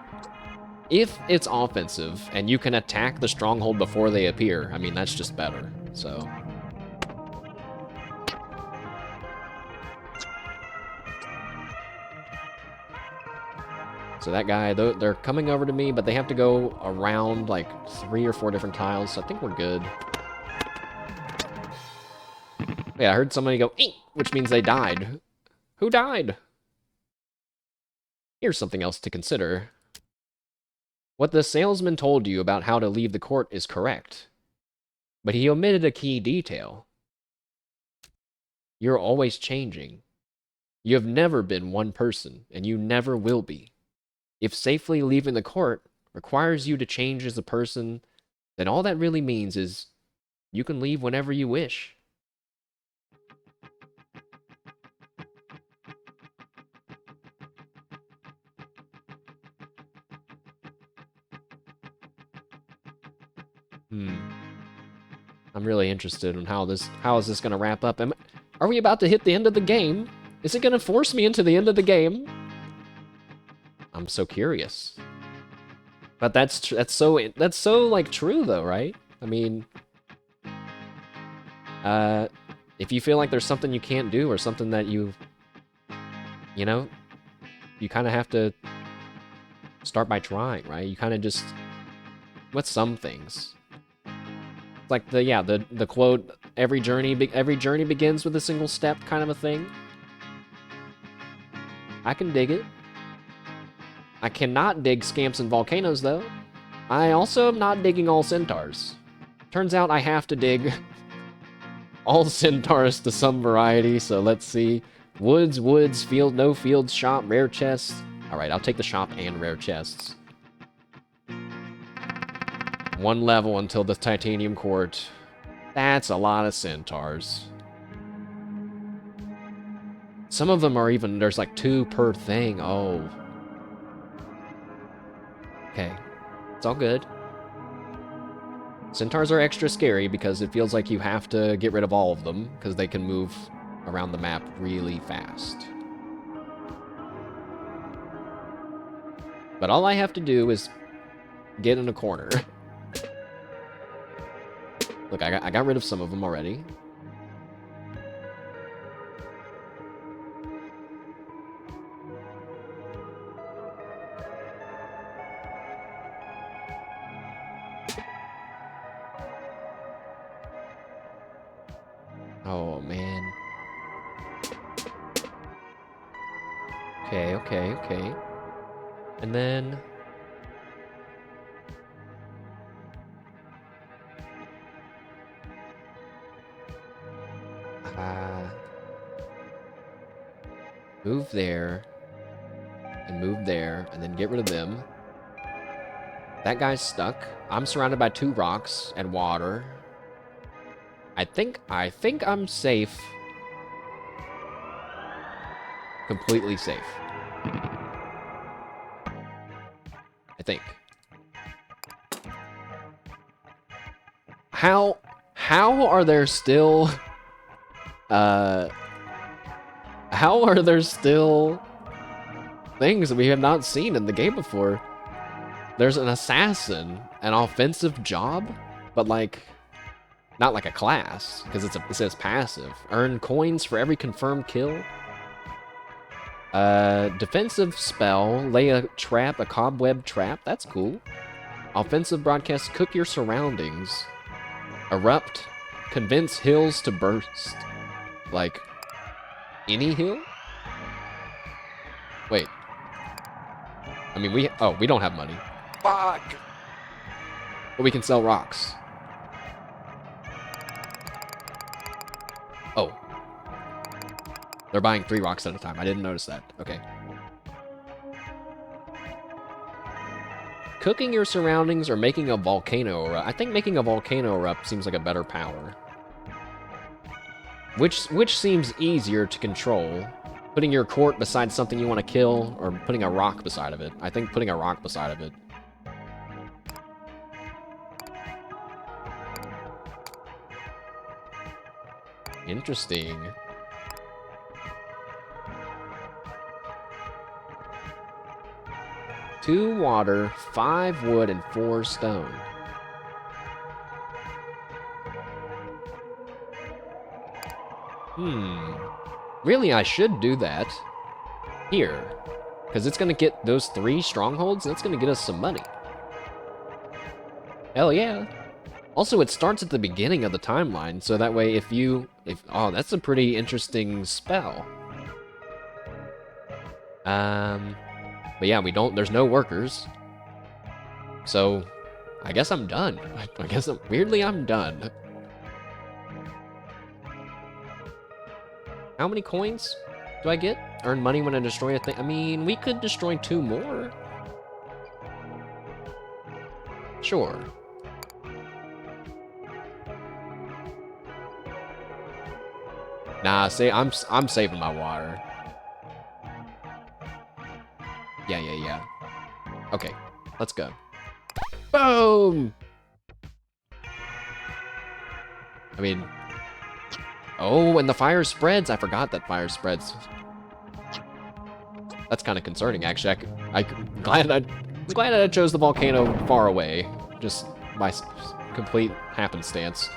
If it's offensive, and you can attack the stronghold before they appear, I mean, that's just better, so... So that guy, they're coming over to me, but they have to go around, like, 3 or 4 different tiles, so I think we're good. Yeah, I heard somebody go, "Eek," which means they died. Who died? Here's something else to consider. What the salesman told you about how to leave the court is correct, but he omitted a key detail. You're always changing. You have never been one person, and you never will be. If safely leaving the court requires you to change as a person, then all that really means is you can leave whenever you wish. I'm really interested in how is this going to wrap up. Are we about to hit the end of the game? Is it going to force me into the end of the game? I'm so curious. But that's so like true though, right? I mean, if you feel like there's something you can't do or something that you know, you kind of have to start by trying, right? You kind of just with some things. Like the quote, every journey begins with a single step kind of a thing. I can dig it. I cannot dig scamps and volcanoes though. I also am not digging all centaurs. Turns out I have to dig all centaurs to some variety, so let's see. Woods, field, no fields, shop, rare chests. Alright, I'll take the shop and rare chests. 1 level until the titanium court. That's a lot of centaurs. Some of them are even, there's like 2 per thing. Oh. Okay. It's all good. Centaurs are extra scary because it feels like you have to get rid of all of them because they can move around the map really fast. But all I have to do is get in a corner. Look, I got rid of some of them already. Oh, man. Okay. And then... move there. And move there. And then get rid of them. That guy's stuck. I'm surrounded by 2 rocks and water. I think I'm safe. completely safe. I think. How are there still how are there still things that we have not seen in the game before? There's an assassin, an offensive job, but like not like a class, because it says passive. Earn coins for every confirmed kill. Defensive spell, lay a trap, a cobweb trap. That's cool. Offensive broadcast, cook your surroundings. Erupt, convince hills to burst. Like, any hill? Wait. I mean, we don't have money. Fuck! But we can sell rocks. Oh. They're buying 3 rocks at a time. I didn't notice that. Okay. Cooking your surroundings or making a volcano erupt. I think making a volcano erupt seems like a better power. Which seems easier to control? Putting your court beside something you want to kill, or putting a rock beside of it? I think putting a rock beside of it. Interesting. Two water, 5 wood, and 4 stone. Really, I should do that here. Because it's going to get those 3 strongholds, and it's going to get us some money. Hell yeah. Also, it starts at the beginning of the timeline, so that way oh, that's a pretty interesting spell. But yeah, there's no workers. So, I guess I'm done. I guess weirdly, I'm done. How many coins do I get? Earn money when I destroy a thing. I mean, we could destroy 2 more. Sure. Nah, I'm saving my water. Yeah. Okay, let's go. Boom! I mean... Oh, and the fire spreads! I forgot that fire spreads. That's kind of concerning, actually. I'm glad I chose the volcano far away. Just by complete happenstance.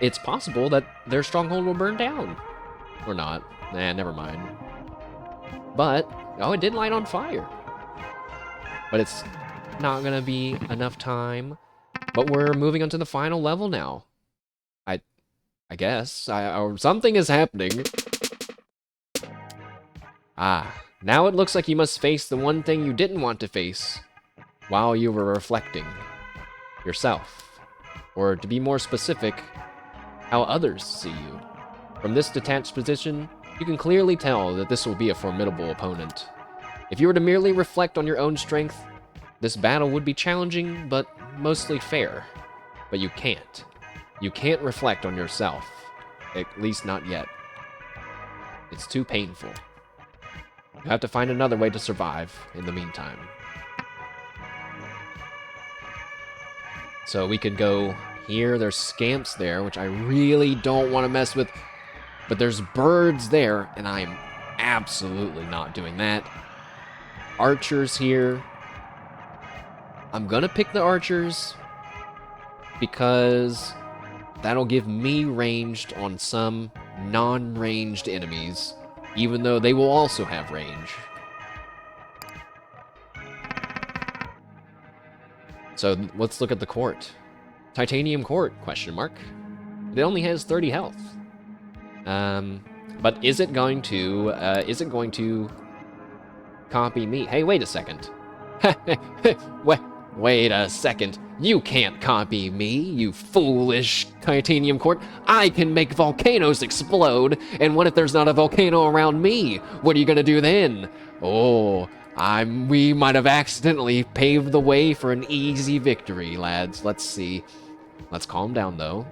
It's possible that their stronghold will burn down. Or not. Nah, never mind. But, oh, it did light on fire. But it's not gonna be enough time. But we're moving on to the final level now. I guess. Or something is happening. Ah, now it looks like you must face the one thing you didn't want to face while you were reflecting. Yourself. Or to be more specific, how others see you. From this detached position, you can clearly tell that this will be a formidable opponent. If you were to merely reflect on your own strength, this battle would be challenging, but mostly fair. But you can't. You can't reflect on yourself. At least not yet. It's too painful. You have to find another way to survive in the meantime. So we could go here. There's scamps there, which I really don't want to mess with. But there's birds there, and I'm absolutely not doing that. Archers here. I'm gonna pick the archers because that'll give me ranged on some non-ranged enemies, even though they will also have range. So let's look at the court. Titanium court, question mark. It only has 30 health. But is it going to copy me? Hey, wait a second. Wait a second. You can't copy me, you foolish titanium court. I can make volcanoes explode, and what if there's not a volcano around me? What are you gonna do then? Oh, we might have accidentally paved the way for an easy victory, lads. Let's see. Let's calm down, though.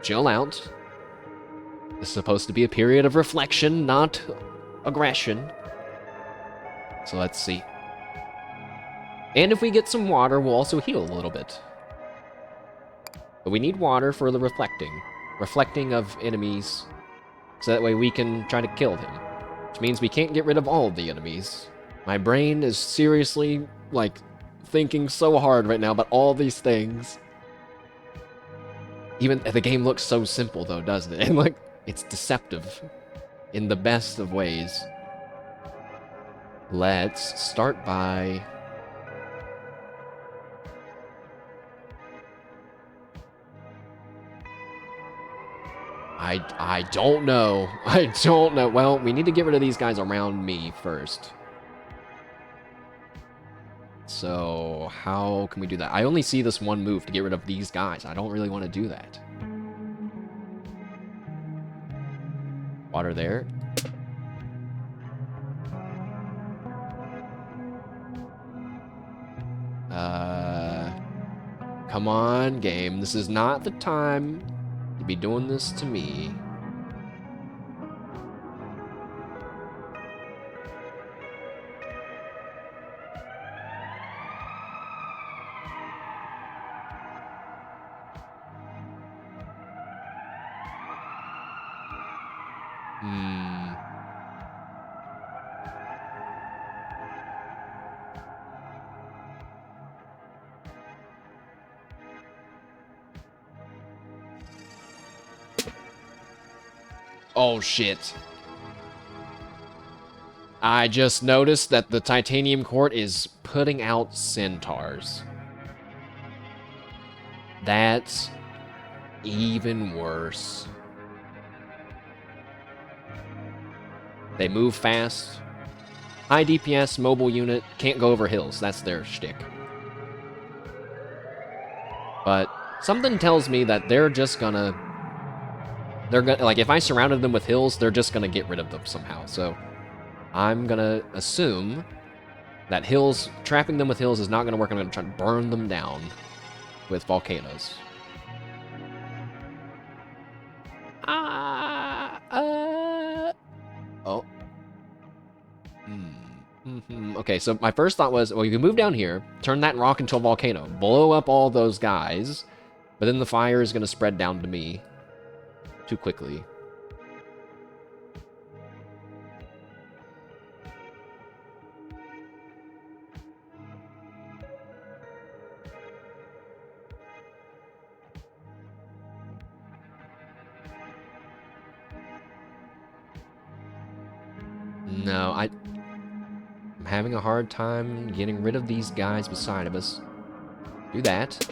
Chill out. This is supposed to be a period of reflection, not aggression. So let's see. And if we get some water, we'll also heal a little bit. But we need water for the reflecting. Reflecting of enemies. So that way we can try to kill them. Which means we can't get rid of all of the enemies. My brain is seriously, like, thinking so hard right now about all these things. Even the game looks so simple though, doesn't it? And like, it's deceptive in the best of ways. Let's start by... I don't know. I don't know. Well, we need to get rid of these guys around me first. So, how can we do that? I only see this one move to get rid of these guys. I don't really want to do that. Water there. Come on, game. This is not the time to be doing this to me. Oh, shit. I just noticed that the Titanium Court is putting out centaurs. That's even worse. They move fast. High DPS, mobile unit, can't go over hills. That's their shtick. But something tells me that they're just gonna... like, if I surrounded them with hills, they're just gonna get rid of them somehow. So I'm gonna assume that hills, trapping them with hills is not gonna work. I'm gonna try to burn them down with volcanoes. Oh. Okay, so my first thought was, well, you can move down here, turn that rock into a volcano, blow up all those guys, but then the fire is gonna spread down to me too quickly. No, I'm having a hard time getting rid of these guys beside of us. Do that.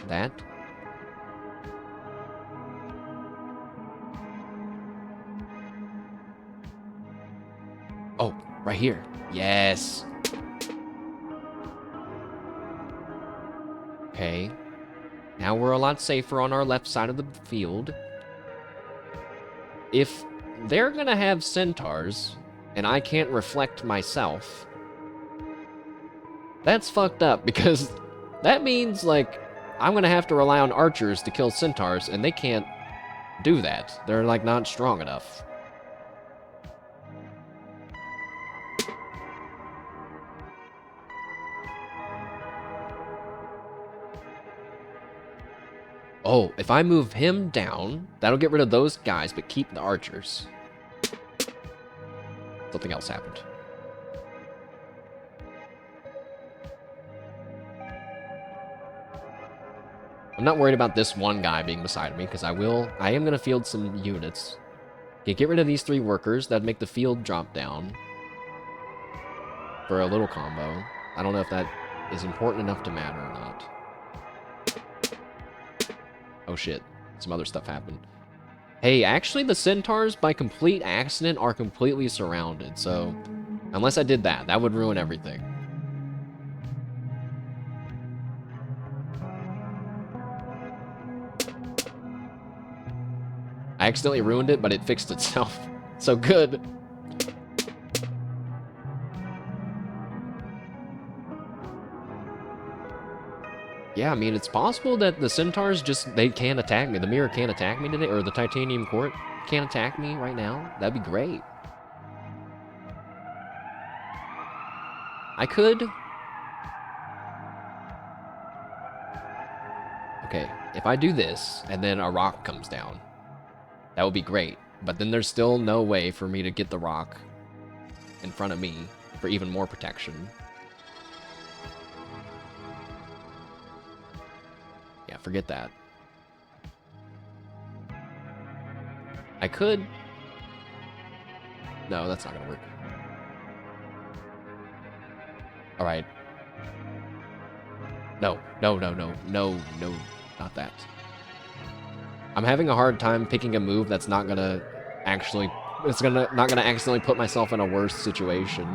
Oh, right here. Yes. Okay. Now we're a lot safer on our left side of the field. If they're gonna have centaurs, and I can't reflect myself, that's fucked up, because that means, like, I'm gonna have to rely on archers to kill centaurs, and they can't do that. They're, like, not strong enough. Oh, if I move him down, that'll get rid of those guys, but keep the archers. Something else happened. I'm not worried about this one guy being beside me, because I am going to field some units. Okay, get rid of these 3 workers. That'd make the field drop down for a little combo. I don't know if that is important enough to matter or not. Oh shit, some other stuff happened. Hey, actually the centaurs, by complete accident, are completely surrounded, so... Unless I did that, that would ruin everything. I accidentally ruined it, but it fixed itself. So good. Yeah, I mean, it's possible that the centaurs they can't attack me. The mirror can't attack me today, or the titanium court can't attack me right now. That'd be great. I could... Okay, if I do this, and then a rock comes down, that would be great. But then there's still no way for me to get the rock in front of me for even more protection. Yeah, forget that. I could... No, that's not gonna work. Alright. No, no, no, no, no, no, not that. I'm having a hard time picking a move that's not gonna actually... not gonna accidentally put myself in a worse situation.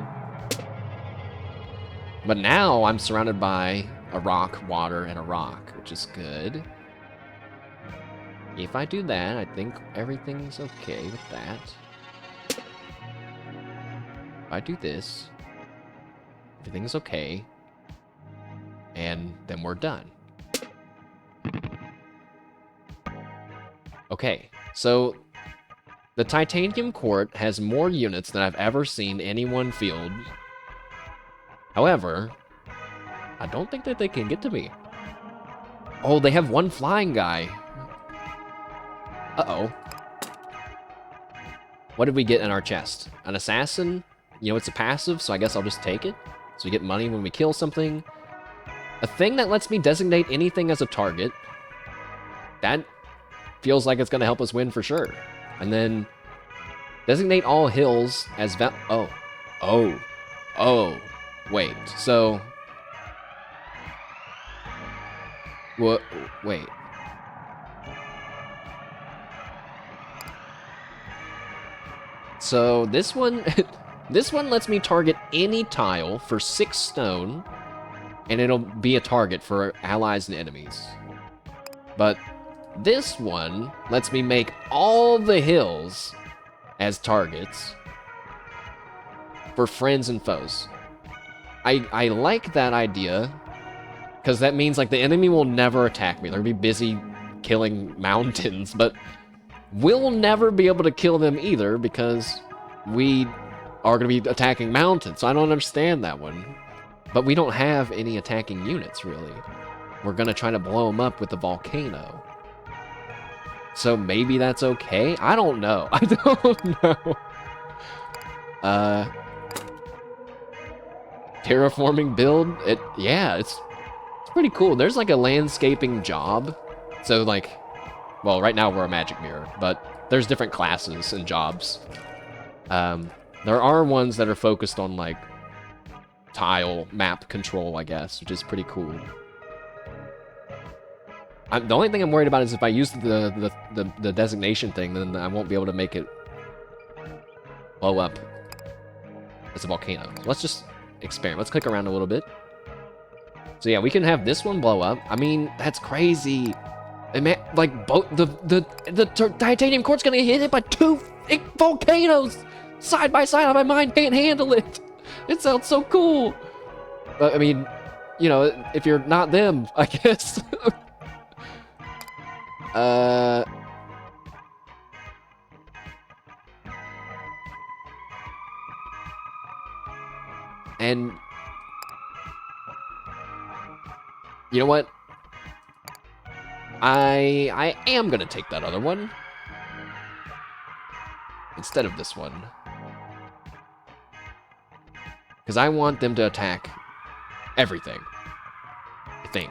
But now I'm surrounded by a rock, water, and a rock, which is good. If I do that, I think everything's okay with that. If I do this, everything's okay. And then we're done. Okay, so the Titanium Court has more units than I've ever seen any one field. However, I don't think that they can get to me. Oh, they have one flying guy. Uh-oh. What did we get in our chest? An assassin? You know, it's a passive, so I guess I'll just take it. So we get money when we kill something. A thing that lets me designate anything as a target. That feels like it's going to help us win for sure. And then designate all hills as Oh. Wait. So... What? Wait. So this one... this one lets me target any tile for 6 stone, and it'll be a target for allies and enemies. But this one lets me make all the hills as targets for friends and foes. I like that idea, because that means like the enemy will never attack me. They'll be busy killing mountains, but we'll never be able to kill them either because we are going to be attacking mountains. So I don't understand that one. But we don't have any attacking units, really. We're going to try to blow them up with the volcano. So maybe that's okay? I don't know. I don't know. Terraforming build? Yeah, it's pretty cool. There's like a landscaping job. So like, well, right now we're a magic mirror, but there's different classes and jobs. There are ones that are focused on like tile map control, I guess, which is pretty cool. The only thing I'm worried about is if I use the designation thing, then I won't be able to make it blow up as a volcano. So let's just experiment. Let's click around a little bit. So yeah, we can have this one blow up. I mean, that's crazy. Like both the titanium court's gonna get hit by 2 volcanoes side by side. My mind can't handle it. It sounds so cool. But I mean, you know, if you're not them, I guess. And you know what? I am gonna take that other one instead of this one. Because I want them to attack everything, I think.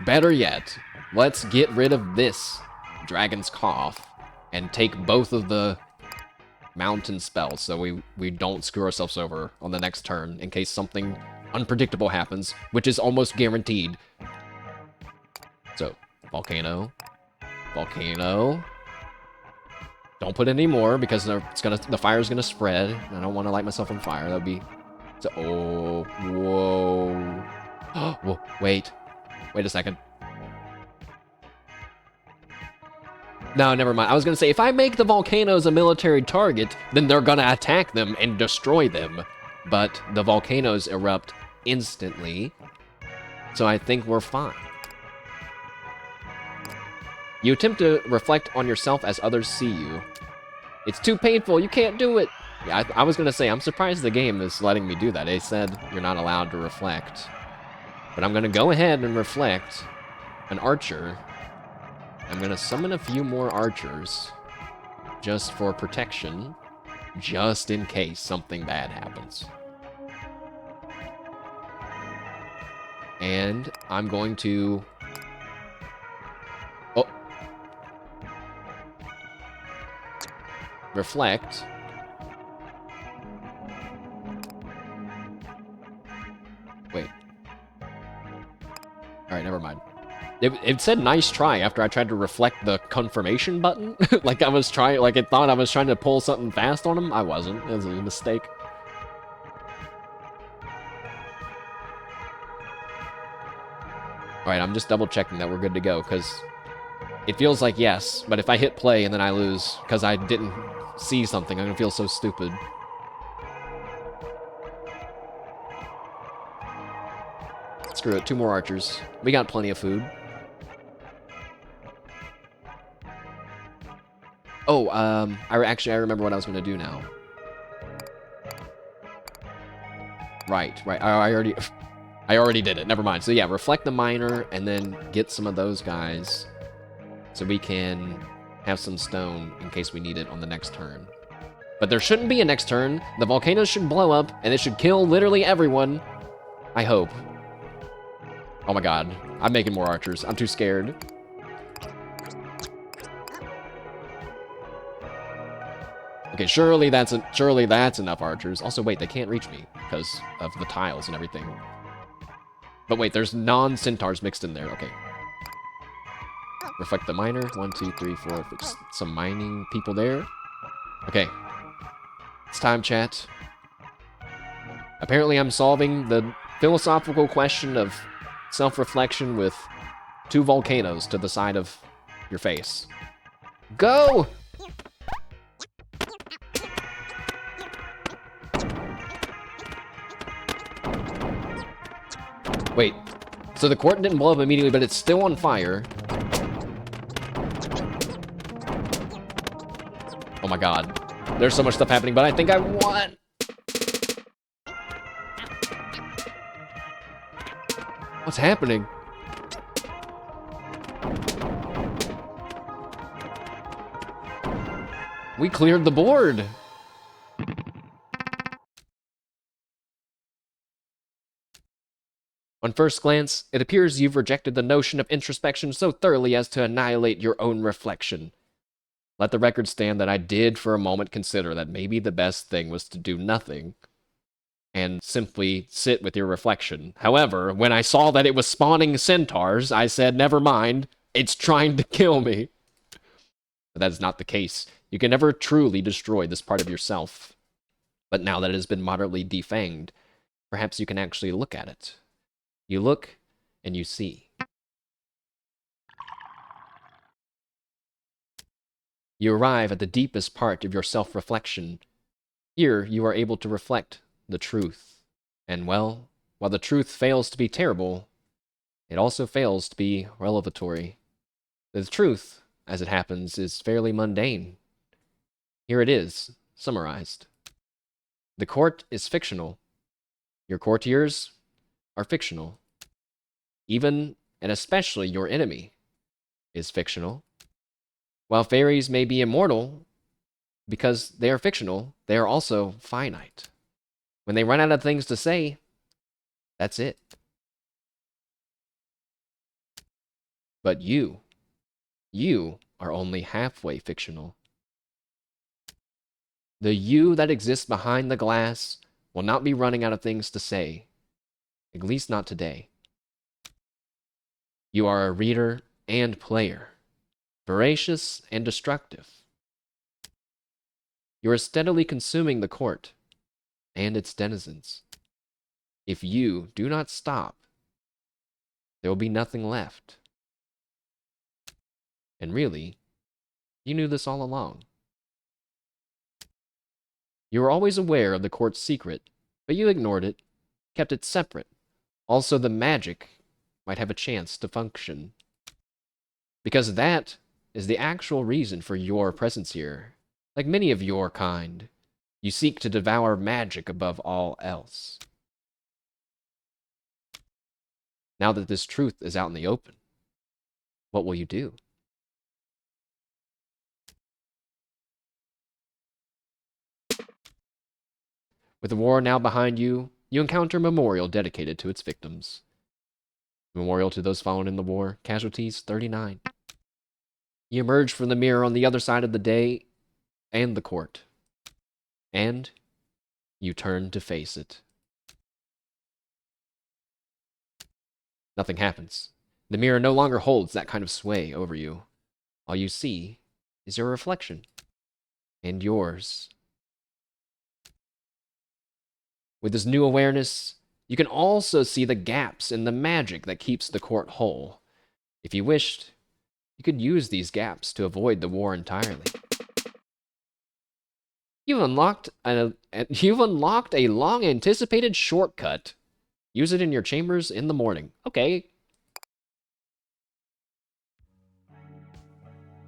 Better yet, let's get rid of this Dragon's Cough and take both of the mountain spells so we don't screw ourselves over on the next turn in case something unpredictable happens, which is almost guaranteed. So, volcano. Volcano. Don't put any more because the fire's gonna spread. I don't want to light myself on fire. That would be... So, oh, whoa. Whoa, wait. Wait a second. No, never mind. I was gonna say, if I make the volcanoes a military target, then they're gonna attack them and destroy them. But the volcanoes erupt instantly, so I think we're fine. You attempt to reflect on yourself as others see you. It's too painful, you can't do it. Yeah, I was gonna say, I'm surprised the game is letting me do that. They said you're not allowed to reflect. But I'm gonna go ahead and reflect an archer. I'm gonna summon a few more archers just for protection, just in case something bad happens. And I'm going to... Oh. Reflect. Wait. Alright, never mind. It said nice try after I tried to reflect the confirmation button. Like I was trying, like it thought I was trying to pull something fast on him. I wasn't. It was a mistake. Alright, I'm just double checking that we're good to go, because it feels like yes, but if I hit play and then I lose because I didn't see something, I'm gonna feel so stupid. Screw it, 2 more archers. We got plenty of food. Oh, I remember what I was gonna do now. Right. I already did it. Never mind. So yeah, reflect the miner and then get some of those guys so we can have some stone in case we need it on the next turn. But there shouldn't be a next turn. The volcanoes should blow up and it should kill literally everyone. I hope. Oh my god. I'm making more archers. I'm too scared. Okay, surely that's enough archers. Also, wait, they can't reach me because of the tiles and everything. But wait, there's non-centaurs mixed in there. Okay. Reflect the miner. 1, 2, 3, 4. Just some mining people there. Okay. It's time, chat. Apparently I'm solving the philosophical question of self-reflection with 2 volcanoes to the side of your face. Go! Wait, so the court didn't blow up immediately, but it's still on fire. Oh my god. There's so much stuff happening, but I think I won! What's happening? We cleared the board! On first glance, it appears you've rejected the notion of introspection so thoroughly as to annihilate your own reflection. Let the record stand that I did for a moment consider that maybe the best thing was to do nothing and simply sit with your reflection. However, when I saw that it was spawning centaurs, I said, never mind, it's trying to kill me. But that is not the case. You can never truly destroy this part of yourself. But now that it has been moderately defanged, perhaps you can actually look at it. You look, and you see. You arrive at the deepest part of your self-reflection. Here, you are able to reflect the truth. And well, while the truth fails to be terrible, it also fails to be revelatory. The truth, as it happens, is fairly mundane. Here it is, summarized. The court is fictional. Your courtiers are fictional. Even and especially your enemy is fictional. While fairies may be immortal, because they are fictional, they are also finite. When they run out of things to say, that's it. But you are only halfway fictional. The you that exists behind the glass will not be running out of things to say, at least not today. You are a reader and player, voracious and destructive. You are steadily consuming the court and its denizens. If you do not stop, there will be nothing left. And really, you knew this all along. You were always aware of the court's secret, but you ignored it, kept it separate. Also, the magic might have a chance to function. Because that is the actual reason for your presence here. Like many of your kind, You seek to devour magic above all else. Now that this truth is out in the open, what will you do? With the war now behind you, you encounter a memorial dedicated to its victims. Memorial to those fallen in the war, casualties 39. You emerge from the mirror on the other side of the day and the court. And you turn to face it. Nothing happens. The mirror no longer holds that kind of sway over you. All you see is your reflection. And yours. With this new awareness, you can also see the gaps in the magic that keeps the court whole. If you wished, you could use these gaps to avoid the war entirely. You've unlocked a long-anticipated shortcut. Use it in your chambers in the morning. Okay.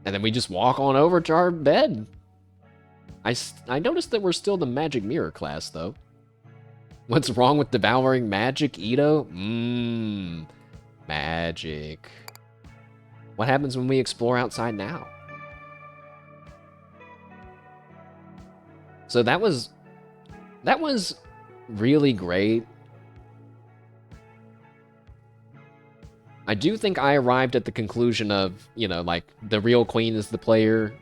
And then we just walk on over to our bed. I noticed that we're still the magic mirror class, though. What's wrong with devouring magic, Ito? Magic. What happens when we explore outside now? So that was really great. I do think I arrived at the conclusion of, you know, like, the real queen is the player.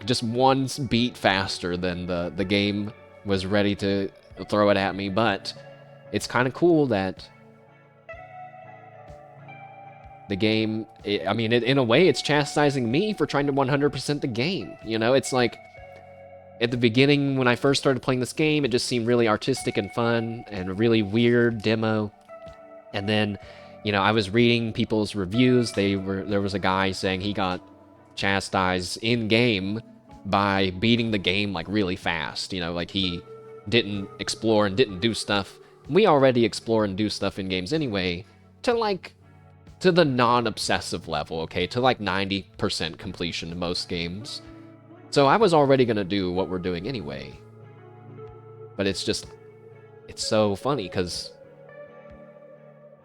Just one beat faster than the game was ready to throw it at me, but it's kind of cool that the game, in a way, it's chastising me for trying to 100% the game. You know, it's like, at the beginning, when I first started playing this game, it just seemed really artistic and fun, and a really weird demo. And then, you know, I was reading people's reviews. There was a guy saying he got chastised in-game by beating the game, like, really fast. You know, like, he didn't explore and didn't do stuff. We already explore and do stuff in games anyway, to the non-obsessive level, okay? To, like, 90% completion in most games. So I was already gonna do what we're doing anyway. But it's so funny, because,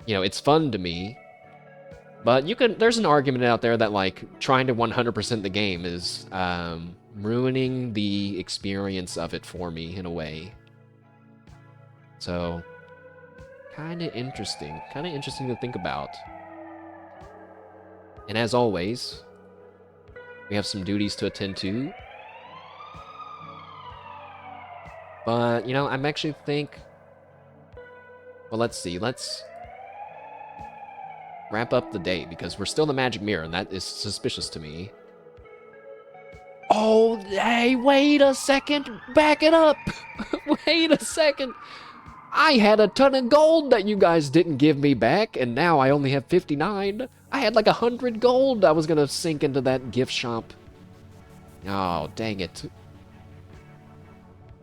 you know, it's fun to me. But there's an argument out there that, like, trying to 100% the game is ruining the experience of it for me, in a way. So, kinda interesting to think about. And as always, we have some duties to attend to. But, you know, I'm actually think... Well, let's see. Let's wrap up the day, because we're still the magic mirror, and that is suspicious to me. Oh, hey, wait a second. Back it up. Wait a second. I had a ton of gold that you guys didn't give me back, and now I only have 59. I had like 100 gold I was gonna sink into that gift shop. Oh, dang it.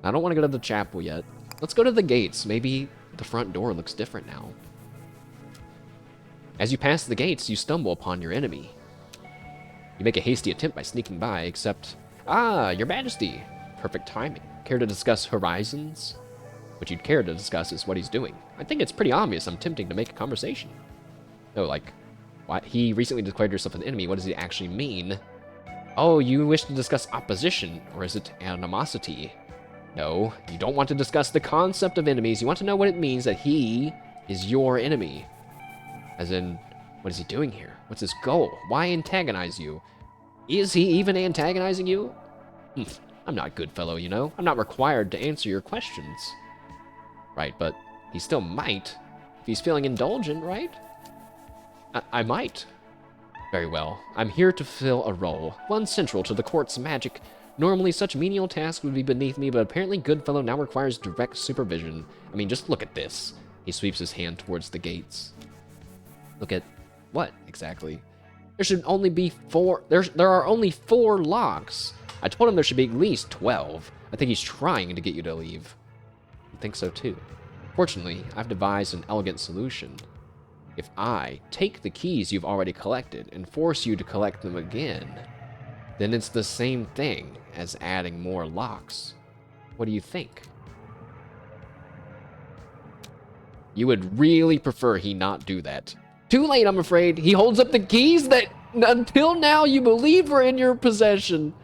I don't want to go to the chapel yet. Let's go to the gates. Maybe the front door looks different now. As you pass the gates, you stumble upon your enemy. You make a hasty attempt by sneaking by, except... Ah, your majesty. Perfect timing. Care to discuss horizons? What you'd care to discuss is what he's doing. I think it's pretty obvious I'm attempting to make a conversation. No, like, what? He recently declared yourself an enemy. What does he actually mean? Oh, you wish to discuss opposition, or is it animosity? No, you don't want to discuss the concept of enemies. You want to know what it means that he is your enemy. As in, what is he doing here? What's his goal? Why antagonize you? Is he even antagonizing you? I'm not a good fellow, you know. I'm not required to answer your questions. Right, but he still might. If he's feeling indulgent, right? I might. Very well. I'm here to fill a role, one central to the court's magic. Normally, such menial tasks would be beneath me, but apparently Goodfellow now requires direct supervision. I mean, just look at this. He sweeps his hand towards the gates. Look at what, exactly? There should only be 4... There are only 4 locks. I told him there should be at least 12. I think he's trying to get you to leave. I think so, too. Fortunately, I've devised an elegant solution. If I take the keys you've already collected and force you to collect them again, then it's the same thing as adding more locks. What do you think? You would really prefer he not do that. Too late, I'm afraid. He holds up the keys that until now you believe were in your possession.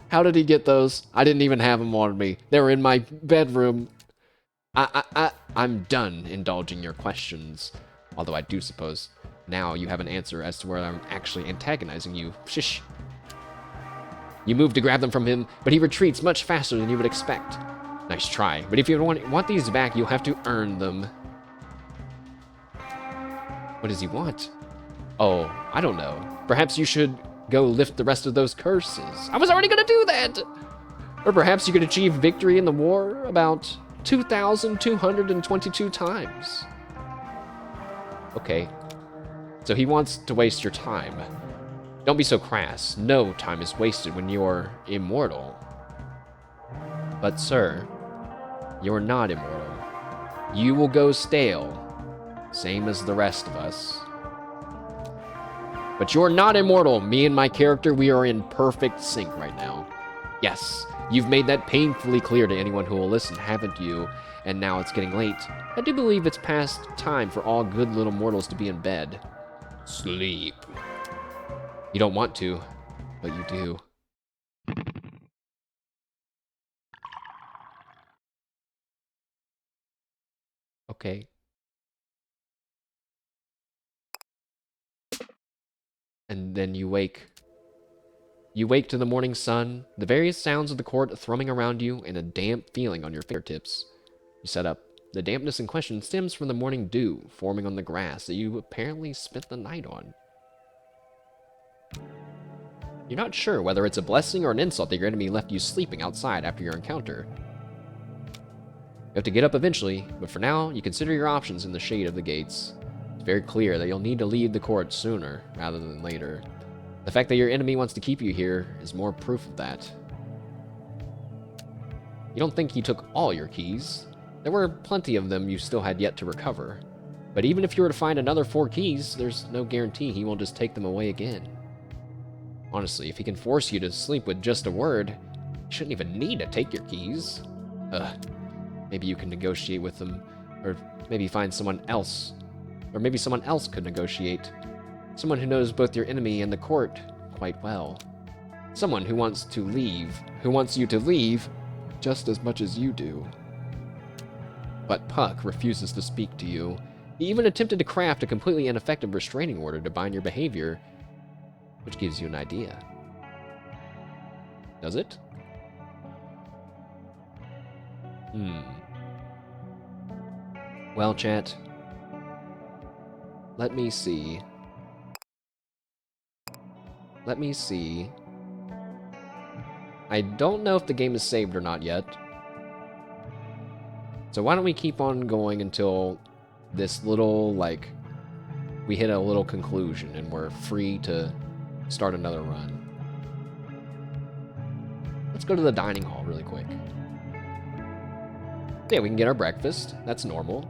How did he get those? I didn't even have them on me. They were in my bedroom. I'm done indulging your questions. Although I do suppose now you have an answer as to where I'm actually antagonizing you. Shish. You move to grab them from him, but he retreats much faster than you would expect. Nice try, but if you want these back, you'll have to earn them. What does he want? Oh, I don't know. Perhaps you should go lift the rest of those curses. I was already gonna do that! Or perhaps you could achieve victory in the war about 2,222 times. Okay. So he wants to waste your time. Don't be so crass. No time is wasted when you're immortal. But sir, you're not immortal. You will go stale, same as the rest of us. But you're not immortal. Me and my character, we are in perfect sync right now. Yes, you've made that painfully clear to anyone who will listen, haven't you? And now it's getting late. I do believe it's past time for all good little mortals to be in bed. Sleep. You don't want to, but you do. Okay. And then you wake. You wake to the morning sun, the various sounds of the court thrumming around you, and a damp feeling on your fingertips. You set up. The dampness in question stems from the morning dew forming on the grass that you apparently spent the night on. You're not sure whether it's a blessing or an insult that your enemy left you sleeping outside after your encounter. You have to get up eventually, but for now, you consider your options in the shade of the gates. It's very clear that you'll need to leave the court sooner rather than later. The fact that your enemy wants to keep you here is more proof of that. You don't think he took all your keys. There were plenty of them you still had yet to recover. But even if you were to find another 4 keys, there's no guarantee he won't just take them away again. Honestly, if he can force you to sleep with just a word, you shouldn't even need to take your keys. Maybe you can negotiate with them, or maybe find someone else. Or maybe someone else could negotiate. Someone who knows both your enemy and the court quite well. Someone who wants to leave, who wants you to leave just as much as you do. But Puck refuses to speak to you. He even attempted to craft a completely ineffective restraining order to bind your behavior, which gives you an idea. Does it? Well, chat. Let me see. I don't know if the game is saved or not yet. So why don't we keep on going until this little, we hit a little conclusion and we're free to start another run. Let's go to the dining hall really quick. Yeah, we can get our breakfast. That's normal.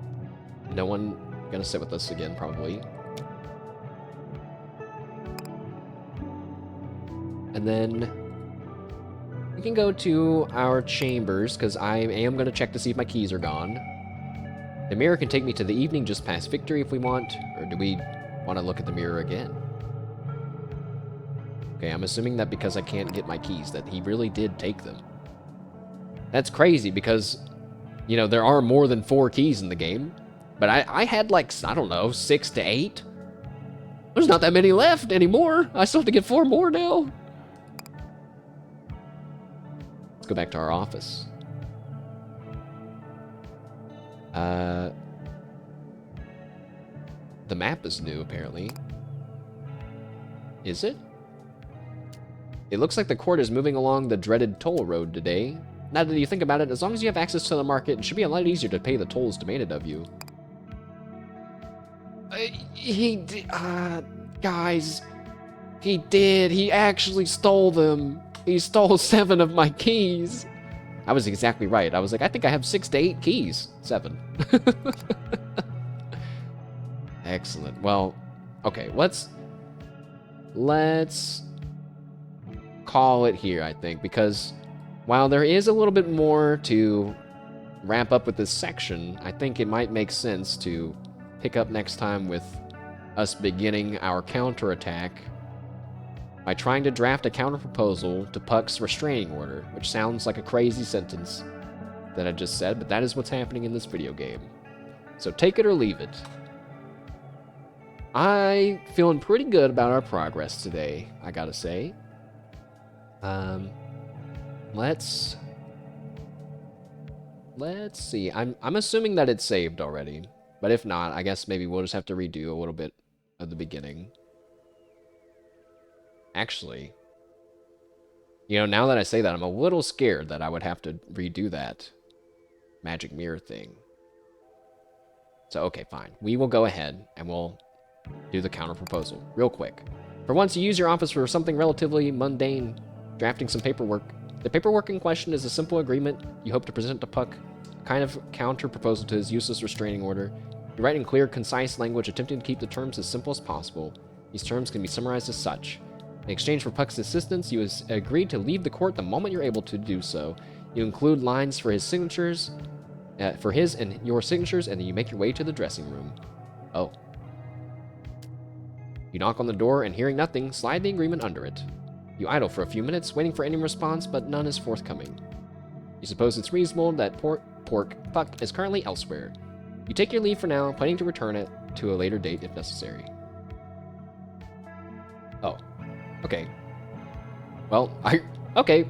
No one gonna sit with us again, probably. And then we can go to our chambers, because I am going to check to see if my keys are gone. The mirror can take me to the evening just past victory if we want, or do we want to look at the mirror again? Okay, I'm assuming that because I can't get my keys, that he really did take them. That's crazy, because, you know, there are more than 4 keys in the game. But I had, I don't know, 6 to 8? There's not that many left anymore. I still have to get 4 more now. Go back to our office. The map is new, apparently. Is it? It looks like the court is moving along the dreaded toll road today. Now that you think about it, as long as you have access to the market, it should be a lot easier to pay the tolls demanded of you. Guys, he did. He actually stole them. He stole 7 of my keys. I was exactly right. I was like, I think I have 6 to 8 keys. 7. Excellent. Well, okay, let's call it here, I think, because while there is a little bit more to wrap up with this section, I think it might make sense to pick up next time with us beginning our counterattack by trying to draft a counterproposal to Puck's restraining order, which sounds like a crazy sentence that I just said, but that is what's happening in this video game. So take it or leave it. I feeling pretty good about our progress today, I gotta say. Let's see. I'm assuming that it's saved already, but if not, I guess maybe we'll just have to redo a little bit of the beginning. Actually, you know, now that I say that, I'm a little scared that I would have to redo that magic mirror thing. So, okay, fine. We will go ahead and we'll do the counter proposal real quick. For once, you use your office for something relatively mundane, drafting some paperwork. The paperwork in question is a simple agreement you hope to present to Puck, a kind of counter proposal to his useless restraining order. You write in clear, concise language, attempting to keep the terms as simple as possible. These terms can be summarized as such. In exchange for Puck's assistance, you agreed to leave the court the moment you're able to do so. You include lines for his signatures, for his and your signatures, and then you make your way to the dressing room. Oh. You knock on the door, and hearing nothing, slide the agreement under it. You idle for a few minutes, waiting for any response, but none is forthcoming. You suppose it's reasonable that Puck is currently elsewhere. You take your leave for now, planning to return it to a later date if necessary. Oh. Okay. Well, okay.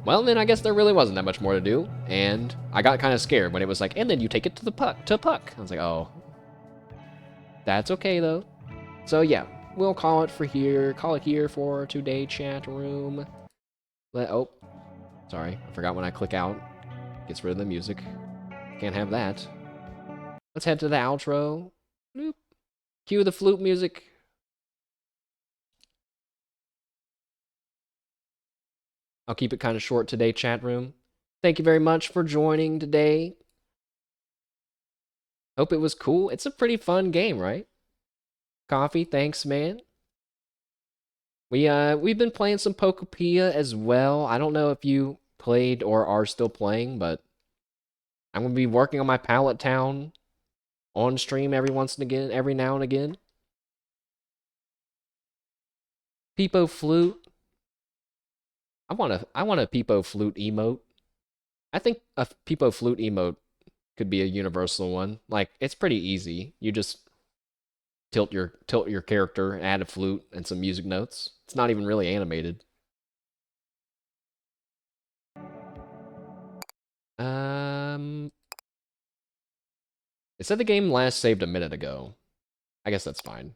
Well, then I guess there really wasn't that much more to do, and I got kind of scared when it was like, and then you take it to Puck. I was like, oh. That's okay, though. So, yeah. We'll call it here for today, chat room. Oh, sorry, I forgot when I click out. Gets rid of the music. Can't have that. Let's head to the outro. Bloop. Cue the flute music. I'll keep it kind of short today, chat room. Thank you very much for joining today. Hope it was cool. It's a pretty fun game, right? Coffee, thanks, man. We've been playing some Pokopia as well. I don't know if you played or are still playing, but I'm gonna be working on my Pallet Town on stream every now and again. Peepo Flute. I want a Peepo Flute emote. I think a Peepo Flute emote could be a universal one. Like, it's pretty easy. You just tilt your character, add a flute and some music notes. It's not even really animated. It said the game last saved a minute ago. I guess that's fine.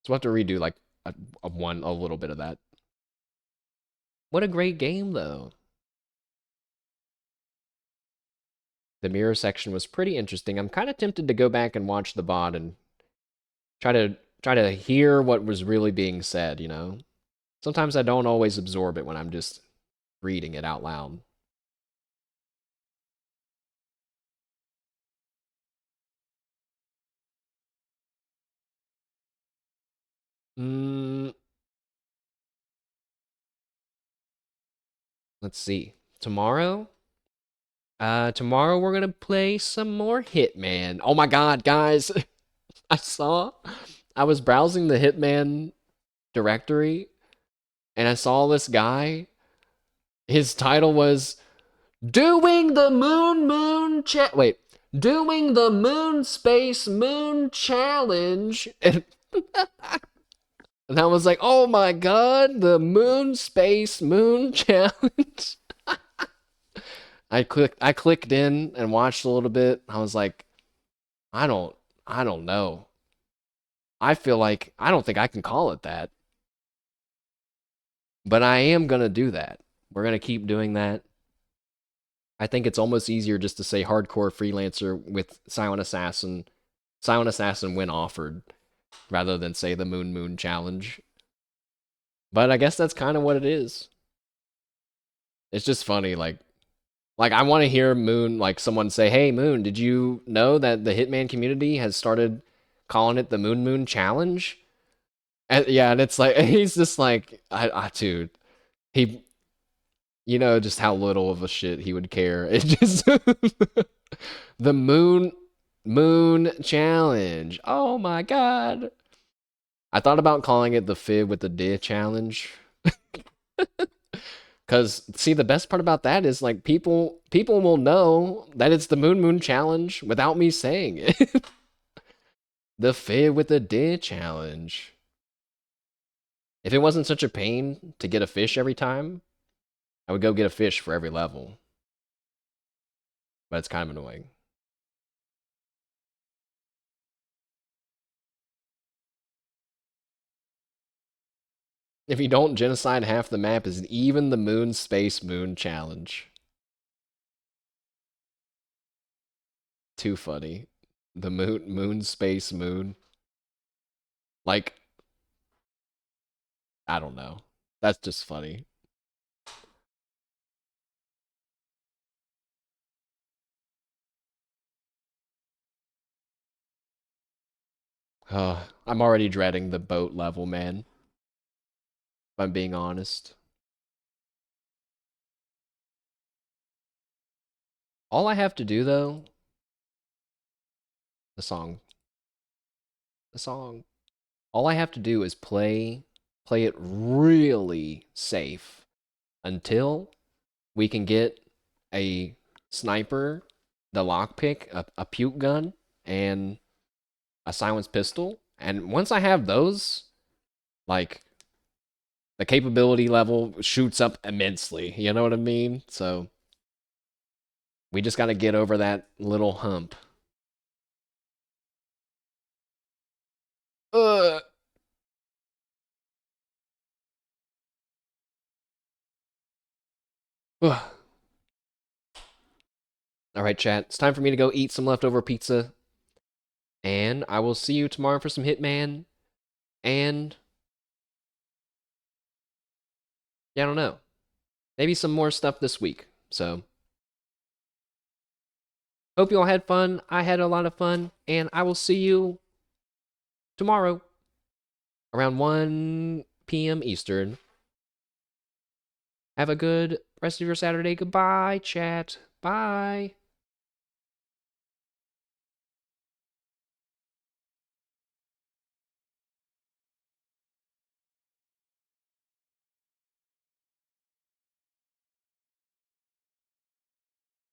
So we'll have to redo like a little bit of that. What a great game, though. The mirror section was pretty interesting. I'm kind of tempted to go back and watch the VOD and try to hear what was really being said, you know? Sometimes I don't always absorb it when I'm just reading it out loud. Let's see. Tomorrow we're gonna play some more Hitman. Oh my god, guys. I was browsing the Hitman directory and I saw this guy. His title was doing the doing the Moon Space Moon Challenge. And I was like, oh my god, the Moon Space Moon Challenge. I clicked in and watched a little bit. I was like, I don't know. I feel like I don't think I can call it that. But I am gonna do that. We're gonna keep doing that. I think it's almost easier just to say hardcore freelancer with Silent Assassin when offered, rather than say the Moon Challenge. But I guess that's kind of what it is. It's just funny, like I want to hear Moon, like someone say, "Hey Moon, did you know that the Hitman community has started calling it the Moon Challenge?" And yeah, and it's like he's just like, dude, he You know just how little of a shit he would care. It just the moon challenge. Oh my god. I thought about calling it the fib with the D challenge. Cause see the best part about that is like people will know that it's the moon challenge without me saying it. The fib with the D challenge. If it wasn't such a pain to get a fish every time, I would go get a fish for every level. But it's kind of annoying. If you don't genocide half the map, is even the moon space moon challenge. Too funny. The moon space moon. Like, I don't know. That's just funny. I'm already dreading the boat level, man. If I'm being honest. All I have to do though, the song, the song. All I have to do is play it really safe until we can get a sniper, the lockpick, a puke gun, and a silenced pistol. And once I have those, like the capability level shoots up immensely. You know what I mean? So we just got to get over that little hump. Ugh. Ugh. All right, chat. It's time for me to go eat some leftover pizza. And I will see you tomorrow for some Hitman. And yeah, I don't know. Maybe some more stuff this week. So hope you all had fun. I had a lot of fun. And I will see you tomorrow around 1 p.m. Eastern. Have a good rest of your Saturday. Goodbye, chat. Bye.